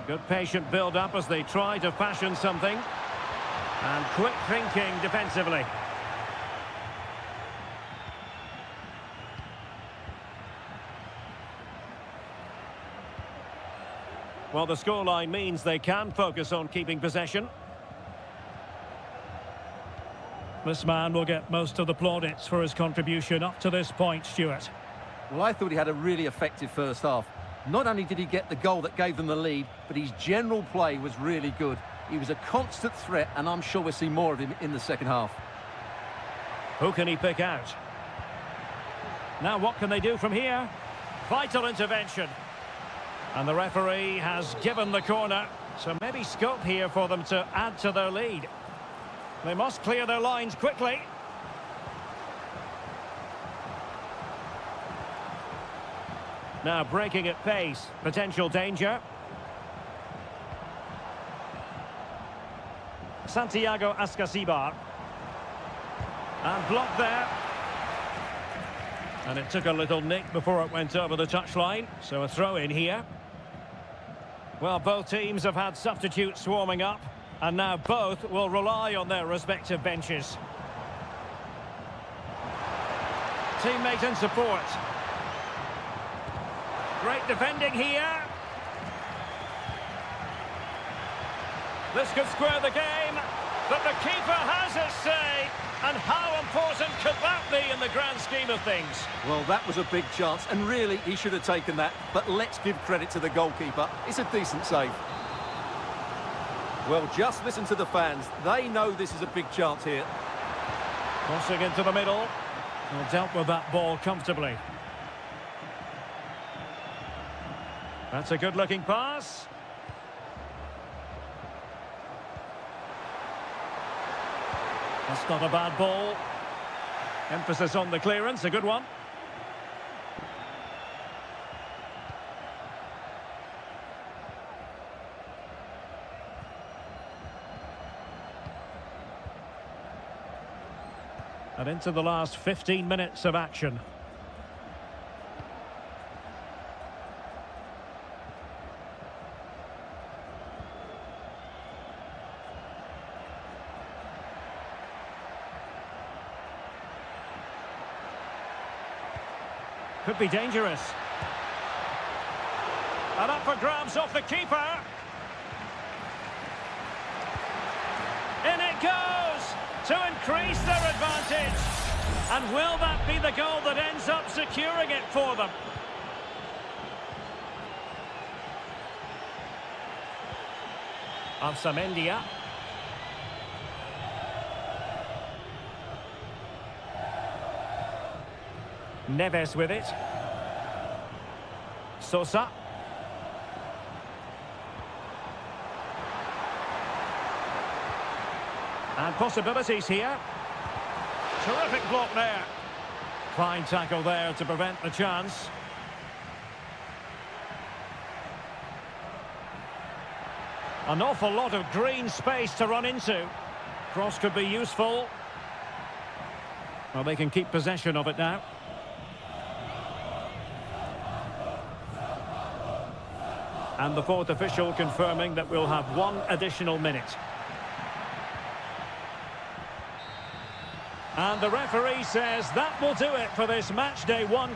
Good patient build-up as they try to fashion something. And quick thinking defensively. Well, the scoreline means they can focus on keeping possession. This man will get most of the plaudits for his contribution up to this point, Stuart. Well, I thought he had a really effective first half. Not only did he get the goal that gave them the lead, but his general play was really good. He was a constant threat, and I'm sure we'll see more of him in the second half. Who can he pick out? Now what can they do from here? Vital intervention. And the referee has given the corner, so maybe scope here for them to add to their lead. They must clear their lines quickly. Now breaking at pace, potential danger. Santiago Ascasibar. And blocked there. And it took a little nick before it went over the touchline, so a throw in here. Well, both teams have had substitutes warming up, and now both will rely on their respective benches. Teammate in support. Great defending here. This could square the game, but the keeper has his say. And how important could that be in the grand scheme of things? Well, that was a big chance, and really, he should have taken that. But let's give credit to the goalkeeper. It's a decent save. Well, just listen to the fans. They know this is a big chance here. Crossing into the middle. Well, dealt with that ball comfortably. That's a good-looking pass. That's not a bad ball. Emphasis on the clearance, a good one. And into the last 15 minutes of action. Could be dangerous. And up for grabs off the keeper. In it goes to increase their advantage. And will that be the goal that ends up securing it for them? Ansamendia. Neves with it. Sosa. And possibilities here. Terrific block there. Fine tackle there to prevent the chance. An awful lot of green space to run into. Cross could be useful. Well, they can keep possession of it now. And the fourth official confirming that we'll have one additional minute. And the referee says that will do it for this match day one.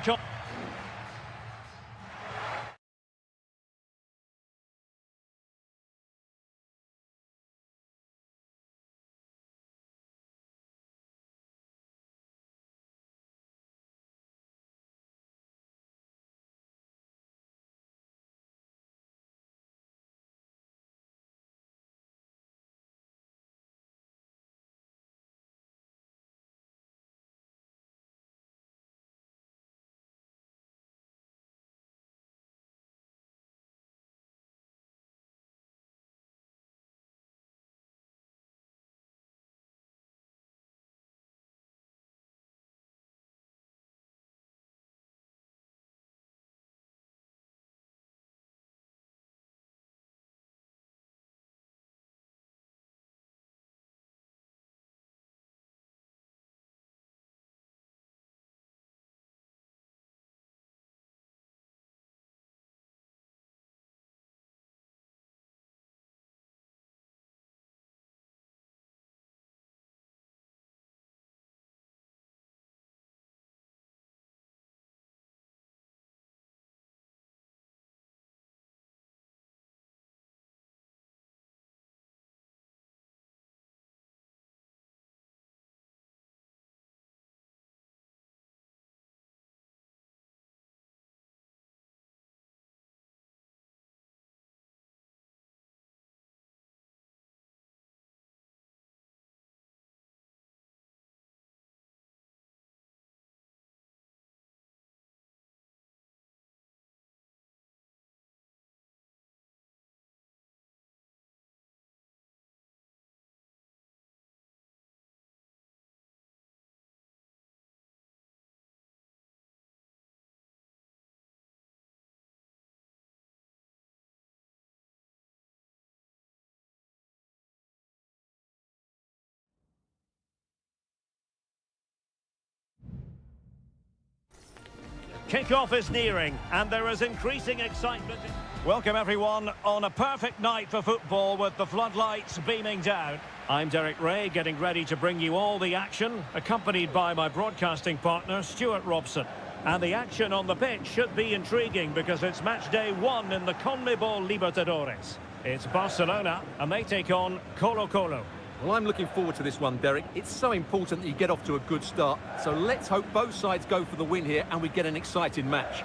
Kick-off is nearing, and there is increasing excitement. Welcome, everyone, on a perfect night for football with the floodlights beaming down. I'm Derek Ray, getting ready to bring you all the action, accompanied by my broadcasting partner, Stuart Robson. And the action on the pitch should be intriguing because it's match day 1 in the CONMEBOL Libertadores. It's Barcelona, and they take on Colo-Colo. Well, I'm looking forward to this one, Derek. It's so important that you get off to a good start. So let's hope both sides go for the win here and we get an exciting match.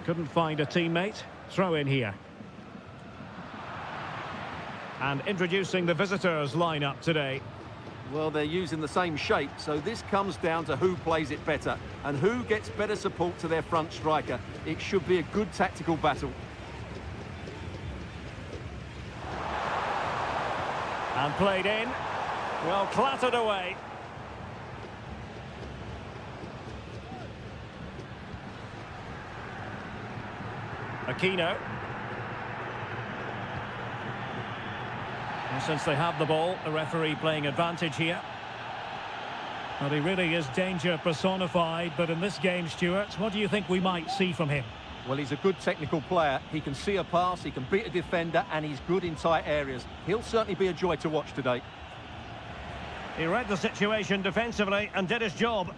Couldn't find a teammate. Throw in here. And introducing the visitors lineup today. Well, they're using the same shape, so this comes down to who plays it better and who gets better support to their front striker. It should be a good tactical battle. And played in. Well, clattered away. Aquino. And since they have the ball, the referee playing advantage here. Well, he really is danger personified, but in this game, Stuart, what do you think we might see from him? Well, he's a good technical player. He can see a pass, he can beat a defender, and he's good in tight areas. He'll certainly be a joy to watch today. He read the situation defensively and did his job.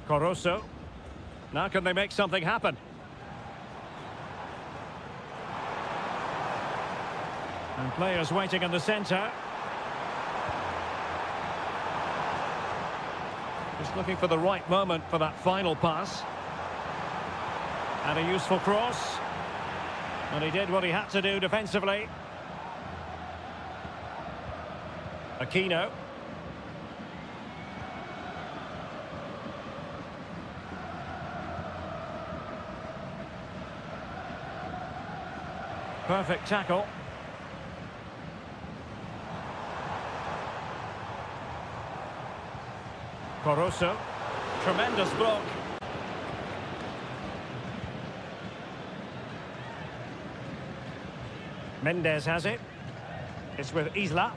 Coroso. Now can they make something happen? And players waiting in the centre. Just looking for the right moment for that final pass. And a useful cross. And he did what he had to do defensively. Aquino. Perfect tackle. Coroso. Tremendous block. Mendes has it. It's with Isla.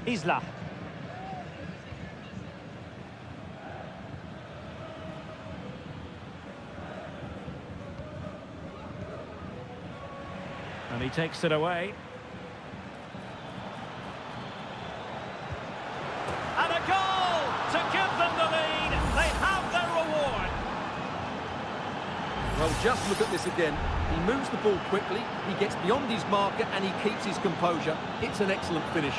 Isla. And he takes it away. And a goal to give them the lead. They have their reward. Well, just look at this again. He moves the ball quickly, he gets beyond his marker, and he keeps his composure. It's an excellent finish.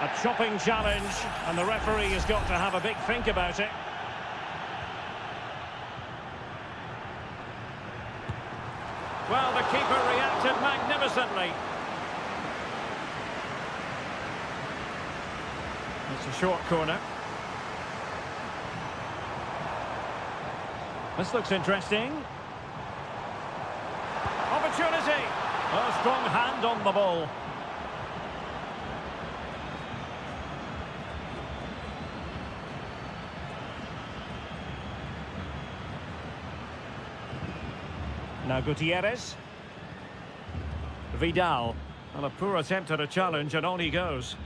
A chopping challenge, and the referee has got to have a big think about it. Well, the keeper reacted magnificently. It's a short corner. This looks interesting. Opportunity! A strong hand on the ball. Now Gutierrez. Vidal. Well, a poor attempt at a challenge, and on he goes.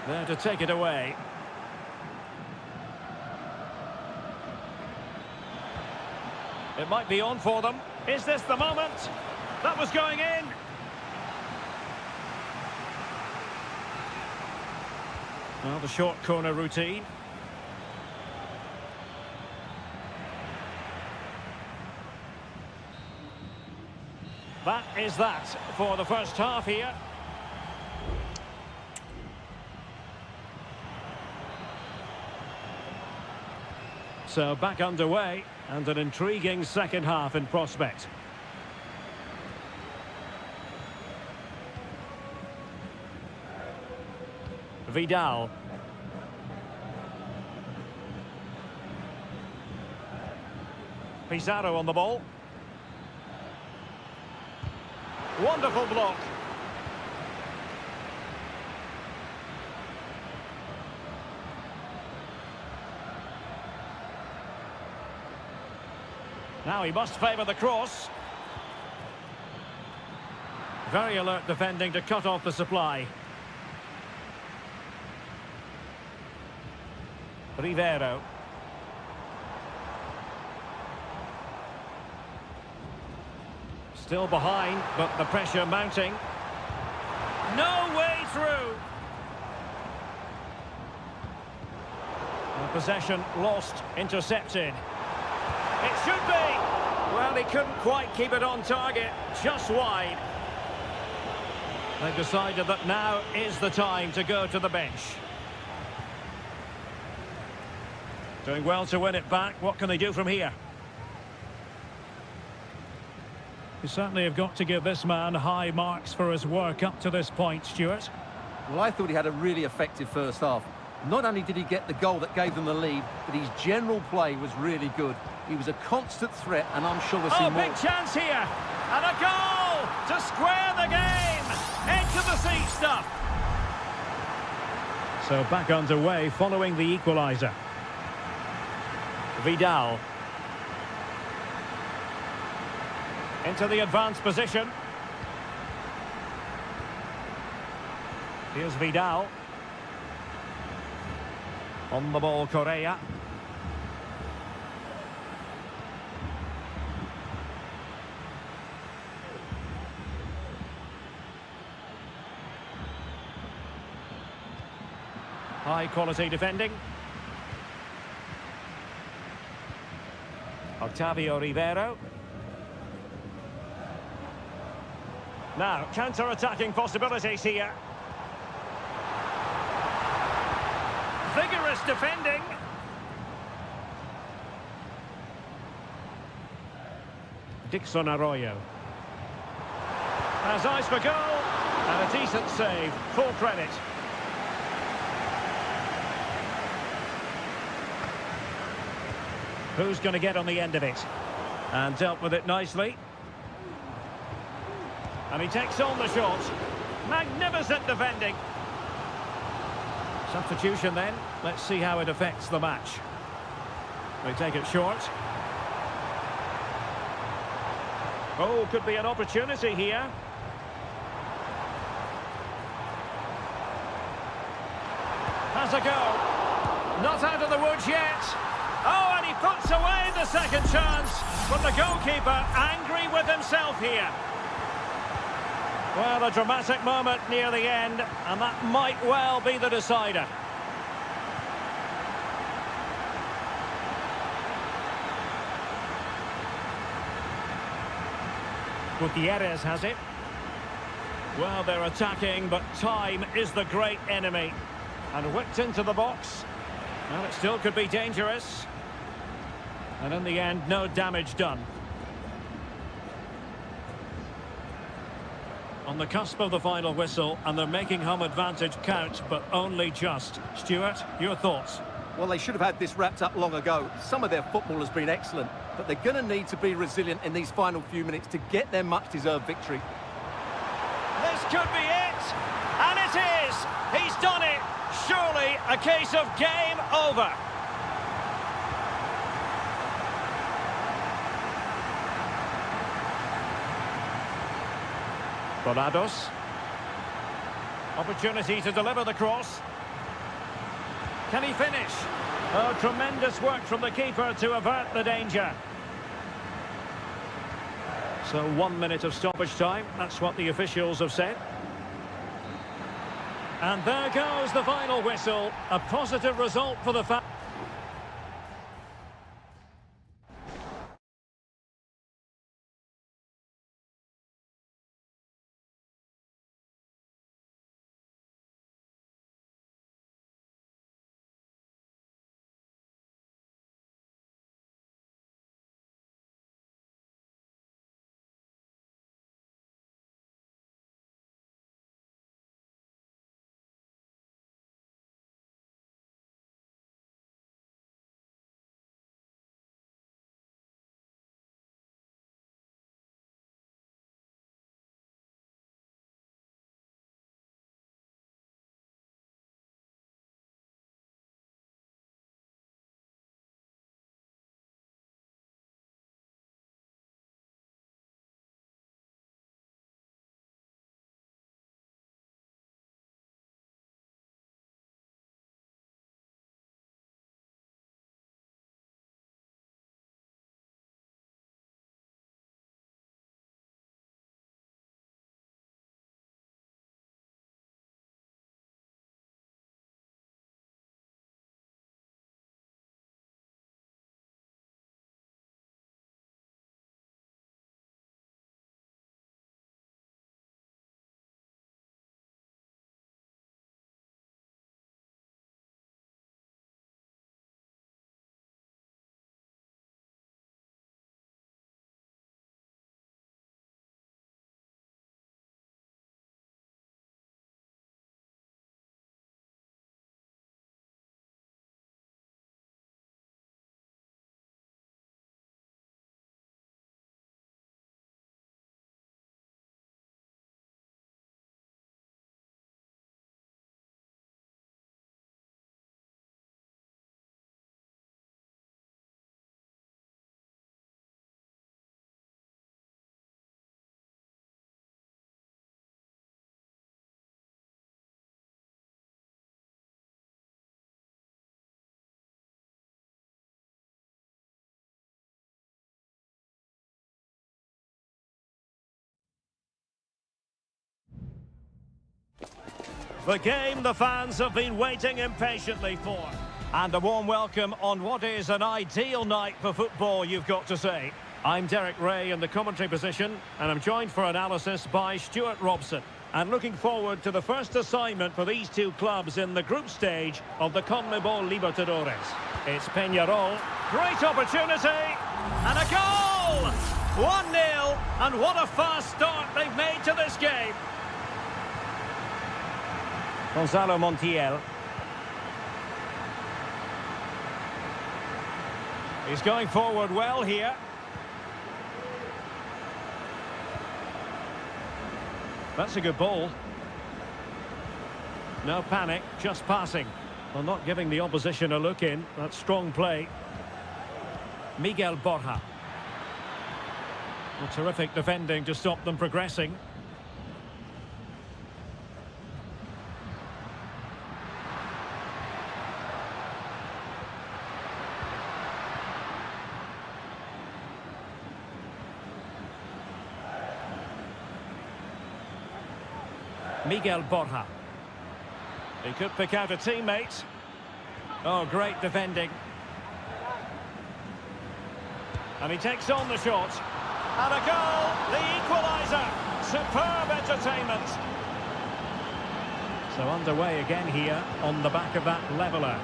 There to take it away. It might be on for them. Is this the moment? That was going in. Well, the short corner routine. That is that for the first half here. So back underway, and an intriguing second half in prospect. Vidal. Pizarro on the ball. Wonderful block. Now he must favour the cross. Very alert defending to cut off the supply. Rivero. Still behind, but the pressure mounting. No way through. The possession lost, intercepted. It should be. Well, he couldn't quite keep it on target, just wide. They've decided that now is the time to go to the bench. Doing well to win it back. What can they do from here? You certainly have got to give this man high marks for his work up to this point, Stuart. Well, I thought he had a really effective first half. Not only did he get the goal that gave them the lead, but his general play was really good. He was a constant threat, and I'm sure we'll see more. Oh, big chance here! And a goal to square the game! Edge of the seat stuff! So back underway following the equaliser. Vidal. Into the advanced position. Here's Vidal. On the ball, Correa. High quality defending. Octavio Rivero. Now, counter-attacking possibilities here. Vigorous defending. Dixon Arroyo. Has eyes for goal. And a decent save. Full credit. Who's going to get on the end of it? And dealt with it nicely. And he takes on the shot. Magnificent defending. Substitution then. Let's see how it affects the match. They take it short. Oh, could be an opportunity here. Has a go. Not out of the woods yet. Oh, and he puts away the second chance. But the goalkeeper angry with himself here. Well, a dramatic moment near the end, and that might well be the decider. Gutierrez has it. Well, they're attacking, but time is the great enemy. And whipped into the box. Well, it still could be dangerous. And in the end, no damage done. On the cusp of the final whistle, and they're making home advantage count, but only just. Stuart, your thoughts? Well, they should have had this wrapped up long ago. Some of their football has been excellent, but they're going to need to be resilient in these final few minutes to get their much-deserved victory. This could be it! And it is! He's done it! Surely a case of game over. Volados. Opportunity to deliver the cross. Can he finish? Oh, tremendous work from the keeper to avert the danger. So 1 minute of stoppage time. That's what the officials have said. And there goes the final whistle. A positive result for the fans. The game the fans have been waiting impatiently for. And a warm welcome on what is an ideal night for football, you've got to say. I'm Derek Ray in the commentary position, and I'm joined for analysis by Stuart Robson. And looking forward to the first assignment for these two clubs in the group stage of the CONMEBOL Libertadores. It's Peñarol. Great opportunity. And a goal! 1-0. And what a fast start they've made to this game. Gonzalo Montiel. He's going forward well here. That's a good ball. No panic, just passing. Well, not giving the opposition a look in. That's strong play. Miguel Borja. Well, terrific defending to stop them progressing. Miguel Borja. He could pick out a teammate. Oh, great defending. And he takes on the shot. And a goal, the equaliser. Superb entertainment. So underway again here on the back of that leveller.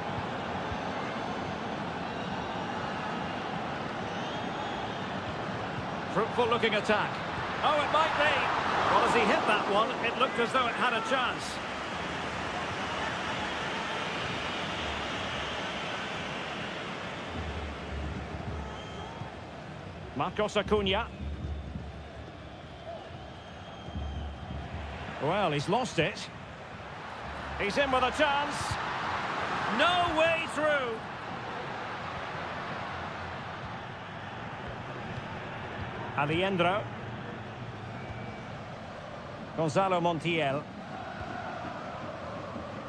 Fruitful looking attack. Oh, it might be. Well, as he hit that one, it looked as though it had a chance. Marcos Acuna. Well, he's lost it. He's in with a chance. No way through. Aliendro. Gonzalo Montiel.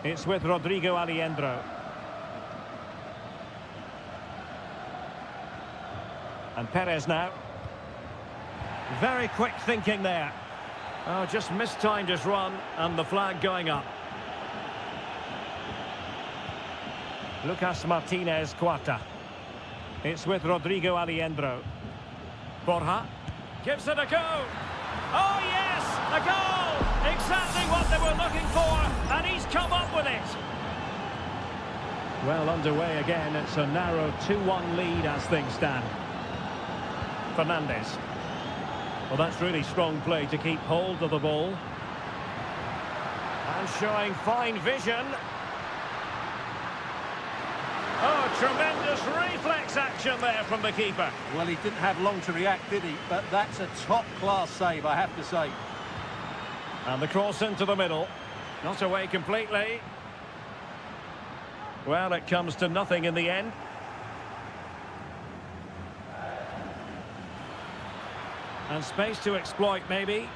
It's with Rodrigo Aliendro. And Perez now. Very quick thinking there. Oh, just mistimed his run and the flag going up. Lucas Martinez Cuarta. It's with Rodrigo Aliendro. Borja gives it a go. Oh yes, a goal! Exactly what they were looking for, and he's come up with it. Well, underway again. It's a narrow 2-1 lead as things stand. Fernandez. Well, that's really strong play to keep hold of the ball. And showing fine vision. Oh, tremendous reflex action there from the keeper. Well, he didn't have long to react, did he? But that's a top-class save, I have to say. And the cross into the middle. Not away completely. Well, it comes to nothing in the end. And space to exploit, maybe.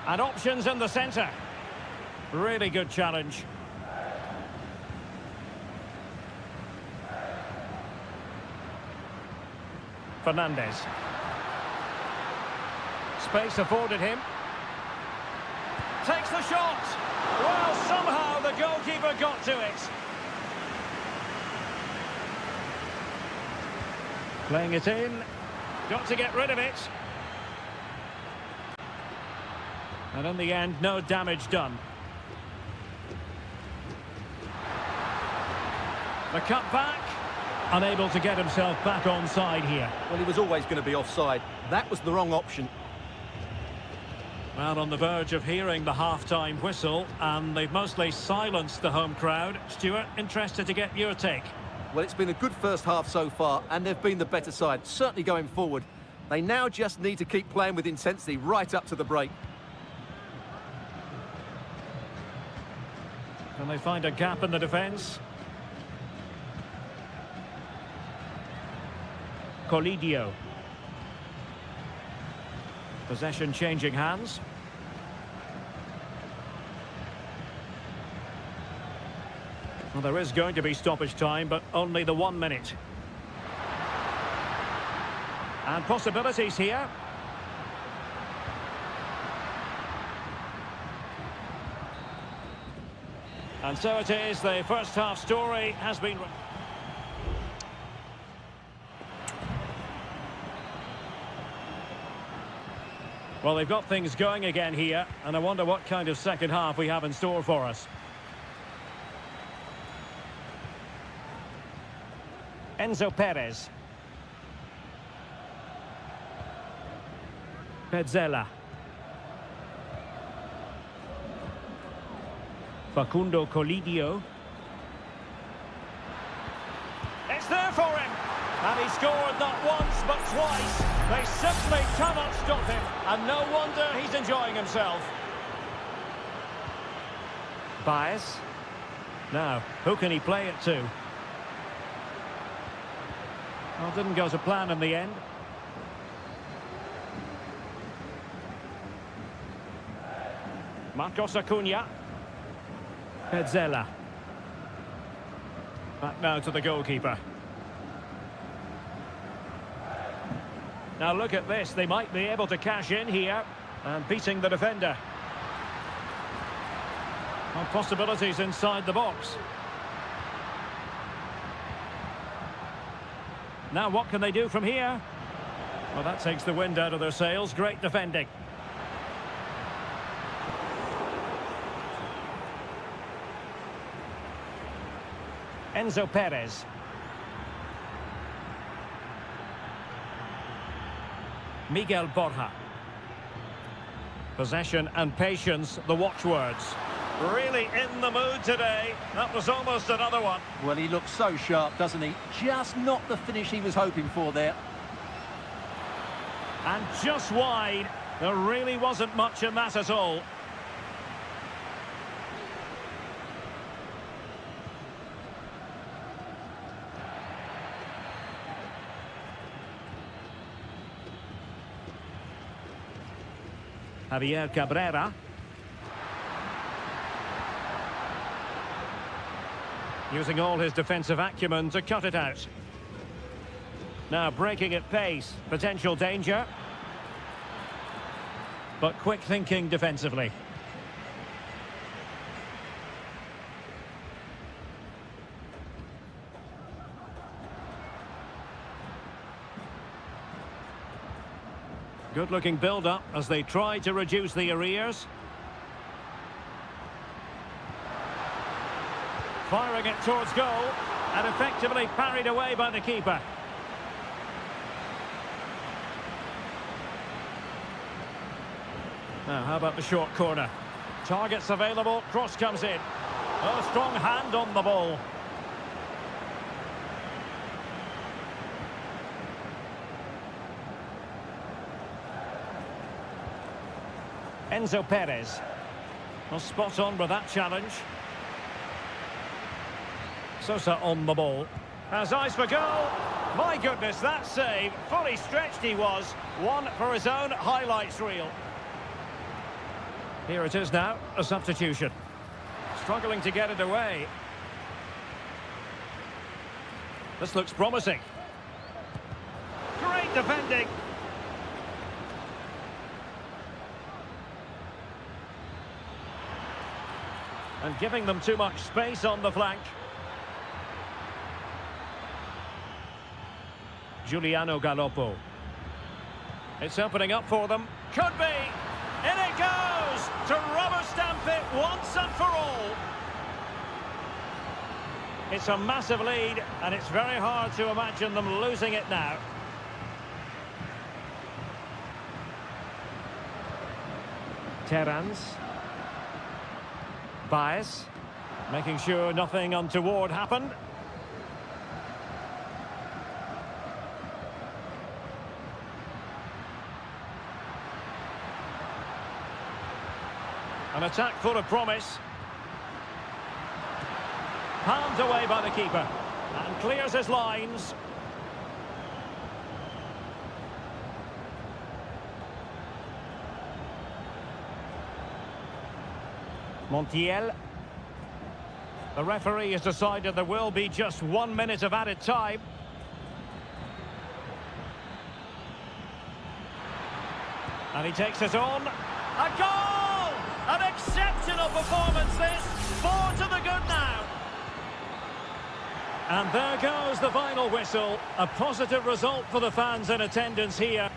And options in the centre. Really good challenge. Fernandez. Space afforded him. Takes the shot. Well, somehow the goalkeeper got to it. Playing it in. Got to get rid of it. And in the end, no damage done. The cut back. Unable to get himself back onside here. Well, he was always going to be offside. That was the wrong option. Well, on the verge of hearing the half-time whistle, and they've mostly silenced the home crowd. Stuart, interested to get your take. Well, it's been a good first half so far, and they've been the better side, certainly going forward. They now just need to keep playing with intensity right up to the break. Can they find a gap in the defence? Colidio. Possession changing hands. Well, there is going to be stoppage time, but only the 1 minute. And possibilities here. And so it is, the first half story has been... Well, they've got things going again here, and I wonder what kind of second half we have in store for us. Enzo Perez. Pezzella. Facundo Colidio. It's there for him! And he scored not once but twice. They simply cannot stop him. And no wonder he's enjoying himself. Baez. Now, who can he play it to? Well, didn't go to plan in the end. Marcos Acuna. Pezzella. Back now to the goalkeeper. Now look at this, they might be able to cash in here, and beating the defender. Well, possibilities inside the box. Now what can they do from here? Well, that takes the wind out of their sails. Great defending. Enzo Perez. Miguel Borja. Possession and patience, the watchwords. Really in the mood today. That was almost another one. Well, he looks so sharp, doesn't he? Just not the finish he was hoping for there. And just wide. There really wasn't much in that at all. Javier Cabrera. Using all his defensive acumen to cut it out. Now breaking at pace. Potential danger. But quick thinking defensively. Good-looking build-up as they try to reduce the arrears. Firing it towards goal and effectively parried away by the keeper. Now, how about the short corner? Targets available, cross comes in. A strong hand on the ball. Enzo Perez. Well, spot on with that challenge. Sosa on the ball. Has eyes for goal. My goodness, that save. Fully stretched he was. One for his own highlights reel. Here it is now, a substitution. Struggling to get it away. This looks promising. Great defending. And giving them too much space on the flank. Giuliano Galoppo. It's opening up for them. Could be. In it goes! To rubber stamp it once and for all. It's a massive lead, and it's very hard to imagine them losing it now. Terrans. Baez, making sure nothing untoward happened. An attack full of promise. Palmed away by the keeper. And clears his lines. Montiel. The referee has decided there will be just 1 minute of added time. And he takes it on. A goal! An exceptional performance this. 4 to the good now. And there goes the final whistle. A positive result for the fans in attendance here.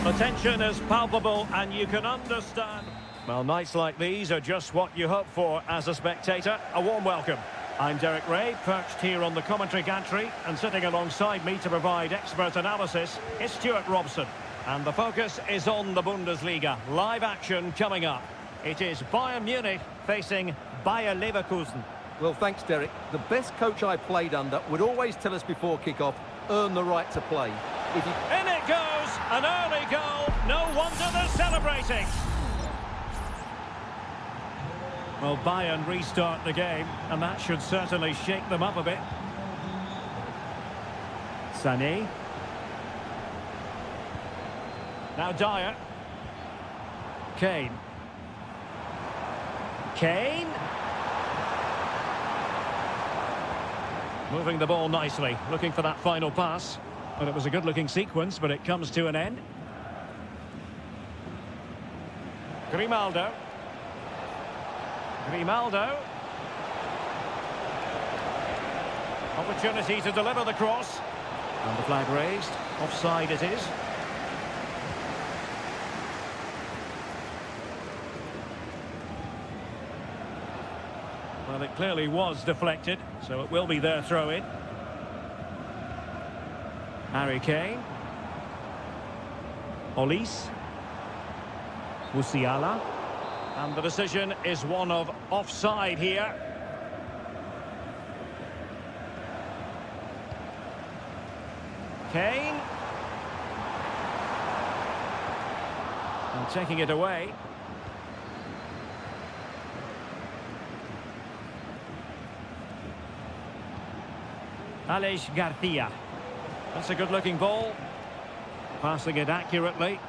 The tension is palpable and you can understand. Well, nights like these are just what you hope for as a spectator. A warm welcome. I'm Derek Ray, perched here on the commentary gantry, and sitting alongside me to provide expert analysis is Stuart Robson. And the focus is on the Bundesliga. Live action coming up. It is Bayern Munich facing Bayer Leverkusen. Well, thanks, Derek. The best coach I played under would always tell us before kick-off, earn the right to play. In it goes! An early goal. No wonder they're celebrating. Well, Bayern restart the game, and that should certainly shake them up a bit. Sané. Now Dyer. Kane. Kane. Moving the ball nicely, looking for that final pass. Well, it was a good-looking sequence, but it comes to an end. Grimaldo. Grimaldo. Opportunity to deliver the cross. And the flag raised. Offside it is. Well, it clearly was deflected, so it will be their throw-in. Harry Kane. Olise. Musiala. And the decision is one of offside here. Kane. And taking it away. Alex Garcia. That's a good-looking ball. Passing it accurately.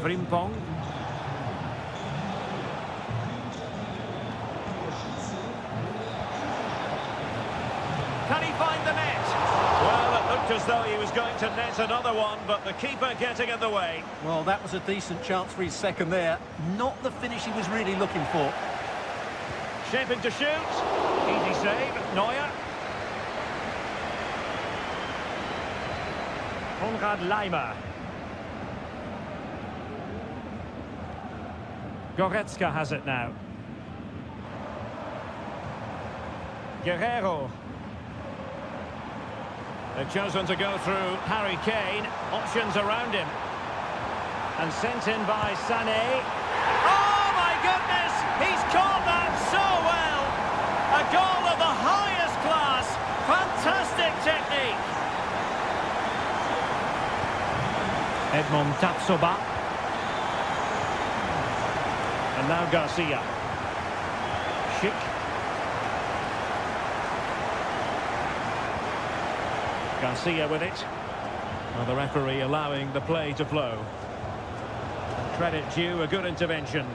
Frimpong. Can he find the net? Well, it looked as though he was going to net another one, but the keeper getting in the way. Well, that was a decent chance for his second there. Not the finish he was really looking for. Shaping to shoot. Easy save. Neuer. Konrad Laimer. Goretzka has it now. Guerrero. They've chosen to go through Harry Kane. Options around him. And sent in by Sané. Oh, my goodness! He's caught that so well! A goal of the highest class. Fantastic technique. Edmond Tapsoba. And now Garcia. Schick. Garcia with it. Well, the referee allowing the play to flow. Credit due, a good intervention.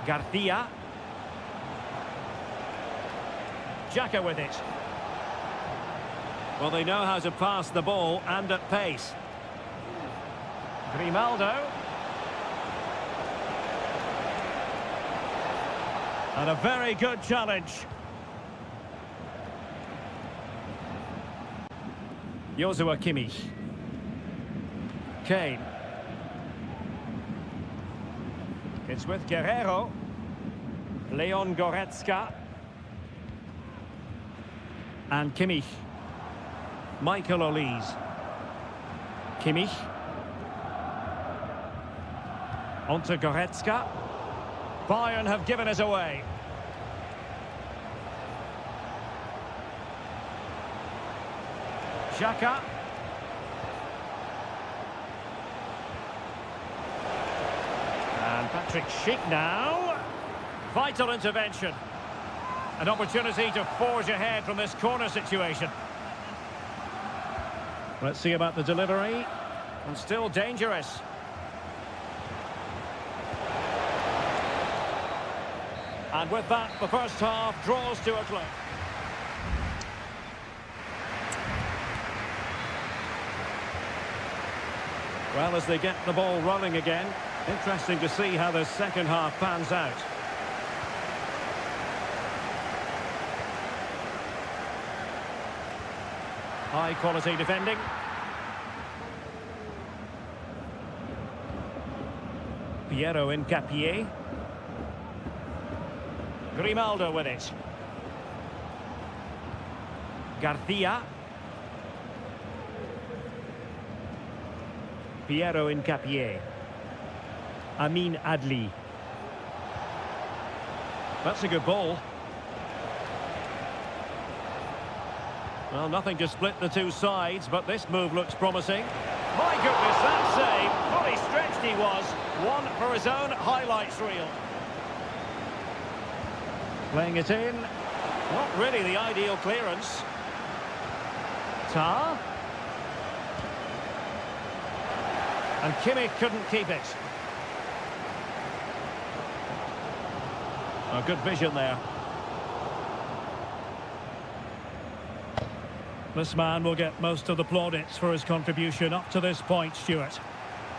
Garcia. Xhaka with it. Well, they know how to pass the ball and at pace. Grimaldo. And a very good challenge. Joshua Kimmich. Kane. It's with Guerrero. Leon Goretzka. And Kimmich. Michael Olise. Kimmich. On to Goretzka. Bayern have given us away. Xhaka. And Patrick Schick now. Vital intervention. An opportunity to forge ahead from this corner situation. Let's see about the delivery. And still dangerous. And with that, the first half draws to a close. Well, as they get the ball rolling again, Interesting to see how the second half pans out. High quality defending. Piero Incapié. Grimaldo with it. Garcia. Piero Incapié. Amin Adli. That's a good ball. Well, nothing to split the two sides, but this move looks promising. My goodness, that save! Fully stretched he was. One for his own highlights reel. Playing it in. Not really the ideal clearance. Tar. And Kimmich couldn't keep it. Oh, good vision there. This man will get most of the plaudits for his contribution up to this point, Stuart.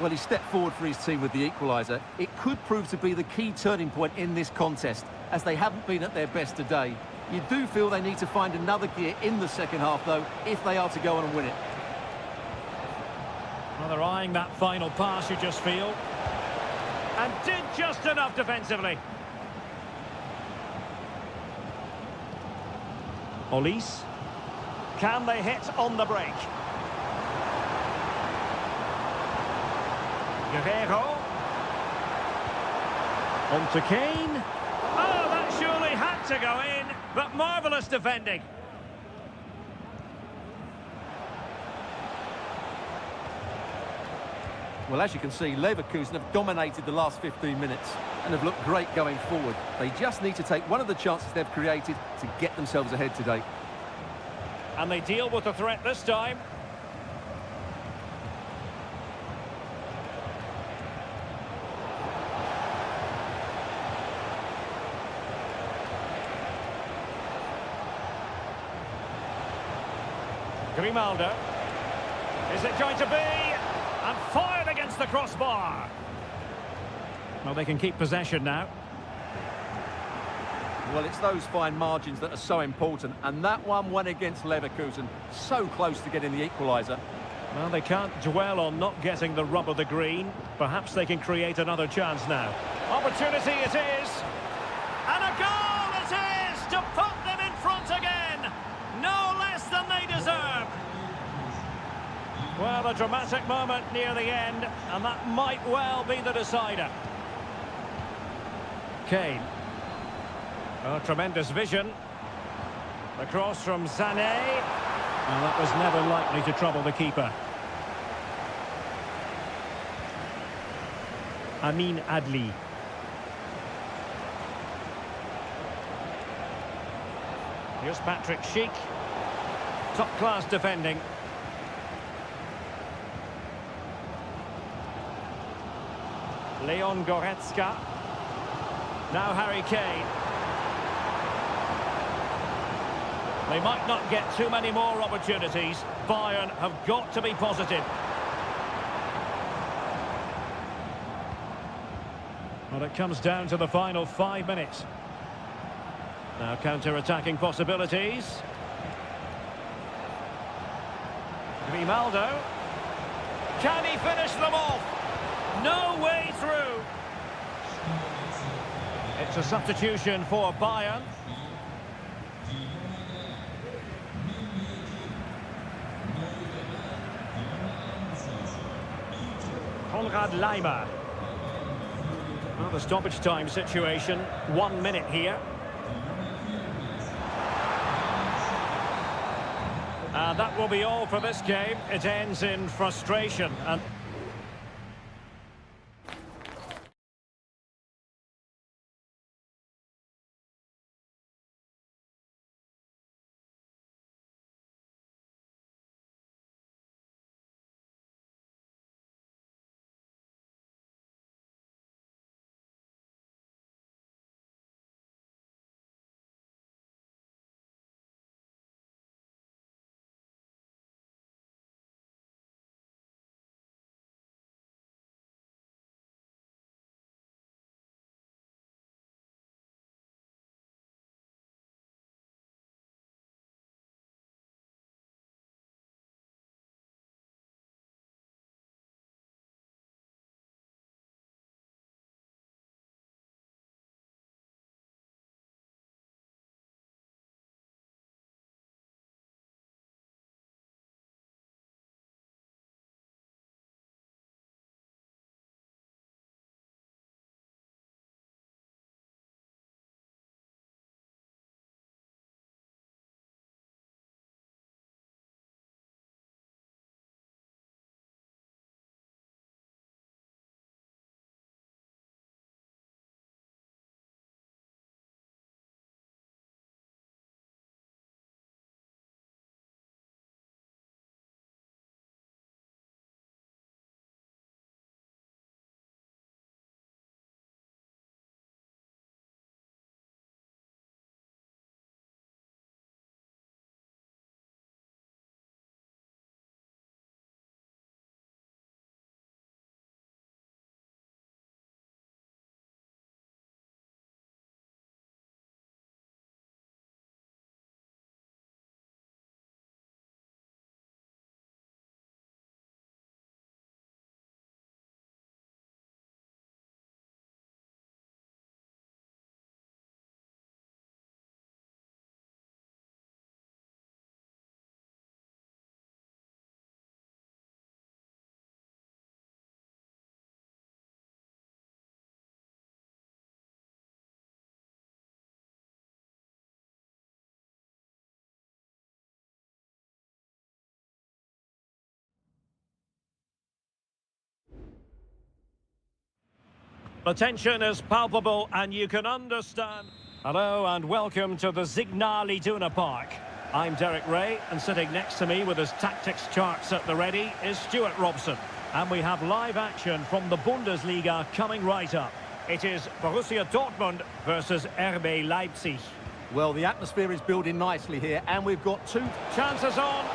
Well, he stepped forward for his team with the equaliser. It could prove to be the key turning point in this contest, as they haven't been at their best today. You do feel they need to find another gear in the second half, though, if they are to go on and win it. Well, they're eyeing that final pass, you just feel. And did just enough defensively. Olise. Can they hit on the break? Guerrero. On to Kane. Oh, that surely had to go in, but marvellous defending. Well, as you can see, Leverkusen have dominated the last 15 minutes and have looked great going forward. They just need to take one of the chances they've created to get themselves ahead today. And they deal with the threat this time. Grimaldo. Is it going to be? And fired against the crossbar. Well, they can keep possession now. Well, it's those fine margins that are so important, and that one went against Leverkusen. So close to getting the equaliser. Well, they can't dwell on not getting the rub of the green. Perhaps they can create another chance now. Opportunity it is. And a goal it is to put them in front again. No less than they deserve. Well, a dramatic moment near the end, and that might well be the decider. Kane. Oh, tremendous vision. The cross from Sané. Well, that was never likely to trouble the keeper. Amin Adli. Here's Patrick Schick. Top-class defending. Leon Goretzka. Now Harry Kane. They might not get too many more opportunities. Bayern have got to be positive. Well, it comes down to the final 5 minutes. Now counter-attacking possibilities. Grimaldo. Can he finish them off? No way through. It's a substitution for Bayern. Konrad Laimer. Well, the stoppage time situation, 1 minute here. And that will be all for this game. It ends in frustration. And The tension is palpable and you can understand. Hello and welcome to the Signal Iduna Park. I'm Derek Ray, and sitting next to me with his tactics charts at the ready is Stuart Robson. And we have live action from the Bundesliga coming right up. It is Borussia Dortmund versus RB Leipzig. Well, the atmosphere is building nicely here, and we've got two Chances on,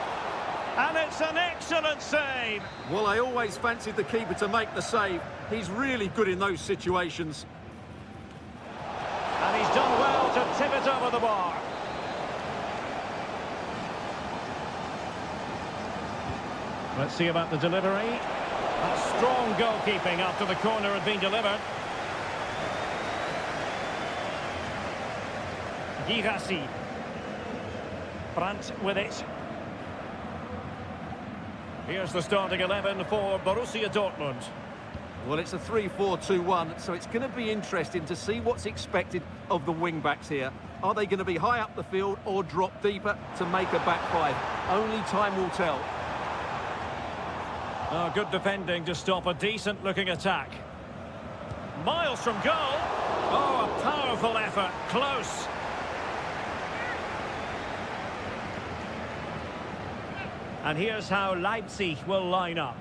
and it's an excellent save. Well, I always fancied the keeper to make the save. He's really good in those situations. And he's done well to tip it over the bar. Let's see about the delivery. A strong goalkeeping after the corner had been delivered. Girassi. Brandt with it. Here's the starting 11 for Borussia Dortmund. Well, it's a 3-4-2-1, so it's going to be interesting to see what's expected of the wing-backs here. Are they going to be high up the field or drop deeper to make a back five? Only time will tell. Oh, good defending to stop a decent-looking attack. Miles from goal. Oh, a powerful effort. Close. And here's how Leipzig will line up.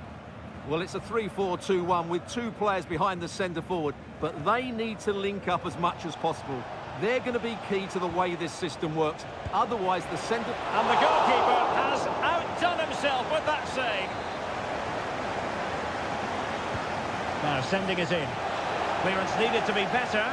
Well, it's a 3-4-2-1 with two players behind the centre forward, but they need to link up as much as possible. They're going to be key to the way this system works. Otherwise, the centre... And the goalkeeper has outdone himself with that save. Now sending it in. Clearance needed to be better.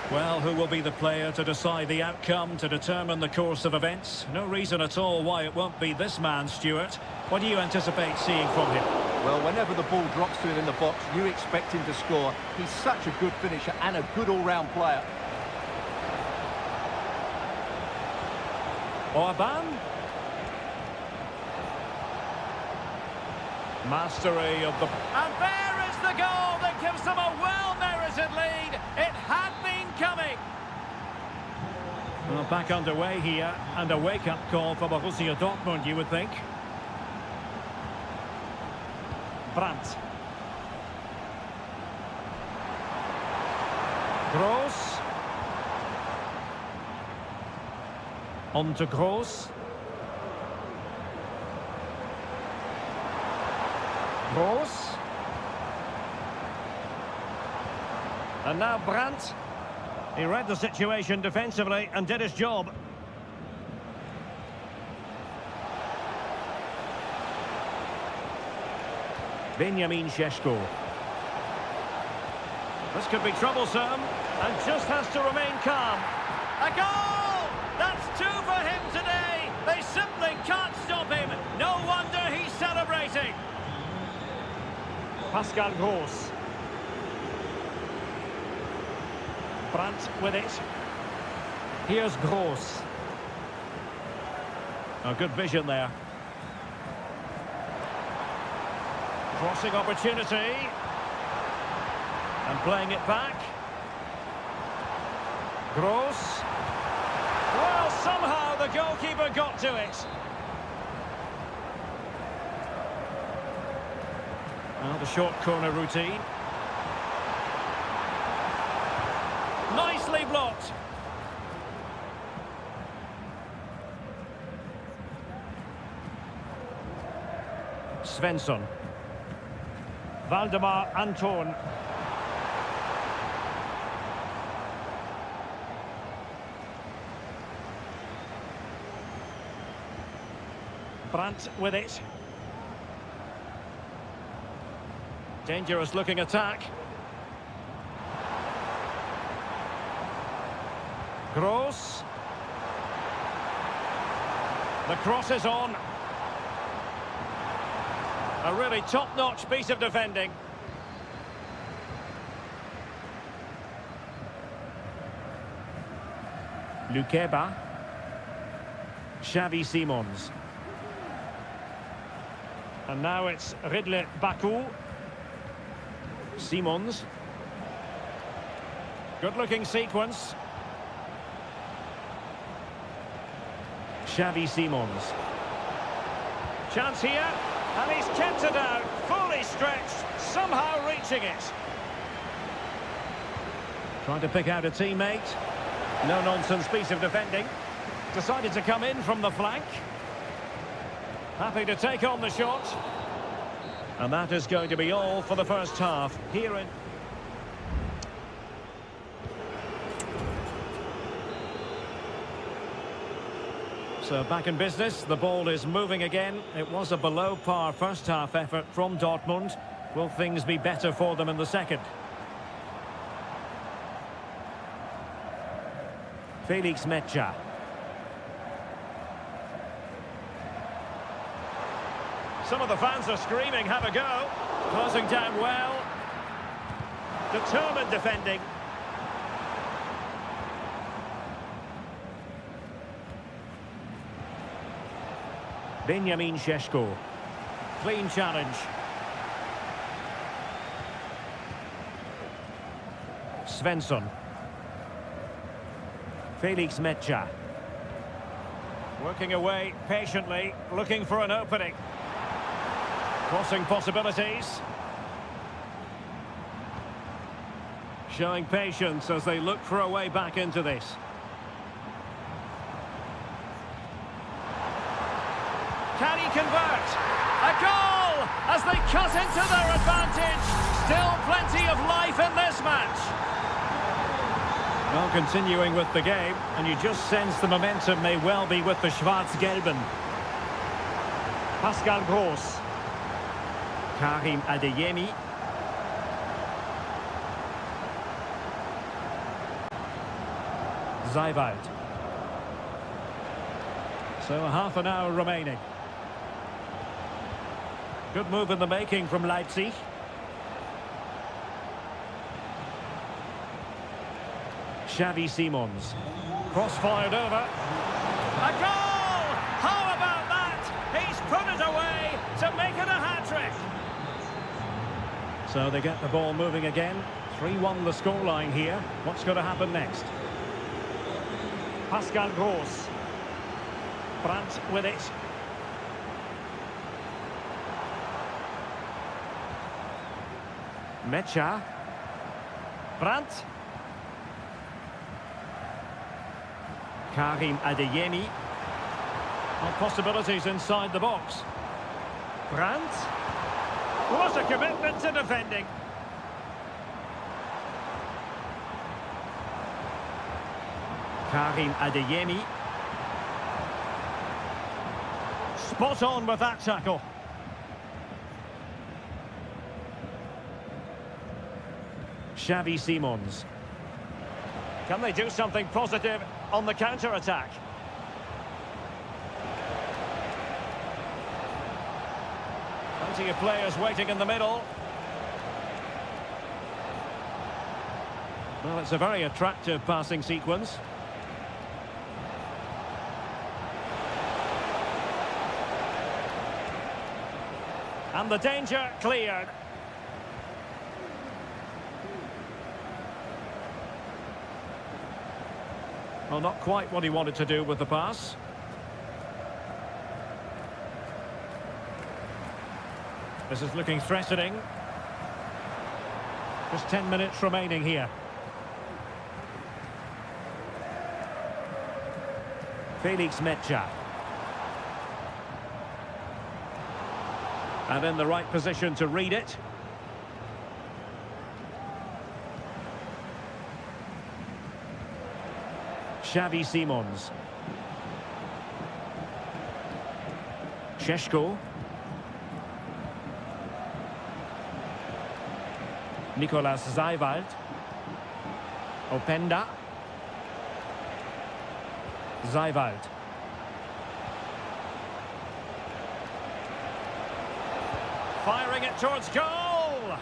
Well, who will be the player to decide the outcome, to determine the course of events? No reason at all why it won't be this man, Stuart. What do you anticipate seeing from him? Well, whenever the ball drops to him in the box, you expect him to score. He's such a good finisher and a good all-round player. Orban. Mastery of the... And there is the goal that gives them a well-merited lead. It had been coming. Well, back underway here, and a wake-up call for Borussia Dortmund, you would think. Brandt. Gross. On to Gross. Gross. And now Brandt. He read the situation defensively and did his job. Benjamin Šeško. This could be troublesome, and just has to remain calm. A goal! That's two for him today. They simply can't stop him. No wonder he's celebrating. Pascal Gross. Brandt with it. Here's Gross. A good vision there. Crossing opportunity. And playing it back. Gross. Well, somehow the goalkeeper got to it. Now the short corner routine. Nicely blocked. Svensson. Valdemar Anton. Brandt with it. Dangerous looking attack. Gross. The cross is on. A really top-notch piece of defending. Lukeba. Xavi Simons. And now it's Ridley Baku. Simons. Good-looking sequence. Xavi Simons. Chance here, and he's kept it out, fully stretched, somehow reaching it. Trying to pick out a teammate. No-nonsense piece of defending. Decided to come in from the flank. Happy to take on the shot. And that is going to be all for the first half. Here in... So back in business, the ball is moving again. It was a below-par first-half effort from Dortmund. Will things be better for them in the second? Felix Mecha. Some of the fans are screaming, have a go. Closing down well. Determined defending. Benjamin Šeško. Clean challenge. Svensson. Felix Mecha. Working away patiently, looking for an opening. Crossing possibilities. Showing patience as they look for a way back into this. Can he convert? A goal as they cut into their advantage. Still plenty of life in this match. Well, continuing with the game, and you just sense the momentum may well be with the Schwarz-Gelben. Pascal Gross. Karim Adeyemi. Zaiwald. So half an hour remaining. Good move in the making from Leipzig. Xavi Simons. Cross fired over. A goal! How about that? He's put it away to make it a hat-trick. So they get the ball moving again. 3-1 the scoreline here. What's going to happen next? Pascal Gross. Brandt with it. Mecha. Brandt. Karim Adeyemi. Well, possibilities inside the box. Brandt. What a commitment to defending. Karim Adeyemi. Spot on with that tackle. Xavi Simons. Can they do something positive on the counter-attack? Plenty of players waiting in the middle. Well, it's a very attractive passing sequence. And the danger cleared. Well, not quite what he wanted to do with the pass. This is looking threatening. Just 10 minutes remaining here. Felix Mecha. And in the right position to read it. Xavi Simons. Šeško. Nicolas Zaiwald. Openda. Zaiwald. Firing it towards goal!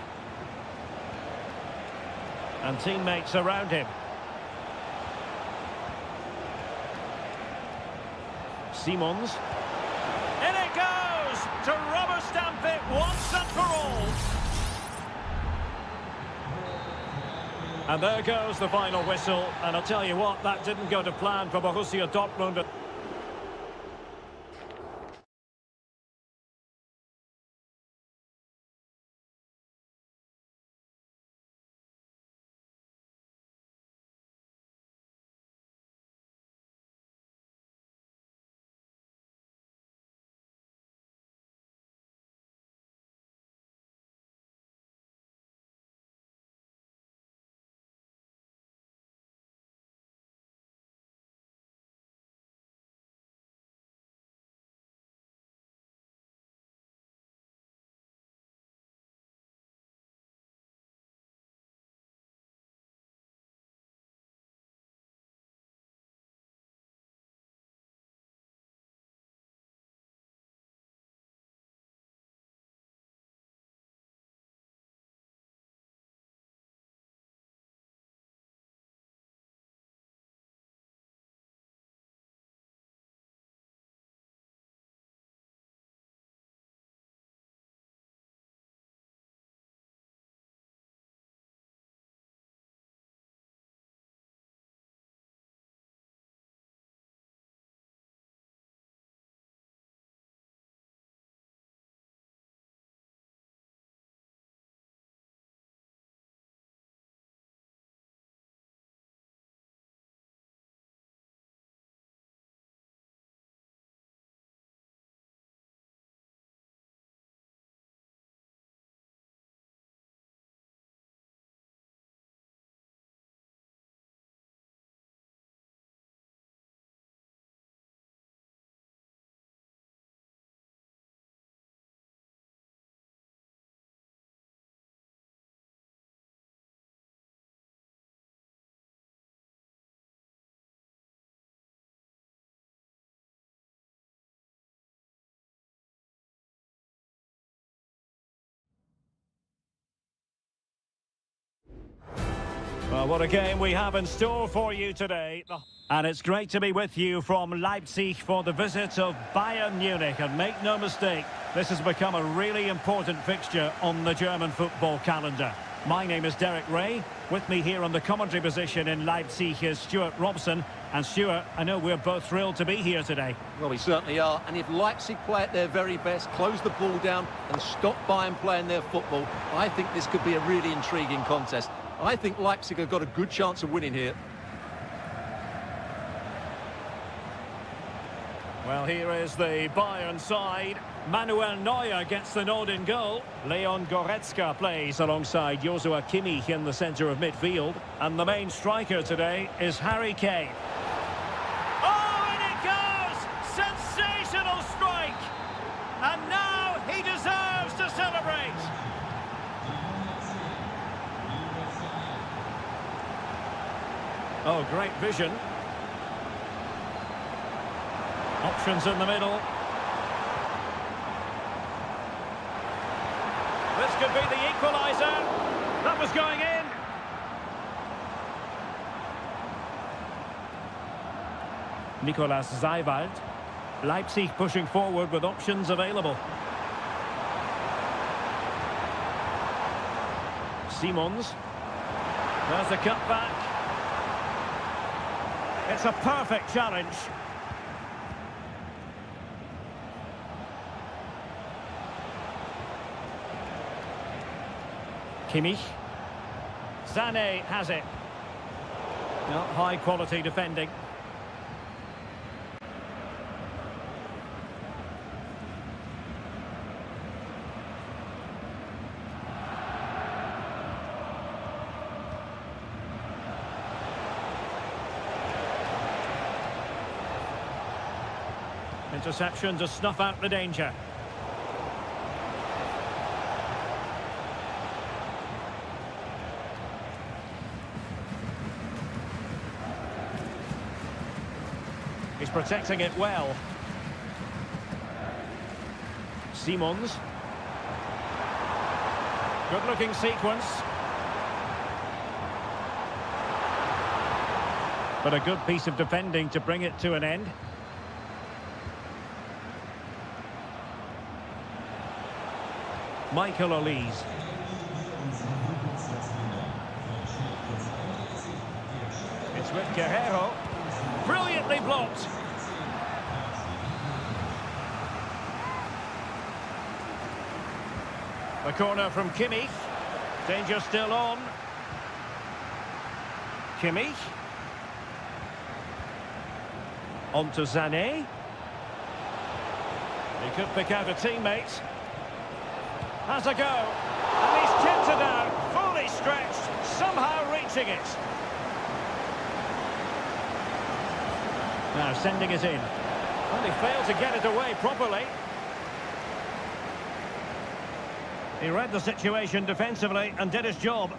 And teammates around him. Simons. In it goes! To rubber stamp it once and for all! And there goes the final whistle. And I'll tell you what, that didn't go to plan for Borussia Dortmund. Well, what a game we have in store for you today. And it's great to be with you from Leipzig for the visit of Bayern Munich. And make no mistake, this has become a really important fixture on the German football calendar. My name is Derek Ray. With me here on the commentary position in Leipzig is Stuart Robson. And Stuart, I know we're both thrilled to be here today. Well, we certainly are. And if Leipzig play at their very best, close the ball down and stop Bayern playing their football, I think this could be a really intriguing contest. I think Leipzig have got a good chance of winning here. Well, here is the Bayern side. Manuel Neuer gets the nod in goal. Leon Goretzka plays alongside Joshua Kimmich in the centre of midfield. And the main striker today is Harry Kane. Oh, and it goes! Sensational strike! And now he deserves to celebrate! Oh, great vision. Options in the middle. This could be the equaliser. That was going in. Nicolas Seiwald. Leipzig pushing forward with options available. Simons. There's the cutback. It's a perfect challenge. Kimmich. Sané has it. Not high quality defending. Interception to snuff out the danger. He's protecting it well. Simons. Good-looking sequence. But a good piece of defending to bring it to an end. Michael Olise. It's with Guerrero. Brilliantly blocked. The corner from Kimmich. Danger still on. Kimmich. On to Sané. He could pick out a teammate. Has a go. And he's chipped it out. Fully stretched. Somehow reaching it. Now sending it in. Well, he failed to get it away properly. He read the situation defensively and did his job.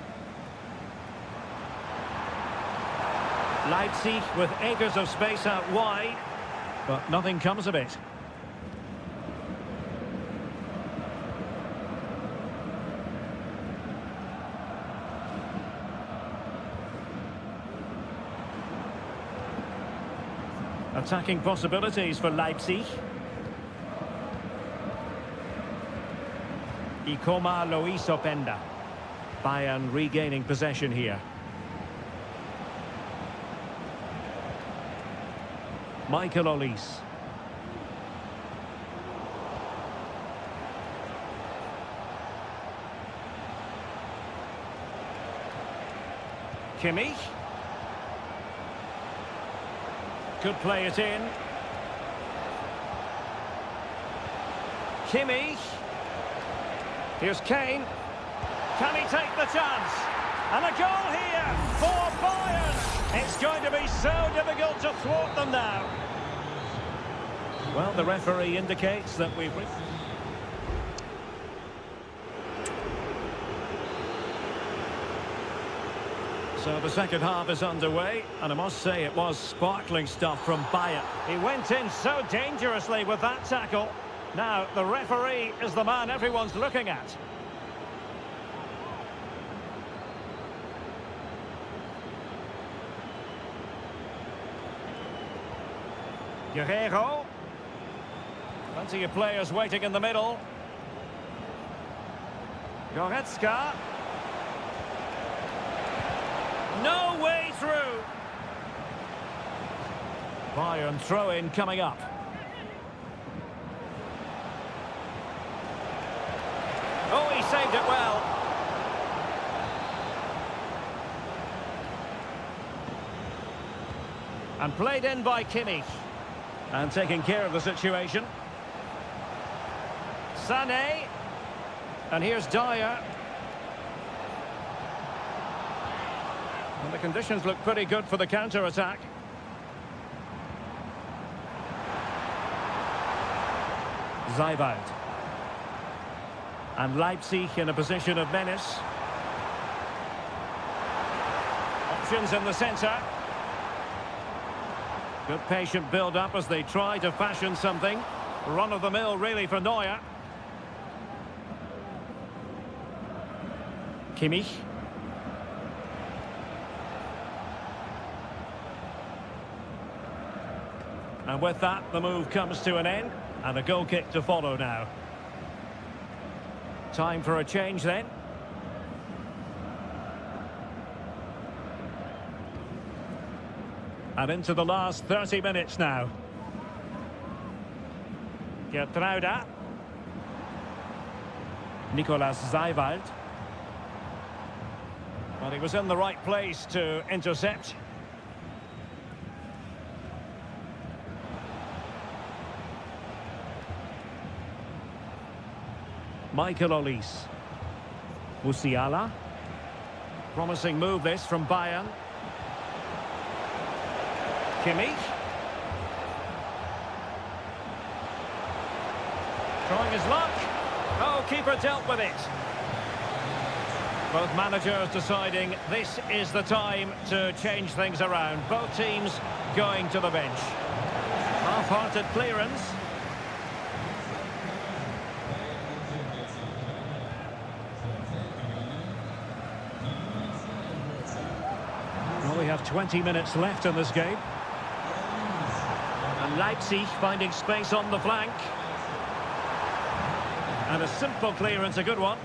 Leipzig with acres of space out wide, but nothing comes of it. Attacking possibilities for Leipzig. Ikoma Lois Openda. Bayern regaining possession here. Michael Olise. Kimmich. Could play it in. Kimmich. Here's Kane. Can he take the chance? And a goal here for Bayern. It's going to be so difficult to thwart them now. Well, the referee indicates that we've... So the second half is underway, and I must say it was sparkling stuff from Bayern. He went in so dangerously with that tackle. Now, the referee is the man everyone's looking at. Guerrero. Plenty of players waiting in the middle. Goretzka. No way through. Bayern throw-in coming up. Oh, he saved it well. And played in by Kimmich. And taking care of the situation. Sané. And here's Dyer. And the conditions look pretty good for the counter-attack. Zeibald. And Leipzig in a position of menace. Options in the centre. Good patient build-up as they try to fashion something. Run-of-the-mill really for Neuer. Kimmich. And with that, the move comes to an end. And a goal kick to follow now. Time for a change then. And into the last 30 minutes now. Gertruida. Nicolas Zeibald. Well, he was in the right place to intercept. Michael Olise. Musiala. Promising move this from Bayern. Kimmich. Trying his luck. Oh, keeper dealt with it. Both managers deciding this is the time to change things around. Both teams going to the bench. Half-hearted clearance. Well, we have 20 minutes left in this game. And Leipzig finding space on the flank. And a simple clearance, a good one.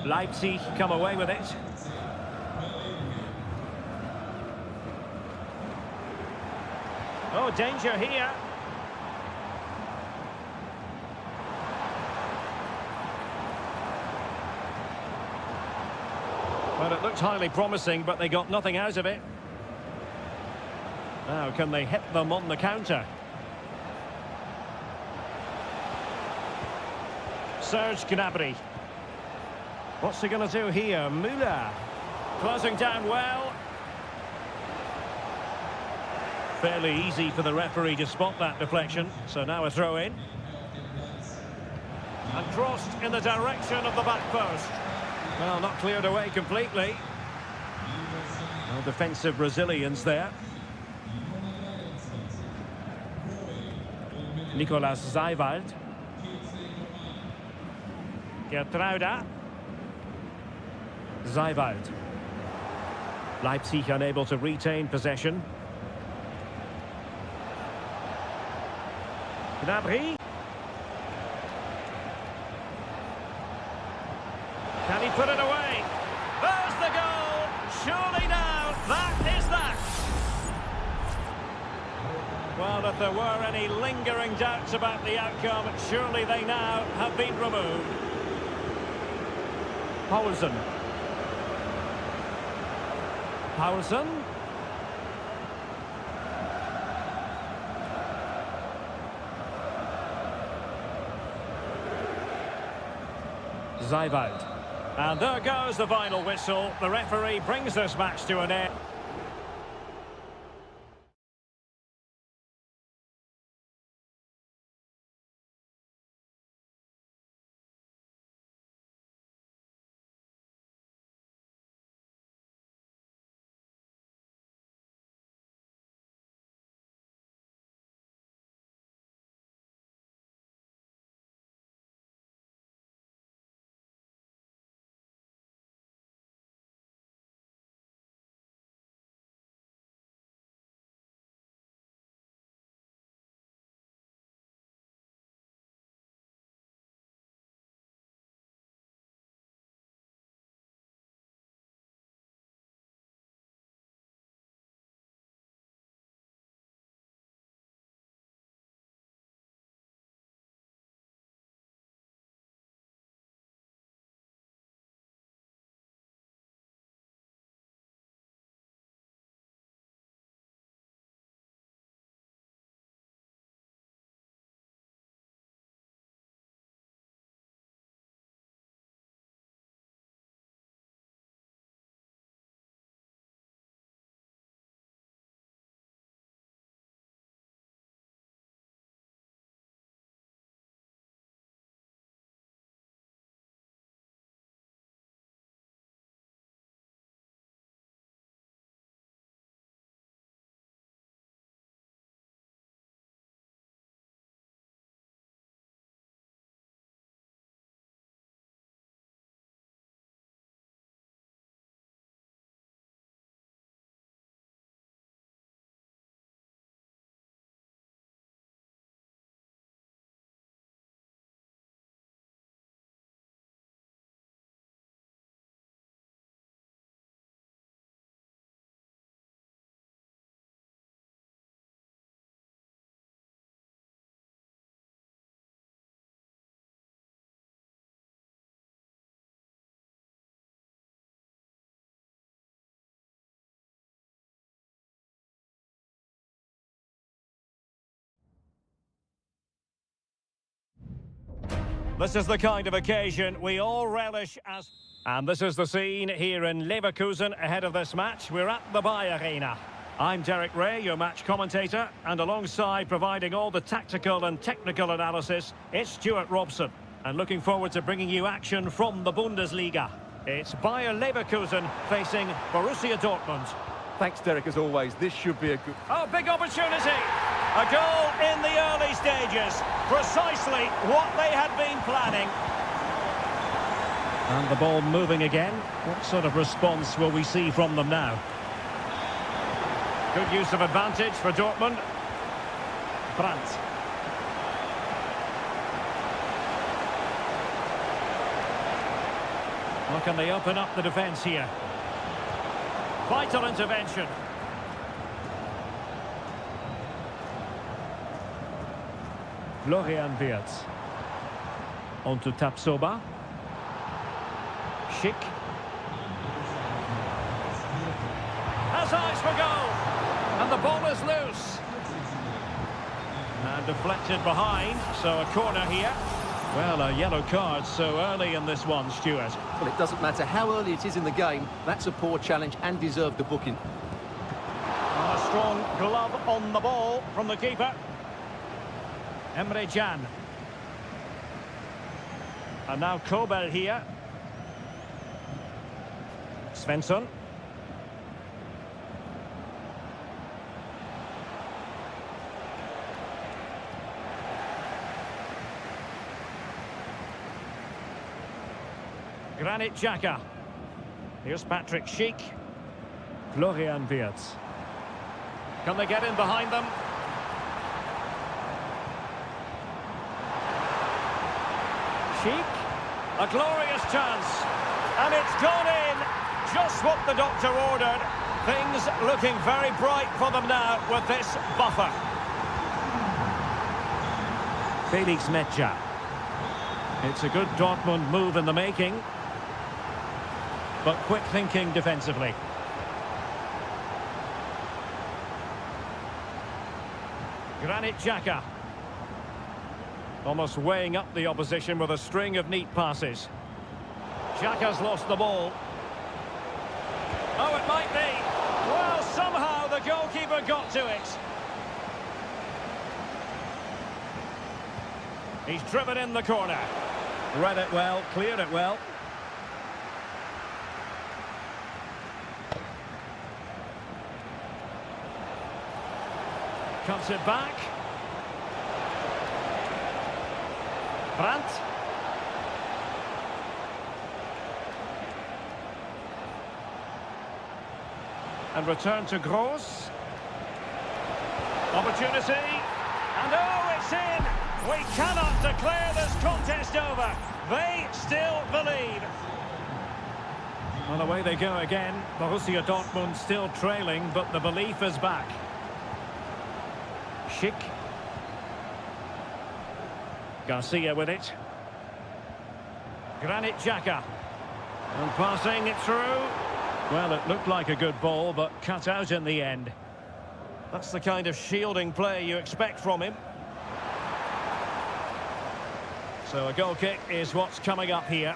Leipzig come away with it. Oh, danger here. Well, it looked highly promising, but they got nothing out of it. Now, can they hit them on the counter? Serge Gnabry. What's he going to do here? Müller. Closing down well. Fairly easy for the referee to spot that deflection. So now a throw in. And crossed in the direction of the back post. Well, not cleared away completely. No defensive resilience there. Nicolas Zeibald. Gertruida. Zeibald. Leipzig unable to retain possession. Gnabry. Can he put it away? There's the goal! Surely now, that is that! Well, if there were any lingering doubts about the outcome, surely they now have been removed. Poulsen. Poulsen. Zeibald. And there goes the final whistle. The referee brings this match to an end. This is the kind of occasion we all relish as... And this is the scene here in Leverkusen ahead of this match. We're at the Bayer Arena. I'm Derek Ray, your match commentator, and alongside providing all the tactical and technical analysis, it's Stuart Robson. And looking forward to bringing you action from the Bundesliga. It's Bayer Leverkusen facing Borussia Dortmund. Thanks, Derek, as always. This should be a good... Oh, big opportunity! A goal in the early stages. Precisely what they had been planning. And the ball moving again. What sort of response will we see from them now? Good use of advantage for Dortmund. Brandt. Well, can they open up the defence here? Vital intervention. Florian Wirtz. On to Tapsoba. Schick. Has eyes for goal. And the ball is loose. And deflected behind, so a corner here. Well, a yellow card so early in this one, Stuart. Well, it doesn't matter how early it is in the game. That's a poor challenge and deserved the booking. A strong glove on the ball from the keeper. Emre Can. And now Kobel here. Svensson. Granit Xhaka. Here's Patrick Schick. Florian Wirtz. Can they get in behind them? Schick. A glorious chance. And it's gone in. Just what the doctor ordered. Things looking very bright for them now with this buffer. Felix Metscher. It's a good Dortmund move in the making. But quick thinking defensively. Granit Xhaka. Almost weighing up the opposition with a string of neat passes. Xhaka's lost the ball. Oh, it might be. Well, somehow the goalkeeper got to it. He's driven in the corner. Read it well, cleared it well. Cuts it back. Brandt. And return to Gross. Opportunity. And oh, it's in! We cannot declare this contest over. They still believe. Well, away they go again. Borussia Dortmund still trailing, but the belief is back. Schick. Garcia with it. Granit Xhaka. And passing it through. Well, it looked like a good ball, but cut out in the end. That's the kind of shielding play you expect from him. So a goal kick is what's coming up here.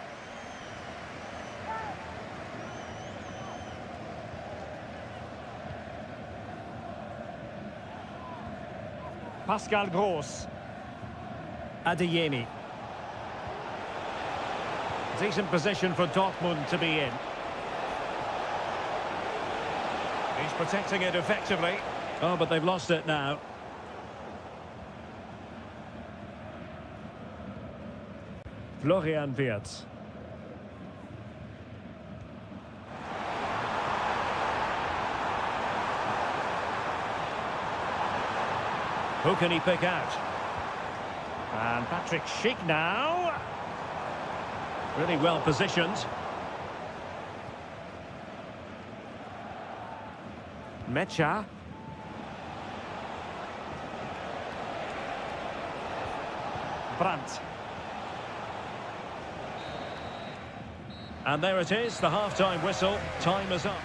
Pascal Gross. Adeyemi. Decent position for Dortmund to be in. He's protecting it effectively. Oh, but they've lost it now. Florian Wirtz. Who can he pick out? And Patrick Schick now. Really well positioned. Metscher. Brandt. And there it is, the half-time whistle. Time is up.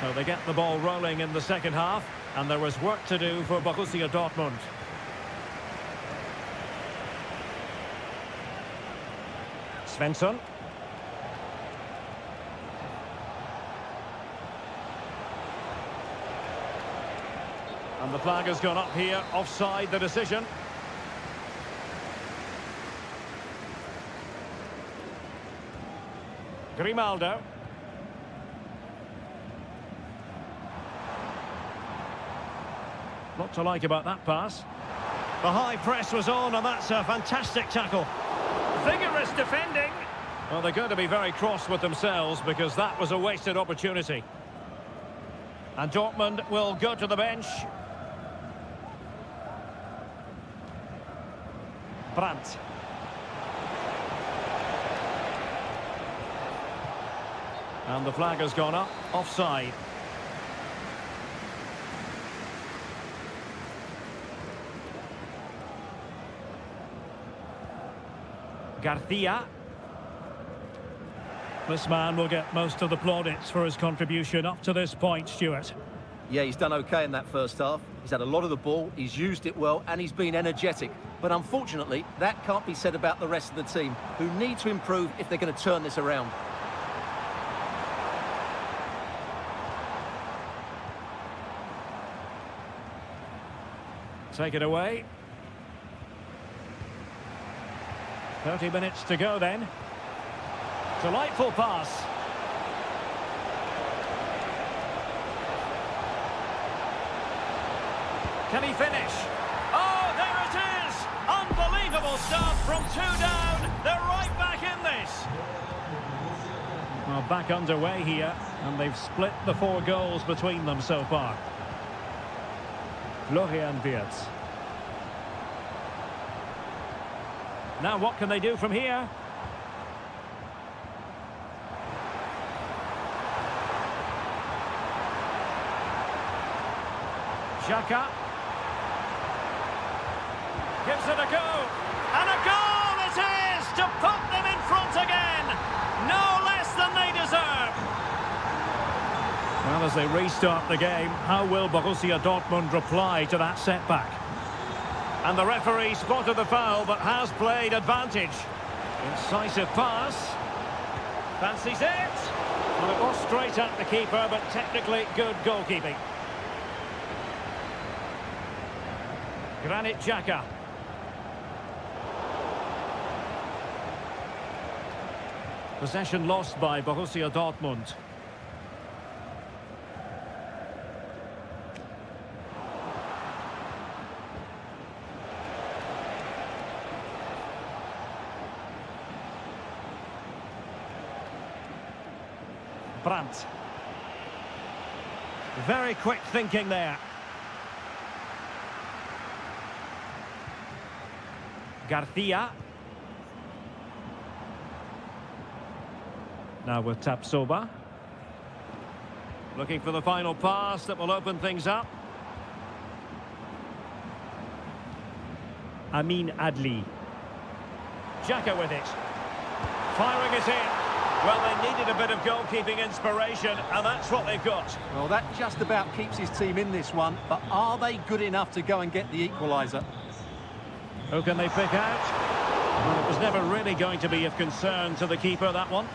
So they get the ball rolling in the second half, and there was work to do for Borussia Dortmund. Svensson. And the flag has gone up here, offside the decision. Grimaldo. Lot to like about that pass. The high press was on, and that's a fantastic tackle. Vigorous defending. Well, they're going to be very cross with themselves because that was a wasted opportunity. And Dortmund will go to the bench. Brandt. And the flag has gone up, offside. Garcia. This man will get most of the plaudits for his contribution up to this point, Stuart. Yeah, he's done okay in that first half. He's had a lot of the ball, he's used it well, and he's been energetic. But unfortunately, that can't be said about the rest of the team, who need to improve if they're going to turn this around. Take it away. 30 minutes to go then. Delightful pass. Can he finish? Oh, there it is! Unbelievable stuff from 2 down. They're right back in this. Well, back underway here, and they've split the 4 goals between them so far. Florian Wirtz. Now what can they do from here? Xhaka. Gives it a go. And a goal it is to put them in front again. No less than they deserve. Well, as they restart the game, how will Borussia Dortmund reply to that setback? And the referee spotted the foul, but has played advantage. Incisive pass. Fancies it. Well, it was straight at the keeper, but technically good goalkeeping. Granit Xhaka. Possession lost by Borussia Dortmund. Brandt. Very quick thinking there. Garcia. Now with Tapsoba. Looking for the final pass that will open things up. Amin Adli. Xhaka with it. Firing it in. Well, they needed a bit of goalkeeping inspiration, and that's what they've got. Well, that just about keeps his team in this one, but are they good enough to go and get the equaliser? Who can they pick out? Well, it was never really going to be of concern to the keeper, that one.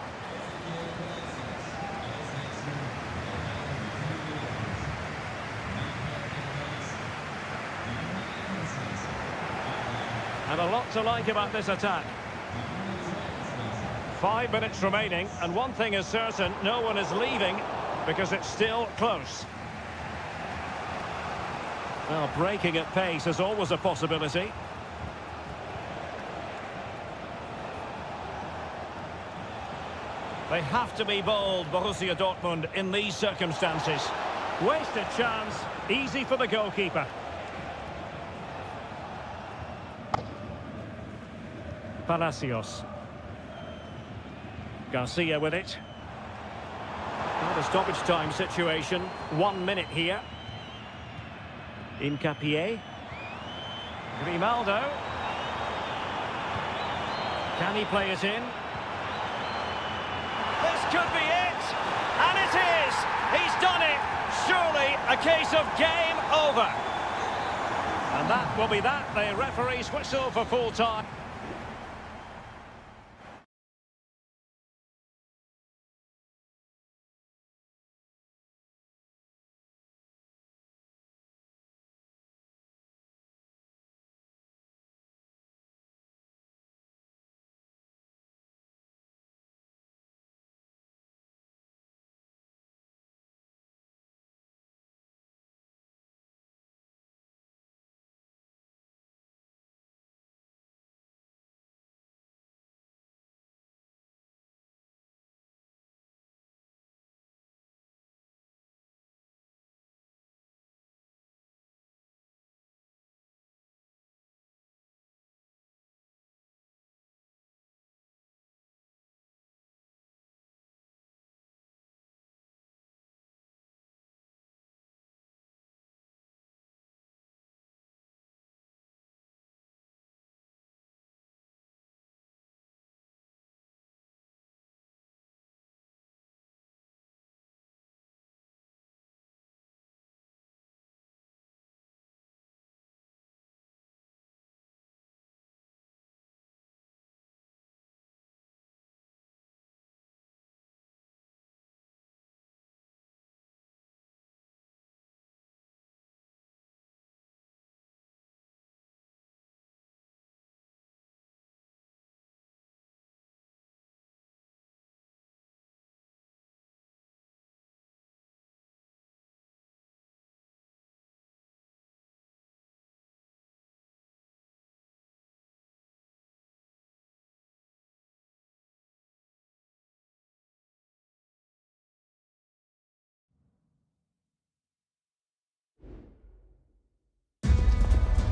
And a lot to like about this attack. 5 minutes remaining, and one thing is certain, no one is leaving because it's still close. Well, breaking at pace is always a possibility. They have to be bold, Borussia Dortmund, in these circumstances. Wasted chance, easy for the goalkeeper. Palacios. Garcia with it. Well, the stoppage time situation. 1 minute here. Incapié. Grimaldo. Can he play it in? This could be it! And it is! He's done it! A case of game over. And that will be that. The referee's whistle for full time.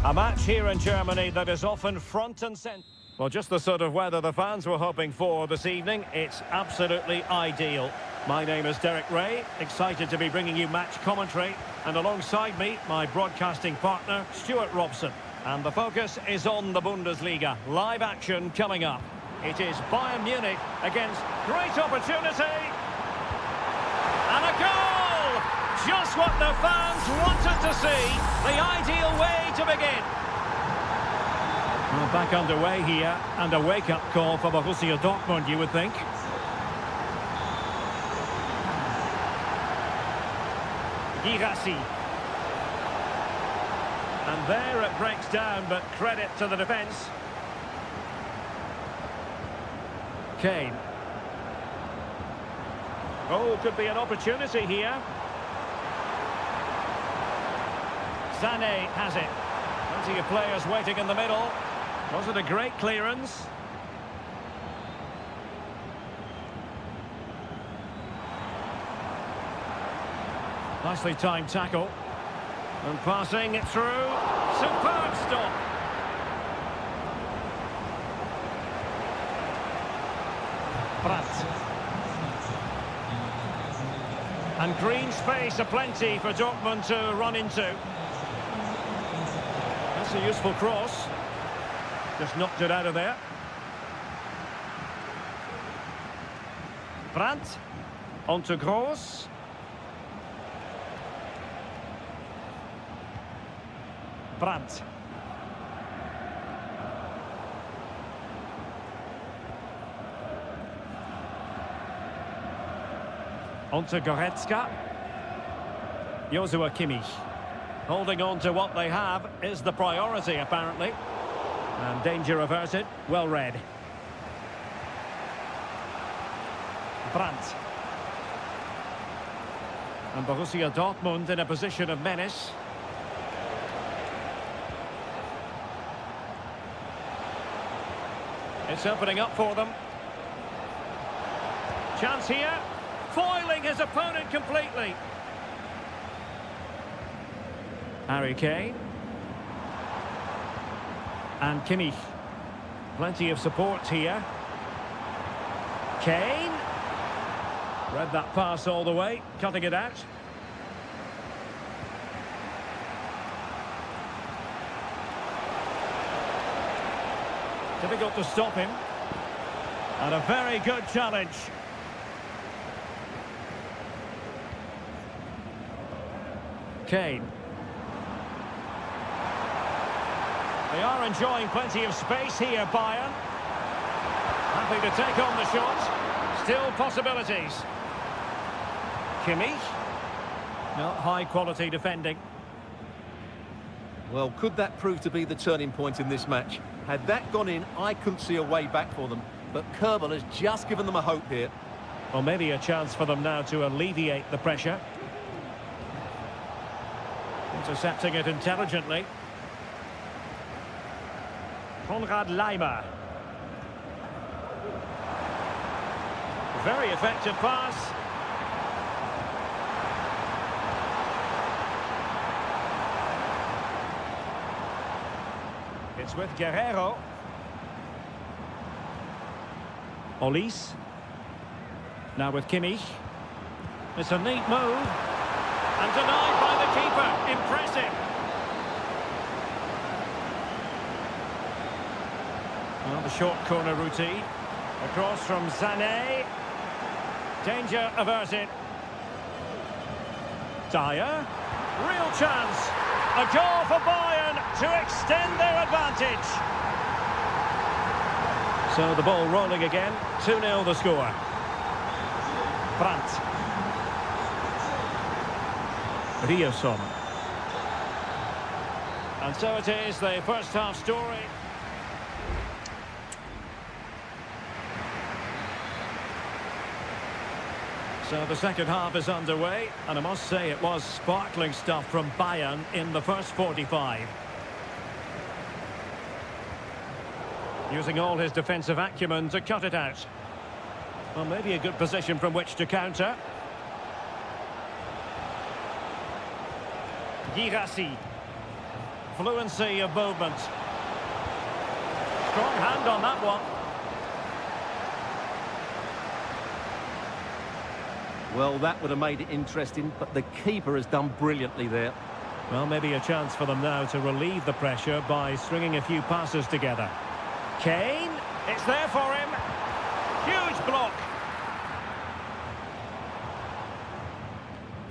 A match here in Germany that is often front and centre. Well, just the sort of weather the fans were hoping for this evening. It's absolutely ideal. My name is Derek Ray, excited to be bringing you match commentary. And alongside me, my broadcasting partner, Stuart Robson. And the focus is on the Bundesliga. Live action coming up. It is Bayern Munich against great opportunity. And a goal! Just what the fans wanted to see. The ideal way to begin. Well, back underway here, and a wake-up call for Borussia Dortmund, you would think. Girassi. And there it breaks down, but credit to the defence. Kane. Oh, could be an opportunity here. Sané has it. Plenty of players waiting in the middle. Was it a great clearance? Nicely timed tackle. And passing it through. Superb stop. Brandt. And green space aplenty for Dortmund to run into. That's a useful cross. Just knocked it out of there. Brandt. On to Gross. Brandt. On to Goretzka. Joshua Kimmich. Holding on to what they have is the priority, apparently. And danger averted. Well read. Brandt. And Borussia Dortmund in a position of menace. It's opening up for them. Chance here. Foiling his opponent completely. Harry Kane. And Kimmich. Plenty of support here. Kane. Read that pass all the way, cutting it out. Difficult to stop him. And a very good challenge. Kane. They are enjoying plenty of space here, Bayern. Happy to take on the shot. Still possibilities. Kimmich. Not high-quality defending. Well, could that prove to be the turning point in this match? Had that gone in, I couldn't see a way back for them. But Kerbal has just given them a hope here. Well, maybe a chance for them now to alleviate the pressure. Intercepting it intelligently. Konrad Laimer. Very effective pass. It's with Guerrero. Olise. Now with Kimmich. It's a neat move. And denied by the keeper. Impressive. Well, the short corner routine. Across from Sané. Danger averted. Dyer. Real chance. A goal for Bayern to extend their advantage. So the ball rolling again. 2-0 the score. Brandt. Rierson. And so it is, the first half story. So the second half is underway, and I must say it was sparkling stuff from Bayern in the first 45. Using all his defensive acumen to cut it out. Well, maybe a good position from which to counter. Girassi. Fluency of movement. Strong hand on that one. Well, that would have made it interesting, but the keeper has done brilliantly there. Well, maybe a chance for them now to relieve the pressure by stringing a few passes together. Kane, it's there for him. Huge block.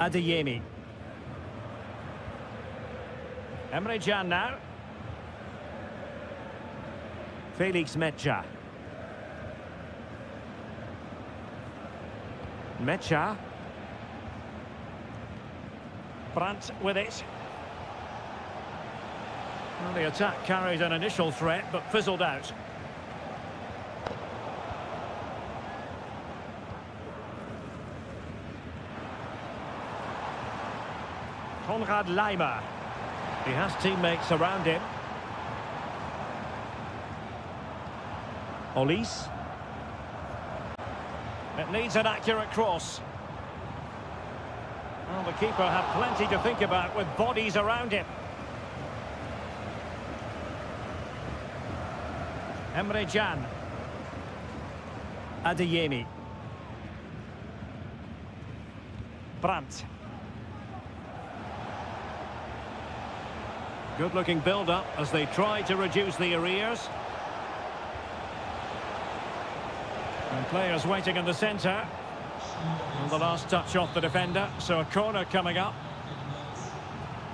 Adeyemi. Emre Can now. Felix Mecha. Mecha. Brandt with it. Well, the attack carried an initial threat, but fizzled out. Konrad Laimer. He has teammates around him. Olise. It needs an accurate cross. Well, the keeper had plenty to think about with bodies around him. Emre Can. Adeyemi. Brandt. Good-looking build-up as they try to reduce the arrears. And players waiting in the centre. And the last touch off the defender, so a corner coming up.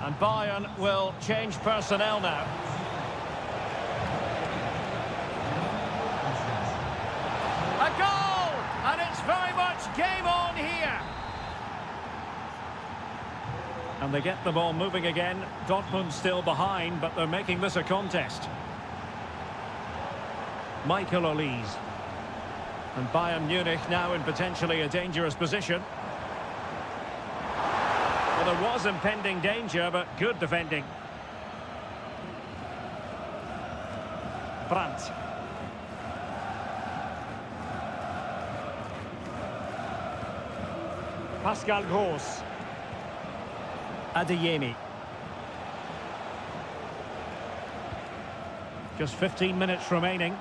And Bayern will change personnel now. A goal! And it's very much game on here. And they get the ball moving again. Dortmund still behind, but they're making this a contest. Michael Olise. And Bayern Munich now in potentially a dangerous position. Well, there was impending danger, but good defending. Brandt. Pascal Gross. Adeyemi. Just 15 minutes remaining.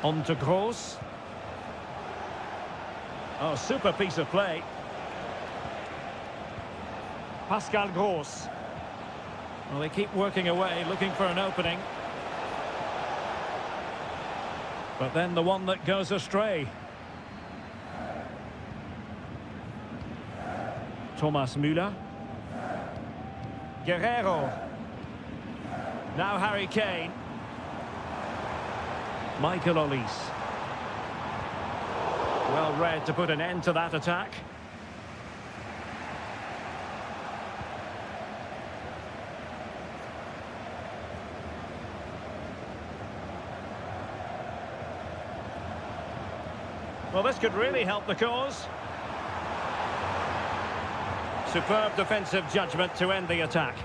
On to Gross. Oh, super piece of play. Pascal Gross. Well, they keep working away, looking for an opening. But then the one that goes astray. Thomas Müller. Guerrero. Now Harry Kane. Michael Olise. Well read to put an end to that attack. Well, this could really help the cause. Superb defensive judgment to end the attack.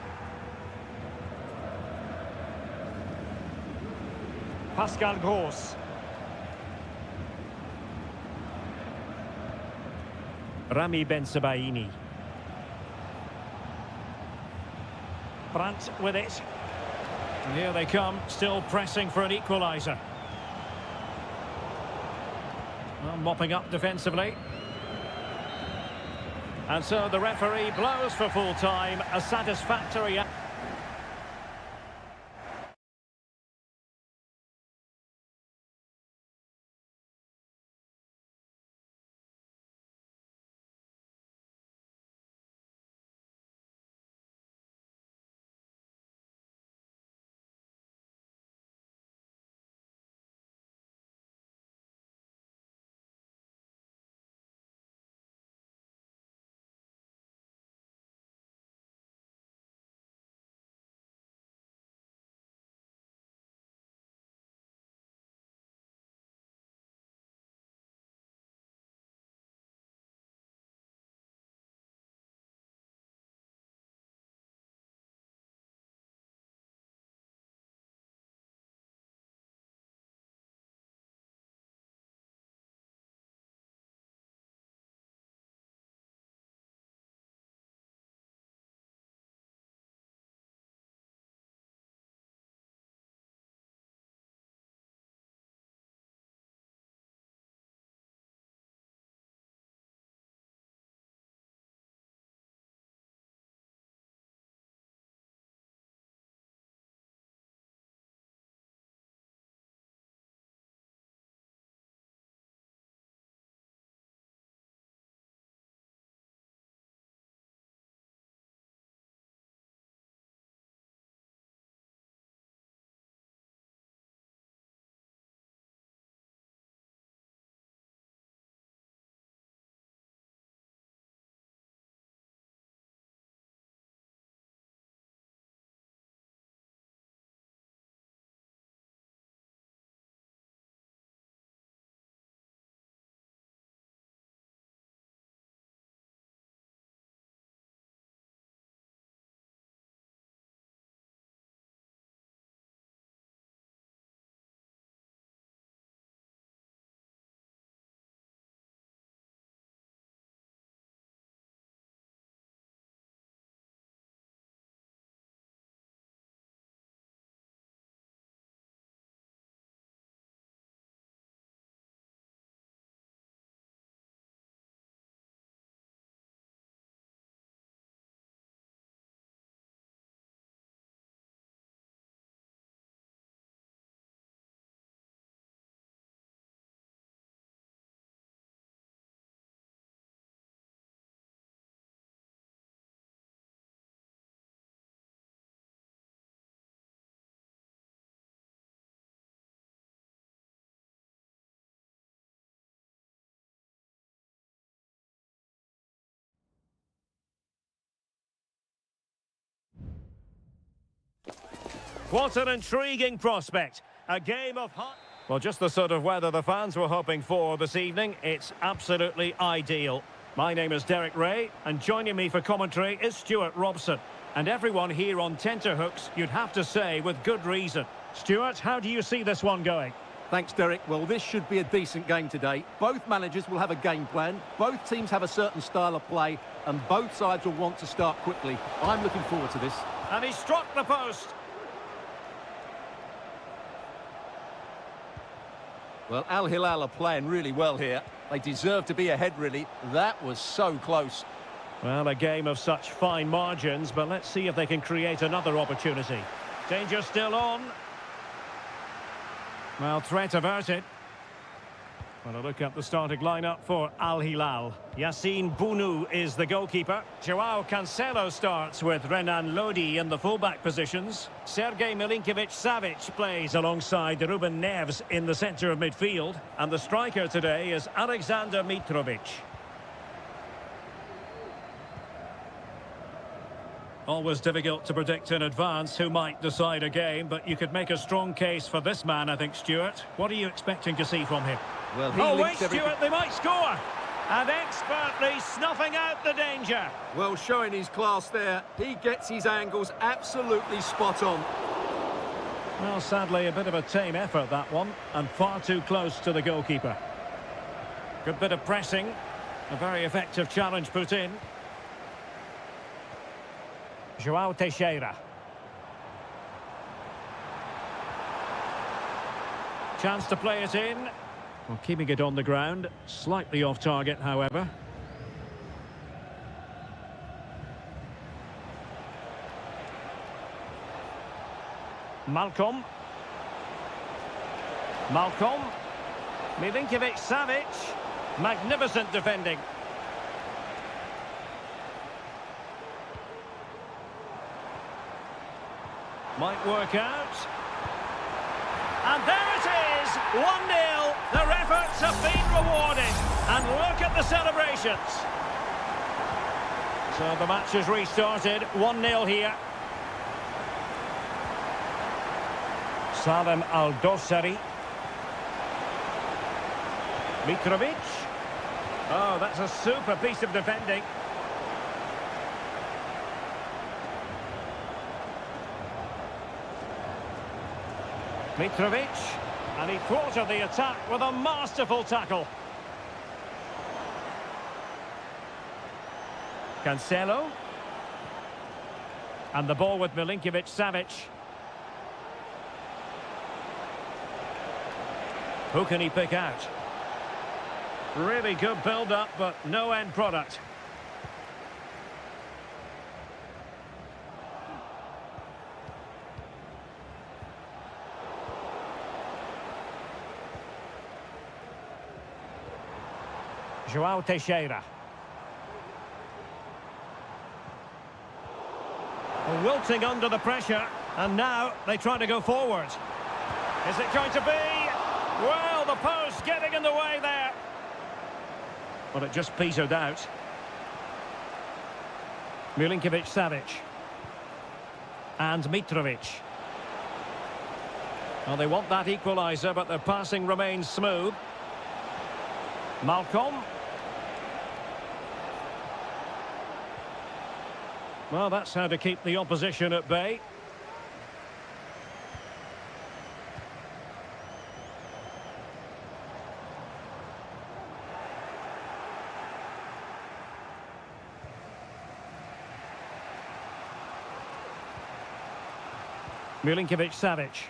Pascal Gross. Rami Ben-Sebaini. Brandt with it. And here they come, still pressing for an equaliser. Well, mopping up defensively. And so the referee blows for full time, a satisfactory... What an intriguing prospect. A game of hot... Well, just the sort of weather the fans were hoping for this evening. It's absolutely ideal. My name is Derek Ray, and joining me for commentary is Stuart Robson. And everyone here on tenterhooks, you'd have to say, with good reason. Stuart, how do you see this one going? Thanks, Derek. Well, this should be a decent game today. Both managers will have a game plan. Both teams have a certain style of play, and both sides will want to start quickly. I'm looking forward to this. And he struck the post. Well, Al Hilal are playing really well here. They deserve to be ahead, really. That was so close. Well, a game of such fine margins, but let's see if they can create another opportunity. Danger still on. Well, threat averted. Well, a look at the starting lineup for Al Hilal. Yassine Bounou is the goalkeeper. Joao Cancelo starts with Renan Lodi in the fullback positions. Sergej Milinkovic-Savic plays alongside Ruben Neves in the centre of midfield. And the striker today is Alexander Mitrovic. Always difficult to predict in advance who might decide a game, but you could make a strong case for this man, I think, Stuart. What are you expecting to see from him? Well, Oh, wait, Stuart, they might score! And expertly snuffing out the danger. Well, showing his class there. He gets his angles absolutely spot on. Well, sadly, a bit of a tame effort, that one, and far too close to the goalkeeper. Good bit of pressing. A very effective challenge put in. Joao Teixeira. Chance to play it in. Well, keeping it on the ground. Slightly off target, however. Malcolm. Milinkovic-Savic. Magnificent defending. Might work out. And there it is, 1-0. Their efforts have been rewarded. And look at the celebrations. So the match has restarted, 1-0 here. Salem Al-Dossari. Mitrovic. Oh, that's a super piece of defending. Mitrovic, and he thwarted the attack with a masterful tackle. Cancelo. And the ball with Milinkovic-Savic. Who can he pick out? Really good build-up, but no end product. Joao Teixeira. Wilting under the pressure, and now they try to go forward. Is it going to be? Well, the post getting in the way there. But it just petered out. Milinkovic-Savic. And Mitrovic. Well, they want that equaliser, but their passing remains smooth. Malcolm. Well, that's how to keep the opposition at bay. Milinkovic-Savic.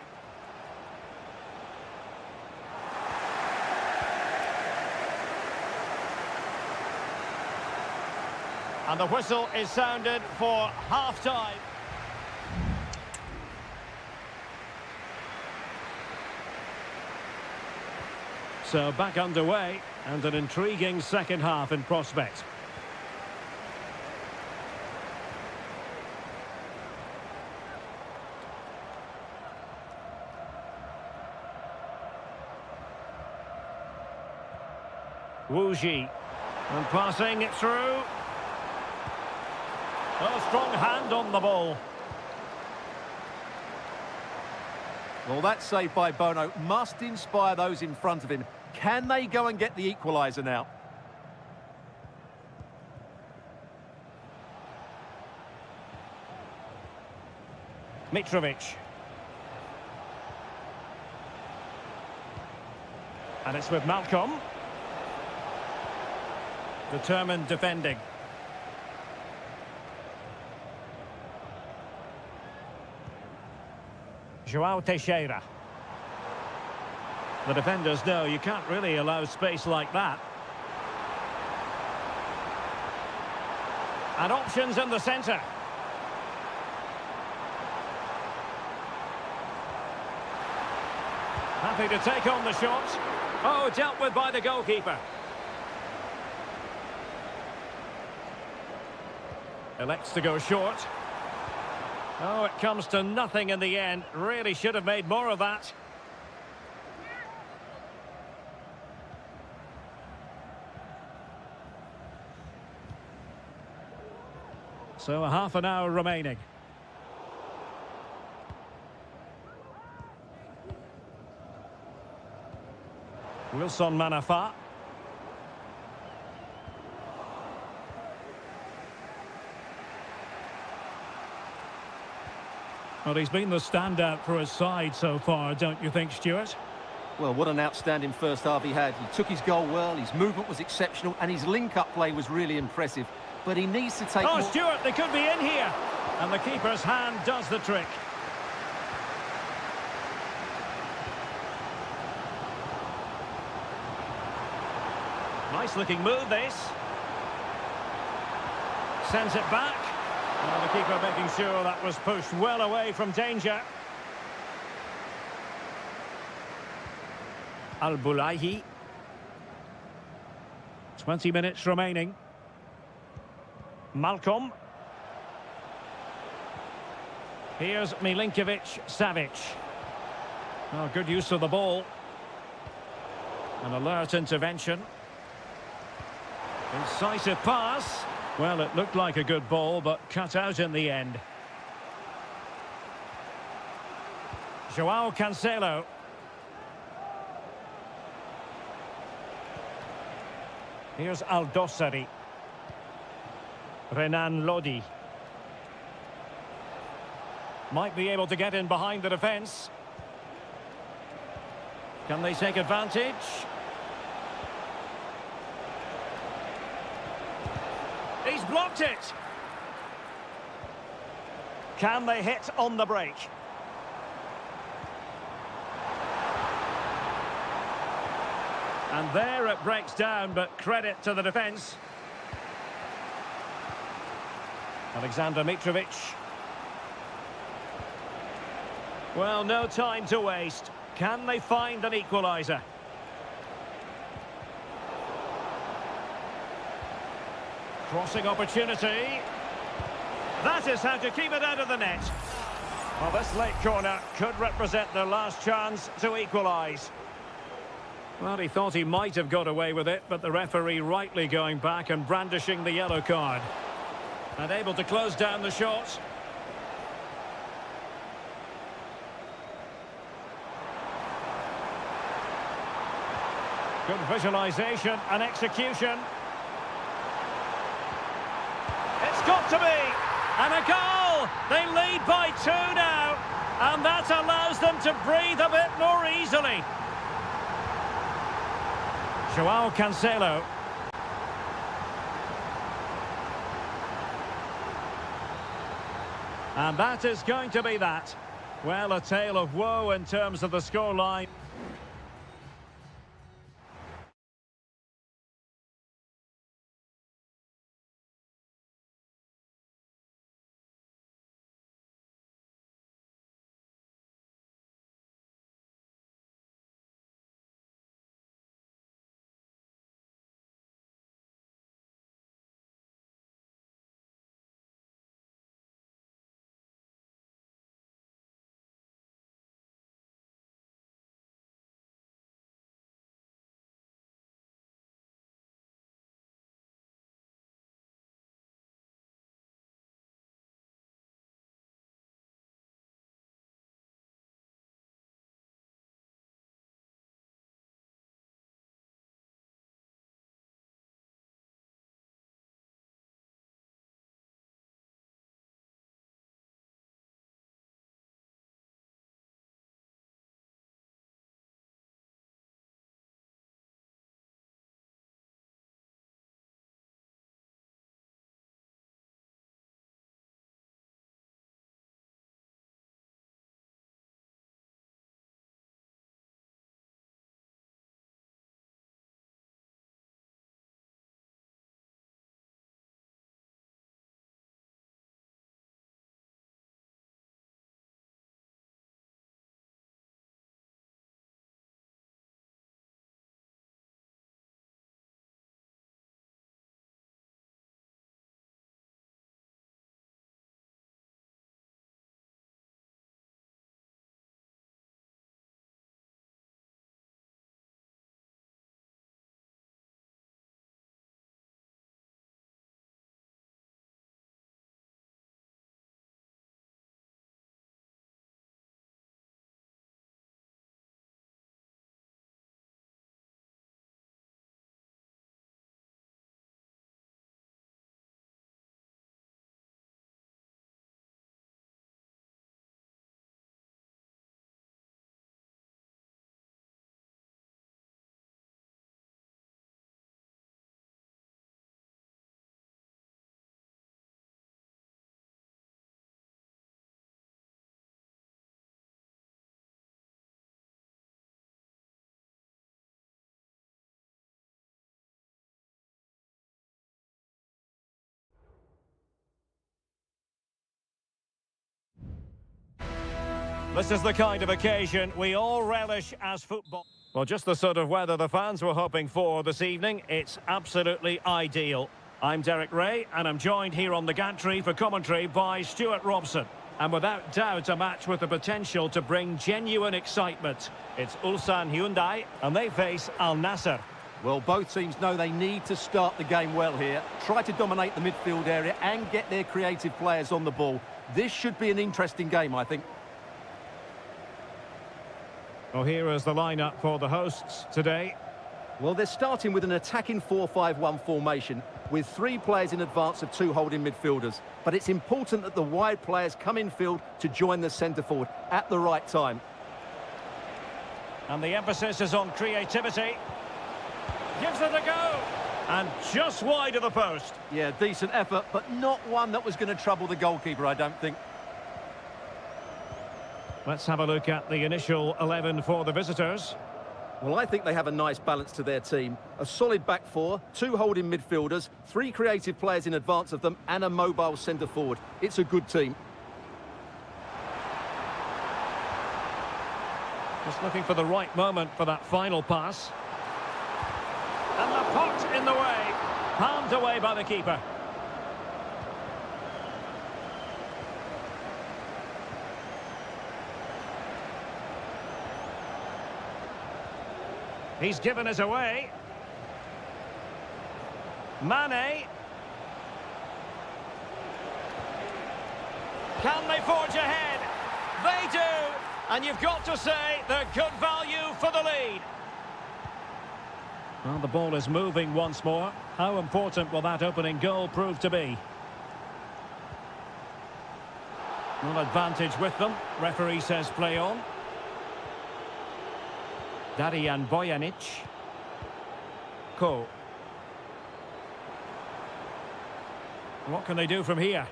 And the whistle is sounded for half-time. So back underway, and an intriguing second half in prospect. Wu Ji, and passing it through. A strong hand on the ball. Well, that save by Bono must inspire those in front of him. Can they go and get the equaliser now? Mitrovic. And it's with Malcolm. Determined defending. Joao Teixeira. The defenders know you can't really allow space like that. And options in the centre. Happy to take on the shot. Oh, dealt with by the goalkeeper. Elects to go short. Oh, it comes to nothing in the end. Really should have made more of that. So a half an hour remaining. Wilson Manafa. Well, he's been the standout for his side so far, don't you think, Stuart? Well, what an outstanding first half he had. He took his goal well, his movement was exceptional, and his link-up play was really impressive. But he needs to take Oh, more... Stuart, they could be in here. And the keeper's hand does the trick. Nice-looking move, this. Sends it back. Well, the keeper making sure that was pushed well away from danger. Al-Bulaihi. 20 minutes remaining. Malcolm. Here's Milinkovic-Savic. Oh, good use of the ball. An alert intervention. Incisive pass. Well, it looked like a good ball, but cut out in the end. João Cancelo. Here's Aldosari. Renan Lodi. Might be able to get in behind the defence. Can they take advantage? He's blocked it. Can they hit on the break? And there it breaks down, but credit to the defence. Alexander Mitrovic. Well, no time to waste. Can they find an equaliser? Crossing opportunity. That is how to keep it out of the net. Well, this late corner could represent their last chance to equalise. Well, he thought he might have got away with it, but the referee rightly going back and brandishing the yellow card. And able to close down the shot. Good visualisation and execution. It's got to be! And a goal! They lead by 2 now. And that allows them to breathe a bit more easily. João Cancelo. And that is going to be that. Well, a tale of woe in terms of the scoreline. This is the kind of occasion we all relish as football. Well, just the sort of weather the fans were hoping for this evening. It's absolutely ideal. I'm Derek Ray, and I'm joined here on the gantry for commentary by Stuart Robson. And without doubt, a match with the potential to bring genuine excitement. It's Ulsan Hyundai, and they face Al Nassr. Well, both teams know they need to start the game well here. Try to dominate the midfield area and get their creative players on the ball. This should be an interesting game, I think. Well, here is the lineup for the hosts today. Well, they're starting with an attacking 4-5-1 formation with 3 players in advance of 2 holding midfielders. But it's important that the wide players come in field to join the centre forward at the right time. And the emphasis is on creativity. Gives it a go. And just wide of the post. Yeah, decent effort, but not one that was going to trouble the goalkeeper, I don't think. Let's have a look at the initial 11 for the visitors. Well, I think they have a nice balance to their team. A solid back 4, 2 holding midfielders, 3 creative players in advance of them, and a mobile centre forward. It's a good team. Just looking for the right moment for that final pass. And the pot in the way. Palmed away by the keeper. He's given us away. Mane. Can they forge ahead? They do. And you've got to say they're good value for the lead. Well, the ball is moving once more. How important will that opening goal prove to be? Well, advantage with them. Referee says play on. Darijan Bojanic. Ko. What can they do from here?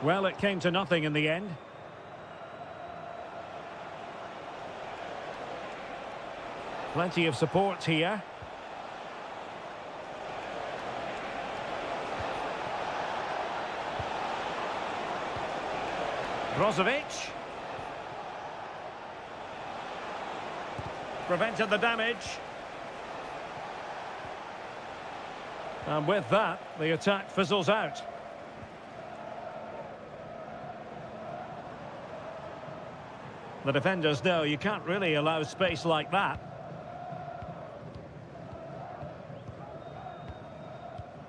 Well, it came to nothing in the end. Plenty of support here. Brozovic. Prevented the damage. And with that, the attack fizzles out. The defenders know you can't really allow space like that.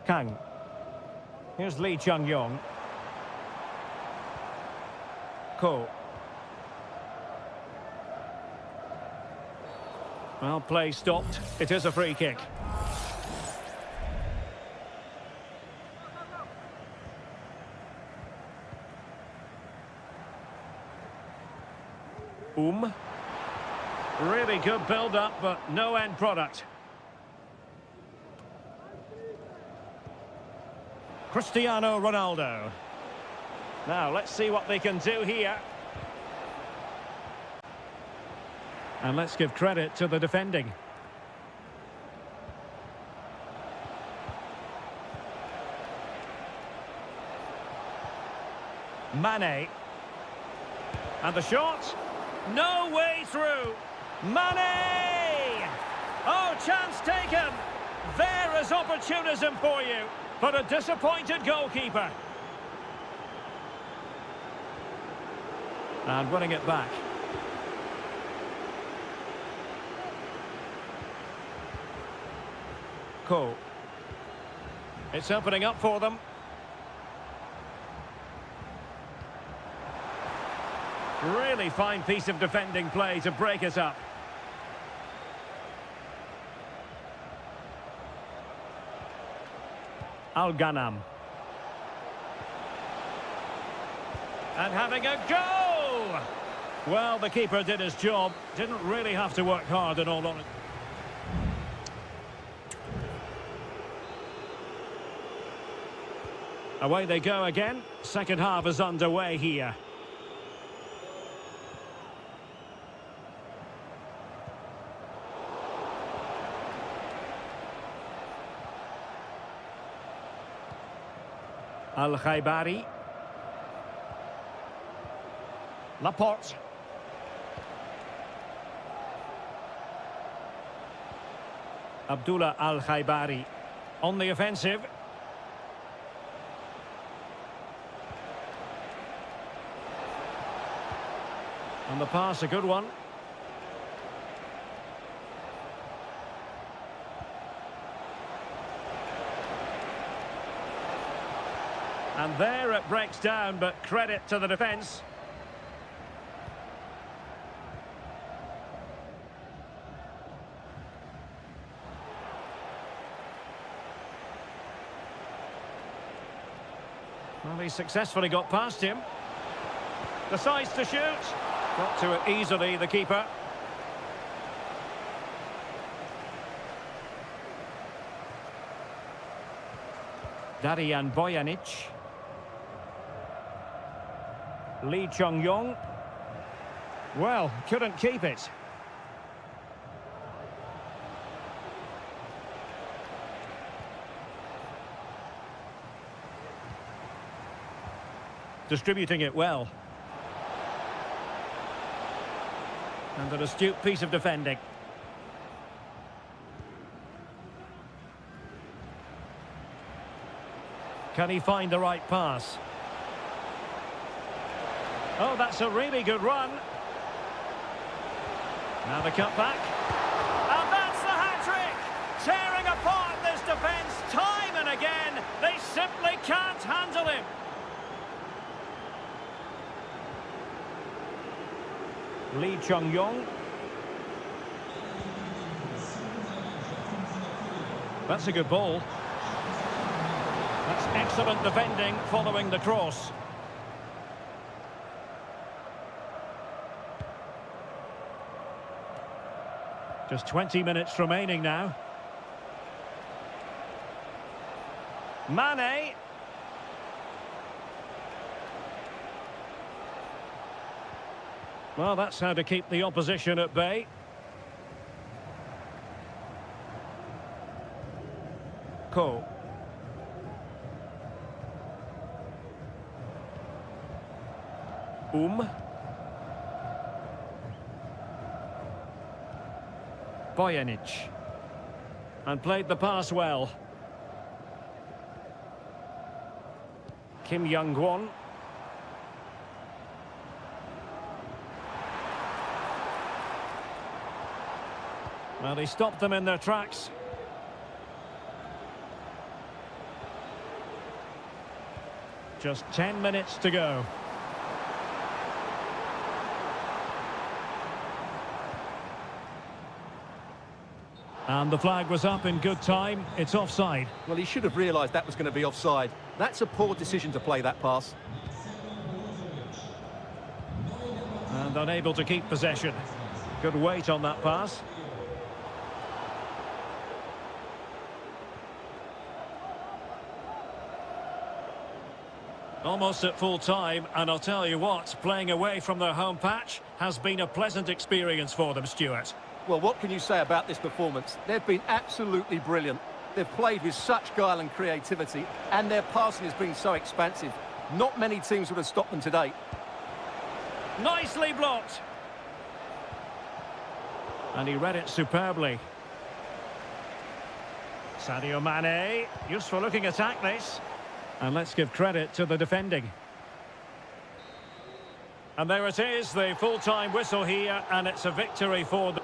Kang. Here's Lee Chung-yong. Ko. Well, play stopped. It is a free kick. Really good build-up, but no end product. Cristiano Ronaldo. Now, let's see what they can do here. And let's give credit to the defending. Mane. And the shot. No way through. Mane! Oh, chance taken. There is opportunism for you, but a disappointed goalkeeper. And winning it back. Ko. It's opening up for them. Really fine piece of defending play to break us up. Al-Ghanam. And having a go! Well, the keeper did his job. Didn't really have to work hard in all honesty. Away they go again. Second half is underway here. Al-Khaibari. Laporte. Abdullah Al-Khaibari on the offensive. And the pass, a good one. And there it breaks down, but credit to the defence. Well, he successfully got past him. Decides to shoot. Got to it easily, the keeper. Darian Bojanic. Lee Chung-yong. Well, couldn't keep it. Distributing it well. And an astute piece of defending. Can he find the right pass? Oh, that's a really good run. Now the cut back. And that's the hat-trick! Tearing apart this defence time and again. They simply can't handle him. Lee Chung-yong. That's a good ball. That's excellent defending following the cross. Just 20 minutes remaining now. Mane. Well, that's how to keep the opposition at bay. Cole. Bojanic. And played the pass well. Kim Young-won. Well, he stopped them in their tracks. Just 10 minutes to go. And the flag was up in good time. It's offside. Well, he should have realised that was going to be offside. That's a poor decision to play that pass. And unable to keep possession. Good weight on that pass. Almost at full time, and I'll tell you what, playing away from their home patch has been a pleasant experience for them, Stuart. Well, what can you say about this performance? They've been absolutely brilliant. They've played with such guile and creativity, and their passing has been so expansive. Not many teams would have stopped them today. Nicely blocked. And he read it superbly. Sadio Mane, useful looking attack this. And let's give credit to the defending. And there it is, the full-time whistle here, and it's a victory for the...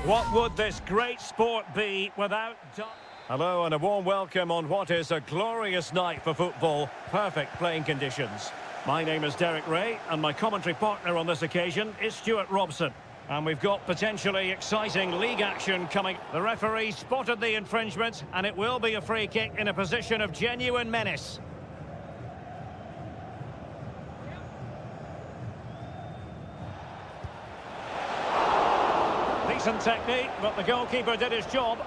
What would this great sport be without... Hello and a warm welcome on what is a glorious night for football. Perfect playing conditions. My name is Derek Ray and my commentary partner on this occasion is Stuart Robson. And we've got potentially exciting league action coming. The referee spotted the infringement and it will be a free kick in a position of genuine menace. Decent technique, but the goalkeeper did his job.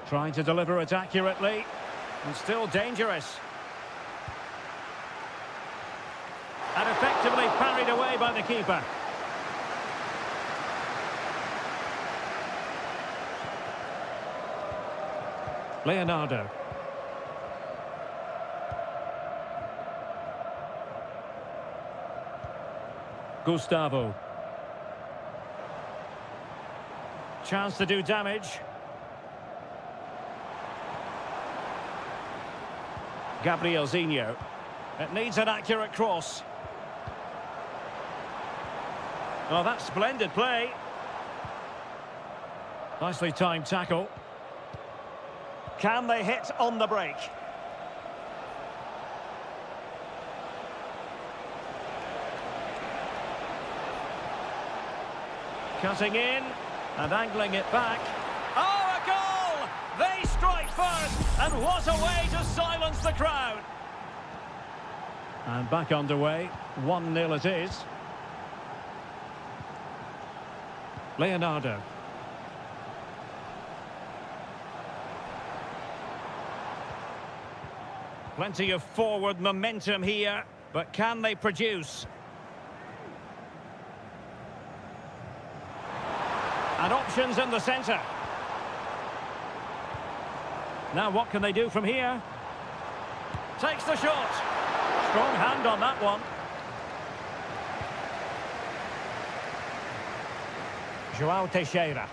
Trying to deliver it accurately, and still dangerous. And effectively parried away by the keeper. Leonardo. Gustavo. Chance to do damage. Gabrielzinho. It needs an accurate cross. Oh, that's splendid play. Nicely timed tackle. Can they hit on the break? Cutting in and angling it back. Oh, a goal! They strike first, and what a way to silence the crowd. And back underway, 1-0 it is. Leonardo. Plenty of forward momentum here, but can they produce? And options in the centre. Now what can they do from here? Takes the shot. Strong hand on that one. João Teixeira.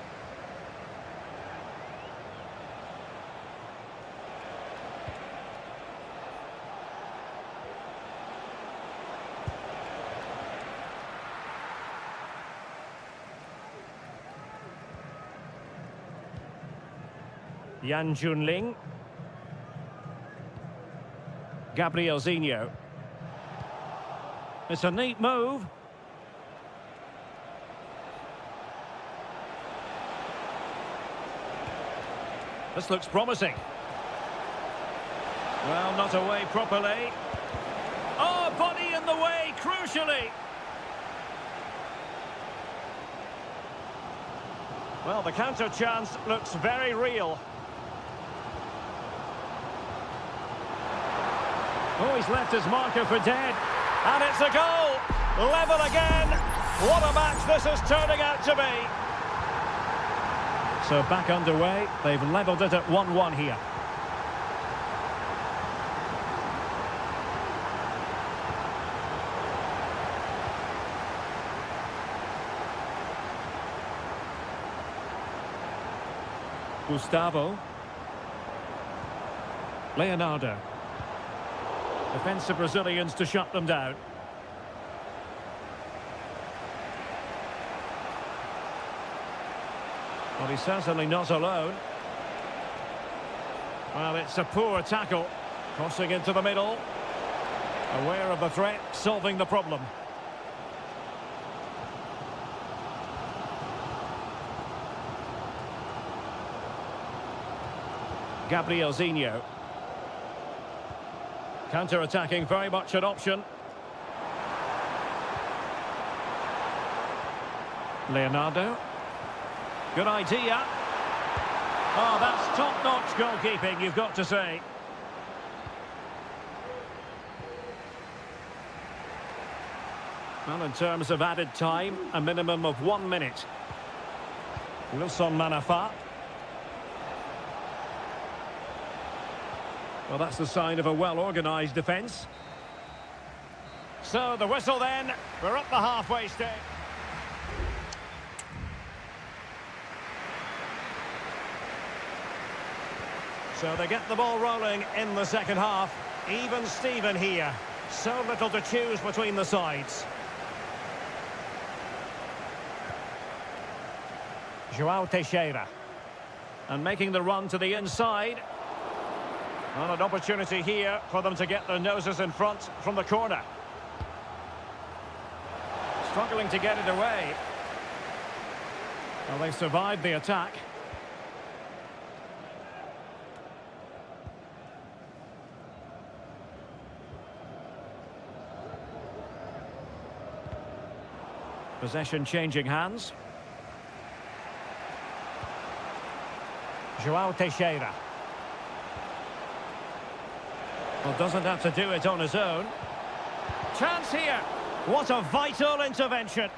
Yan Junling. Gabrielzinho. It's a neat move. This looks promising. Well, not away properly. Oh, body in the way, crucially. Well, the counter chance looks very real. Oh, he's left his marker for dead. And it's a goal! Level again! What a match this is turning out to be! So back underway, they've levelled it at 1-1 here. Gustavo. Leonardo. Defensive Brazilians to shut them down. Well, he's certainly not alone. Well, it's a poor tackle. Crossing into the middle. Aware of the threat, solving the problem. Gabrielzinho. Counter-attacking, very much an option. Leonardo. Good idea. Oh, that's top-notch goalkeeping, you've got to say. Well, in terms of added time, a minimum of 1 minute. Wilson Manafa. Well, that's the sign of a well-organised defence. So, the whistle then. We're up the halfway stage. So they get the ball rolling in the second half. Even Steven here. So little to choose between the sides. Joao Teixeira. And making the run to the inside. Well, an opportunity here for them to get their noses in front from the corner. Struggling to get it away. Well, they survived the attack. Possession changing hands. Joao Teixeira. Well, doesn't have to do it on his own. Chance here. What a vital intervention.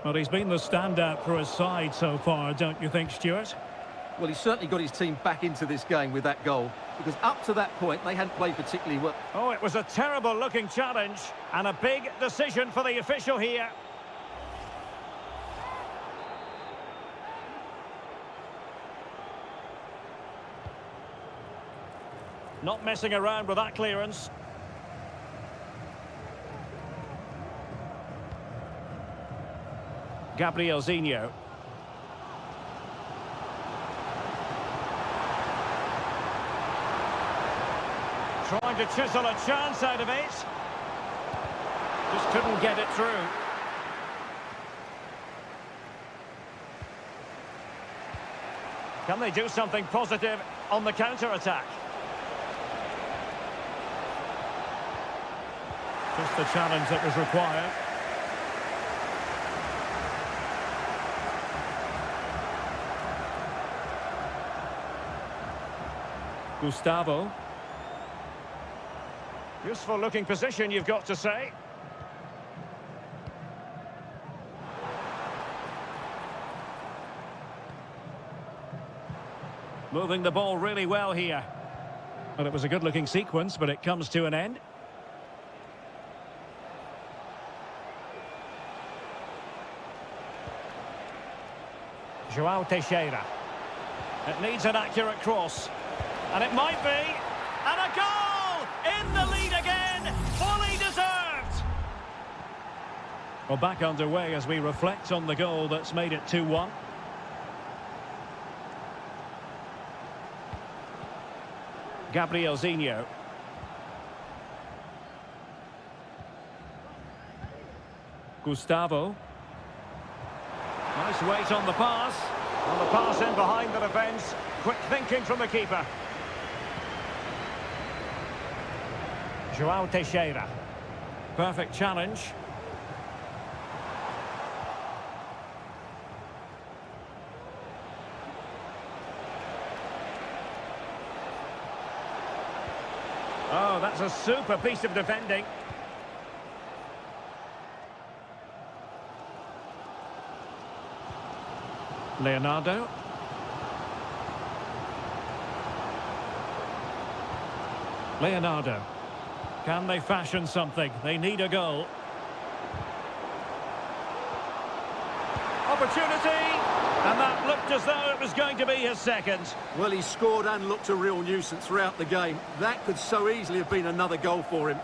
Well, he's been the standout for his side so far, don't you think, Stuart? Well, he's certainly got his team back into this game with that goal, because up to that point, they hadn't played particularly well. Oh, it was a terrible-looking challenge, and a big decision for the official here. Not messing around with that clearance. Gabrielzinho. Trying to chisel a chance out of it. Just couldn't get it through. Can they do something positive on the counter-attack? Just the challenge that was required. Gustavo. Useful looking position, you've got to say. Moving the ball really well here. Well, it was a good looking sequence, but it comes to an end. Joao Teixeira. It needs an accurate cross. And it might be. And a goal! In the lead again! Fully deserved! Well, back underway as we reflect on the goal that's made it 2-1. Gabrielzinho. Gustavo. Nice weight on the pass. On the pass in behind the defence. Quick thinking from the keeper. Joao Teixeira. Perfect challenge. Oh, that's a super piece of defending. Leonardo. Leonardo. Can they fashion something? They need a goal. Opportunity! And that looked as though it was going to be his second. Well, he scored and looked a real nuisance throughout the game. That could so easily have been another goal for him.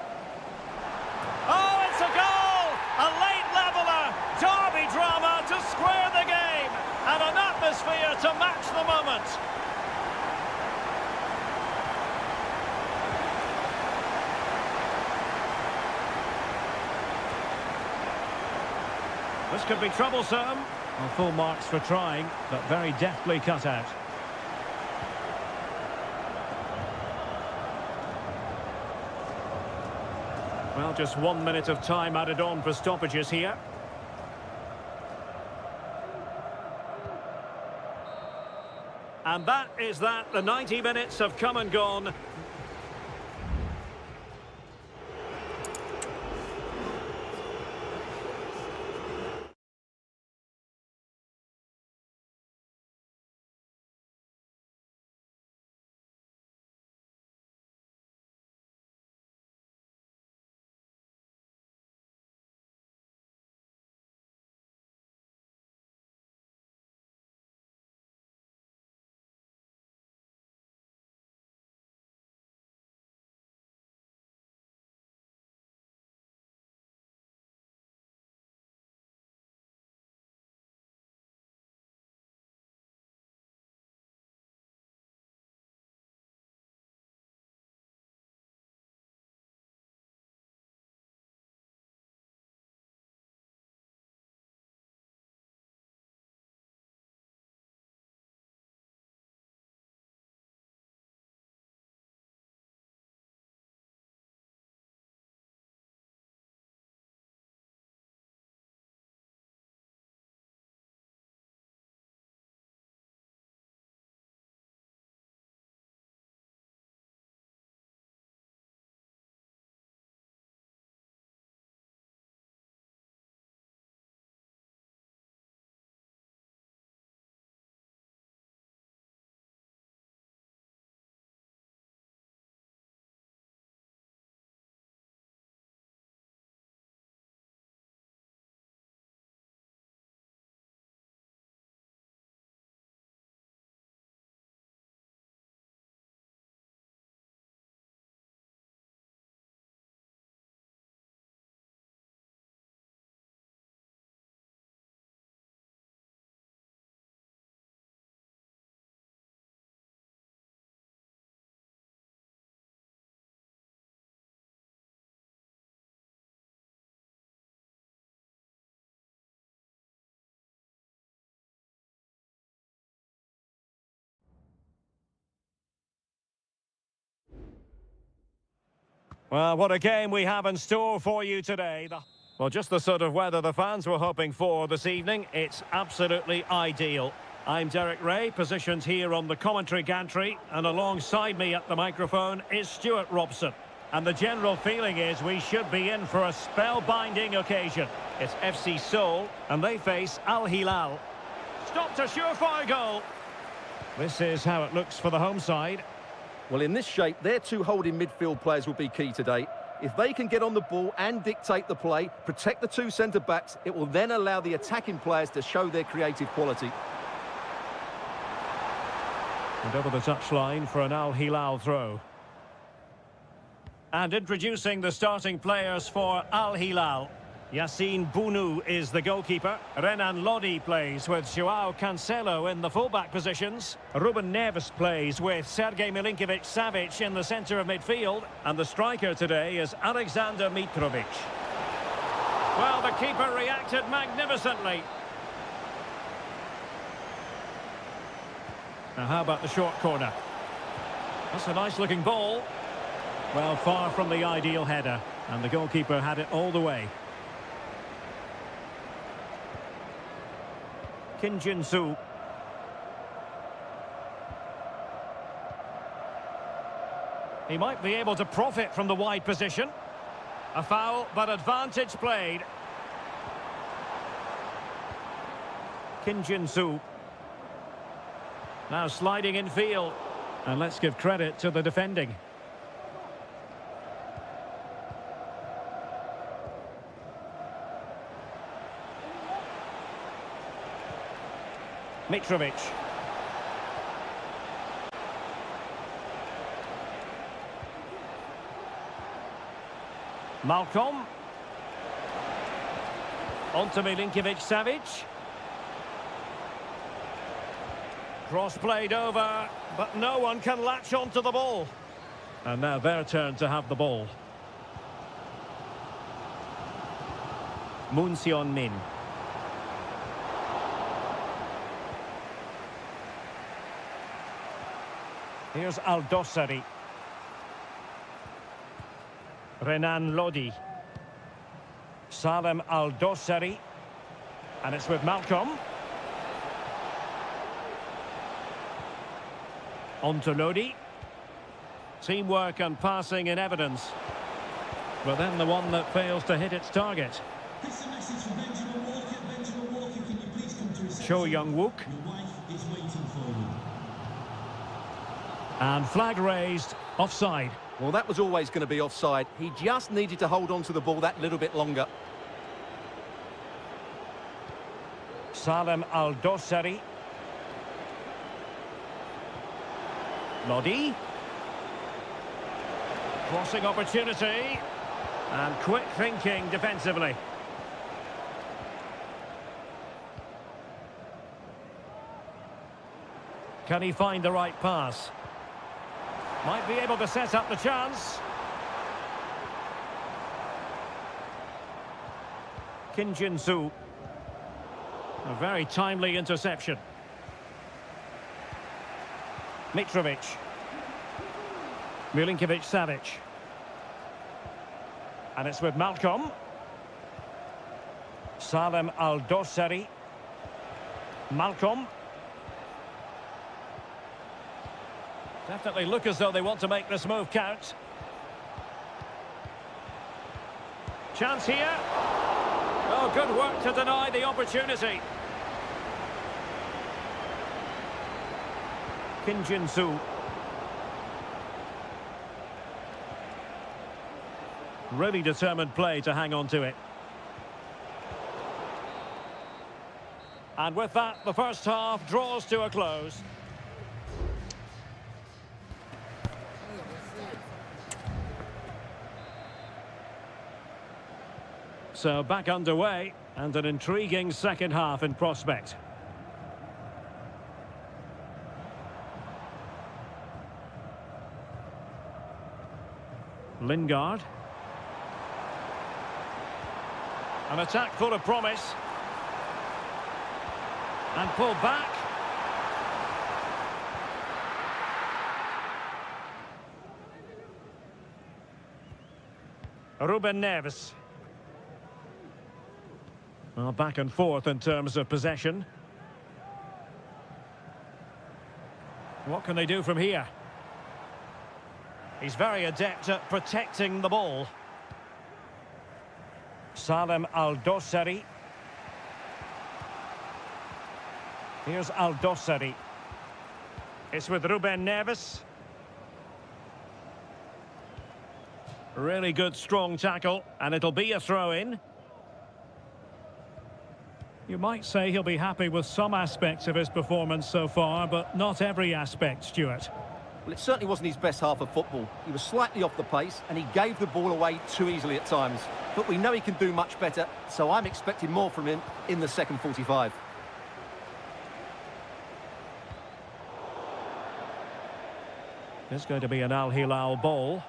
Oh, it's a goal! A late leveller! Derby drama to square the game! And an atmosphere to match the moment! This could be troublesome. Well, full marks for trying, but very deftly cut out. Well, just 1 minute of time added on for stoppages here. And that is that. The 90 minutes have come and gone. Well, what a game we have in store for you today. Well, just the sort of weather the fans were hoping for this evening. It's absolutely ideal. I'm Derek Ray, positioned here on the commentary gantry, and alongside me at the microphone is Stuart Robson. And the general feeling is we should be in for a spellbinding occasion. It's FC Seoul, and they face Al Hilal. Stopped a surefire goal. This is how it looks for the home side. Well, in this shape, their two holding midfield players will be key today. If they can get on the ball and dictate the play, protect the two centre-backs, it will then allow the attacking players to show their creative quality. And over the touchline for an Al Hilal throw. And introducing the starting players for Al Hilal. Yassine Bounou is the goalkeeper. Renan Lodi plays with Joao Cancelo in the fullback positions. Ruben Neves plays with Sergej Milinkovic-Savic in the centre of midfield. And the striker today is Alexander Mitrovic. Well, the keeper reacted magnificently. Now, how about the short corner? That's a nice-looking ball. Well, far from the ideal header. And the goalkeeper had it all the way. Kim Jin-soo. He might be able to profit from the wide position. A foul, but advantage played. Kim Jin-soo. Now sliding in field. And let's give credit to the defending. Mitrovic. Malcolm. On to Milinkovic-Savic. Cross played over, but no one can latch onto the ball. And now their turn to have the ball. Moon Seon-min. Here's Al-Dossari. Renan Lodi. Salem Al-Dossari. And it's with Malcolm. On to Lodi. Teamwork and passing in evidence. But then the one that fails to hit its target. This is a message from Benjamin Walker. Benjamin Walker, can you please come to reception? Cho Young-wook. Your wife is waiting for you. And flag raised, offside. Well, that was always going to be offside. He just needed to hold on to the ball that little bit longer. Salem Al-Dossari. Lodi. Crossing opportunity. And quick thinking defensively. Can he find the right pass? Might be able to set up the chance. Kim Jin-soo. A very timely interception. Mitrovic. Milinkovic-Savic. And it's with Malcolm. Salem Al-Dossari. Malcolm. Definitely look as though they want to make this move count. Chance here. Oh, good work to deny the opportunity. Kim Jin-soo. Really determined play to hang on to it. And with that, the first half draws to a close. So back underway, and an intriguing second half in prospect. Lingard. An attack full of promise. And pulled back. Ruben Neves. Well, back and forth in terms of possession. What can they do from here? He's very adept at protecting the ball. Salem Al-Dossari. Here's Al-Dossari. It's with Ruben Neves. Really good, strong tackle, and it'll be a throw-in. You might say he'll be happy with some aspects of his performance so far, but not every aspect, Stuart. Well, it certainly wasn't his best half of football. He was slightly off the pace, and he gave the ball away too easily at times. But we know he can do much better, so I'm expecting more from him in the second 45. It's going to be an Al Hilal ball.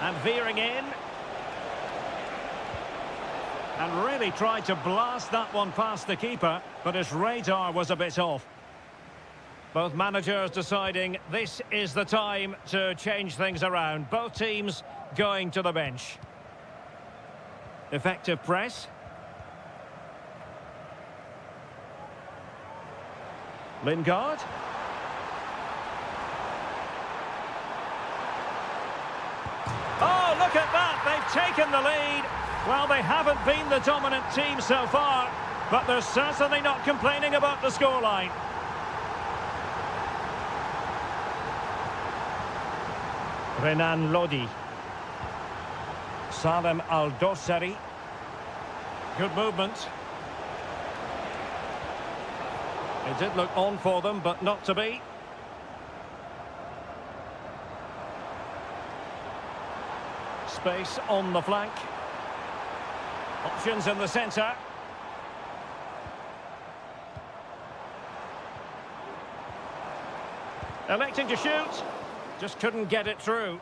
And veering in. And really tried to blast that one past the keeper, but his radar was a bit off. Both managers deciding this is the time to change things around. Both teams going to the bench. Effective press. Lingard. Oh, look at that! They've taken the lead. Well, they haven't been the dominant team so far, but they're certainly not complaining about the scoreline. Renan Lodi. Salem Al-Dossari. Good movement. It did look on for them, but not to be. Space on the flank. Options in the centre. Electing to shoot. Just couldn't get it through.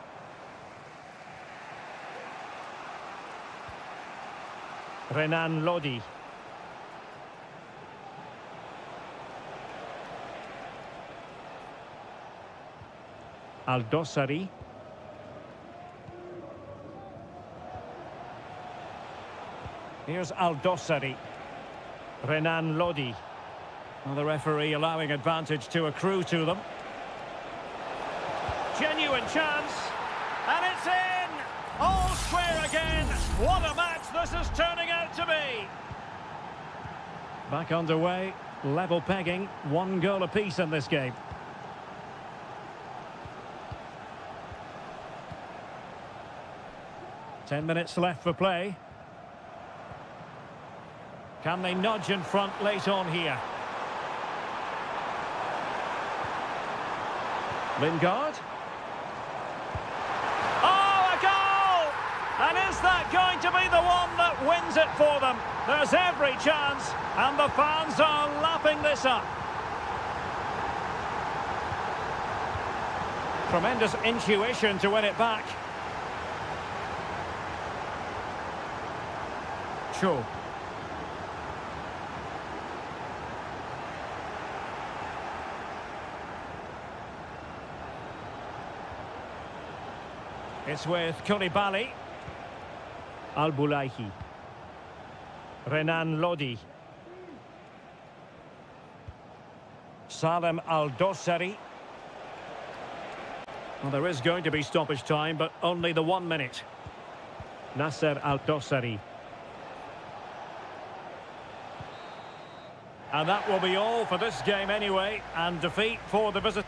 Renan Lodi. Al-Dossari. Here's Al-Dossari. Renan Lodi. Well, the referee allowing advantage to accrue to them. Genuine chance. And it's in! All square again. What a match this is turning out to be. Back underway. Level pegging. 1 goal apiece in this game. Ten minutes left for play. Can they nudge in front late on here? Lingard. Oh, a goal! And is that going to be the one that wins it for them? There's every chance, and the fans are lapping this up. Tremendous intuition to win it back. Sure. It's with Koulibaly. Al-Boulahi. Renan Lodi. Salem Al-Dossari. Well, there is going to be stoppage time, but only the 1 minute. Nasser Al-Dossari. And that will be all for this game anyway, and defeat for the visitors.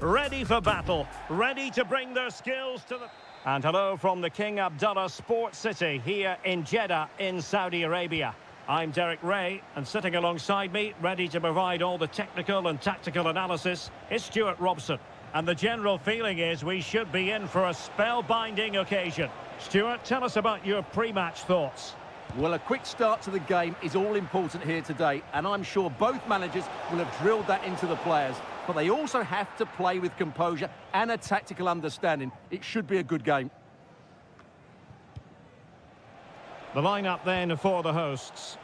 ready for battle, ready to bring their skills to the... And hello from the King Abdullah Sports City here in Jeddah in Saudi Arabia. I'm Derek Ray, and sitting alongside me, ready to provide all the technical and tactical analysis, is Stuart Robson. And the general feeling is we should be in for a spellbinding occasion. Stuart, tell us about your pre-match thoughts. Well, a quick start to the game is all important here today, and I'm sure both managers will have drilled that into the players. But they also have to play with composure and a tactical understanding. It should be a good game. The lineup then for the hosts.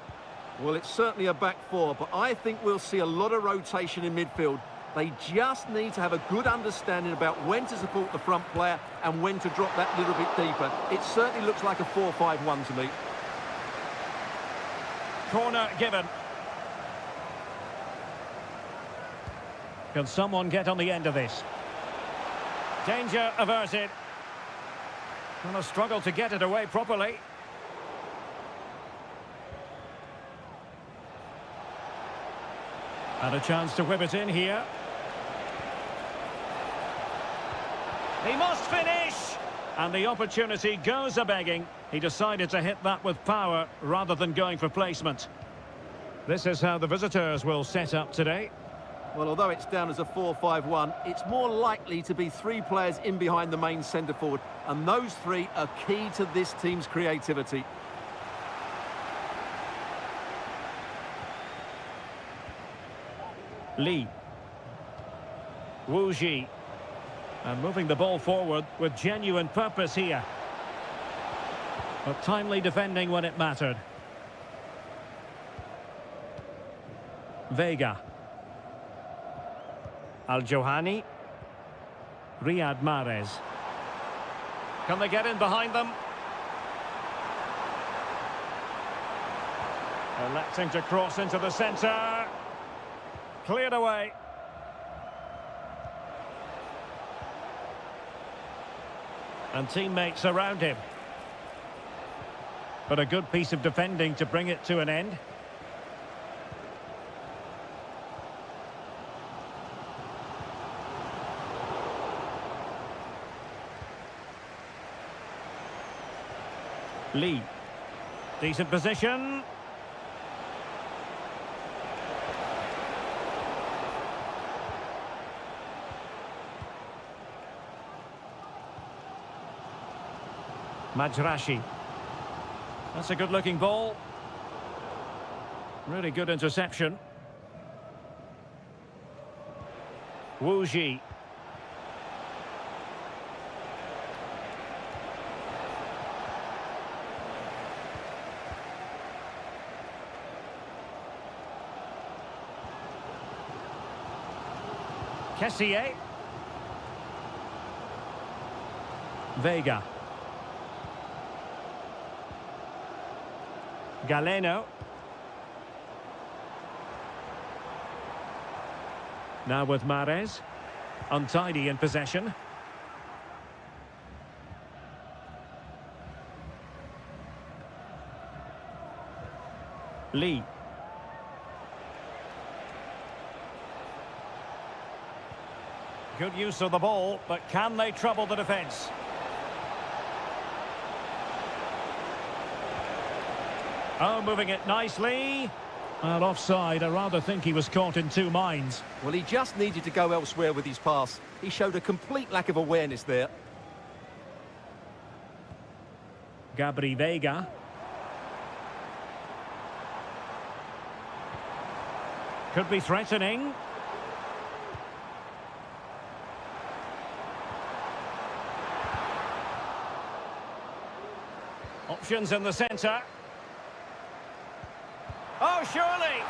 Well, it's certainly a back four, but I think we'll see a lot of rotation in midfield. They just need to have a good understanding about when to support the front player and when to drop that little bit deeper. It certainly looks like a 4-5-1 to me. Corner given. Can someone get on the end of this? Danger averted. Gonna struggle to get it away properly. And a chance to whip it in here. He must finish! And the opportunity goes a-begging. He decided to hit that with power rather than going for placement. This is how the visitors will set up today. Well, although it's down as a 4-5-1, it's more likely to be three players in behind the main centre-forward, and those three are key to this team's creativity. Lee. Wu Ji. And moving the ball forward with genuine purpose here. But timely defending when it mattered. Vega. Al-Johani. Riyad Mahrez. Can they get in behind them? Electing to cross into the centre. Cleared away. And teammates around him. But a good piece of defending to bring it to an end. Lee. Decent position. Majrashi. That's a good-looking ball. Really good interception. Wu Ji. Kessié. Vega. Galeno. Now with Mahrez. Untidy in possession. Lee. Good use of the ball, but can they trouble the defence? Oh, moving it nicely. Well, offside. I rather think he was caught in two minds. Well, he just needed to go elsewhere with his pass. He showed a complete lack of awareness there. Gabri Vega. Could be threatening. Options in the centre. Oh, surely!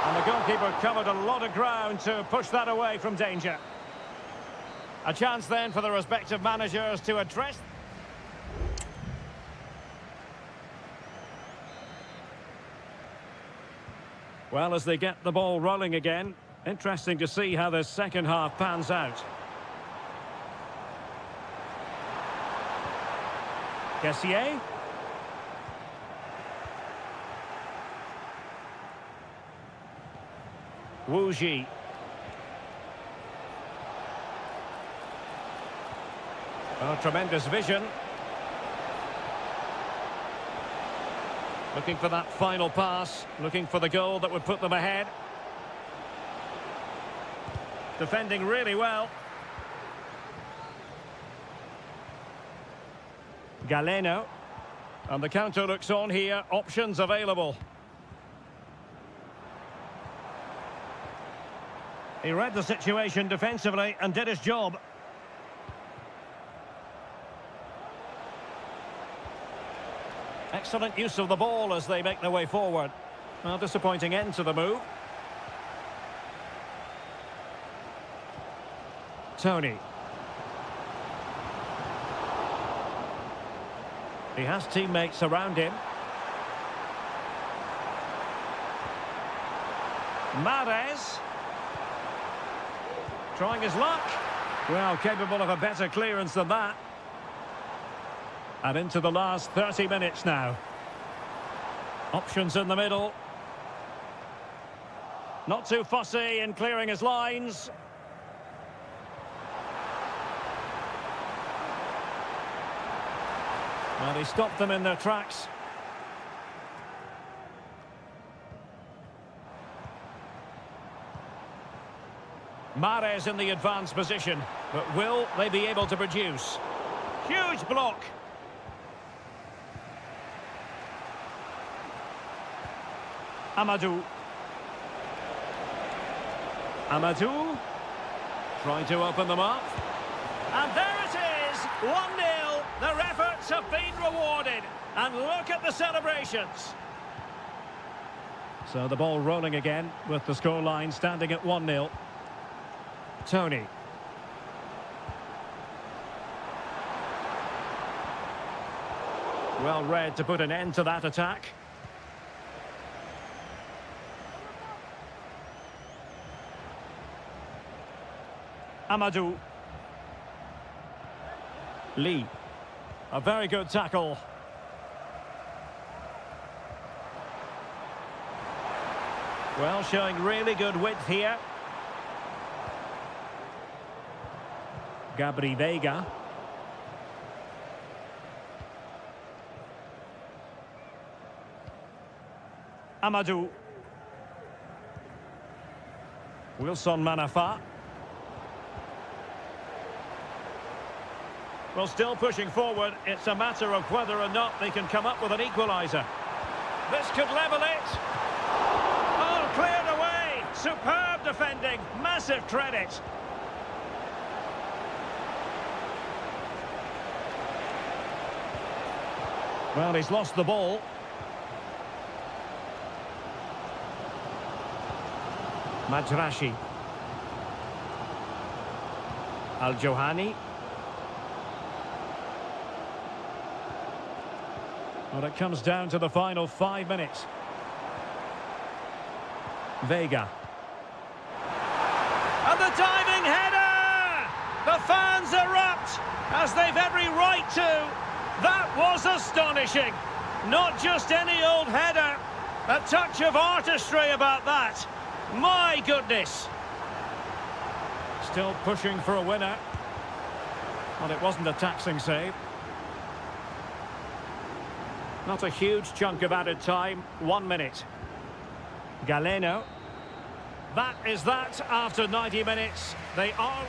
And the goalkeeper covered a lot of ground to push that away from danger. A chance then for the respective managers to address... Well, as they get the ball rolling again, interesting to see how the second half pans out. Kessié. Wu Ji. Oh, tremendous vision. Looking for that final pass, looking for the goal that would put them ahead. Defending really well. Galeno. And the counter looks on here, options available. He read the situation defensively and did his job. Excellent use of the ball as they make their way forward. A disappointing end to the move. Tony. He has teammates around him. Mahrez. Trying his luck. Well, capable of a better clearance than that. And into the last 30 minutes now. Options in the middle. Not too fussy in clearing his lines. Well, he stopped them in their tracks. Mahrez in the advanced position, but will they be able to produce? Huge block. Amadou. Amadou. Trying to open them up. And there it is! 1-0. Their efforts have been rewarded. And look at the celebrations. So the ball rolling again with the scoreline standing at 1-0. Tony. Well read to put an end to that attack. Amadou. Lee. A very good tackle. Well, showing really good width here. Gabri Veiga. Amadou. Wilson Manafa. Well, still pushing forward. It's a matter of whether or not they can come up with an equaliser. This could level it. Oh, cleared away. Superb defending. Massive credit. Well, he's lost the ball. Majrashi. Al-Johani. Well, it comes down to the final 5 minutes. Vega. And the diving header! The fans erupt, as they've every right to. That was astonishing. Not just any old header. A touch of artistry about that. My goodness. Still pushing for a winner. Well, it wasn't a taxing save. Not a huge chunk of added time. 1 minute. Galeno. That is that after 90 minutes. They are...